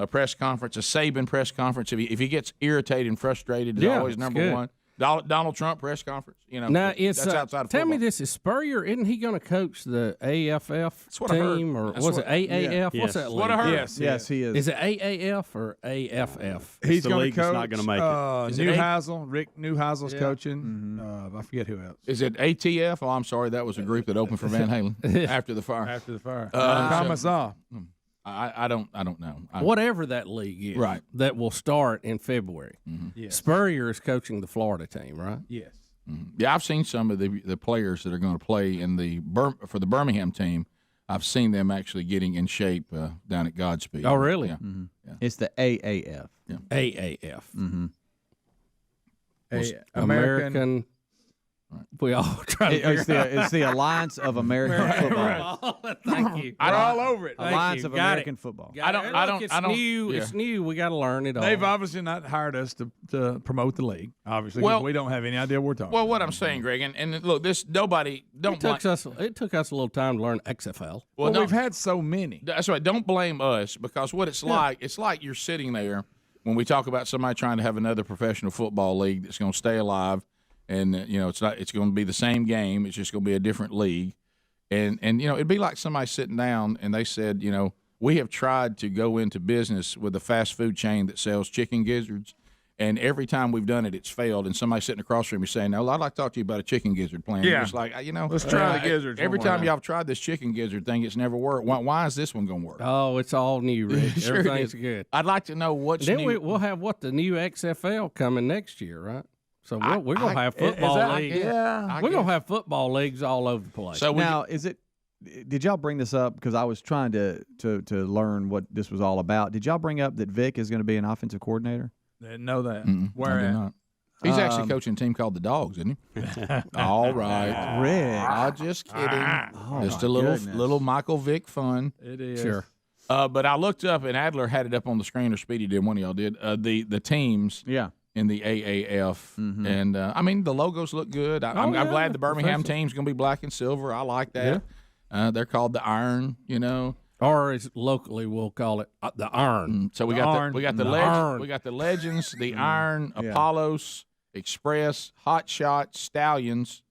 press conference, a Saban press conference. If he gets irritated and frustrated, is always number one. Donald Trump press conference. You know, now it's that's outside of tell football. me this: is Spurrier? Isn't he going to coach the AFF team, or was it AAF? Yeah. What's that league? What I heard. Yes, he is. Is it AAF or AFF? He's the going league to coach. that's not going to make it. Newhousel, Rick Newhousel's coaching. I forget who else. Is it ATF? Oh, I'm sorry, that was a group that opened for Van Halen after the fire. After the fire. Commissar. I don't know. Whatever that league is, Right. that will start in February. Yes. Spurrier is coaching the Florida team, right? Yes. Yeah, I've seen some of the players that are going to play in for the Birmingham team. I've seen them actually getting in shape down at Godspeed. Oh, really? Yeah. Mm-hmm. It's the AAF. Yeah. AAF. Mm-hmm. American. We all try to It's the Alliance of American Football. Thank you. We're all over it. Alliance of Got American Football. It's new. Yeah. It's new. We got to learn it all. They've obviously not hired us to promote the league, obviously, 'cause we don't have any idea what we're talking Well, about. what I'm saying, Greg, and look, this nobody don't It took us a little time to learn XFL. Well, no, we've had so many. That's right. Don't blame us, because what it's like you're sitting there when we talk about somebody trying to have another professional football league that's going to stay alive. And it's going to be the same game. It's just going to be a different league, and it'd be like somebody sitting down and they said, we have tried to go into business with a fast food chain that sells chicken gizzards, and every time we've done it, it's failed. And somebody sitting across from me saying, "No, I'd like to talk to you about a chicken gizzard plan." Yeah. It's like let's try the gizzards. Every time y'all have tried this chicken gizzard thing, it's never worked. Why is this one going to work? Oh, it's all new, Rick. Sure Everything's is. good. I'd like to know what's Then new. we'll have the new XFL coming next year, right? So we're going to have football leagues. Yeah. We're going to have football leagues all over the place. So now, did y'all bring this up? Because I was trying to learn what this was all about. Did y'all bring up that Vic is going to be an offensive coordinator? Didn't know that. Where Where I did at? not. He's actually coaching a team called the Dogs, isn't he? All right, Rick. I'm just kidding. Just my a goodness. little Michael Vick fun. It is. Sure. But I looked up, and Adler had it up on the screen, or Speedy did. One of y'all did. The teams. Yeah. In the AAF, and I mean the logos look good. I'm glad the Birmingham team's going to be black and silver. I like that. They're called the Iron, Or as locally we'll call it the Iron. So we got the Legends, the Iron, Apollos, Express, Hot Shot, Stallions,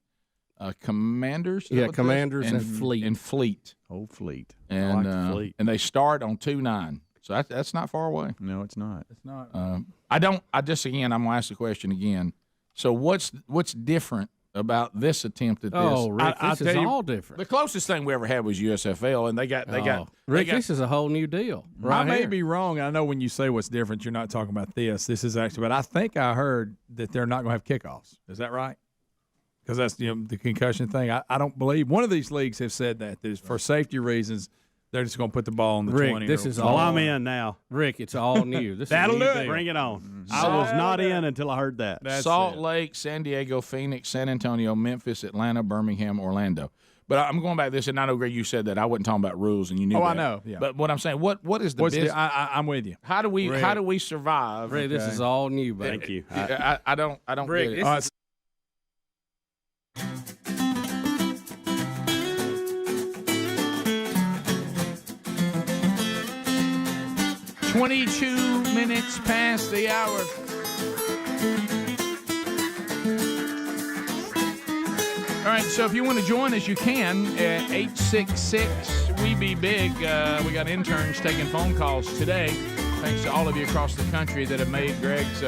Commanders. Commanders and Fleet. And Fleet. Oh, Fleet. And I like the Fleet. and they start on 2/9. So that's not far away. No, it's not. It's not. I'm going to ask the question again. So what's different about this attempt at this? Oh, Rick, this is all different. The closest thing we ever had was USFL, and they got Rick, this is a whole new deal. Right I may here. be wrong. I know when you say what's different, you're not talking about this. This is actually, but I think I heard that they're not going to have kickoffs. Is that right? Because that's the concussion thing. I don't believe one of these leagues have said that for safety reasons. They're just going to put the ball on the Rick, 20. this is Well, I'm in now. Rick, it's all new. This That'll is a new do it. deal. Bring it on. I was not in until I heard that. Salt Lake, San Diego, Phoenix, San Antonio, Memphis, Atlanta, Birmingham, Orlando. But I'm going back to this, and I know, Greg, you said that. I wasn't talking about rules, and you knew that. I know. Yeah. But what I'm saying, what is the What's business? I'm with you. How do we survive? Rick, this is all new, buddy. Thank you. I don't Rick, get it. this is 22 minutes past the hour. All right, so if you want to join us, you can at 866-WE-BE-BIG. We got interns taking phone calls today. Thanks to all of you across the country that have made Greg's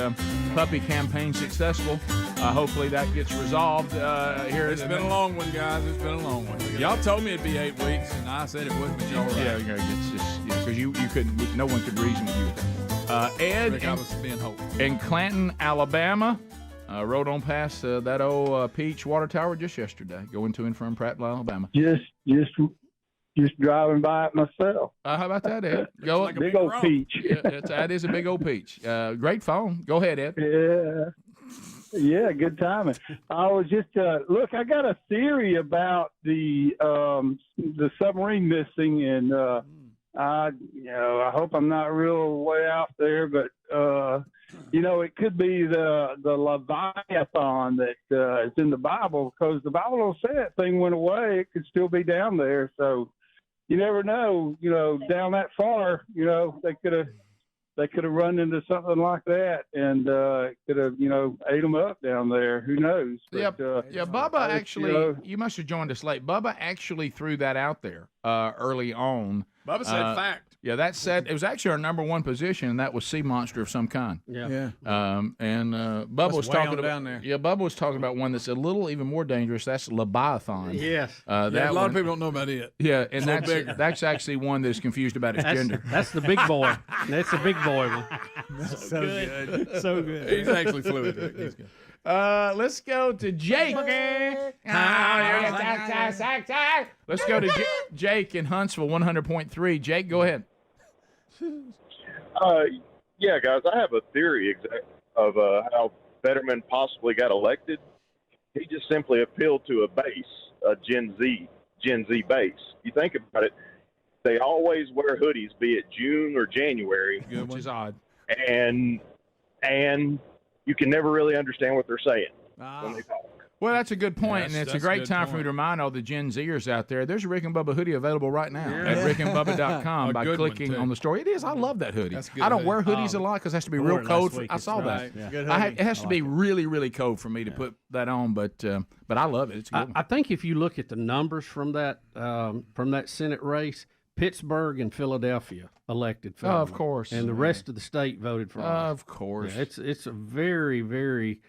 puppy campaign successful. Hopefully that gets resolved here. It's been a long one, guys. It's been a long one. Y'all told me it'd be 8 weeks, and I said it wouldn't, but y'all were right. Yeah, it's just because you couldn't. No one could reason with you. Ed Rick, I was being hopeful. in Clanton, Alabama, rode on past that old Peach water tower just yesterday, going to and from Prattville, Alabama. Just driving by it myself. How about that, Ed? Go like big old peach. That is a big old peach. Great phone. Go ahead, Ed. Yeah, good timing. I was just look. I got a theory about the submarine missing, and I hope I'm not real way out there, but it could be the Leviathan that is in the Bible, because the Bible don't say that thing went away. It could still be down there, so you never know. Down that far, they could have run into something like that, and could have, ate them up down there. Who knows? But, Bubba actually, you must have joined us late. Bubba actually threw that out there early on. Bubba said fact. Yeah, that said, it was actually our number one position, and that was sea monster of some kind. Yeah. Bubba was talking about down there. Yeah, Bubba was talking about one that's a little even more dangerous. That's Leviathan. Yes. A lot of people don't know about it. Yeah, and that's actually one that's confused about its gender. That's the big boy. That's the big boy one. So good. So good. He's actually fluid. He's good. Let's go to Jake. Let's go to Jake in Huntsville, 100.3. Jake, go ahead. Yeah, guys, I have a theory of how Fetterman possibly got elected. He just simply appealed to a base, a Gen Z base. You think about it, they always wear hoodies, be it June or January, which is odd, and you can never really understand what they're saying when they talk. Well, that's a good point, Yes, and it's a that's a great good time for me point. to remind all the Gen Zers out there, there's a Rick and Bubba hoodie available right now at rickandbubba.com A by good one, clicking too. on the story. It is. I love that hoodie. That's a good I don't hoodie. wear hoodies a lot because it has to be I real wore it cold. last week. I It's saw nice. that. Yeah. Good It hoodie. has to I be like really, really cold for me to put that on, but I love it. It's a good one. I think if you look at the numbers from that Senate race, Pittsburgh and Philadelphia elected Fetterman. Of course. And the rest of the state voted for him. Of course. Yeah, it's a very, very,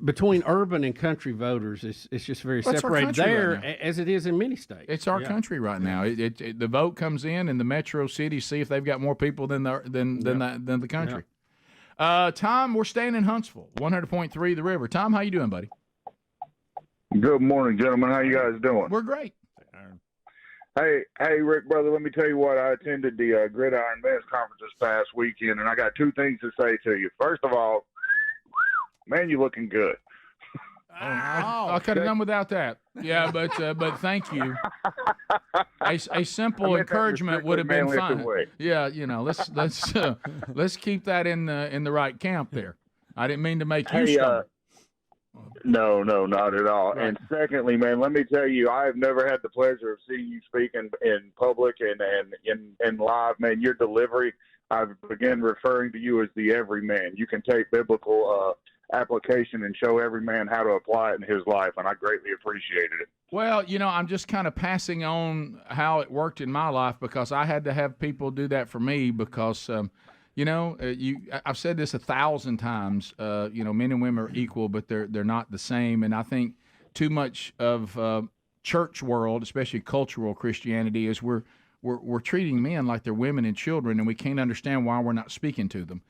between urban and country voters, it's just very Well, it's our separated country there, right now. as it is in many states. It's our country right now. The vote comes in, and the metro cities see if they've got more people than the country. Tom, we're staying in Huntsville, 100.3 The River. Tom, how you doing, buddy? Good morning, gentlemen. How you guys doing? We're great. Hey, Rick, brother, let me tell you what. I attended the Gridiron Men's Conference this past weekend, and I got two things to say to you. First of all, man, you looking good. I could have done without that. Yeah, but thank you. A simple encouragement would have been fine. Yeah, let's keep that in the right camp there. I didn't mean to make you start. No, not at all. Right. And secondly, man, let me tell you, I have never had the pleasure of seeing you speak in public and in live. Man, your delivery, I've begun referring to you as the everyman. You can take biblical application and show every man how to apply it in his life, and I greatly appreciated it. Well, I'm just kind of passing on how it worked in my life because I had to have people do that for me because, I've said this 1,000 times, men and women are equal, but they're not the same. And I think too much of church world, especially cultural Christianity, is we're treating men like they're women and children, and we can't understand why we're not speaking to them.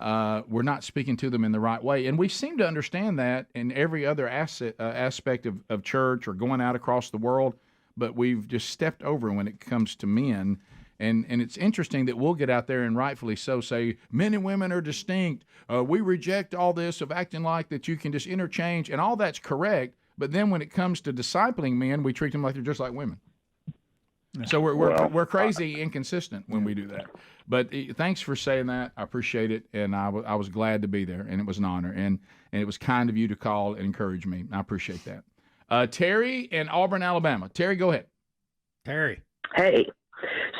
We're not speaking to them in the right way. And we seem to understand that in every other aspect of church or going out across the world, but we've just stepped over when it comes to men. And it's interesting that we'll get out there and rightfully so say, men and women are distinct. We reject all this of acting like that you can just interchange, and all that's correct. But then when it comes to discipling men, we treat them like they're just like women. So we're crazy inconsistent when we do that. But thanks for saying that. I appreciate it, and I was glad to be there, and it was an honor, and it was kind of you to call and encourage me. I appreciate that. Terry in Auburn, Alabama. Terry, go ahead. Terry. Hey,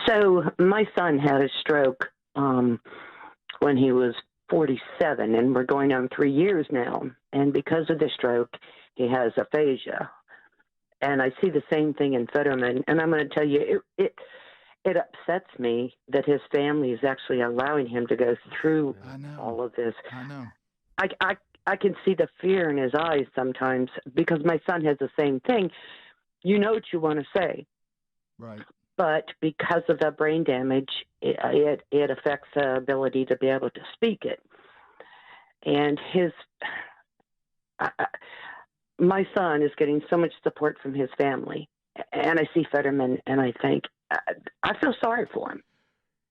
so my son had a stroke when he was 47, and we're going on 3 years now. And because of the stroke, he has aphasia. And I see the same thing in Fetterman. And I'm going to tell you, it upsets me that his family is actually allowing him to go through all of this. I know. I can see the fear in his eyes sometimes, because my son has the same thing. You know what you want to say. Right. But because of the brain damage, it affects the ability to be able to speak it. And my son is getting so much support from his family. And I see Fetterman, and I think, I feel sorry for him.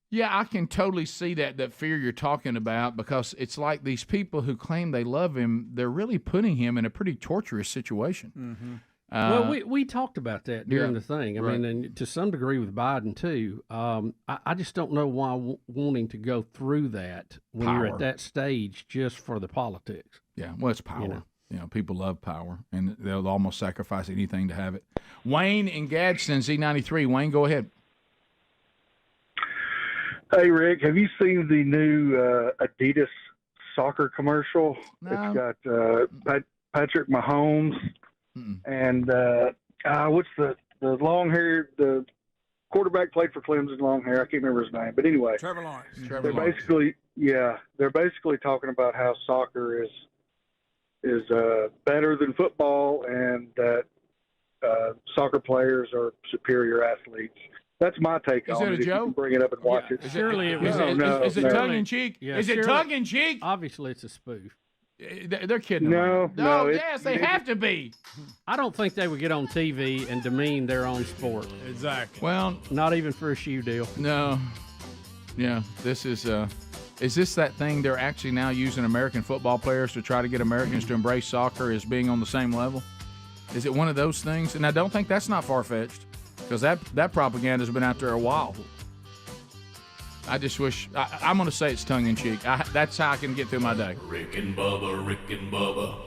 Yeah, I can totally see that fear you're talking about, because it's like these people who claim they love him, they're really putting him in a pretty torturous situation. Mm-hmm. Well, we talked about that during the thing. I right. mean, and to some degree with Biden, too. I just don't know why wanting to go through that when you're at that stage just for the politics. Yeah, well, it's power. You know, people love power, and they'll almost sacrifice anything to have it. Wayne in Gadsden, Z93. Wayne, go ahead. Hey, Rick, have you seen the new Adidas soccer commercial? No. It's got Patrick Mahomes and what's the long-haired, the quarterback played for Clemson, long hair. I can't remember his name. But anyway. Trevor Lawrence. They're basically talking about how soccer is better than football, and that soccer players are superior athletes. That's my take on it. Is it a joke? You can bring it up and watch it. Surely it was. Is it tongue in cheek? Yeah, is it tongue in cheek? Obviously, it's a spoof. They're kidding. No. Yes, they have to be. I don't think they would get on TV and demean their own sport. Exactly. Well, not even for a shoe deal. No. Yeah, this is this that thing they're actually now using American football players to try to get Americans to embrace soccer as being on the same level? Is it one of those things? And I don't think that's not far-fetched, because that propaganda's been out there a while. I just wish I'm going to say it's tongue-in-cheek. That's how I can get through my day. Rick and Bubba.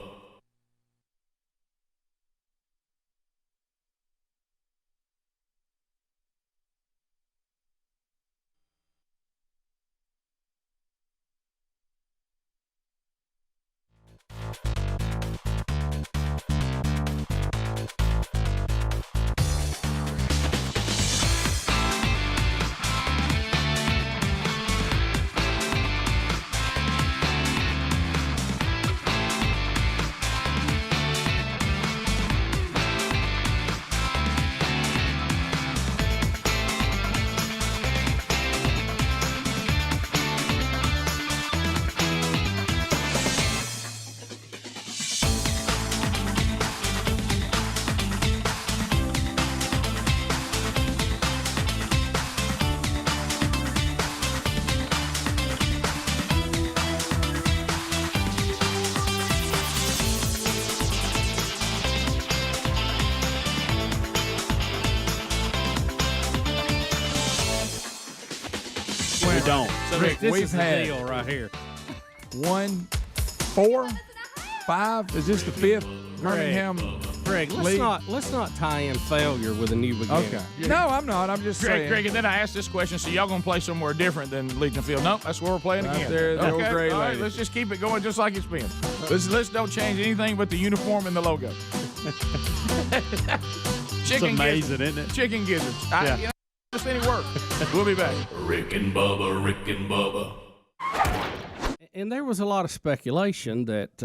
We don't. So Rick, this we've is the had deal right here. 1, 4, 5. Is this the 5th Birmingham? Greg, let's not tie in failure with a new beginning. Okay. No, I'm not. I'm just saying. Greg, and then I asked this question, so y'all going to play somewhere different than Legion Field? Nope, that's where we're playing Right again. there, the old okay, gray all right, lady. let's just keep it going just like it's been. Let's don't change anything but the uniform and the logo. It's amazing, isn't it? Chicken gizzards. Yeah. Just any work. We'll be back. Rick and Bubba. And there was a lot of speculation that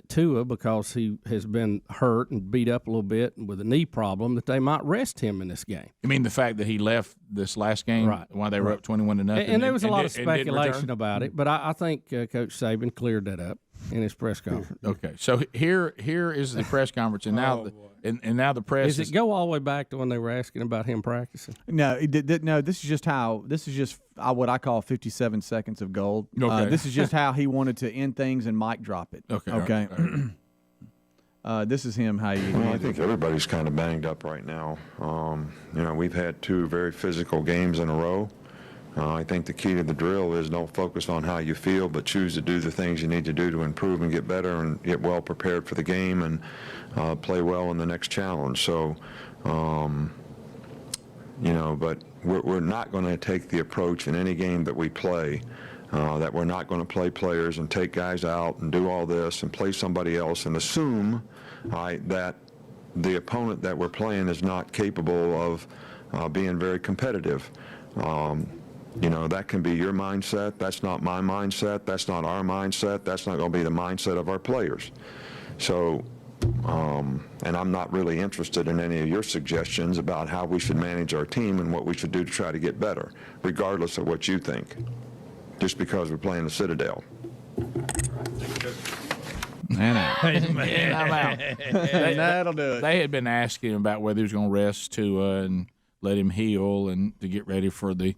Tua, because he has been hurt and beat up a little bit with a knee problem, that they might rest him in this game. You mean the fact that he left this last game while they were up 21-0? And there was a lot of speculation about it, but I think Coach Saban cleared that up in his press conference. Okay, so here is the press conference, and now and now the press Does it go all the way back to when they were asking about him practicing? No, no. This is just what I call 57 seconds of gold. Okay. This is just how he wanted to end things and mic drop it. Okay. Okay. This is him. How you? Well, I think everybody's kind of banged up right now. We've had 2 very physical games in a row. I think the key to the drill is don't focus on how you feel, but choose to do the things you need to do to improve and get better and get well prepared for the game and play well in the next challenge. So, but we're not going to take the approach in any game that we play that we're not going to play players and take guys out and do all this and play somebody else and assume that the opponent that we're playing is not capable of being very competitive. That can be your mindset. That's not my mindset. That's not our mindset. That's not going to be the mindset of our players. So, and I'm not really interested in any of your suggestions about how we should manage our team and what we should do to try to get better, regardless of what you think, just because we're playing the Citadel. And I'm out. That'll do it. They had been asking about whether he was going to rest Tua and let him heal and to get ready for the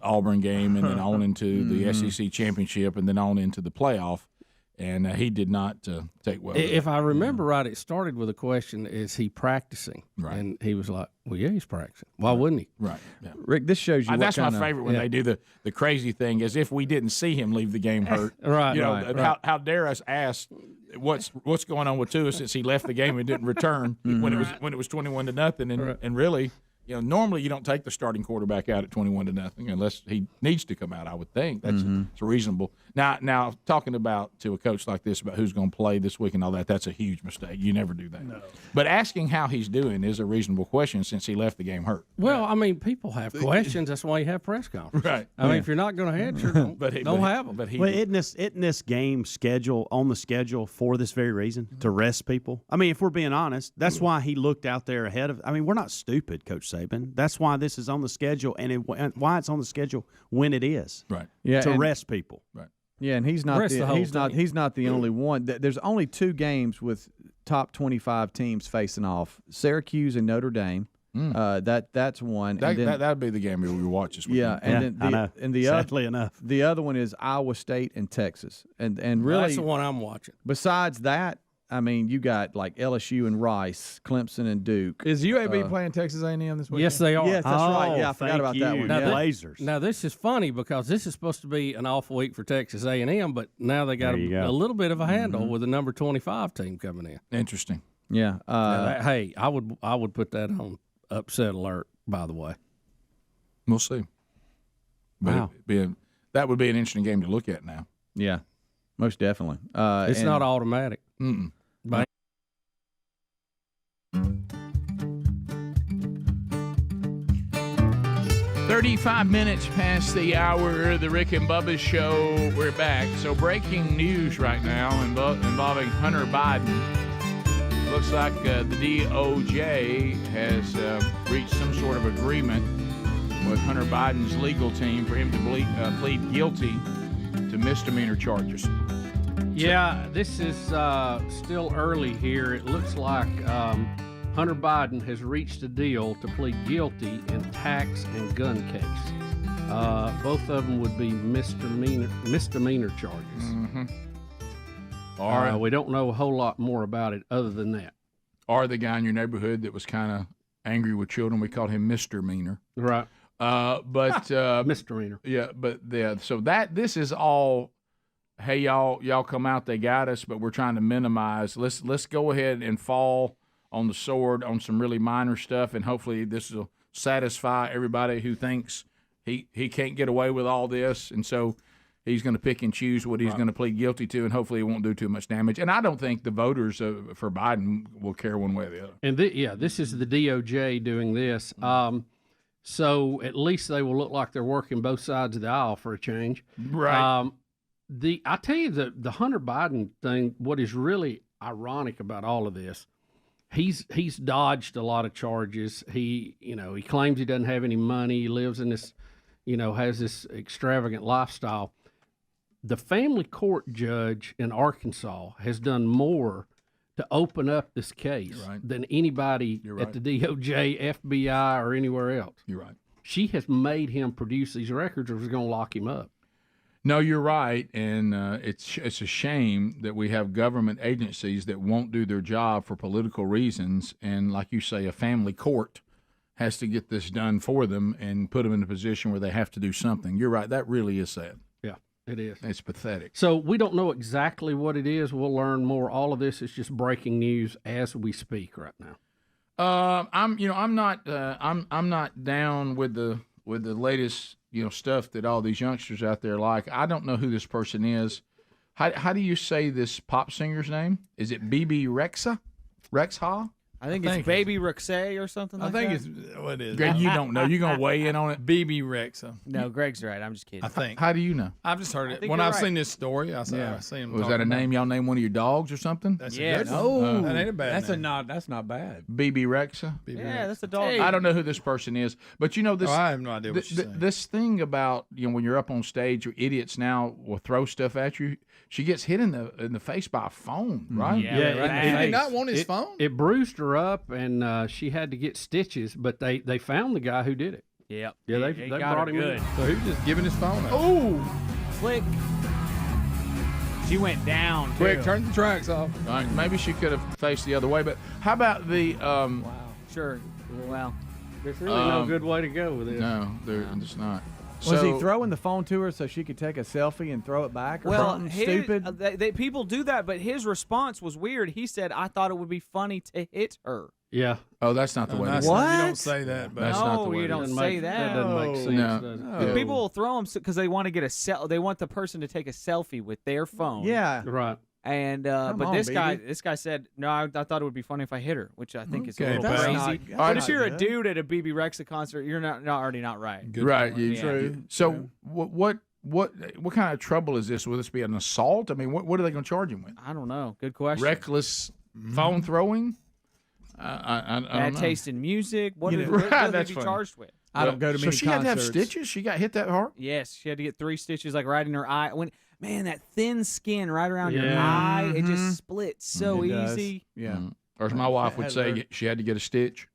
Auburn game and then on into the SEC championship and then on into the playoff. And he did not take well. If I remember right, it started with a question, is he practicing? Right. And he was like, well, yeah, he's practicing. Why wouldn't he? Right. Yeah. Rick, this shows you that's my kinda, favorite when they do the crazy thing, as if we didn't see him leave the game hurt. Right. How dare us ask what's going on with Tua since he left the game and didn't return when it was 21-0 and really, normally you don't take the starting quarterback out at 21-0 unless he needs to come out. I would think that's it's reasonable. Now talking about to a coach like this about who's going to play this week and all that, that's a huge mistake. You never do that. No. But asking how he's doing is a reasonable question since he left the game hurt. Well, I mean, people have questions. That's why you have press conferences. Right. I mean, if you're not going to answer, don't have them. But isn't this game schedule on the schedule for this very reason, to rest people? I mean, if we're being honest, that's why he looked out there ahead of. I mean, we're not stupid, Coach Saban. That's why this is on the schedule, and why it's on the schedule when it is. Right. Yeah. To rest people. Right. Yeah, and he's not the only one. There's only 2 games with top 25 teams facing off: Syracuse and Notre Dame. That's one. That'd be the game we would watch this weekend. Yeah, and then sadly enough, the other one is Iowa State and Texas. And really, that's the one I'm watching. Besides that, I mean, you got like LSU and Rice, Clemson and Duke. Is UAB playing Texas A&M this weekend? Yes, they are. Yes, that's right. Yeah, I forgot about that one. Now, Blazers. Now, this is funny because this is supposed to be an off week for Texas A&M, but now they got a little bit of a handle with the number 25 team coming in. Interesting. Yeah. Hey, I would put that on upset alert, by the way. We'll see. But Wow. That would be an interesting game to look at now. Yeah, most definitely. It's not automatic. Mm-mm. But 35 minutes past the hour of the Rick and Bubba show. We're back. So breaking news right now involving Hunter Biden. Looks like the DOJ has reached some sort of agreement with Hunter Biden's legal team for him to plead guilty to misdemeanor charges. Yeah, this is still early here. It looks like Hunter Biden has reached a deal to plead guilty in tax and gun case. Both of them would be misdemeanor charges. Mm-hmm. All right. We don't know a whole lot more about it other than that. Or the guy in your neighborhood that was kind of angry with children, we called him Mr. Meaner. Right. But misdemeanor. Yeah, but so this is all. Hey, y'all come out. They got us, but we're trying to minimize. Let's go ahead and fall on the sword on some really minor stuff, and hopefully this will satisfy everybody who thinks he can't get away with all this, and so he's going to pick and choose what he's going to plead guilty to, and hopefully it won't do too much damage. And I don't think the voters for Biden will care one way or the other. And this is the DOJ doing this. So at least they will look like they're working both sides of the aisle for a change. Right. I tell you, the Hunter Biden thing, what is really ironic about all of this, he's dodged a lot of charges. He claims he doesn't have any money. He lives in this, has this extravagant lifestyle. The family court judge in Arkansas has done more to open up this case than anybody at the DOJ, FBI, or anywhere else. You're right. She has made him produce these records or was going to lock him up. No, you're right, and it's a shame that we have government agencies that won't do their job for political reasons, and like you say, a family court has to get this done for them and put them in a position where they have to do something. You're right, that really is sad. Yeah, it is. It's pathetic. So we don't know exactly what it is. We'll learn more. All of this is just breaking news as we speak right now. I'm not down with with the latest, stuff that all these youngsters out there like. I don't know who this person is. How do you say this pop singer's name? Is it BB Rexa? Rexa? I think it's Baby Rexay or something like that. I think it's what is. Greg, you don't know. You're gonna weigh in on it. BB Rexa. No, Greg's right. I'm just kidding. I think. How do you know? I've just heard it think when you're I've right. seen this story. I seen him. Was that a name y'all named one of your dogs or something? That's Yes. a good one. Oh, that ain't a bad name. That's not bad. BB Rexa. Yeah, that's a dog. I don't know who this person is, but this. I have no idea what you're saying. This thing about when you're up on stage, idiots now will throw stuff at you. She gets hit in the face by a phone, right? Yeah, Did he not want his phone? It bruised her up, and she had to get stitches. But they found the guy who did it. Yep. Yeah, they got brought her him good. in. So he was just giving his phone up. Oh, Click. She went down. Quick, too. turn the tracks off. all right. Maybe she could have faced the other way, but how about the? Sure. Well, There's really no good way to go with this. No, it's not. Was he So- throwing the phone to her so she could take a selfie and throw it back or something stupid? People do that, but his response was weird. He said, "I thought it would be funny to hit her." Yeah. Oh, that's not the way. That's to not- You don't say that. But That's no, not the way. you to don't do it. say that. That doesn't make sense. No. does it? No. People will throw them because they want to get they want the person to take a selfie with their phone. Yeah. Right. And Come but on, this baby. guy said, "No, I thought it would be funny if I hit her," which I think is a Okay, little that's crazy. not- But that's if you're a not dude at a BB Rexa concert, you're not already not right. Good Right. point. You, So what kind of trouble is this? Will this be an assault? I mean, what are they going to charge him with? I don't know. Good question. Reckless phone throwing? I Bad don't know. taste in music. What You are know, what right, would they that's be funny. charged with? I don't go to many So she had to have concerts. stitches? She got hit that hard? Yes, she had to get 3 stitches, like right in her eye. Man, that thin skin right around your Yeah. eye, it just splits so It does. easy. Yeah. Or as my wife would Had say, her- she had to get a stitch.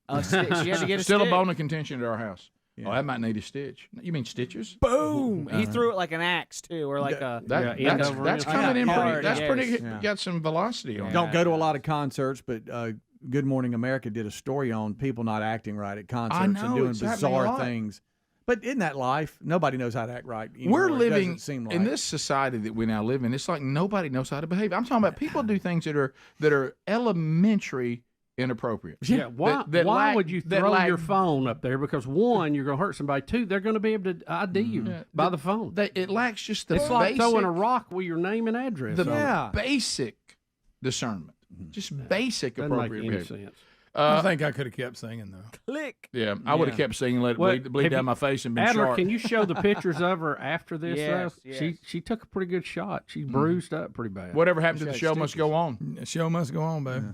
She had to get a Still stitch. a bone of contention at our house. Yeah. Oh, that might need a stitch. You mean stitches? Boom! He threw it like an axe too, or like a. That's over coming in hard, pretty. That's yes. pretty. Yeah. Got some velocity on it. Don't go to a lot of concerts, but Good Morning America did a story on people not acting right at concerts know, and doing it's happening a bizarre lot. things. But isn't that life? Nobody knows how to act right anymore. We're It living doesn't seem like. in this society that we now live in. It's like nobody knows how to behave. I'm talking about people do things that are elementary inappropriate. Yeah. Why? That why lack- would you that throw lack- your phone up there? Because one, you're going to hurt somebody. Two, they're going to be able to ID you by the phone. It lacks just the It's like basic, throwing a rock with your name and address. the on it. basic discernment, just basic Doesn't make appropriate any behavior. sense. I think I could have kept singing though. Click. Yeah, I would have kept singing, let it Well, bleed have down you- my face, and been Adler, sharp. can you show the pictures of her after this? Yes, She took a pretty good shot. She bruised up pretty bad. Whatever happened to the got show must go on. The show must go on, baby.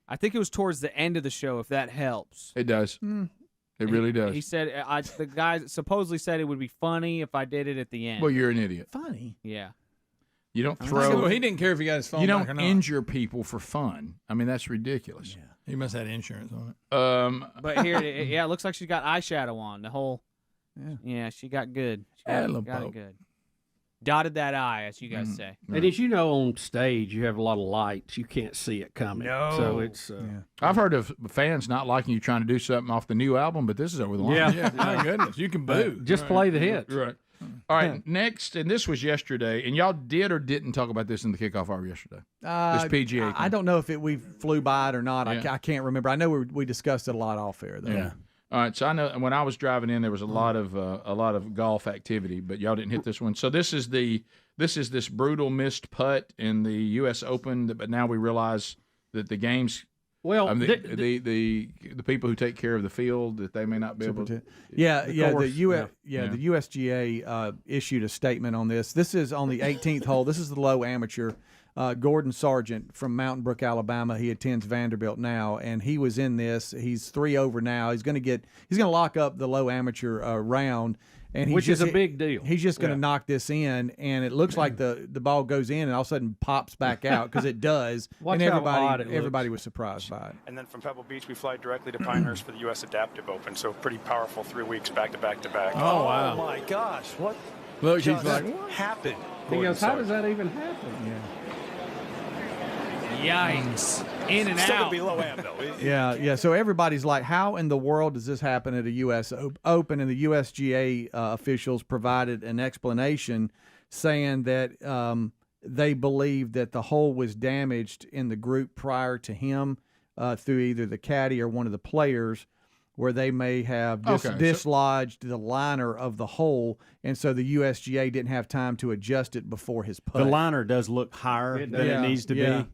I think it was towards the end of the show, if that helps. It does. It really does. He said, the guy supposedly said it would be funny if I did it at the end. Well, you're an idiot. Funny. Yeah. You don't Well, throw. he didn't care if he got his phone You back or don't not. injure people for fun. I mean, that's ridiculous. He must have had insurance on it. But here, it looks like she's got eyeshadow on. The whole, she got good. She got it good. Dotted that I, as you guys say. And as you know, on stage, you have a lot of lights. You can't see it coming. No. So it's. I've heard of fans not liking you trying to do something off the new album, but this is over the line. Yeah. My goodness, you can boo. Just play the hits. Right. All right, next, and this was yesterday, and y'all did or didn't talk about this in the kickoff hour yesterday. This PGA. I don't know if we flew by it or not. Yeah. I can't remember. I know we discussed it a lot off air, though. Yeah. All right, so I know when I was driving in, there was a lot of golf activity, but y'all didn't hit this one. So this is this brutal missed putt in the U.S. Open, but now we realize that the games. Well, the people who take care of the field, that they may not be able to. The USGA issued a statement on this. This is on the 18th hole. This is the low amateur. Gordon Sargent from Mountain Brook, Alabama. He attends Vanderbilt now, and he was in this. He's 3 over now. He's going to lock up the low amateur round. And Which is a big deal. He's just going to knock this in, and it looks like the ball goes in and all of a sudden pops back out because it does. Watch and how odd it everybody was surprised by it. And then from Pebble Beach, we fly directly to Pinehurst for the U.S. Adaptive Open. So pretty powerful 3 weeks back to back to back. Oh, wow. my gosh. What Look, she's just like, happened? He Gordon goes, how Sargent. does that even happen? Yikes. In and Still out. gonna be low am though. Yeah. So everybody's like, how in the world does this happen at a U.S. Open? And the USGA officials provided an explanation saying that they believe that the hole was damaged in the group prior to him through either the caddy or one of the players, where they may have Okay, dislodged the liner of the hole, and so the USGA didn't have time to adjust it before his putt. The liner does look higher than it needs to be.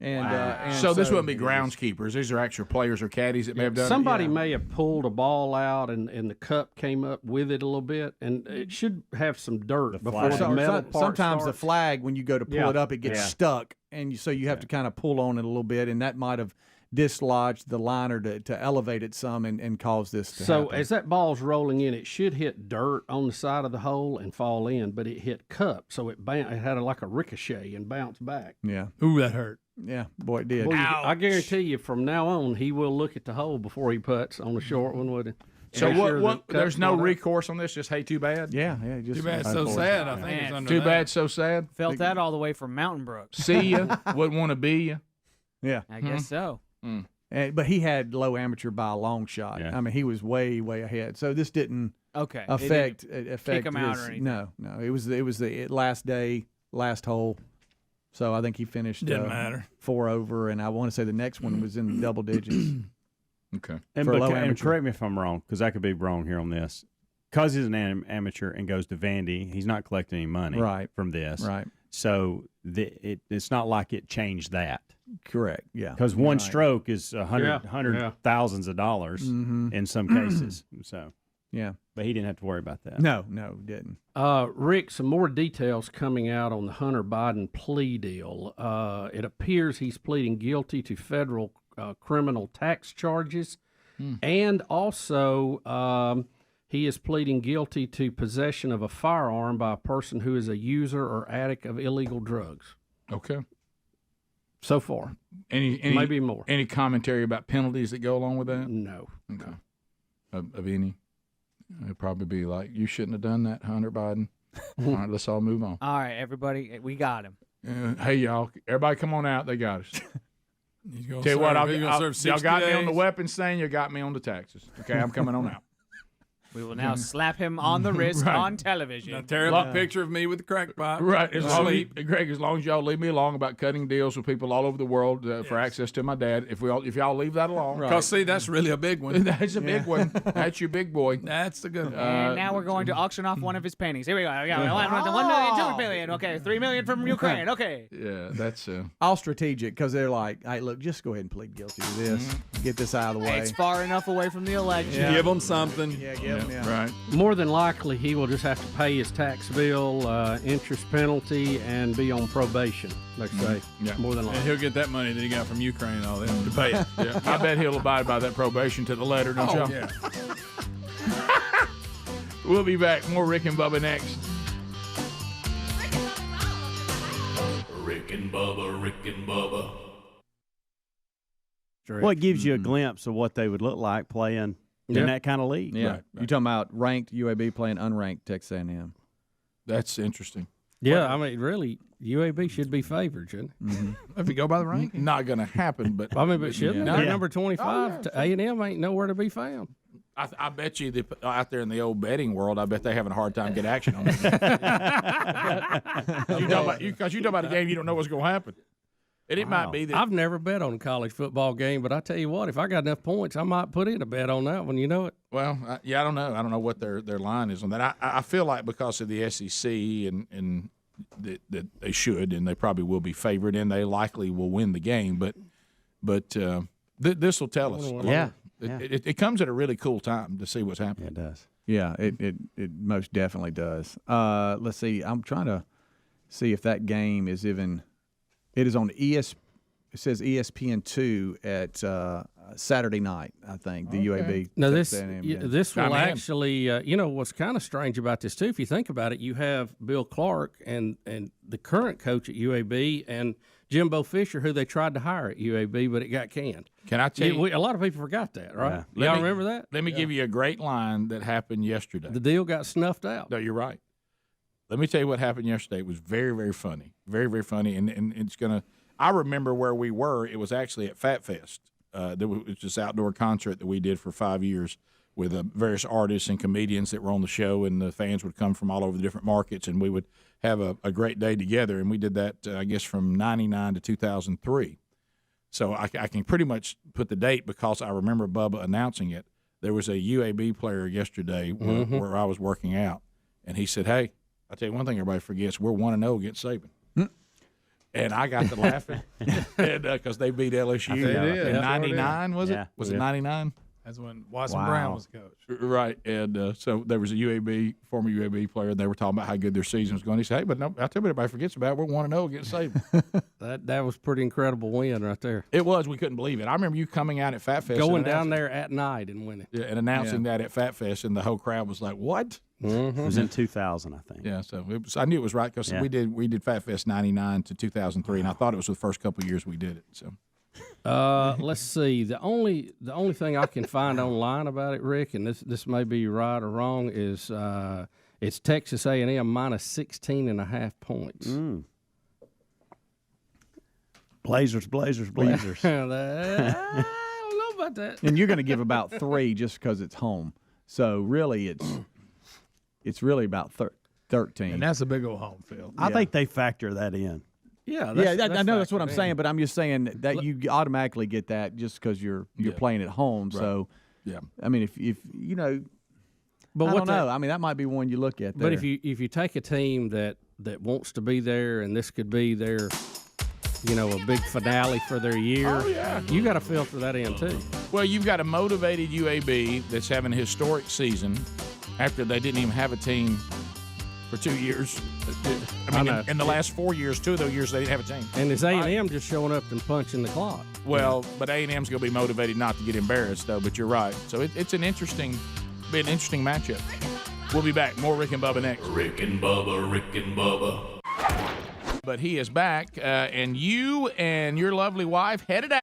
And so this wouldn't be groundskeepers. These are actual players or caddies that may have done Somebody it. may have pulled a ball out and the cup came up with it a little bit, and it should have some dirt before the metal part Sometimes the starts. flag, when you go to pull it up, it gets stuck, and so you have to kind of pull on it a little bit, and that might have dislodged the liner to elevate it some and cause this to So happen. as that ball's rolling in, it should hit dirt on the side of the hole and fall in, but it hit cup, so it had like a ricochet and bounced back. Yeah. Ooh, that hurt. Yeah, boy, it did. Well, I guarantee you, from now on, he will look at the hole before he putts on the short one with it. So Make sure what? the There's cup's no not out. recourse on this. Just hey, too bad. Yeah. Just Too bad. It's so sad. I think it's under Too that. bad. So sad. Felt that all the way from Mountain Brook. See ya. Wouldn't want to be ya. Yeah. I guess so. But he had low amateur by a long shot. Yeah. I mean, he was way ahead. So this didn't Okay. affect kick him out or his- anything. No. It was the last day, last hole. So I think he finished Didn't matter. 4 over, and I want to say the next one was in double digits. Okay. And, For a low and amateur. correct me if I'm wrong, because I could be wrong here on this. Because he's an amateur and goes to Vandy, he's not collecting any money from this. Right. So it's not like it changed that. Correct. Yeah. Because one Right. stroke is hundred thousands of dollars in some cases. So yeah. But he didn't have to worry about that. No, didn't. Rick, some more details coming out on the Hunter Biden plea deal. It appears he's pleading guilty to federal criminal tax charges, and also he is pleading guilty to possession of a firearm by a person who is a user or addict of illegal drugs. Okay. So far. Any Maybe more. Any commentary about penalties that go along with that? No. Okay. Of any? It'd probably be like, you shouldn't have done that, Hunter Biden. All right, let's all move on. All right, everybody, we got him. Hey, y'all, everybody come on out. They got us. He's gonna Tell you what, serve- he's gonna serve y'all 60 got me on the days. weapons thing. You got me on the taxes. Okay, I'm coming on out. We will now slap him on the wrist Right. on television. Now tear up a picture of me with the crack pipe. Right. As long Sleep. Greg, as long as y'all leave me alone about cutting deals with people all over the world for access to my dad, if y'all leave that alone. Because, see, that's really a big one. That's a big one. That's your big boy. That's the good one. And now we're going to auction off one of his paintings. Here we go. We got 1 million, 2 million. Okay, 3 million from Ukraine. Okay. Yeah, that's all strategic because they're like, hey, look, just go ahead and plead guilty to this. Get this out of the way. It's far enough away from the election. Give them something. Yeah, give them. Right. More than likely, he will just have to pay his tax bill, interest penalty, and be on probation, let's say. Yeah. More than likely. And he'll get that money that he got from Ukraine and all that to pay it. Yeah, I bet he'll abide by that probation to the letter, don't Oh, you? yeah. We'll be back. More Rick and Bubba next. Rick and Bubba, Rick and Bubba. Well, it gives you a glimpse of what they would look like playing in that kind of league. Yeah. Right. You're talking about ranked UAB playing unranked Texas A&M. That's interesting. Yeah, I mean, really, UAB should be favored, shouldn't it? If you go by the rank. Not going to happen, but I mean, but shouldn't Yeah. it? They're number 25. To A&M ain't nowhere to be found. I bet you out there in the old betting world, I bet they're having a hard time getting action on it. Because you talk about a game, you don't know what's going to happen. And it might be that I've never bet on a college football game, but I tell you what, if I got enough points, I might put in a bet on that one. You know it. Well, I don't know. I don't know what their line is on that. I feel like because of the SEC and that they should and they probably will be favored and they likely will win the game. But this will tell us. Yeah. It comes at a really cool time to see what's happening. It does. Yeah, it most definitely does. Let's see. I'm trying to see if that game is even. It is on It says ESPN2 at Saturday night. I think the UAB. Now this Texas A&M game. this will I'm in. actually, what's kind of strange about this too. If you think about it, you have Bill Clark and the current coach at UAB and Jimbo Fisher, who they tried to hire at UAB, but it got canned. Can I tell you? A lot of people forgot that, right? Let Y'all me- remember that? Let me give you a great line that happened yesterday. The deal got snuffed out. No, you're right. Let me tell you what happened yesterday. It was very, very funny. Very, very funny. And it's going to – I remember where we were. It was actually at Fat Fest. There was this outdoor concert that we did for 5 years with various artists and comedians that were on the show, and the fans would come from all over the different markets, and we would have a great day together. And we did that, I guess, from 99 to 2003. So I can pretty much put the date because I remember Bubba announcing it. there was a UAB player yesterday where I was working out, and he said, "Hey, I'll tell you one thing everybody forgets: we're 1-0 against Saban." And I got to laughing because they beat LSU in '99. Was it? Was it '99? That's when Watson Brown was coach. Right, and so there was a former UAB player, and they were talking about how good their season was going. He said, "Hey, but no, I tell you what everybody forgets about, we're 1-0 against Saban." That was pretty incredible win right there. It was. We couldn't believe it. I remember you coming out at Fat Fest, going down there at night and winning, and announcing that at Fat Fest, and the whole crowd was like, "What?" It was in 2000, I think. Yeah, so it was. I knew it was right because we did Fat Fest '99 to 2003, and I thought it was the first couple of years we did it. So. Let's see. The only thing I can find online about it, Rick, and this may be right or wrong, is it's Texas A&M minus 16.5 points. Blazers. I don't know about that. And you're going to give about 3 just because it's home. So really, it's really about 13. And that's a big old home field. I think they factor that in. Yeah, I know that's what I'm saying, but I'm just saying that you automatically get that just because you're playing at home. Right. So, I mean, if you know, but I don't know. I mean, that might be one you look at there. But if you take a team that wants to be there, and this could be their, a big finale for their year, you got to filter that in too. Well, you've got a motivated UAB that's having a historic season after they didn't even have a team for 2 years. I mean, in the last 4 years, 2 of those years, they didn't have a team. And is A&M just showing up and punching the clock? Well, but A&M's going to be motivated not to get embarrassed, though, but you're right. So it's an interesting matchup. We'll be back. More Rick and Bubba next. Rick and Bubba. But he is back, and you and your lovely wife headed out.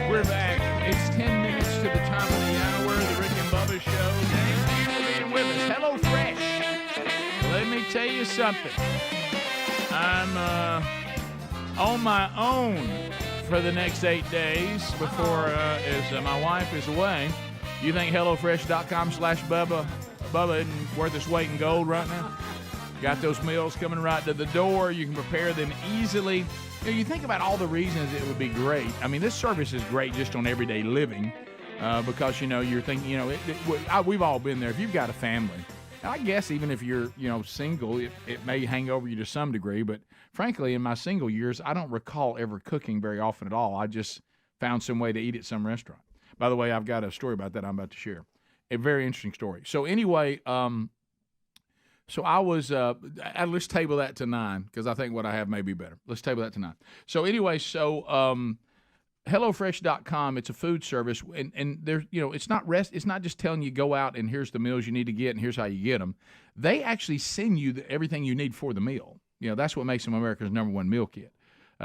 We're back. It's 10 minutes to the top of the hour. The Rick and Bubba Show. Thank you for being with us. Hello, Fresh. Let me tell you something. I'm on my own for the next 8 days before as my wife is away. You think HelloFresh.com/Bubba isn't worth its weight in gold right now? Got those meals coming right to the door. You can prepare them easily. You think about all the reasons it would be great. I mean, this service is great just on everyday living because, you're thinking, we've all been there. If you've got a family, I guess even if you're, single, it may hang over you to some degree. But frankly, in my single years, I don't recall ever cooking very often at all. I just found some way to eat at some restaurant. By the way, I've got a story about that I'm about to share. A very interesting story. So anyway, so I was, let's table that to 9 because I think what I have may be better. Let's table that to 9. So anyway, HelloFresh.com, it's a food service, and there's, it's not just telling you go out and here's the meals you need to get and here's how you get them. They actually send you everything you need for the meal. That's what makes them America's #1 meal kit.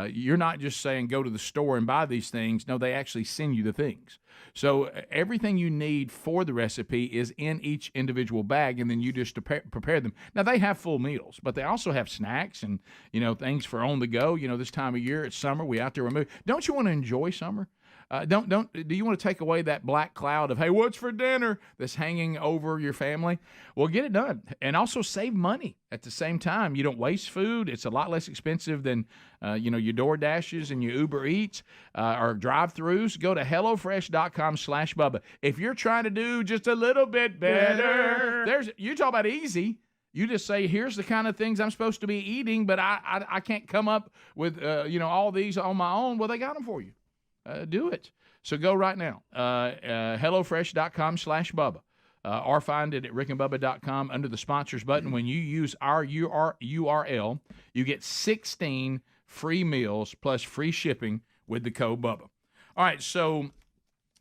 You're not just saying go to the store and buy these things. No, they actually send you the things. So everything you need for the recipe is in each individual bag, and then you just prepare them. Now, they have full meals, but they also have snacks and, things for on the go. This time of year, it's summer. We out there. Don't you want to enjoy summer? Do you want to take away that black cloud of, hey, what's for dinner that's hanging over your family? Well, get it done. And also save money at the same time. You don't waste food. It's a lot less expensive than, your DoorDashes and your Uber Eats or drive-thrus. Go to HelloFresh.com/Bubba. If you're trying to do just a little bit better, you talk about easy. You just say, here's the kind of things I'm supposed to be eating, but I can't come up with, all these on my own. Well, they got them for you. Do it. So go right now. HelloFresh.com/Bubba. Or find it at rickandbubba.com under the sponsors button. When you use our URL, you get 16 free meals plus free shipping with the code Bubba. All right, so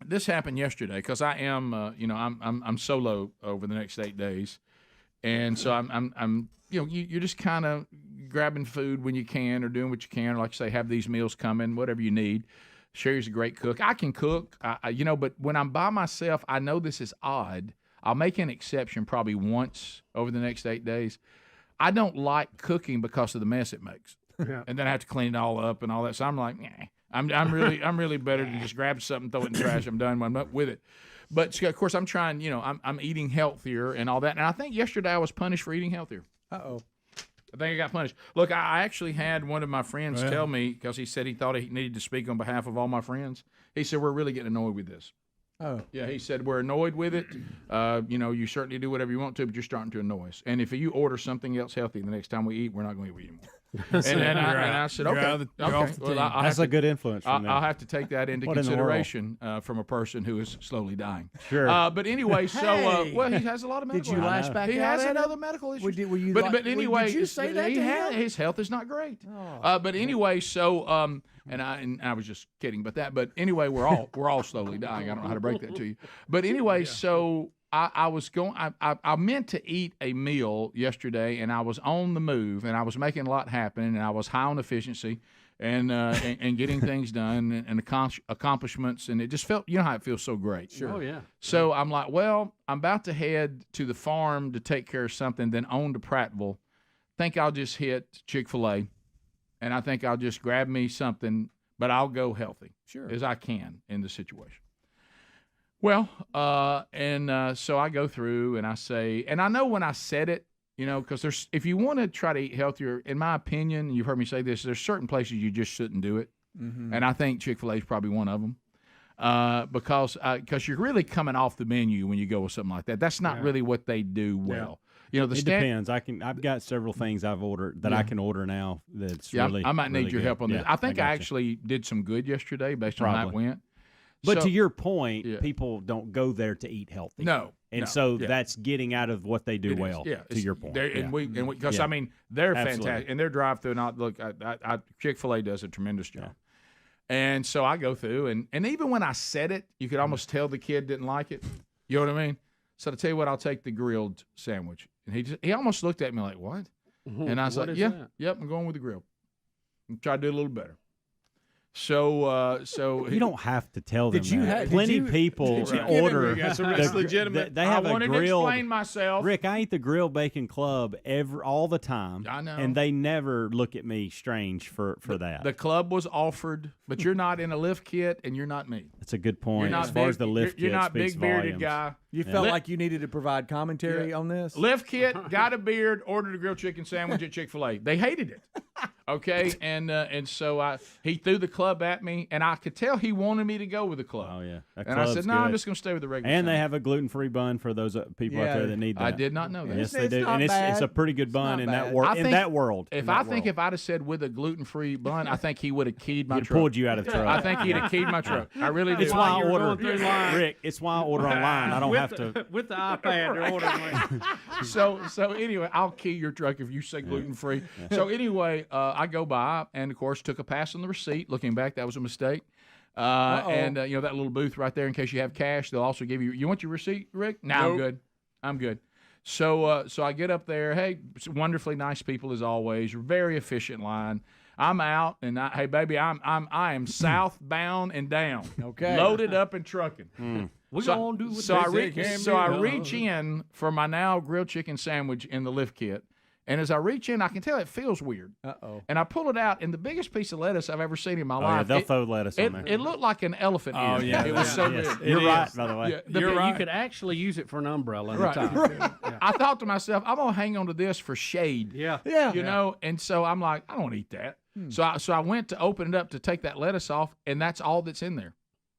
this happened yesterday because I am, I'm solo over the next 8 days, and so I'm you're just kind of grabbing food when you can or doing what you can, or like I say, have these meals coming, whatever you need. Sherry's a great cook. I can cook, but when I'm by myself, I know this is odd. I'll make an exception probably once over the next 8 days. I don't like cooking because of the mess it makes, and then I have to clean it all up and all that. So I'm like, I'm really better to just grab something, throw it in the trash. I'm done when I'm up with it. But of course, I'm trying. I'm eating healthier and all that. And I think yesterday I was punished for eating healthier. Uh-oh. I think I got punished. Look, I actually had one of my friends tell me, because he said he thought he needed to speak on behalf of all my friends. He said, we're really getting annoyed with this. Oh. Yeah, he said, we're annoyed with it. You certainly do whatever you want to, but you're starting to annoy us. And if you order something else healthy the next time we eat, we're not going to eat anymore. And I said, okay. Well, that's a good influence from them. I'll have to take that into consideration from a person who is slowly dying. Sure. But anyway, he has a lot of medical. Did you lash back? He has at another him? medical issue. But anyway, did you say that to him? His health is not great. But anyway, so and I was just kidding about that. But anyway, we're all slowly dying. I don't know how to break that to you. But anyway, so. I meant to eat a meal yesterday, and I was on the move, and I was making a lot happen, and I was high on efficiency, and getting things done, and accomplishments, and it just felt, how it feels so great. Sure. Oh, yeah. So I'm like, well, I'm about to head to the farm to take care of something, then on to Prattville. Think I'll just hit Chick-fil-A, and I think I'll just grab me something, but I'll go healthy as I can in the situation. Well, so I go through and I say, and I know when I said it, because if you want to try to eat healthier, in my opinion, you've heard me say this, there's certain places you just shouldn't do it. Mm-hmm. And I think Chick-fil-A is probably one of them. Because you're really coming off the menu when you go with something like that. That's not really what they do well. It depends. I've got several things I've ordered that I can order now. That's really. I might need really your good. help on this. I think I actually did some good yesterday based on how it went. But to your point, people don't go there to eat healthy. No. That's getting out of what they do well. Yeah, to your point. Because they're fantastic, and their drive-through. And look, Chick-fil-A does a tremendous job. Yeah. And so I go through, and even when I said it, you could almost tell the kid didn't like it. You know what I mean? So to tell you what, I'll take the grilled sandwich, and he almost looked at me like, "What?" Mm-hmm. And I was like, "Yep, I'm going with the grill. Try to do a little better." So you don't have to tell them. Plenty of people order. That's legitimate. They have I wanted a grilled, to explain myself. Rick, I eat the Grilled Bacon Club all the time. I know, and they never look at me strange for that. The club was offered, but you're not in a lift kit, and you're not me. That's a good point. As far as the lift kit, you're not speaks big bearded volumes. guy. You felt like you needed to provide commentary on this? Lift kit, got a beard, ordered a grilled chicken sandwich at Chick-fil-A. They hated it. Okay, and so he threw the club at me, and I could tell he wanted me to go with the club. Oh yeah, and I said, no, I'm just going to stay with the regular. And they have a gluten-free bun for those people out there that need that. I did not know that. Yes, they do, and it's a pretty good bun in that world. If I'd have said with a gluten-free bun, I think he would have keyed my truck. Pulled you out of the truck. I think he'd have keyed my truck. I really did. It's why I order, Rick. It's why I order online. I don't have to with the iPad. They're ordering. So anyway, I'll key your truck if you say gluten-free. So anyway, I go by. And, of course, took a pass on the receipt. Looking back, that was a mistake. And, that little booth right there, in case you have cash, they'll also give you want your receipt, Rick? No, nope. I'm good. So I get up there. Hey, wonderfully nice people as always. Very efficient line. I'm out, and hey, baby, I am southbound and down. Okay. Loaded up and trucking. We're gonna do what So they I say can so be I done. reach in for my now grilled chicken sandwich in the lift kit. And as I reach in, I can tell it feels weird. Uh-oh. And I pull it out, and the biggest piece of lettuce I've ever seen in my Oh, life. yeah, they'll throw lettuce on there. It looked like an elephant ear. Oh, yeah. It was so Yes, good. You're right, by the way. Yeah, You're right. You could actually use it for an umbrella. Right. Anytime. I thought to myself, I'm gonna hang on to this for shade. Yeah. You know, and so I'm like, I don't want to eat that. So I went to open it up to take that lettuce off, and that's all that's in there.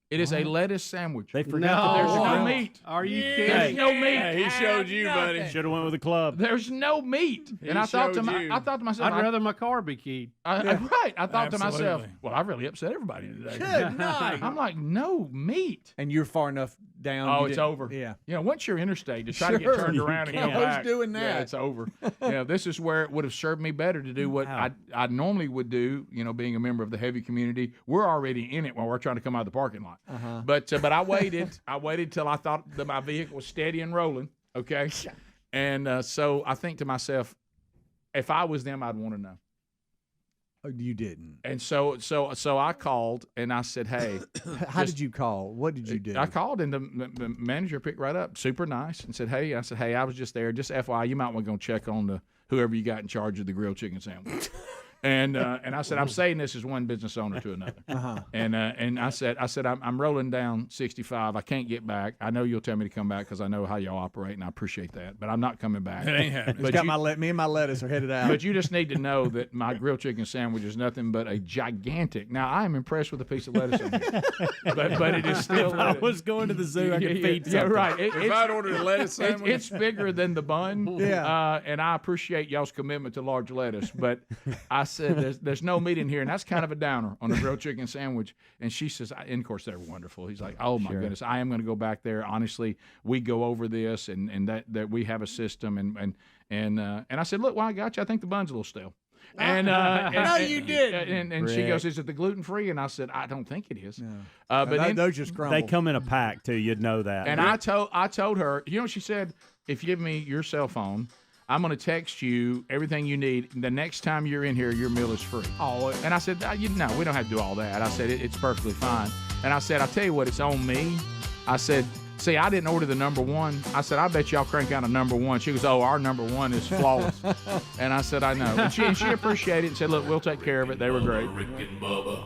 It is a lettuce sandwich. They forgot There's that no meat. Are you There's kidding? no meat. Hey, he showed you, buddy. Should have went with the club. There's no meat. And I thought to showed you. I thought to myself, I'd rather my car be keyed. right. I thought to myself, Absolutely. well, I really upset everybody today. Good night. I'm like, no meat. And you're far enough down. Oh, you it's didn't- over. Yeah. You know, once you're interstate, to try to Sure, get turned you around and go can't. Who's back. doing Yeah, that? it's over. This is where it would have served me better to do what I normally would do. You know, being a member of the heavy community, we're already in it while we're trying to come out of the parking lot. But I waited. I waited till I thought that my vehicle was steady and rolling. Okay, and so I think to myself, if I was them, I'd want to know. Oh, you didn't. And so I called and I said, hey. How did you call? What did you do? I called and the manager picked right up, super nice, and said, hey. I said, hey, I was just there. Just FYI, you might want to go check on whoever you got in charge of the grilled chicken sandwich. And I said, I'm saying this as one business owner to another. And I said, I'm rolling down 65. I can't get back. I know you'll tell me to come back because I know how y'all operate, and I appreciate that. But I'm not coming back. It ain't happening. But Me and my lettuce are headed out. But you just need to know that my grilled chicken sandwich is nothing but a gigantic. Now I am impressed with the piece of lettuce on here, but it is still. If I was going to the zoo, I could feed something. Yeah, right. If I'd ordered a lettuce sandwich, it's bigger than the bun. Yeah. And I appreciate y'all's commitment to large lettuce, but I said there's no meat in here, and that's kind of a downer on the grilled chicken sandwich. And she says, and of course they're wonderful. He's like, oh my goodness, I am going to go back there. Honestly, we go over this, and that we have a system, and I said, look, well, I got you. I think the bun's a little stale. And No, you didn't. And she Rick. goes, is it the gluten free? And I said, I don't think it is. No. But then, those just crumble. They come in a pack too. You'd know that. and I told her, you know what she said? If you give me your cell phone, I'm going to text you everything you need. The next time you're in here, your meal is free. Oh, And I said, no, we don't have to do all that. I said, it's perfectly fine. And I said, I'll tell you what, it's on me. I said, see, I didn't order the number one. I said, I bet y'all crank out a number one. She goes, oh, our number one is flawless. And I said, I know. And she appreciated it and said, look, we'll take care of it. They were great. Rick and Bubba.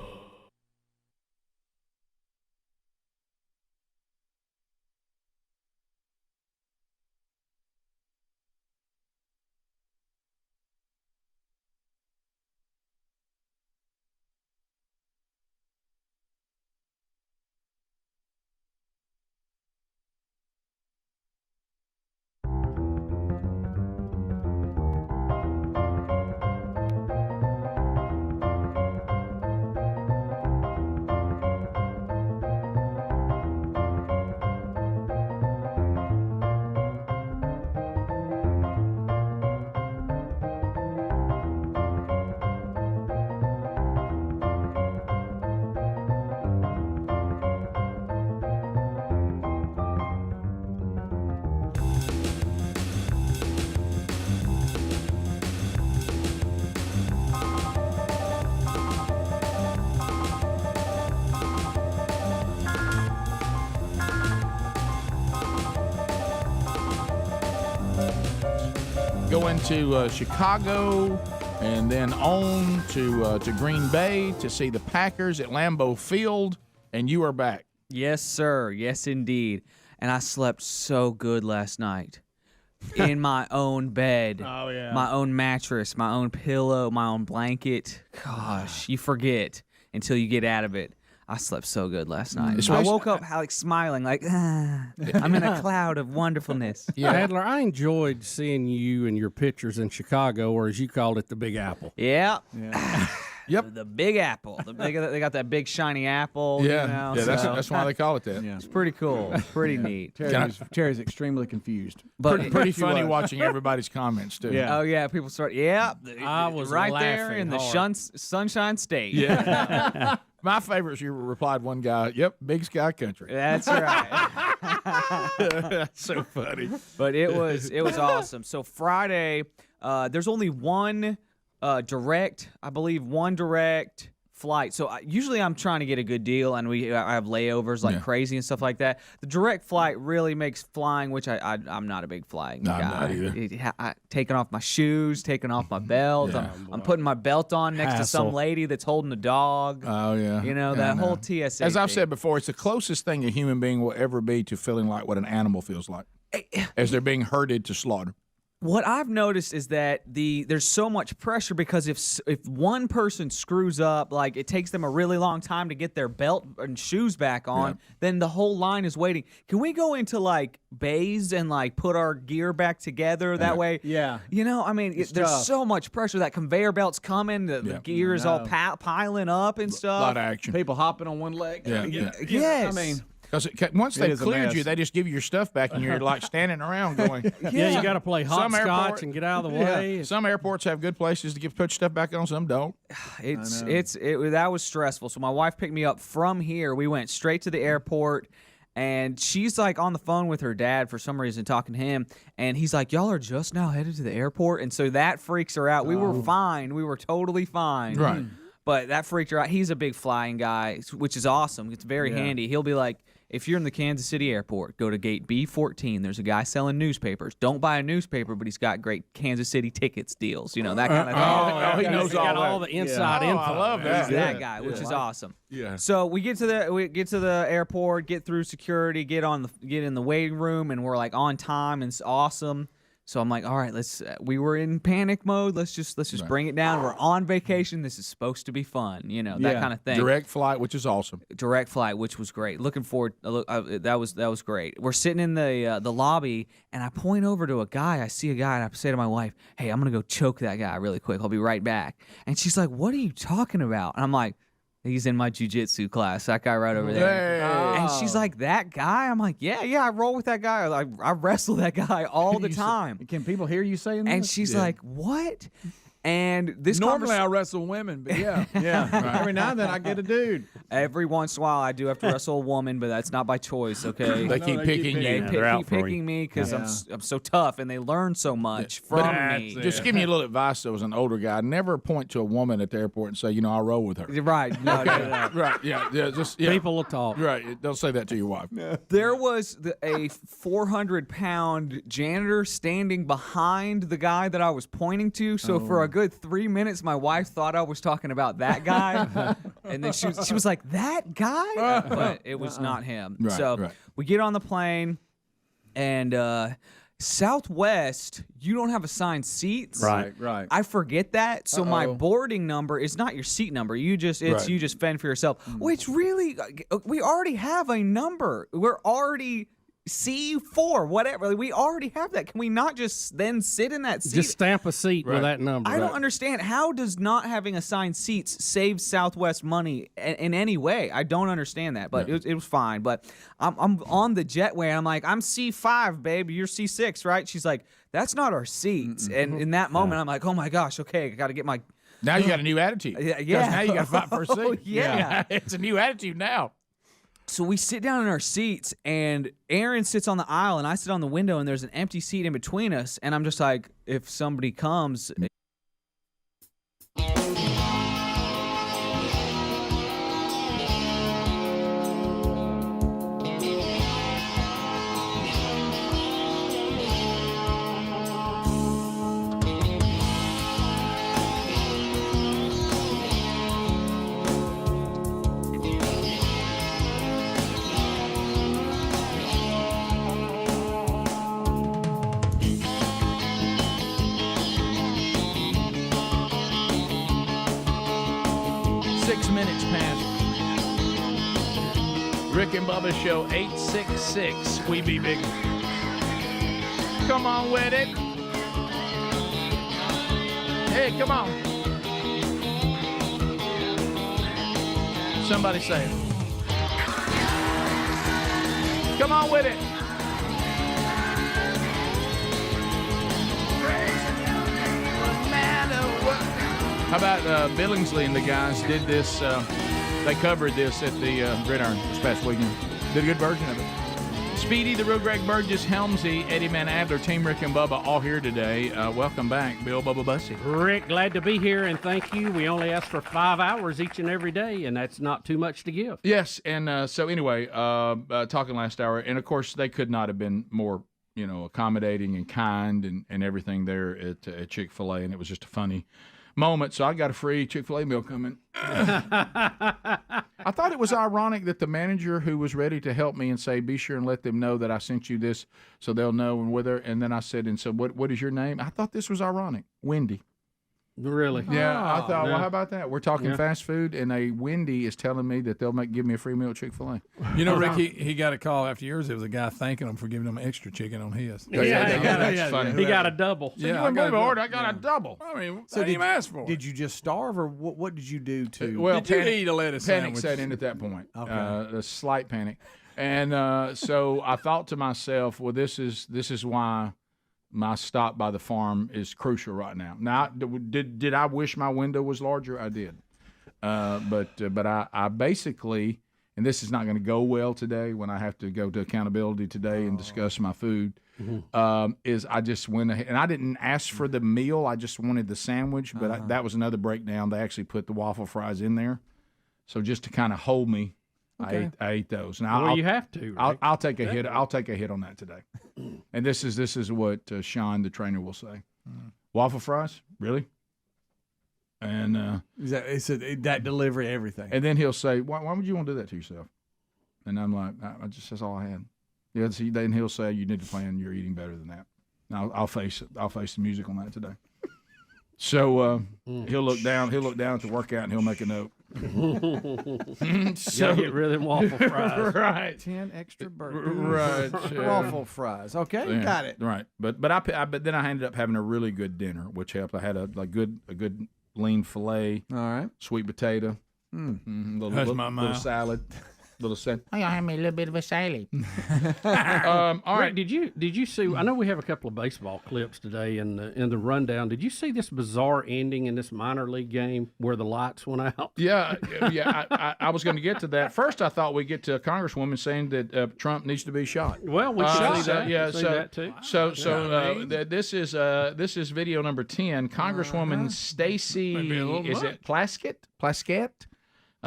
Going to Chicago, and then on to Green Bay to see the Packers at Lambeau Field, and you are back. Yes, sir. Yes, indeed. And I slept so good last night in my own bed. Oh, yeah. My own mattress, my own pillow, my own blanket. Gosh, you forget until you get out of it. I slept so good last night. I woke up like smiling, like, I'm in a cloud of wonderfulness. Yeah, Adler, I enjoyed seeing you and your pictures in Chicago, or as you called it, the Big Apple. Yeah. Yep. The Big Apple. They got that big shiny apple. You know, that's why they call it that. It's pretty cool. Pretty neat. Terry's extremely confused. But Pretty funny watching everybody's comments too. Yeah. Oh yeah, people start. Yeah, I was right there laughing in the hard. Sunshine State. Yeah. My favorite is you replied one guy, yep, Big Sky Country. That's right. That's so funny. But it was awesome. So Friday, there's only one direct, I believe, one direct flight. So usually I'm trying to get a good deal, and I have layovers like crazy and stuff like that. The direct flight really makes flying, which I'm not a big flying guy. I'm not either. Taking off my shoes, taking off my belt. Yeah. I'm putting my belt on next to some lady that's holding a dog. Oh, yeah. You know, that whole TSA As I've thing. said before, it's the closest thing a human being will ever be to feeling like what an animal feels like as they're being herded to slaughter. What I've noticed is that there's so much pressure because if one person screws up, like it takes them a really long time to get their belt and shoes back on, then the whole line is waiting. Can we go into like bays and like put our gear back together that way? Yeah. You know, I mean, there's so much pressure. That conveyor belt's coming, the gear is all piling up and stuff. A lot of action. People hopping on one leg. Yes. I mean, because once they've cleared you, they just give you your stuff back, and you're like standing around going, you got to play hopscotch and get out of the way. Some airports have good places to put stuff back on, some don't. That was stressful. So my wife picked me up from here. We went straight to the airport. And she's like on the phone with her dad for some reason, talking to him. And he's like, y'all are just now headed to the airport. And so that freaks her out. We were fine. We were totally fine. Right. But that freaked her out. He's a big flying guy, which is awesome. It's very handy. He'll be like, if you're in the Kansas City airport, go to gate B14. There's a guy selling newspapers. Don't buy a newspaper, but he's got great Kansas City tickets deals. You know, that kind of thing. He knows all the inside info. I love that. He's that guy, which is awesome. Yeah. So we get to the airport, get through security, get in the waiting room, and we're like on time, and it's awesome. So I'm like, all right, we were in panic mode. Let's just bring it down. We're on vacation. This is supposed to be fun, you know, that kind of thing. Direct flight, which is awesome. Direct flight, which was great. Looking forward. That was great. We're sitting in the lobby, and I point over to a guy. I see a guy, and I say to my wife, "Hey, I'm gonna go choke that guy really quick. I'll be right back." And she's like, "What are you talking about?" And I'm like, "He's in my jiu-jitsu class. That guy right over there." And she's like, "That guy?" I'm like, yeah, I roll with that guy. I wrestle that guy all the time. Can people hear you saying that? And she's like, "What?" And this normally I wrestle women, but yeah. Every now and then I get a dude. Every once in a while I do have to wrestle a woman, but that's not by choice, okay? They keep picking you. They keep picking me because I'm so tough, and they learn so much from me. Just give me a little advice, though, as an older guy. Never point to a woman at the airport and say, I'll roll with her. Right. No, Right, yeah. People will talk. Right, don't say that to your wife. There was a 400-pound janitor standing behind the guy that I was pointing to, so for a good 3 minutes, my wife thought I was talking about that guy, and then she was like, "That guy?" But it was not him. Right, so we get on the plane, and Southwest, you don't have assigned seats. Right. I forget that, so my boarding number is not your seat number. You just fend for yourself. Which really, we already have a number. We're already C4, whatever. We already have that. Can we not just then sit in that seat? Just stamp a seat with that number. I don't understand. How does not having assigned seats save Southwest money in any way? I don't understand that, but it was fine. But I'm on the jetway, and I'm like, I'm C5, babe. You're C6, right? She's like, that's not our seats. And in that moment, I'm like, oh my gosh, okay, I got to get my... Now you got a new attitude. Yeah. Now you got to fight for a seat. Yeah. It's a new attitude now. So we sit down in our seats, and Aaron sits on the aisle, and I sit on the window, and there's an empty seat in between us. And I'm just like, if somebody comes... Rick and Bubba Show 866. We be big. Come on with it. Hey, come on. Somebody say it. Come on with it. How about Billingsley and the guys did this? They covered this at the Gridiron this past weekend. Did a good version of it. Speedy, the real Greg Burgess, Helmsy, Eddie Man Adler, Team Rick and Bubba, all here today. Welcome back, Bill Bubba Bussy. Rick, glad to be here, and thank you. We only ask for 5 hours each and every day, and that's not too much to give. Yes, and so anyway, talking last hour, and of course they could not have been more, accommodating and kind and everything there at Chick-fil-A, and it was just a funny moment. So I got a free Chick-fil-A meal coming. I thought it was ironic that the manager who was ready to help me and say, be sure and let them know that I sent you this so they'll know and whether, and then I said, and so what is your name? I thought this was ironic. Wendy. Really? Yeah, I thought, yeah. well, how about that? We're talking fast food, and a Wendy is telling me that they'll give me a free meal at Chick-fil-A. Rick, he got a call after yours. There was a guy thanking him for giving him extra chicken on his. That's funny. He got a double. So you wouldn't believe my order. I got a double. I mean, So did you ask for? Did you just starve, or what did you do to? Well, Did you eat a lettuce panic sandwich? set in at that point. Okay. A slight panic, and so I thought to myself, well, this is why my stop by the farm is crucial right now. Now, did I wish my window was larger? I did, but I basically, and this is not going to go well today when I have to go to accountability today and discuss my food. Is I just went ahead, and I didn't ask for the meal. I just wanted the sandwich, but that was another breakdown. They actually put the waffle fries in there, so just to kind of hold me. Okay. I ate those. Now Well, you have to. Rick. I'll take a hit. I'll take a hit on that today. And this is what Sean, the trainer, will say. Waffle fries, really? And that delivery, everything. and then he'll say, "Why would you want to do that to yourself?" And I'm like, that's all I had." Yeah. See, then he'll say, "You need to plan your eating better than that." Now I'll face the music on that today. So he'll look down at the workout and he'll make a note. So get rid of them waffle fries. Right. 10 extra burgers. Right. Waffle fries. Okay, Yeah, got it. Right. But then I ended up having a really good dinner, which helped. I had a good lean fillet. All right. Sweet potato. Little salad. Little salad. Oh, y'all have me a little bit of a salad. All right. Rick, did you see? I know we have a couple of baseball clips today in the rundown. Did you see this bizarre ending in this minor league game where the lights went out? Yeah. I was going to get to that. First, I thought we'd get to a congresswoman saying that Trump needs to be shot. Well, we can see that. Yeah. See So that too. This is video number 10. Congresswoman Stacey. Is it Plaskett? Plaskett?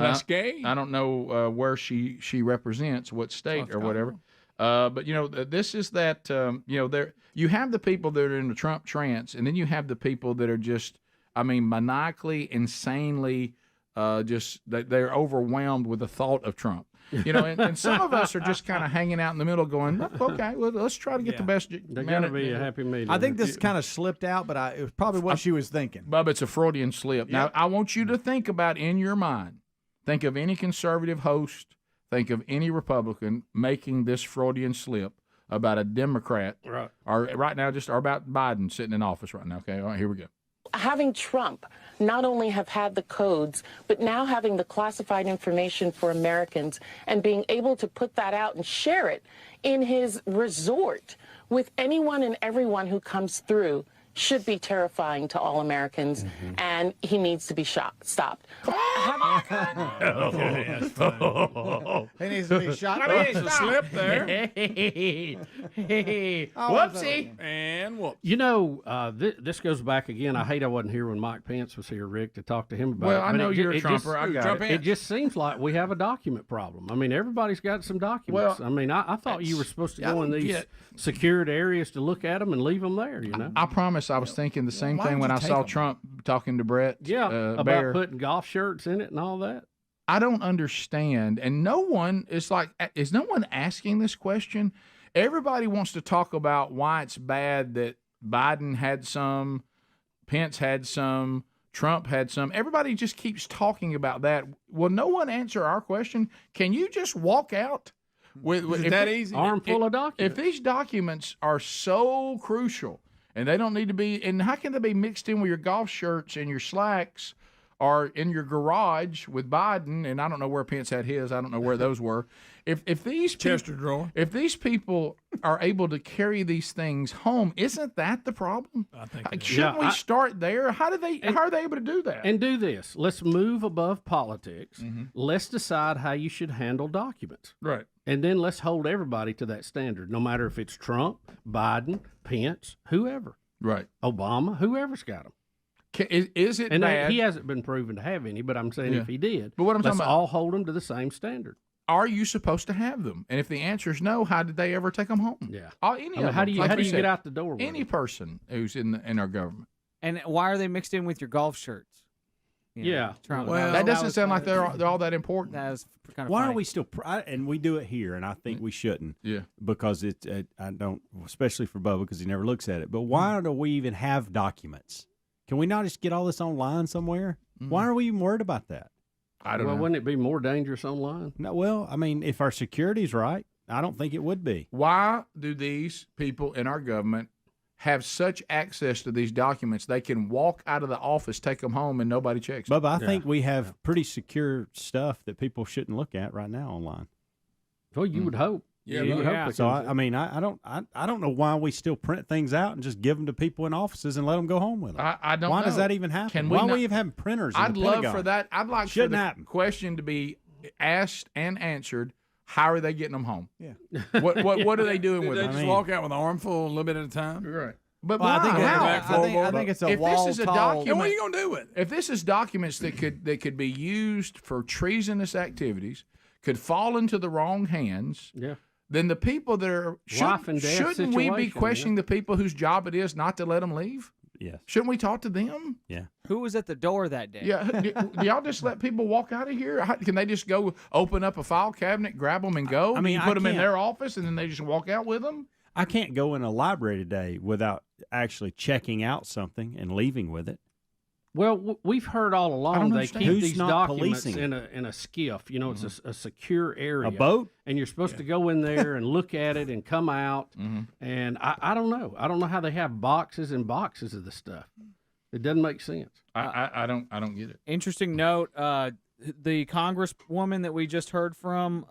I don't know where she represents, what state or whatever. But this is that. There you have the people that are in the Trump trance, and then you have the people that are just, maniacally, insanely, they're overwhelmed with the thought of Trump. And some of us are just kind of hanging out in the middle, going, okay, well, let's try to get the best. They got to be a happy medium. I think this kind of slipped out, but it was probably what she was thinking. Bubba, it's a Freudian slip. Yep. Now, I want you to think about in your mind. Think of any conservative host, think of any Republican making this Freudian slip about a Democrat, right? Or right now, or about Biden sitting in office right now. Okay, all right, here we go. Having Trump not only have had the codes, but now having the classified information for Americans and being able to put that out and share it in his resort with anyone and everyone who comes through should be terrifying to all Americans, and he needs to be stopped. He needs to be shot. There's a slip there. Whoopsie. And whoop. This goes back again. I hate I wasn't here when Mike Pence was here, Rick, to talk to him about it. Well, I know you're a Trumper. Just, I got it. It just seems like we have a document problem. Everybody's got some documents. Well, I thought you were supposed to go in these secured areas to look at them and leave them there, I promise I was thinking the same thing when I saw Trump talking to Brett. About Baer. putting golf shirts in it and all that. I don't understand, and no one is no one asking this question? Everybody wants to talk about why it's bad that Biden had some, Pence had some, Trump had some. Everybody just keeps talking about that. Will no one answer our question? Can you just walk out? Is that easy? Armful of documents. If these documents are so crucial and they don't need to be, and how can they be mixed in with your golf shirts and your slacks or in your garage with Biden, and I don't know where Pence had his. I don't know where those were. If these Chester drawer. If these people are able to carry these things home, isn't that the problem? I think shouldn't we start there? How are they able to do that? And do this. Let's move above politics. Mm-hmm. Let's decide how you should handle documents. Right. And then let's hold everybody to that standard, no matter if it's Trump, Biden, Pence, whoever. Right. Obama, whoever's got them. Is it and bad? He hasn't been proven to have any, but I'm saying Yeah. if he did, But what I'm let's talking about- all hold them to the same standard. Are you supposed to have them? And if the answer is no, how did they ever take them home? Yeah. Any of them. how do you Like we get said, out the door with Any person who's in our government. And why are they mixed in with your golf shirts? You know, Trump. that doesn't sound like they're all that important. That was kind of Why funny. are we still? And we do it here, and I think we shouldn't. Yeah. Because it's I don't, especially for Bubba, because he never looks at it. But why do we even have documents? Can we not just get all this online somewhere? Why are we even worried about that? I don't know. Wouldn't it be more dangerous online? No. Well, I mean, if our security's right, I don't think it would be. Why do these people in our government have such access to these documents? They can walk out of the office, take them home, and nobody checks them. Bubba, I think we have pretty secure stuff that people shouldn't look at right now online. Well, you would hope. Yeah, you would hope. they So can- I mean, I don't know why we still print things out and just give them to people in offices and let them go home with them. I don't Why know. does that even happen? Can we Why not- are we even having printers? In I'd the love Pentagon? for that. I'd like Shouldn't for the happen. question to be asked and answered. How are they getting them home? Yeah. What are they doing Did with they them? just walk out with an armful a little bit at a time? Right. But Well, I think why? it's- How? I think it's a if wall this is a tall- document, And what are you gonna do with it? if this is documents that could be used for treasonous activities, could fall into the wrong hands, Yeah. then the people that are Life and death shouldn't we be situation, questioning the people whose job it is not to let them leave? Yes. Shouldn't we talk to them? Yeah. Who was at the door that day? Yeah, do y'all just let people walk out of here? Can they just go open up a file cabinet, grab them, and go? I mean, you put I them in can't- their office, and then they just walk out with them. I can't go in a library today without actually checking out something and leaving with it. Well, we've heard all along they understand. keep Who's these not documents policing in a skiff. You know, it's a secure area. A boat? And you're supposed to go in there and look at it and come out. And I don't know. I don't know how they have boxes and boxes of the stuff. It doesn't make sense. I don't get it. Interesting note. The Congresswoman that we just heard from,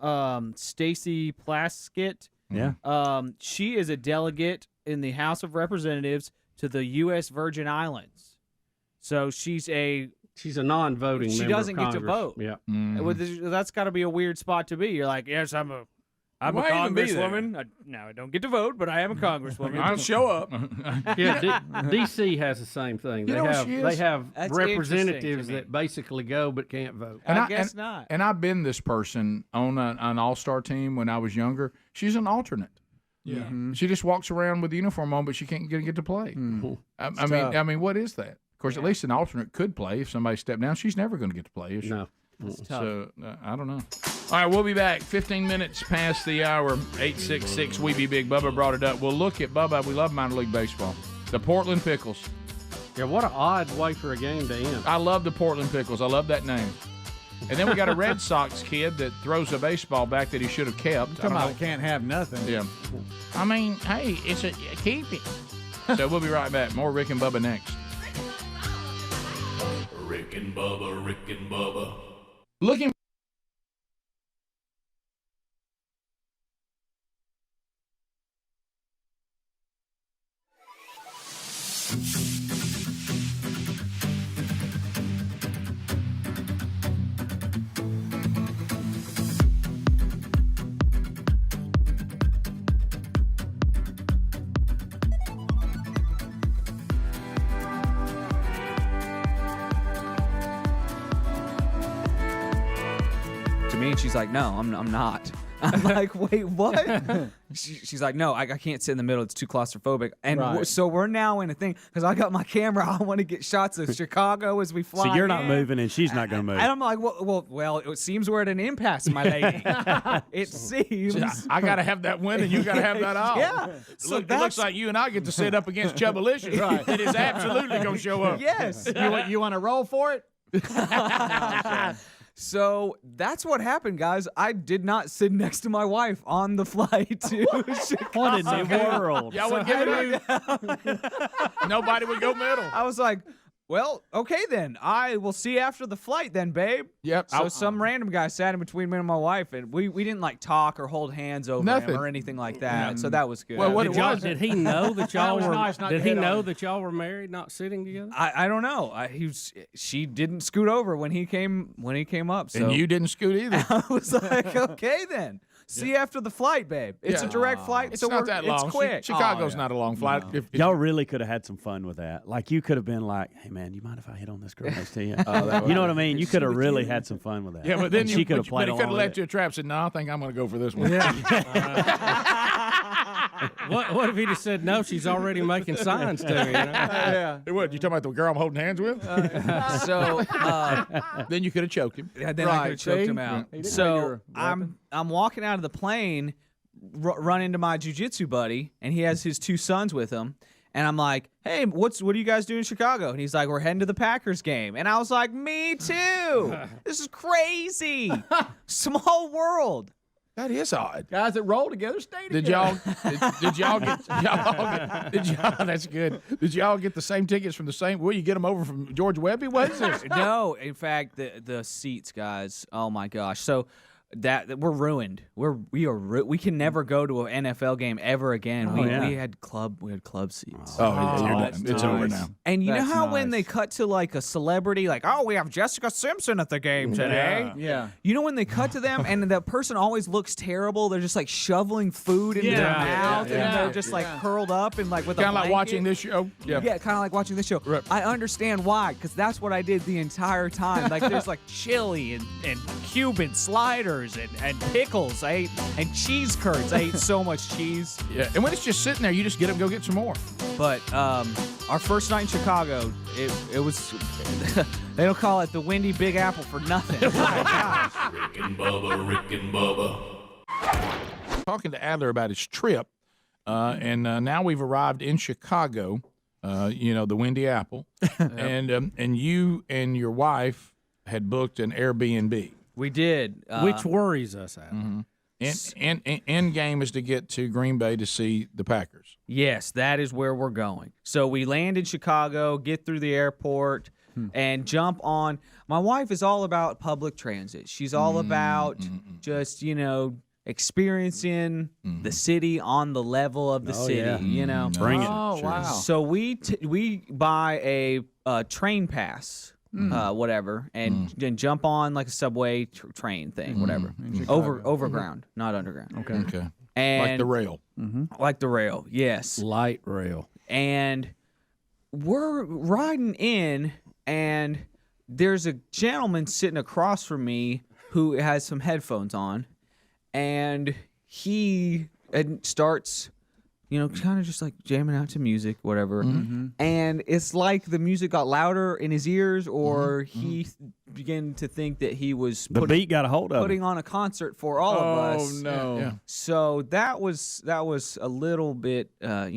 Stacey Plaskett. Yeah. She is a delegate in the House of Representatives to the U.S. Virgin Islands. So she's a non-voting. She member of doesn't get to Congress. vote. Yeah. Well, that's got to be a weird spot to be. You're like, yes, I'm a Why even be there? congresswoman. No, I don't get to vote, but I am a congresswoman. I'll show up. Yeah, D.C. has the same thing. You They know what have she is? they have That's representatives interesting to me. that basically go but can't vote. I guess not. And I've been this person on an all-star team when I was younger. She's an alternate. Yeah. She just walks around with the uniform on, but she can't get to play. I mean, what is that? Of course, at least an alternate could play if somebody stepped down. She's never going to get to play, is she? No. So I don't know. All right, we'll be back. 15 minutes past the hour. 866 We Be Big. Bubba brought it up. We'll look at Bubba. We love minor league baseball. The Portland Pickles. Yeah, what an odd way for a game to end. I love the Portland Pickles. I love that name. And then we got a Red Sox kid that throws a baseball back that he should have kept. Come on, can't have nothing. Yeah. I mean, hey, it's a keep it. So we'll be right back. More Rick and Bubba next. Rick and Bubba, Rick and Bubba. Looking. To me, she's like, no, I'm not. I'm like, wait, what? She's like, no, I can't sit in the middle. It's too claustrophobic. And Right. so we're now in a thing because I got my camera. I want to get shots of Chicago as we fly. So you're not in. moving, and she's not going to move. And I'm like, well, it seems we're at an impasse, my lady. It seems. I got to have that win, and you got to have that off. Yeah. So It looks like you and I get to sit up against Chubbalicious. Right. It is absolutely going to show up. Yes. You want to roll for it? So that's what happened, guys. I did not sit next to my wife on the flight to Chicago. What in the world? Y'all would give it Nobody would go middle. I was like, well, okay then. I will see you after the flight then, babe. Yep. So some random guy sat in between me and my wife, and we didn't like talk or hold hands over Nothing. him or anything like that. So that was good. Well, Did he know that y'all was were? nice not to Did he hit on know him. that y'all were married, not sitting together? I don't know. She didn't scoot over when he came up. So And you didn't scoot either. I was like, okay then. See you after the flight, babe. It's a direct flight, It's so not that long. It's quick. Chicago's not a long flight. No. If Y'all really could have had some fun with that. Like you could have been like, "Hey man, you mind if I hit on this girl next to you?" You know what I mean? You could have really had some fun with that. yeah, but then And she could have but played he could have along left with you a trap. Said, "No, I think I'm going to go for this one." What if he just said no? She's already making signs to me. You know? Yeah. What? You talking about the girl I'm holding hands with? So then you could have choked him. Yeah, then I could have choked him out. He didn't know you So were I'm walking out of the plane, run into my jujitsu buddy, and he has his 2 sons with him. And I'm like, hey, what do you guys do in Chicago? And he's like, we're heading to the Packers game. And I was like, me too. This is crazy. Small world. That is odd. Guys that roll together stay together. Did y'all get that's good. Did y'all get the same tickets from the same? Will you get them over from George Webby? What is this? No, in fact, the seats, guys. Oh my gosh. So that we're ruined. We can never go to an NFL game ever again. We had club seats. It's over now. And you know how when they cut to like a celebrity, like, oh, we have Jessica Simpson at the game today. Yeah. You know when they cut to them and the person always looks terrible. They're just like shoveling food into their mouth and they're just like curled up and like with Kind a of like blanket. watching this show. Yeah, kind of like watching this show. Right. I understand why, because that's what I did the entire time. Like there's like chili and Cuban sliders and pickles. I ate and cheese curds. I ate so much cheese. Yeah, and when it's just sitting there, you just get up, go get some more. But our first night in Chicago, it was they don't call it the Windy Big Apple for nothing. Rick and Bubba. Talking to Adler about his trip, and now we've arrived in Chicago. The Windy Apple, and you and your wife had booked an Airbnb. We did, which worries us. Adam. And end game is to get to Green Bay to see the Packers. Yes, that is where we're going. So we land in Chicago, get through the airport, and jump on. My wife is all about public transit. She's all about just, experiencing the city on the level of the city, Bring it. Oh, wow. So we buy a train pass. Whatever, and then jump on like a subway train thing, whatever. Overground, not underground. Okay. And Like the rail. like the rail, yes. Light rail. And we're riding in, and there's a gentleman sitting across from me who has some headphones on, and he starts, kind of just like jamming out to music, whatever. And it's like the music got louder in his ears, or he began to think that he was The beat got a hold of putting him. on a concert for all of us. Oh, no. Yeah. So that was a little bit, I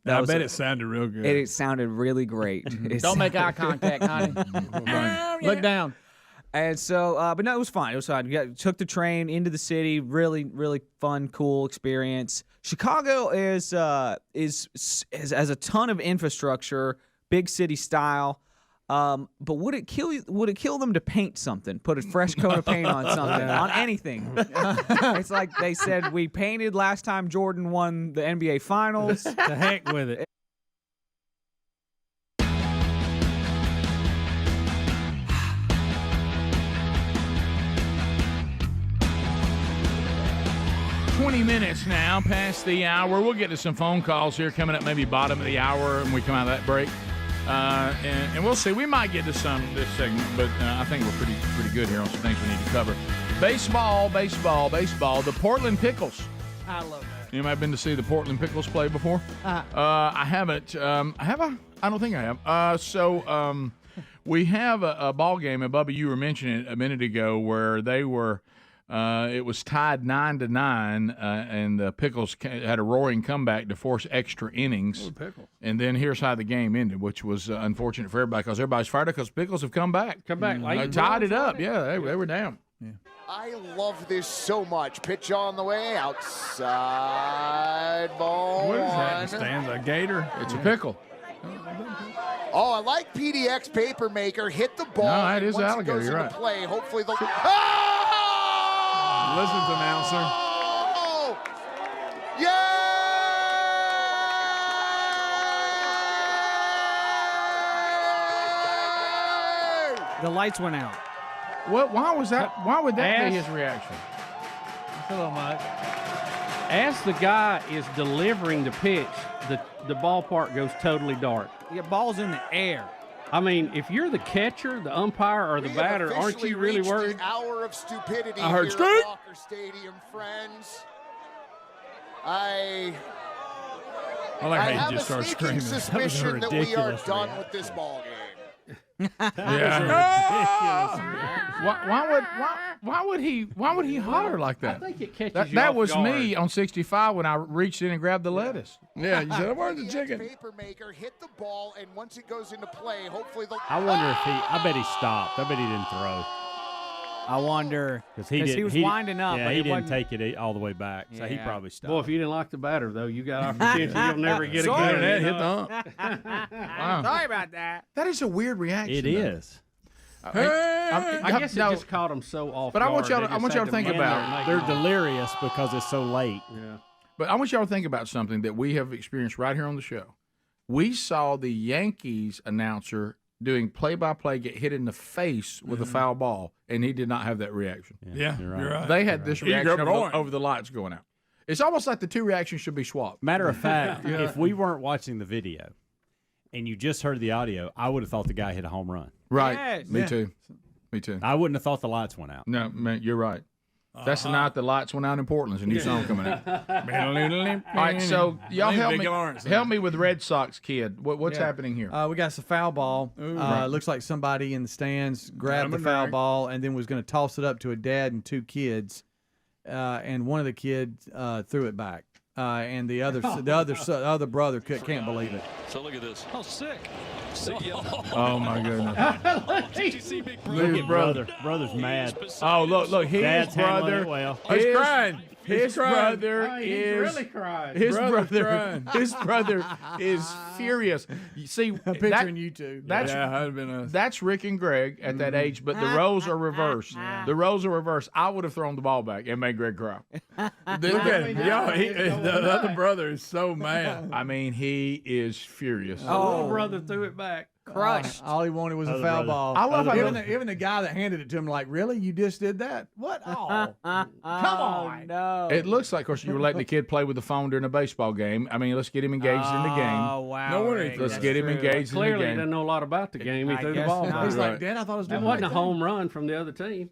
bet it sounded real good. it sounded really great. Don't make eye contact, honey. Look down. And so, but no, it was fine. It was fine. We took the train into the city. Really, really fun, cool experience. Chicago has a ton of infrastructure, big city style. But would it kill them to paint something? Put a fresh coat of paint on something, on anything? It's like they said we painted last time Jordan won the NBA Finals. To heck with it. Minutes now past the hour. We'll get to some phone calls here coming up, maybe bottom of the hour when we come out of that break. And we'll see. We might get to some this segment, but I think we're pretty good here on some things we need to cover. Baseball. The Portland Pickles. I love that. You might have been to see the Portland Pickles play before. I haven't. Have I? I don't think I have. We have a ball game, and Bubba, you were mentioning it a minute ago, where they were. It was tied 9-9, and the Pickles had a roaring comeback to force extra innings. And then here's how the game ended, which was unfortunate for everybody because everybody's fired up because Pickles have come back. late. Tied it up. Yeah, they were down. Yeah. I love this so much. Pitch on the way, outside ball. What is that in the stands? A gator? It's a pickle. Oh, I like PDX Papermaker. Hit the ball. No, that and is once alligator. It goes You're into right. play. Hopefully the. Listen to announcer. Oh! Yeah! The lights went out. What? Why was that? Why would that be Ask- his reaction? That's a little much. As the guy is delivering the pitch, the ballpark goes totally dark. You got balls in the air. I mean, if you're the catcher, the umpire, or the We batter, have aren't you really officially worried? reached the hour of stupidity I heard here scoot. at Walker Stadium, friends. I like how you have just a started sneaking screaming. suspicion that we are ridiculous done with this ball game. Why would he holler like that? I think it catches That, you that off was guard. me on 65 when I reached in and grabbed the lettuce. Yeah, you said, where's the chicken? Papermaker hit the ball, and once it goes into play, hopefully the. I wonder if I bet he stopped. I bet he didn't throw. I wonder Because he was winding up. Yeah, but he it didn't wasn't- take it all the way back, so he Yeah. probably stopped. Boy, if you didn't like the batter, though, you got opportunity. You'll never get Sorry, again. that hit the hump. Wow. Sorry about that. That is a weird reaction. It though. is. I guess it no, just caught him so off But I want guard, y'all to- they I just want y'all had to think make about it. They're delirious because it's so late. Yeah. But I want y'all to think about something that we have experienced right here on the show. We saw the Yankees announcer doing play-by-play get hit in the face with a foul ball, and he did not have that reaction. Yeah, you're right. They had this He reaction kept over going. over the lights going out. It's almost like the two reactions should be swapped. Matter of fact, Yeah. if we weren't watching the video and you just heard the audio, I would have thought the guy hit a home run. Right. Yes. Me Yeah. too. Me too. I wouldn't have thought the lights went out. No, man, you're right. That's the night the lights went out in Portland. There's a new song coming out. All right, so y'all help me with Red Sox kid. What's Yeah. happening here? We got a foul ball. Right. Looks like somebody in the stands grabbed the him a foul drink. ball and then was going to toss it up to a dad and two kids. And one of the kids threw it back. And the other brother can't believe it. So look at this. Oh, sick. See ya. Oh my goodness. Did you see Big Look Brother? at brother. Brother's mad. Oh, look, his Dad's handling brother. it well. His, He's crying. His He's crying. brother Oh, he's is really crying. his Brother's brother. crying. His brother is furious. You see, I'm picturing you two. That's Yeah, that'd have been us. that's Rick and Greg at that age, but the roles are reversed. The roles are reversed. I would have thrown the ball back and made Greg cry. Look at him. Y'all, the other brother is so mad. I mean, he is furious. The little brother threw it back. Crushed. All he wanted was a Other foul brother. ball. I love how even the guy that handed it to him, like, really? You just did that? What? Oh, come on. No. It looks like, of course, you were letting the kid play with the phone during a baseball game. I mean, let's get him engaged in the game. Oh, wow. No wonder he Rick, threw Let's that's get him true. engaged in the Clearly, he game. doesn't know a lot about the game. He I threw the guess ball not. back. He's Right. like, Dad, I thought I was doing That wasn't a the right home run from the other team.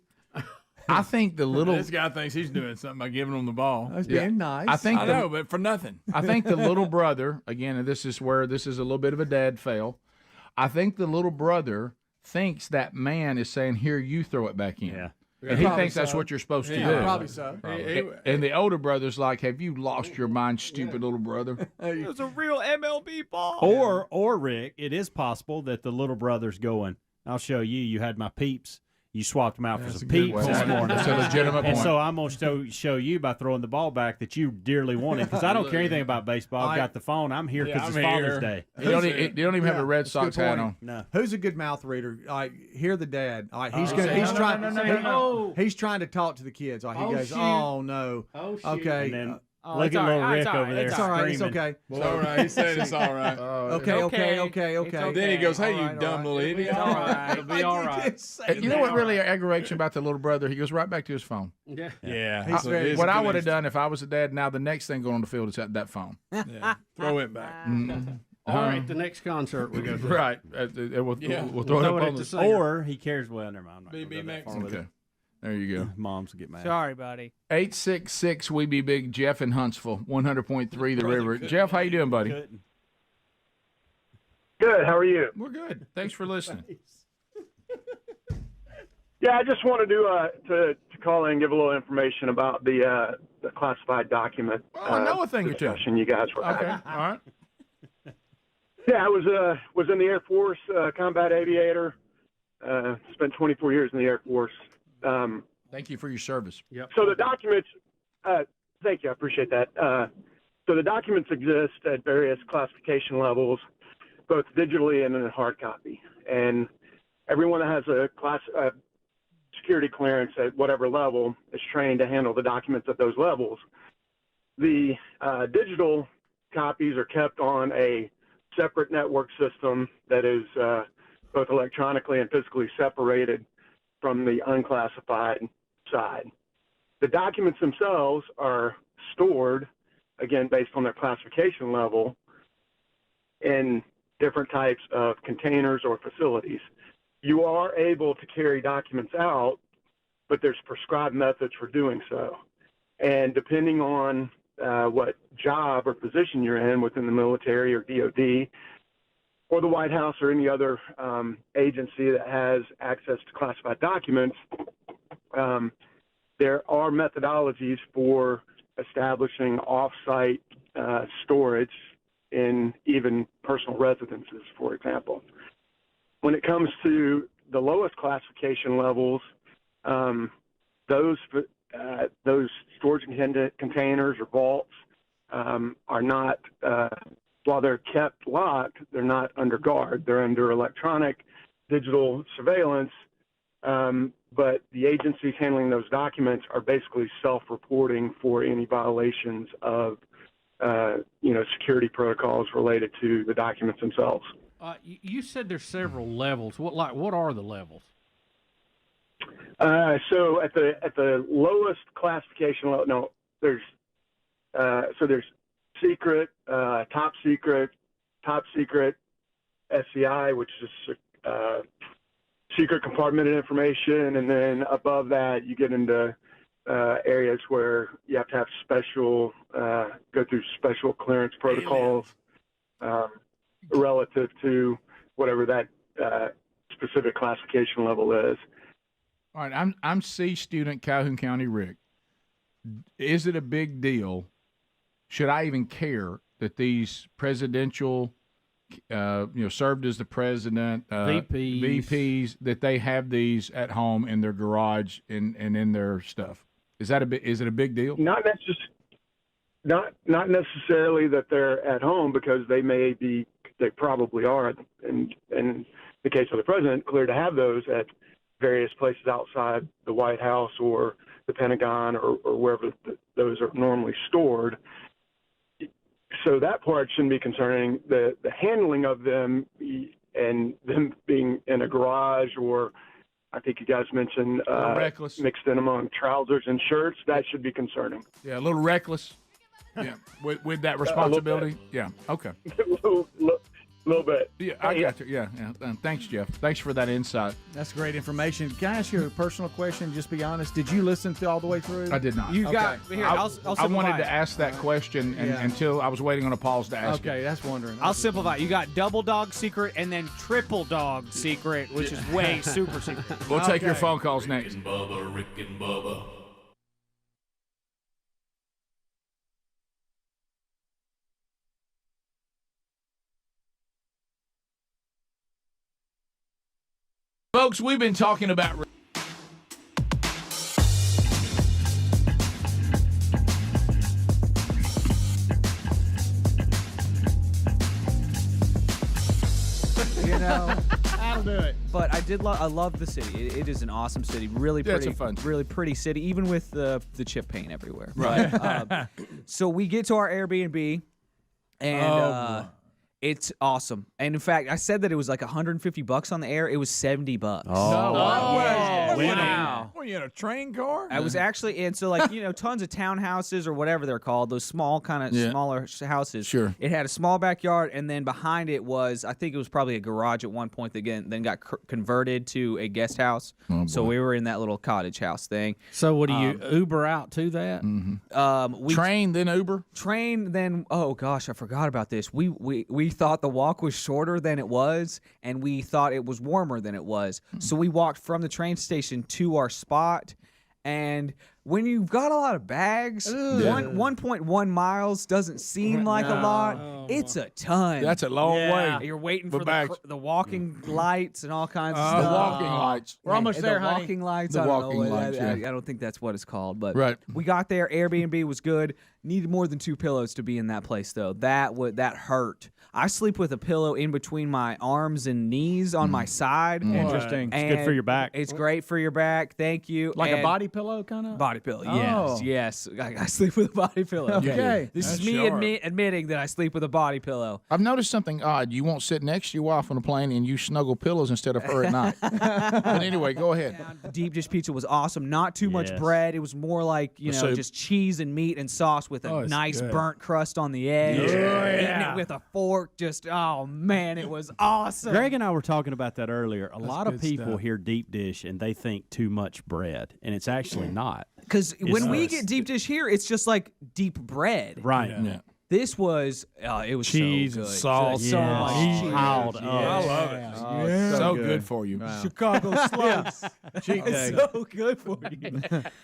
I think the little. This guy thinks he's doing something by giving him the ball. thing. That's Yeah. being nice. I think I the, know, but for nothing. I think the little brother, again, and this is where this is a little bit of a dad fail. I think the little brother thinks that man is saying, "Here, you throw it back in." Yeah. And he Probably thinks that's so. what you're supposed to Yeah, do. Probably so. And the older brother's like, "Have you lost your mind, stupid little brother?" It was a real MLB ball. Or Rick, it is possible that the little brother's going, I'll show you. You had my peeps. You swapped them out for That's some a good peeps this point. morning. That's a legitimate And point. so I'm going to show you by throwing the ball back that you dearly wanted. Because I don't care anything about baseball. I've got the phone. I'm here because I'm it's Father's here. Day. You don't even have a Red That's a Sox good hat point. on. No. Who's a good mouth reader? Like, hear the dad. Like, he's Oh, gonna. say, He's no, trying. no, no, no, no. He's trying to talk to the kids. Like, he Oh, goes, shoot. "Oh no." Oh, shoot. Okay. And then Oh, look it's at all little right. Rick It's all over right. there It's all right. It's screaming. okay. It's all right. He said it's all right. Okay. Okay. Then he goes, "Hey, you dumb little idiot." All right. It'll be all right. You know what really aggravates him about the little brother? He goes right back to his phone. Yeah. Yeah. He's so very- it's What I good would have instinct. done if I was a dad, now the next thing going on the field is that phone. Yeah. Throw it back. All right, the next concert we go to. Right. We'll Yeah. throw it up on at the the singer. Or he cares. Well, never mind. I'm not gonna BB go that Max. far with Okay. it. There you go. Moms will get mad. Sorry, buddy. 866 We Be Big, Jeff in Huntsville, 100.3 The River. Jeff, how you doing, buddy? Couldn't. Good. How are you? We're good. Thanks for listening. Yeah, I just wanted to call in and give a little information about the classified document. Well, I know a thing or two. discussion you guys were Okay. having. All right. Yeah, I was in the Air Force, combat aviator. Spent 24 years in the Air Force. Thank you for your service. Yep. So the documents, thank you, I appreciate that. So the documents exist at various classification levels. both digitally and in a hard copy. And everyone that has a security clearance at whatever level is trained to handle the documents at those levels. The digital copies are kept on a separate network system that is both electronically and physically separated from the unclassified side. The documents themselves are stored, again, based on their classification level, in different types of containers or facilities. You are able to carry documents out, but there's prescribed methods for doing so. And depending on what job or position you're in within the military or DOD or the White House or any other agency that has access to classified documents, there are methodologies for establishing off-site storage in even personal residences, for example. When it comes to the lowest classification levels, those storage containers or vaults are not, while they're kept locked, they're not under guard. They're under electronic digital surveillance, but the agencies handling those documents are basically self-reporting for any violations of security protocols related to the documents themselves. You said there's several levels. What are the levels? So at the lowest classification level, there's secret, top secret, SCI, which is secret compartmented information, and then above that you get into areas where you have to have special, go through special clearance protocols relative to whatever that specific classification level is. All right, I'm C student, Calhoun County, Rick. Is it a big deal? Should I even care that these presidential, served as the president, VPs, that they have these at home in their garage and in their stuff? Is it a big deal? Not necessarily that they're at home, because they probably are, in the case of the president, clear to have those at various places outside the White House or the Pentagon or wherever those are normally stored. So that part shouldn't be concerning. The handling of them and them being in a garage, or I think you guys mentioned reckless, mixed in among trousers and shirts, that should be concerning. Yeah, a little reckless. Yeah, with that responsibility. Yeah, okay. A little bit. Yeah, I got you. Yeah. Thanks, Jeff. Thanks for that insight. That's great information. Can I ask you a personal question? Just be honest. Did you listen all the way through? I did not. You got. Here, I wanted to ask that question until I was waiting on a pause to ask it. Okay, that's wondering. I'll simplify. You got double dog secret and then triple dog secret, which is way super secret. We'll take your phone calls next. Rick and Bubba. Folks, we've been talking about that'll do it. But I love the city. It is an awesome city. Really pretty, really pretty city, even with the chip paint everywhere. Right. But, so we get to our Airbnb, and it's awesome. And in fact, I said that it was like $150 on the air. It was $70. Oh, wow. Were you in a train car? I was actually, and so tons of townhouses or whatever they're called, those small kind of smaller houses. Sure. It had a small backyard, and then behind it was, I think it was probably a garage at one point that then got converted to a guest house. Oh, so we were in that little cottage house thing. So what do you Uber out to that? Mm-hmm. Train, then Uber? Train, then, oh gosh, I forgot about this. We thought the walk was shorter than it was, and we thought it was warmer than it was. So we walked from the train station to our spot, and when you've got a lot of bags, 1.1 miles doesn't seem like a lot. It's a ton. That's a long way. You're waiting for bags. the walking lights and all kinds of stuff. The walking lights. We're almost there, the honey. walking lights. The I don't walking know. lights, I yeah. don't think that's what it's called, but Right. we got there. Airbnb was good. Needed more than 2 pillows to be in that place, though. That hurt. I sleep with a pillow in between my arms and knees on my side. Interesting. It's good for your back. It's great for your back. Thank you. Like And a body pillow, kind of. body pillow. Oh. Yes. I sleep with a body pillow. Okay. This is That's me sharp. admitting that I sleep with a body pillow. I've noticed something odd. You won't sit next to your wife on a plane and you snuggle pillows instead of her at night. But anyway, go ahead. The deep dish pizza was awesome. Not too much Yes. bread. It was more like, The soup. just cheese and meat and sauce with a it's nice good. burnt crust on the edge. Eating it with a fork. Oh, man, it was awesome. Greg and I were talking about that earlier. A lot of good people stuff. hear deep dish and they think too much bread, and it's actually not. Because when we It's- get deep dish here, it's just like deep bread. Right. Yeah. This was, it was Cheese so and good. sauce. So Yeah. much Cheese. cheese. Piled up. I love it. So good for you. Chicago slopes. Cheat day. It's so good for you.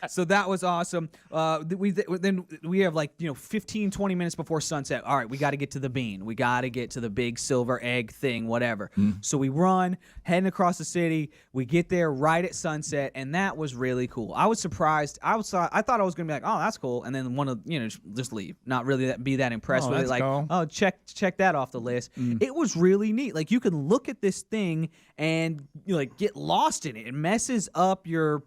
So that was awesome. Then we have 15, 20 minutes before sunset. All right, we got to get to the bean. We got to get to the big silver egg thing, whatever. So we run, heading across the city. We get there right at sunset, and that was really cool. I was surprised. I thought I was going to be like, oh, that's cool, and then want to just leave, not really be that impressed with it. that's Like, cool. oh, check that off the list. It was really neat. Like, you can look at this thing and get lost in it. It messes up your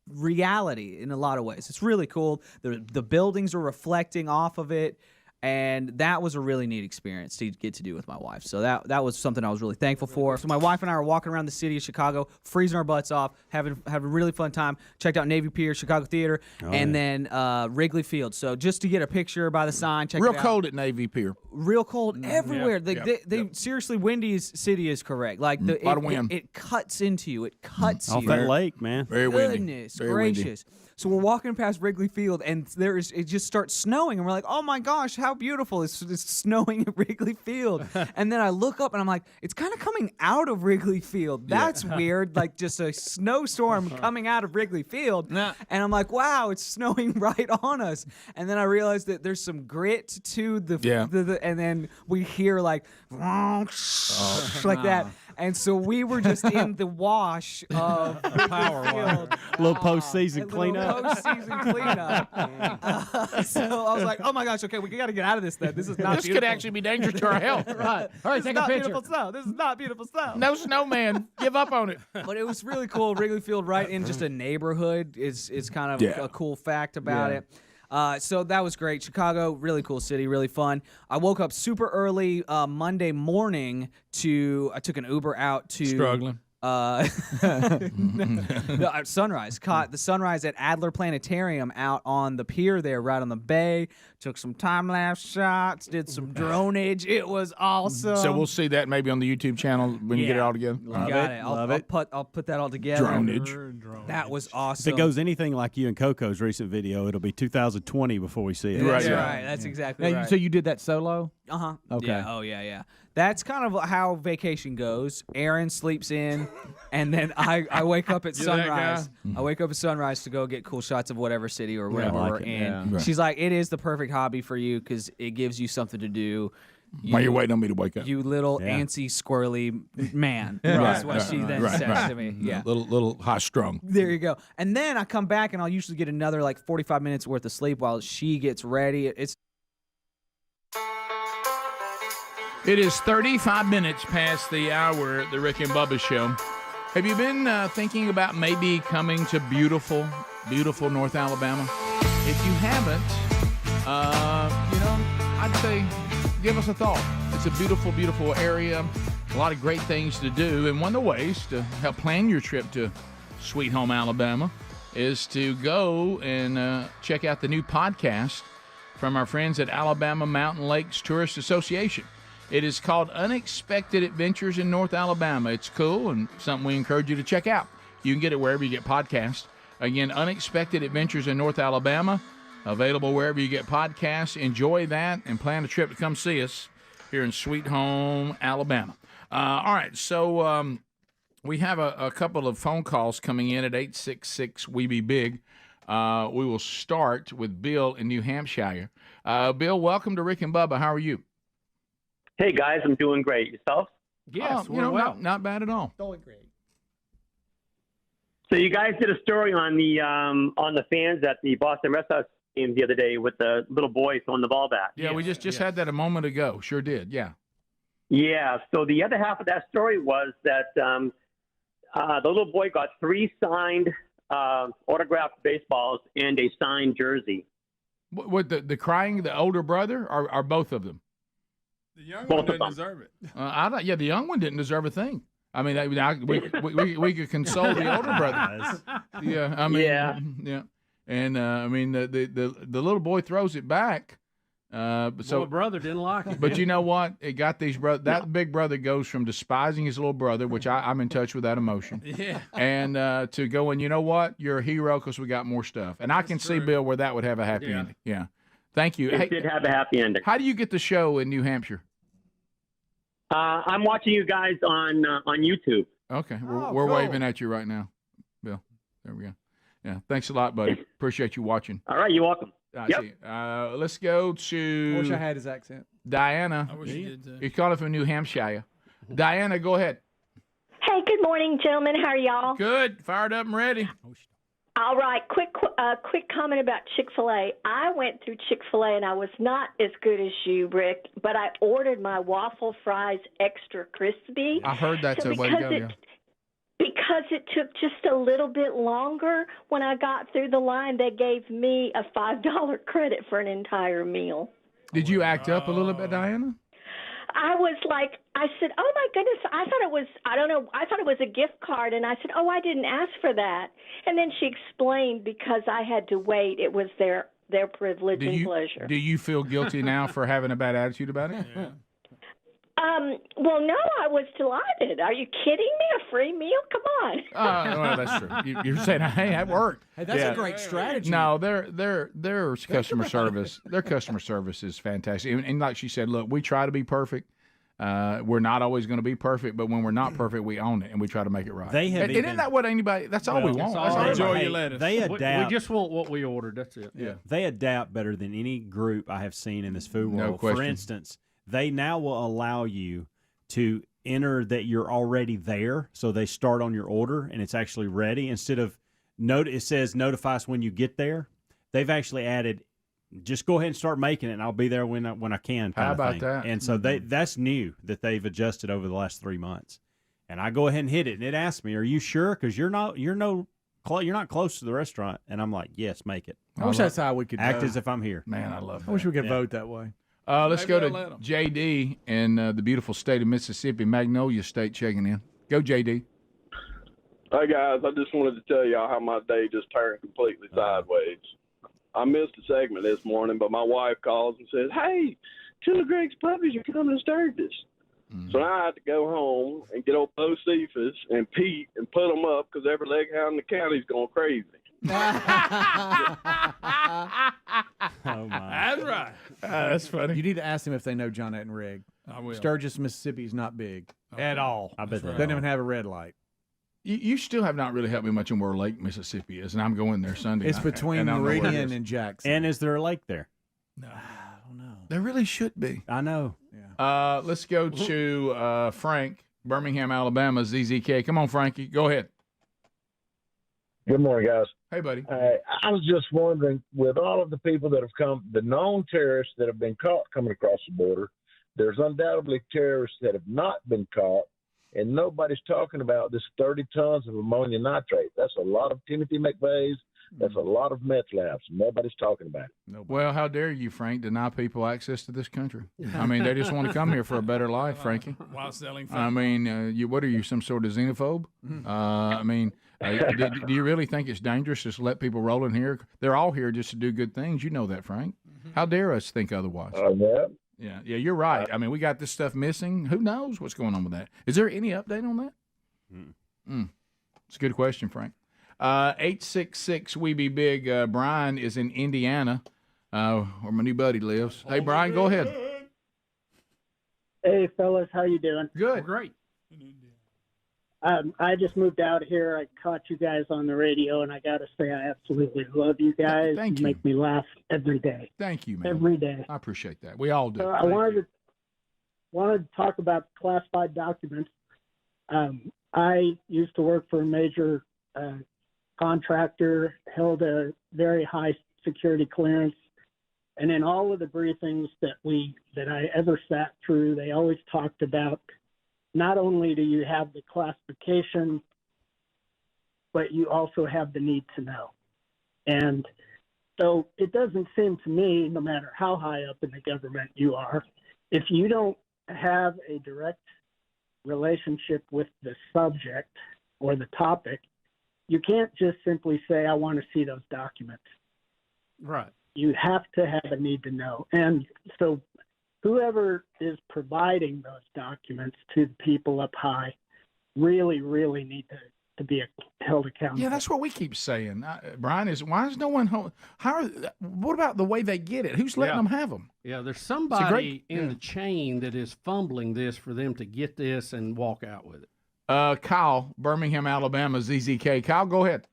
reality in a lot of ways. It's really cool. The buildings are reflecting off of it. And that was a really neat experience to get to do with my wife. So that was something I was really thankful for. So my wife and I are walking around the city of Chicago, freezing our butts off, having a really fun time. Checked out Navy Pier, Chicago Theater, and then Wrigley Field. So just to get a picture by the sign, check Real it out. cold at Navy Pier. Real cold everywhere. They Yep. seriously, Wendy's city is correct. Like A lot of wind. it cuts into you. It cuts Off you. that lake, man. Very windy. Goodness Very gracious. So we're walking past Wrigley Field, and it just starts snowing, and we're like, oh my gosh, how beautiful. It's snowing at Wrigley Field. And then I look up, and I'm like, it's kind of coming out of Wrigley Field. That's weird, like just a snowstorm coming out of Wrigley Field. And I'm like, wow, it's snowing right on us. And then I realized that there's some grit to the and then we hear like that. And so we were just in the wash of power field. Little postseason cleanup. Postseason cleanup. So I was like, oh my gosh, okay, we got to get out of this then. This is not This beautiful. could actually be dangerous to our health. Right. All right, This take is a not picture. beautiful snow. This is not beautiful snow. No snowman. Give up on it. But it was really cool. Wrigley Field right in just a neighborhood is kind of a cool fact about it. So that was great. Chicago, really cool city, really fun. I woke up super early Monday morning I took an Uber out to Struggling. Sunrise. Caught the sunrise at Adler Planetarium out on the pier there, right on the bay. Took some time-lapse shots, did some dronage. It was awesome. So we'll see that maybe on the YouTube channel when you get it all together. Got it. I'll put that all together. Dronage. That was awesome. If it goes anything like you and Coco's recent video, it'll be 2020 before we see it. That's Right. right. That's exactly Now, right. So you did that solo? Uh-huh. Okay. Yeah. Oh, yeah. That's kind of how vacation goes. Aaron sleeps in, and then I wake up at You that sunrise. guy? I wake up at sunrise to go get cool shots of whatever city or whatever like we're it. in. Yeah. Right. She's like, it is the perfect hobby for you because it gives you something to do. While you're waiting on me to wake up. You little Yeah. antsy, squirrely man. Right, That's what right, she then right, says right. to me. Yeah. Little high strung. There you go. And then I come back and I'll usually get another 45 minutes worth of sleep while she gets ready. It is 35 minutes past the hour at the Rick and Bubba Show. Have you been thinking about maybe coming to beautiful North Alabama? If you haven't, I'd say give us a thought. It's a beautiful, beautiful area. A lot of great things to do. And one of the ways to help plan your trip to Sweet Home Alabama is to go and check out the new podcast from our friends at Alabama Mountain Lakes Tourist Association. It is called Unexpected Adventures in North Alabama. It's cool and something we encourage you to check out. You can get it wherever you get podcasts. Again, Unexpected Adventures in North Alabama, available wherever you get podcasts. Enjoy that and plan a trip to come see us here in Sweet Home, Alabama. All right, so we have a couple of phone calls coming in at 866-WE-BE-BIG. We will start with Bill in New Hampshire. Bill, welcome to Rick and Bubba. How are you? Hey, guys, I'm doing great. Yourself? Yes, not bad at all. Going great. So you guys did a story on the fans at the Boston Red Sox game the other day with the little boy throwing the ball back. Yeah, we just had that a moment ago. Sure did, yeah. Yeah, so the other half of that story was that the little boy got 3 signed autographed baseballs and a signed jersey. What the crying, the older brother, or both of them? The young one didn't deserve it. The young one didn't deserve a thing. I mean, we could console the older brother. Yeah, I mean, yeah. And I mean, the little boy throws it back. So brother didn't like it. But you know what? It got these brothers. That big brother goes from despising his little brother, which I'm in touch with that emotion. Yeah. And to going, you know what? You're a hero because we got more stuff. And I can see, Bill, where that would have a happy ending. Yeah. Thank you. It did have a happy ending. How do you get the show in New Hampshire? I'm watching you guys on YouTube. Okay, we're waving at you right now, Bill. There we go. Yeah, thanks a lot, buddy. Appreciate you watching. All right, you're welcome. Yep. Let's go to. I wish I had his accent. Diana. I wish you did too. You're calling from New Hampshire. Diana, go ahead. Hey, good morning, gentlemen. How are y'all? Good. Fired up and ready. All right. Quick comment about Chick-fil-A. I went through Chick-fil-A, and I was not as good as you, Rick, but I ordered my waffle fries extra crispy. I heard that's a way to go, yeah. Because it took just a little bit longer when I got through the line, they gave me a $5 credit for an entire meal. Did you act up a little bit, Diana? I was like, I said, oh my goodness, I thought it was, I don't know, I thought it was a gift card. And I said, oh, I didn't ask for that. And then she explained because I had to wait. It was their privilege and pleasure. Do you feel guilty now for having a bad attitude about it? Yeah. Well, no, I was delighted. Are you kidding me? A free meal? Come on. Well, that's true. You're saying, hey, that worked. Hey, that's a great strategy. No, their customer service, their customer service is fantastic. And like she said, look, we try to be perfect. We're not always going to be perfect, but when we're not perfect, we own it and we try to make it right. Isn't that what anybody? That's all we want. Enjoy your lettuce. They adapt. We just want what we ordered. That's it. Yeah. They adapt better than any group I have seen in this food world. No question. For instance, they now will allow you to enter that you're already there, so they start on your order and it's actually ready. Instead of it says notify us when you get there. They've actually added, just go ahead and start making it, and I'll be there when I can. How about that? And so that's new that they've adjusted over the last 3 months. And I go ahead and hit it, and it asks me, "Are you sure? Because you're not close to the restaurant." And I'm like, "Yes, make it." I wish that's how we could act vote. as if I'm here. Man, I love that. I wish we could vote that way. Let's Maybe go they'll let to 'em. JD in the beautiful state of Mississippi, Magnolia State, checking in. Go, JD. Hey, guys, I just wanted to tell y'all how my day just turned completely sideways. I missed a segment this morning, but my wife calls and says, hey, two of Greg's puppies are coming to Sturgis. So now I have to go home and get old Bo Cephas and Pete and put them up because every leg hound in the county's going crazy. Oh, my. That's right. That's funny. You need to ask them if they know Johnette and Rig. I will. Sturgis, Mississippi is not big at all. I bet they Doesn't even have a red light. You still have not really helped me much on where Lake Mississippi is, and I'm going there Sunday. It's night, between and I don't know where it Meridian is. and Jackson. And is there a lake there? I don't know. There really should be. I know. Let's go to Frank, Birmingham, Alabama, ZZK. Come on, Frankie. Go ahead. Good morning, guys. Hey, buddy. I was just wondering, with all of the people that have come, the known terrorists that have been caught coming across the border, there's undoubtedly terrorists that have not been caught, and nobody's talking about this 30 tons of ammonium nitrate. That's a lot of Timothy McVeigh's. That's a lot of meth labs. Nobody's talking about it. Well, how dare you, Frank, deny people access to this country? I mean, they just want to come here for a better life, Frankie. While selling food. I mean, what are you, some sort of xenophobe? I mean, do you really think it's dangerous just to let people roll in here? They're all here just to do good things. You know that, Frank. How dare us think otherwise? Yeah. Yeah, you're right. I mean, we got this stuff missing. Who knows what's going on with that? Is there any update on that? It's a good question, Frank. 866 We Be Big. Brian is in Indiana, where my new buddy lives. Hey, Brian, go ahead. Hey, fellas, how you doing? Good. Great. I just moved out here. I caught you guys on the radio, and I got to say, I absolutely love you guys. Thank you. you. Make me laugh every day. Thank you, man. Every day. I appreciate that. We all do. So I wanted to talk about classified documents. I used to work for a major contractor, held a very high security clearance, and in all of the briefings that I ever sat through, they always talked about not only do you have the classification, but you also have the need to know. And so it doesn't seem to me, no matter how high up in the government you are, if you don't have a direct relationship with the subject or the topic, you can't just simply say, I want to see those documents. Right. You have to have a need to know. And so whoever is providing those documents to the people up high really, really need to be held accountable. Yeah, that's what we keep saying, Brian. Why is no one what about the way they get it? Who's letting them have them? Yeah, there's somebody in the chain that is fumbling this for them to get this and walk out with it. Kyle, Birmingham, Alabama, ZZK. Kyle, go ahead.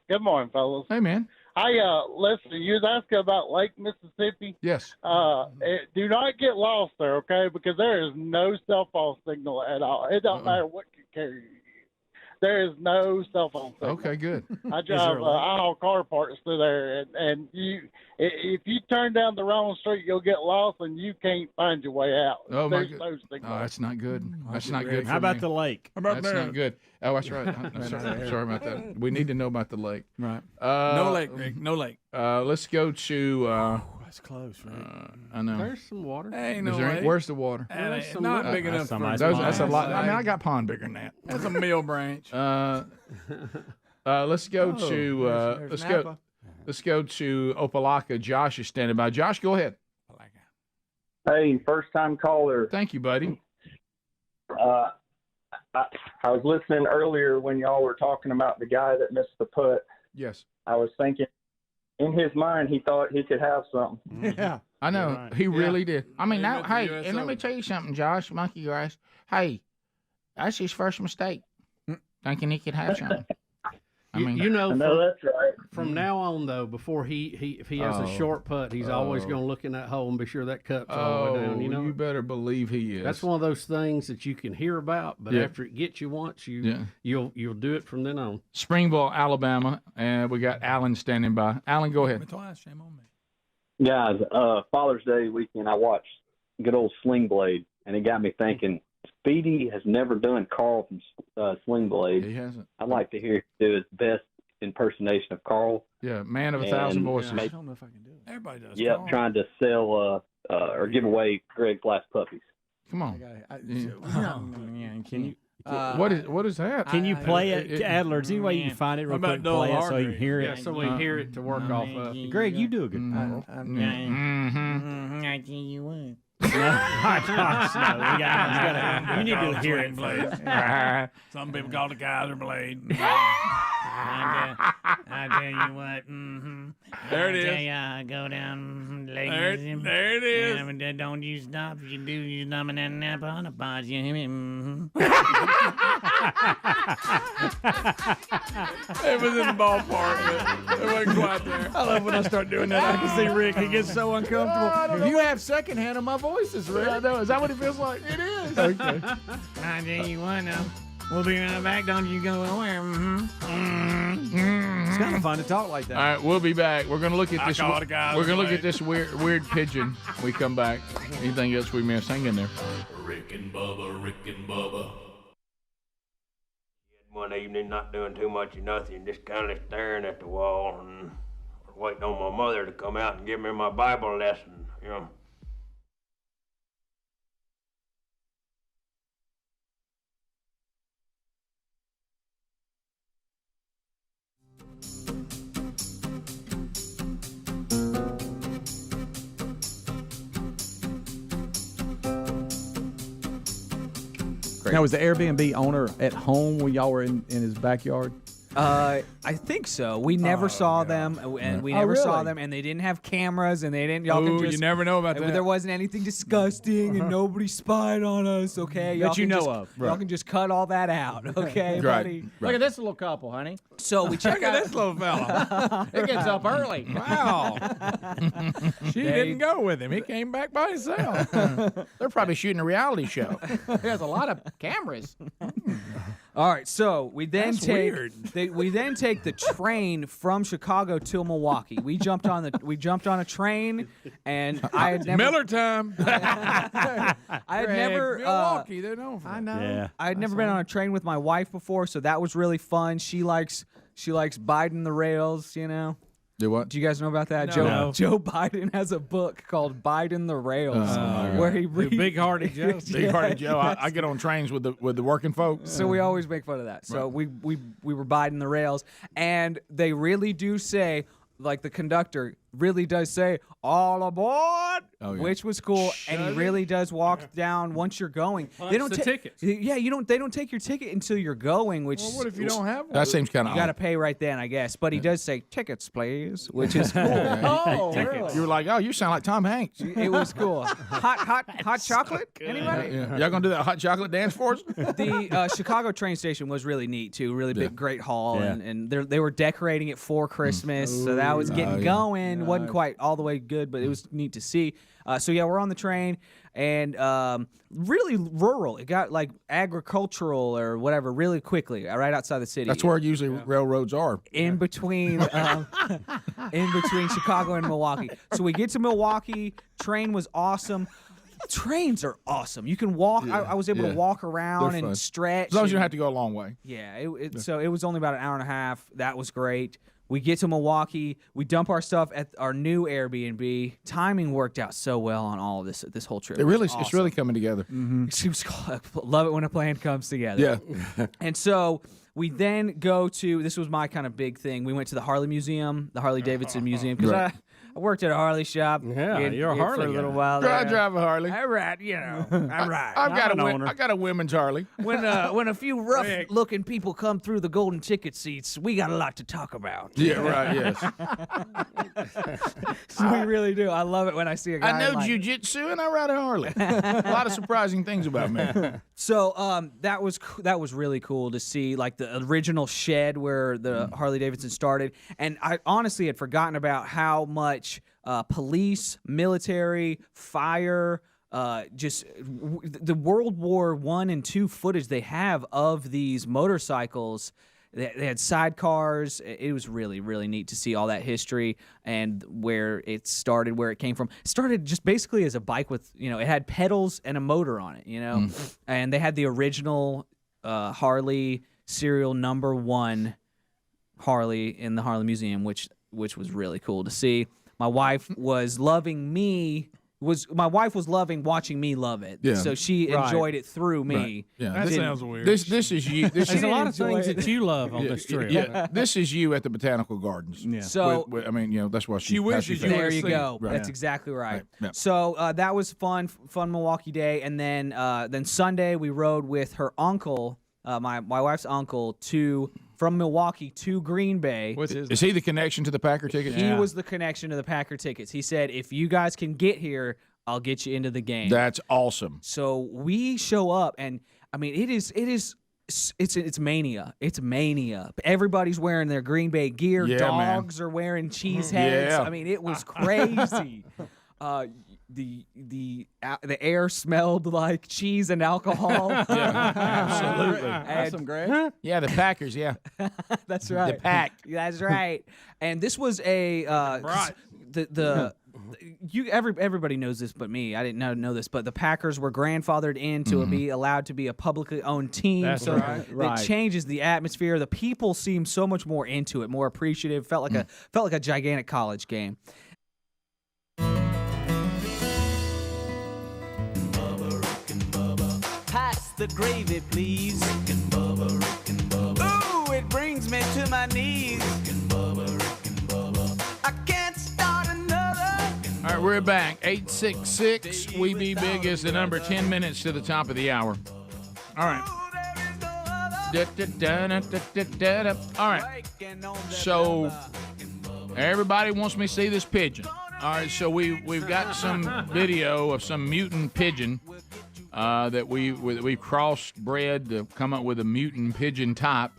Good morning, fellas. Hey, man. Listen, you was asking about Lake Mississippi. Yes. Do not get lost there, okay? Because there is no cell phone signal at all. It don't matter what you carry. There is no cell phone signal. Okay, good. I drive I haul car parts through there, and if you turn down the wrong street, you'll get lost, and you can't find your way out. Oh, There's my no God. signal. Oh, that's not good. That's not good. How about the lake? That's not good. Oh, that's right. I'm sorry about that. We need to know about the lake. Right. No lake, Rick. No lake. Let's go to. That's close, right? I know. There's some water. Ain't no Is there lake. Where's the water? Not big enough for That's a lot. I mean, I got pond bigger than that. That's a mill branch. Let's go to let's go to Opelika. Josh is standing by. Josh, go ahead. Hey, first time caller. Thank you, buddy. I was listening earlier when y'all were talking about the guy that missed the putt. Yes. I was thinking, in his mind, he thought he could have something. Yeah, I know. Right. He really did. I mean, He now, went to hey, US and let me Open. tell you something, Josh, Monkey Grass. Hey, that's his first mistake, thinking he could have something. I mean, that's right. From now on, though, before if he has a short putt, he's always going to look in that hole and be sure that cup's all the way down. You know, you better believe he is. That's one of those things that you can hear about, but Yeah. after it gets you once, you'll do it from then on. Springville, Alabama, and we got Alan standing by. Alan, go ahead. Shame on me. Guys, Father's Day weekend, I watched good old Sling Blade, and it got me thinking, Speedy has never done Carl from Sling Blade. He hasn't. I'd like to hear him do his best impersonation of Carl. Yeah, man of 1,000 voices. Make- I don't know if I can do it. Everybody does. Yep, Carl. trying to sell or give away Greg's last puppies. Come on. Can you? What is that? Can you play it, Adler? Is there any way you can find it real quick? Play it so you can hear it. Yeah, so we hear it to work off of. Greg, you do a good part. I tell you what. No, gosh, no. You need to hear it. Some people call it Kaiser Blade. I tell you what. There it I tell is. ya, go down, There it is. And don't you stop. If you do, you stop and then nap on a pod. You hear me? It was in the ballpark, but it wasn't quite there. I love when I start doing that. I can see Rick. He gets so uncomfortable. If you have secondhand of my voices, Rick. I know. Is that what it feels like? It is. Okay. I tell you what now. We'll be right back. Don't you go nowhere. It's kind of fun to talk like that. All right, we'll be back. We're gonna look at I this. call it a guy We're gonna look blade. at this weird pigeon. We come back. Anything else we missed? Hang in there. Rick and Bubba, Rick and Bubba. One evening, not doing too much of nothing, just kind of staring at the wall and waiting on my mother to come out and give me my Bible lesson, you know. Now, was the Airbnb owner at home when y'all were in his backyard? I think so. We never saw them, and we never saw really? them, and they didn't have cameras, and they didn't. Y'all can Ooh, just, you never know about that. There wasn't anything disgusting, and nobody spied on us. Okay, y'all That you can know just, of. Y'all can just cut all that out. Okay, Right. buddy. Look at this little couple, honey. So we check Look at out this little fella. It gets up early. Wow. She didn't go with him. He came back by himself. They're probably shooting a reality show. There's a lot of cameras. All right, so we then That's take weird. we then take the train from Chicago to Milwaukee. We jumped on a train, and I had never Miller time. I had never Milwaukee, they're known for I that. know. Yeah. I had never been on a train with my wife before, so that was really fun. She likes Biden the rails, you know. Do what? Do you guys know about that? No. Joe Biden has a book called Biden the Rails, where he reads Big Hearted Joe. Big Hearted Joe. I get on trains with the working folks. So we always make fun of that. So we were Biden the rails, and they really do say, like the conductor really does say, "All aboard," which was cool, and he really does walk down once you're going. They don't the take tickets. Yeah, you don't. They don't take your ticket until you're going. Which Well, what if you don't have one? That seems kind of you got to pay right then, I guess. But he does say tickets, please, which is cool. Oh, really? You were like, oh, you sound like Tom Hanks. It was cool. Hot chocolate? Anybody? Y'all gonna do that hot chocolate dance for us? The Chicago train station was really neat too. Really big, great hall, Yeah. and they were decorating it for Christmas, so that was getting going. Wasn't quite all the way good, but it was neat to see. So yeah, we're on the train, and really rural. It got like agricultural or whatever really quickly, right outside the city. That's where usually railroads are. In between Chicago and Milwaukee. So we get to Milwaukee. Train was awesome. Trains are awesome. You can walk. I was able to walk around They're and fun. stretch. As long as you and- don't have to go a long way. Yeah, so it was only about an hour and a half. That was great. We get to Milwaukee. We dump our stuff at our new Airbnb. Timing worked out so well on all of this whole trip. It really, was it's awesome. really coming together. Love it when a plan comes together. Yeah. And so we then go to, this was my kind of big thing. We went to the Harley Museum, the Harley Davidson Museum, because Right. I worked at a Harley shop. Yeah, you're a Harley for a little guy. while. I there. drive a Harley. All right, you know, all right. I got a women's Harley. When a few rough-looking people come through the golden ticket seats, we got a lot to talk about. Yeah, right. Yes. We really do. I love it when I see a guy. I know like, jujitsu and I ride a Harley. A lot of surprising things about me. So that was really cool to see, like the original shed where the Harley Davidson started, and I honestly had forgotten about how much police, military, fire, the World War I and II footage they have of these motorcycles. They had sidecars. It was really, really neat to see all that history and where it started, where it came from. It started just basically as a bike with, it had pedals and a motor on it, and they had the original Harley serial number 1 Harley in the Harley Museum, which was really cool to see. My wife was loving watching me love it. Yeah. So she enjoyed it through me. Right. Yeah. That sounds weird. This is you. This There's is a lot of things it. that you love on this trip. Yeah, this is you at the botanical gardens. Yeah. So I mean, that's what She how wishes felt. you there were you asleep. go. Right. That's exactly right. Right. Yeah. So that was fun Milwaukee day, and then Sunday we rode with her uncle, my wife's uncle, from Milwaukee to Green Bay. What's his Is he the connection to the Packer ticket? He was the connection to the Packer tickets. He said, if you guys can get here, I'll get you into the game. That's awesome. So we show up, and I mean, it's mania. It's mania. Everybody's wearing their Green Bay gear. Yeah, Dogs are wearing cheese heads. Yeah. I mean, it was crazy. The air smelled like cheese and alcohol. Yeah, absolutely. Awesome, Greg. Yeah, the Packers. Yeah, That's right. the Pack. That's right. And this was a everybody knows this but me. I didn't know this, but the Packers were grandfathered in to be allowed to be a publicly owned team. That's so right. it changes the atmosphere. The people seem so much more into it, more appreciative. Felt like a gigantic college game. Pass the gravy, please. Rick and Bubba, Rick and Bubba. Ooh, it brings me to my knees. Rick and Bubba, Rick and Bubba. I can't start another. All right, we're back. 866 We Be Big is the number. 10 minutes to the top of the hour. All right. All right. So everybody wants me to see this pigeon. All right. So we've got some video of some mutant pigeon that we crossbred to come up with a mutant pigeon type.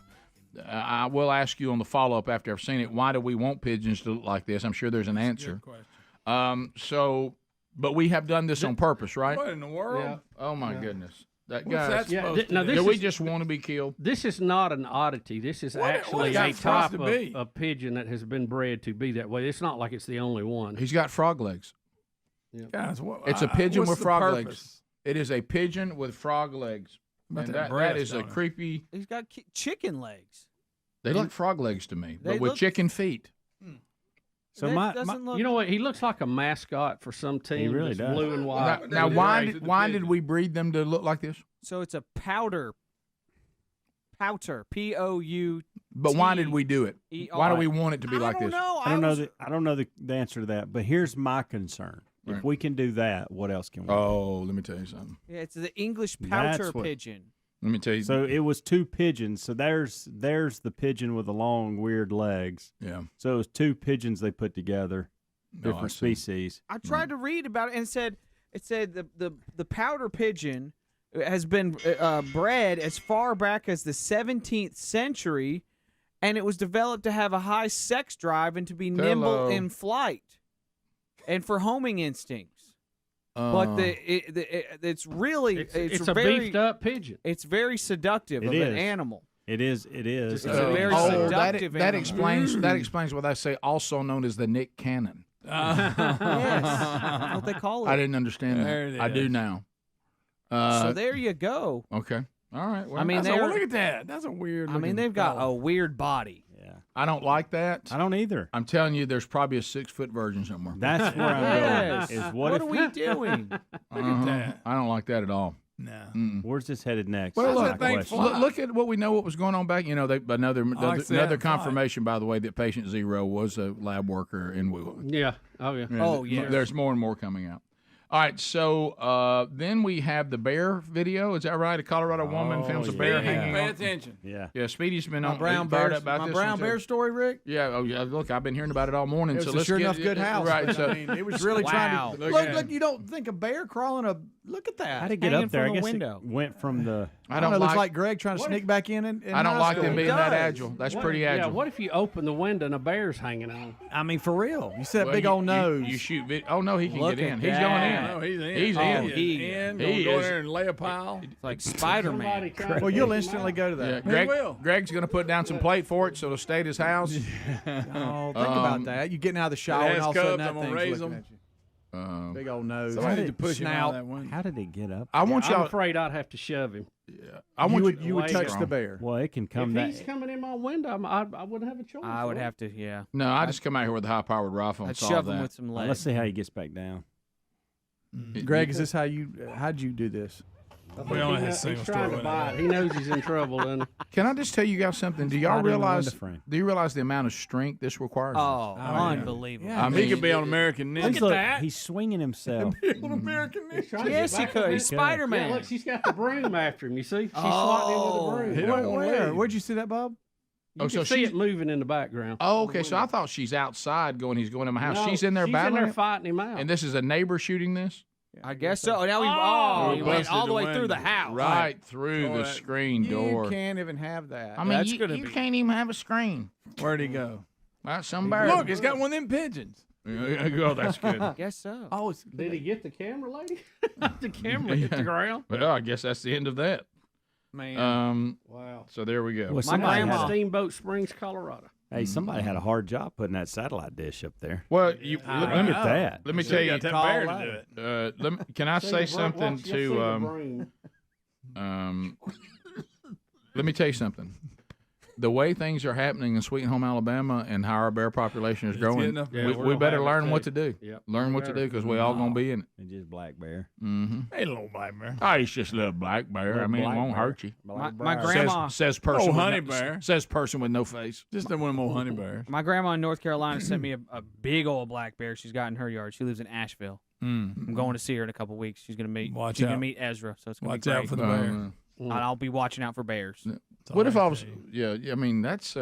I will ask you on the follow-up after I've seen it, why do we want pigeons to look like this? I'm sure there's an answer. But we have done this on purpose, right? What in the world? Yeah. Oh, my goodness. What's that supposed to do? Do we just want to be killed? This is not an oddity. This is actually a type of pigeon that has been bred to be that way. It's not like it's the only one. He's got frog legs. Yeah. Guys, It's a pigeon what's with the frog purpose? legs. It is a pigeon with frog legs. About And that that breast, is a don't it? creepy. He's got chicken legs. They look frog legs to me, They but with look- chicken feet. So That doesn't look- you know what? He looks like a mascot for some team. really that's does. blue and white. Now why did we breed them to look like this? So it's a pouter, P-O-U. But why did we do it? Why do we want it to be like this? I don't know the answer to that, but here's my concern. Right. If we can do that, what else can we? Oh, let me tell you something. Yeah, it's the English That's pouter what- pigeon. Let me tell you. So it was two pigeons. So there's the pigeon with the long, weird legs. Yeah. So it was two pigeons they put together, different I see. species. I tried to read about it and it said the pouter pigeon has been bred as far back as the 17th century, and it was developed to have a high sex drive and to be nimble in flight, and for homing instincts. But it's really it's a very beefed up pigeon. It's very seductive of an animal. It is. It's a very seductive that animal. explains what I say. Also known as the Nick Cannon. Yes, that's what they call it. I didn't understand There that. it I do is. now. So there you go. Okay. All right. Well, I mean, So look at that. That's a weird. I mean, they've got a weird body. I don't like that. I don't either. I'm telling you, there's probably a 6-foot version somewhere. That's where I'm Yes. going. Is What are we doing? Look at that. I don't like that at all. No. Where's this headed next? Well, That's look, my question. look at what we know. What was going on back? You know, another like that, confirmation, by the way, that patient 0 was a lab worker in Wuhan. Yeah. Oh yeah. Oh, yeah. There's more and more coming out. All right, so then we have the bear video. Is that right? A Colorado woman films a bear hanging Pay on. attention. Yeah. Yeah, Speedy's been My on brown fired bear, up about my this brown one, too. bear story, Rick. Yeah. Oh, yeah. Look, I've been hearing about it all morning. It so was a let's sure get enough good house. Right. So I mean, it was really Wow. trying to Look look. at Look, it. you don't think a bear crawling a? Look at that. How did it get Hanging up there? I from the guess window. it went from the. I know, don't it looks like. like Greg trying to sneak back in. I don't like them them being that agile. That's pretty Yeah. agile. What if you open the window and a bear's hanging on? I mean, for real. You see that Well, big you- old you- nose. You shoot. Oh no, he can Look get in. at He's that. going in. No, he's in. He's Oh, in. He's in. He Go is. there and lay a pile. It's like Spider-Man. Well, you'll instantly go to Yeah, that. will. Greg's going to put down some plate for it, so it'll stay at his house. Oh, think about that. You getting out of the shower has and all of a sudden cubs, that I'm gonna thing's raise looking them. at you. Big old nose. Somebody need to push him out snout. that window. How did it get up? I want I'm y'all. afraid I'd have to shove him. I want You would way touch strong. the bear. Well, it can come If that. he's coming in my window, I wouldn't have a choice. I would have to, yeah. No, I just come out here with a high-powered rifle and I'd solve shove him that. with some Let's legs. see how he gets back down. Greg, is this how you? How'd you do this? We only had He's single trying story. to bite. He knows he's in trouble, and Can I just tell you guys something? Do y'all Hiding in the realize? window frame. Do you realize the amount of strength this requires? Oh, yeah. unbelievable. Yeah. I He mean, could be on American Ninja. Look, he's swinging himself. American Ninja. Yes, he could. He's yeah, Spider-Man. look, she's got the broom after him. You see, she's swatting him with the broom. He don't want to Where? leave. Where'd you see that, Bob? You Oh, can so see she's- it moving in the background. Oh, okay. So I thought she's outside going. He's going to my house. No, she's in there battling. there fighting him out. And this is a neighbor shooting this. I guess so. Now he he went busted all the the way through the window. house. Right through Go the ahead. screen You door. can't even have that. I mean, That's you, gonna you be- can't even have a screen. Where'd he go? Right, some bear. Look, he's got one of them pigeons. Oh, that's good. I guess so. Oh, it's, Did he get the camera, lady? The camera hit the ground. Well, I guess that's the end of that. Man. Wow. So there we go. Well, My somebody grandma- had a, Steamboat Springs, Colorado. hey, somebody had a hard job putting that satellite dish up there. Well, Look at that. Let me tell you. got that bear to do it. Can I See say the broom- something watch- you'll see the to? broom. Let me tell you something. The way things are happening in Sweet Home, Alabama, and how our bear population is growing, getting up there. we, Yeah, we better have it learn too. what to do. Yep. Learn what to do because we all gonna be in it. It's just black bear. Mm-hmm. Hey, little black bear. Oh, he's just a little black bear. Little I mean, it black won't bear. hurt you. My grandma, Says person. Oh, with honey no, bear. Says person with no face. Just one of them old honey bears. my grandma in North Carolina sent me a big old black bear she's got in her yard. She lives in Asheville. I'm going to see her in a couple weeks. She's gonna meet. Watch she's gonna out. meet Ezra. So it's gonna Watch be great. out for the bear. and I'll be watching out for bears. What if I was? Yeah. I mean, that's.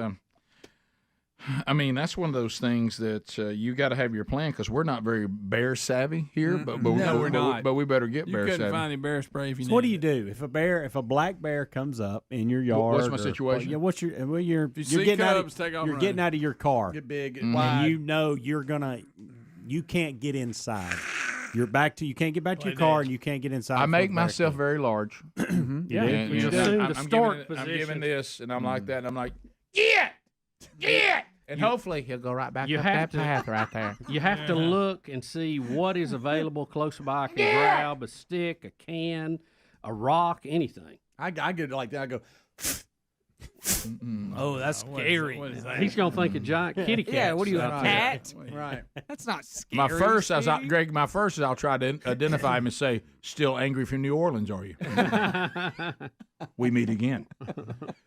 That's one of those things that you got to have your plan because we're not very bear savvy here. But we're not. But we better get You bear couldn't savvy. find any bear spray if you So what do needed you do if a black bear comes up in your yard? What's my situation? Yeah, what's your? Well, you're see getting cubs, out. take off You're running. getting out of your car. Get big, and wide. you know you can't get inside. You can't get back to your Play car, dead. and you can't get inside. I make before the bear myself comes. very large. Yeah, And, we you know, assume I'm the start giving, I'm giving position. this, and I'm like that, and I'm like, get, and hopefully he'll go right back You up have that to- path right there. You have to look and see what is available close by. I can grab a stick, a can, a rock, anything. I get it like that. I go. Oh, that's scary. He's gonna think a giant kitty cat. Yeah, what are you, a out cat? there. Right. That's not scary. My first, Steve. Greg. My first is I'll try to identify him and say, "Still angry from New Orleans, are you?" We meet again.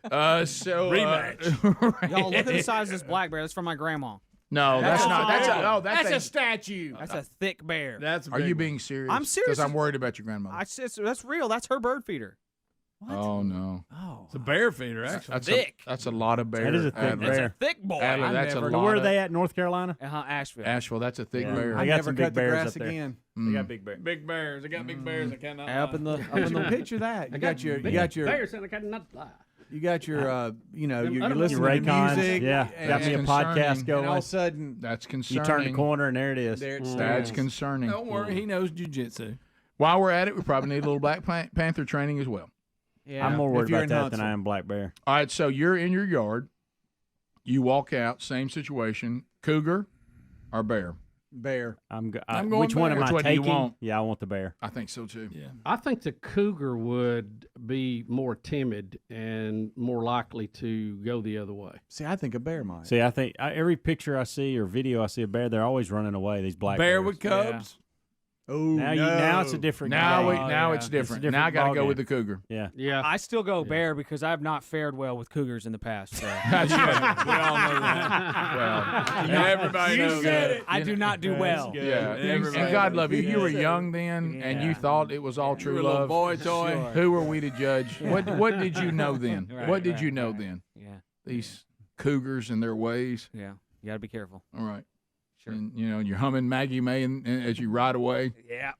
Rematch. Y'all look at the size of this black bear. That's from my grandma. No, that's not. That's a a statue. That's a thick bear. That's. Are you being serious? I'm serious. Because I'm worried about your grandmother. That's real. That's her bird feeder. Oh no. Oh, It's a bear feeder, actually. That's thick. That's a lot of bear. That is a thick Adler. bear. That's a thick boy. Adler, that's a lot. Where are of- they at? North Carolina. Asheville. Asheville. That's a thick Yeah. bear. I I got never some cut big the bears grass up there. again. They got big bears. Big bears. I got big bears. I cannot. Up in the Picture that. You got your bears and I cannot fly. you got your you're Your listening to Raycons. music. Yeah, and, got me a concerning. podcast going. and all of a sudden That's You concerning. turn the corner and there it is. there it That's stands. concerning. Don't worry, he knows jujitsu. While we're at it, we probably need a little Black Panther training as well. Yeah. I'm more If worried you're about in that Huntsville. than I am black bear. All right, so you're in your yard. You walk out, same situation. Cougar or bear? Bear. I'm going Which one am bear. I Which one do you taking? want? Yeah, I want the bear. I think so too. Yeah. I think the cougar would be more timid and more likely to go the other way. See, I think a bear might. See, I think every picture I see or video I see a bear, they're always running away. These black Bear bears. with cubs. Oh, Now it's a different. Now game. it's different. different Now I got to ball go game. with the cougar. Yeah. Yeah. I still go bear because I have not fared well with cougars in the past. So. That's right. We all know that. Well, Everybody knows that. I do not do well. yeah. And Everybody God knows love you. that. You were young then, and you thought it was all You were true a little love. boy toy. Who are we to judge? What did you know then? Right, what did right, you know right. then? Yeah. These cougars and their ways. Yeah. You got to be careful. All right. Sure. And you're humming Maggie May and as you ride away. Yeah.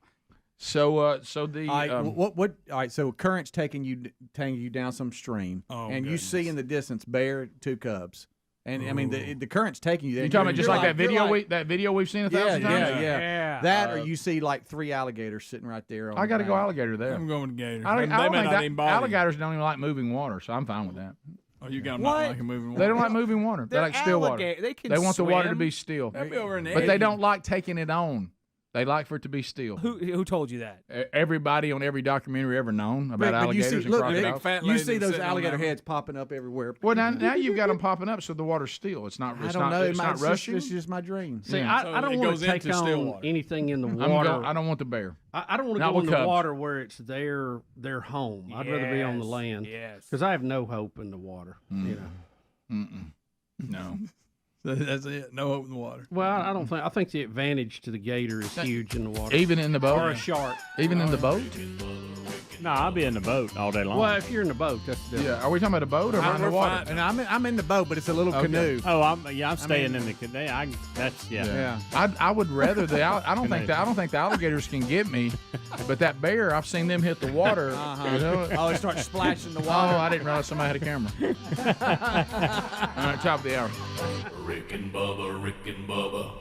So the All right, what? All right, so current's taking you down some stream, Oh, and you goodness. see in the distance bear, two cubs, and I mean the current's taking you there. you talking about just like that video you're that video we've seen a yeah, thousand times? yeah. That or you see like three alligators sitting right there. On I got to the go bank. alligator there. I'm going with gators. I They don't may think not that, even bother you. alligators don't even like moving water, so I'm fine with that. Oh, you got them What? not like a moving water. They don't like moving water. They They're like still water. alligator. They can They want the water to swim. be still. They'll be over in the But they edge. don't like taking it on. They like for it to be still. Who told you that? Everybody on every documentary ever known about Rick, but you alligators see, and look, crocodiles. Rick, fat you lady see those sitting on alligator that one. heads popping up everywhere. Well, now you've got them popping up, so the water's still. It's not. I It's don't not. know. It's not It's rushing. It's just my dream. See, Yeah. So I don't it want goes to take into still on water. anything in the water. I don't want the bear. I don't want to Not go with in the cubs. water where it's their home. I'd rather be on the Yes, land. yes. Because I have no hope in the water. You know. No. That's it. No hope in the water. Well, I don't think. I think the advantage to the gator is huge in the water. Even in the boat. Or a shark. Even in the boat. No, I'll be in the boat all day long. Well, if you're in the boat, that's different. Yeah. Are we talking about a boat or I'm in the water? And I'm in the boat, but it's a little Okay. canoe. Oh, I'm staying in the canoe. That's Yeah. I would rather I don't think the alligators can get me, but that bear I've seen them hit the water. You know? Oh, it starts splashing the Oh, water. I didn't realize somebody had a camera. All right, top of the hour. Rick and Bubba, Rick and Bubba.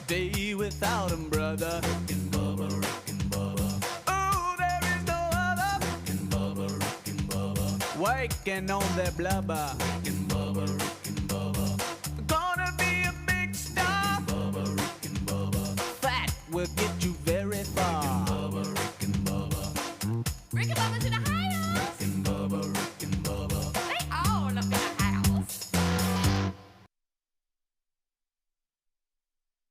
Day without him, brother. Oh, there is no other. Waking on their blubber.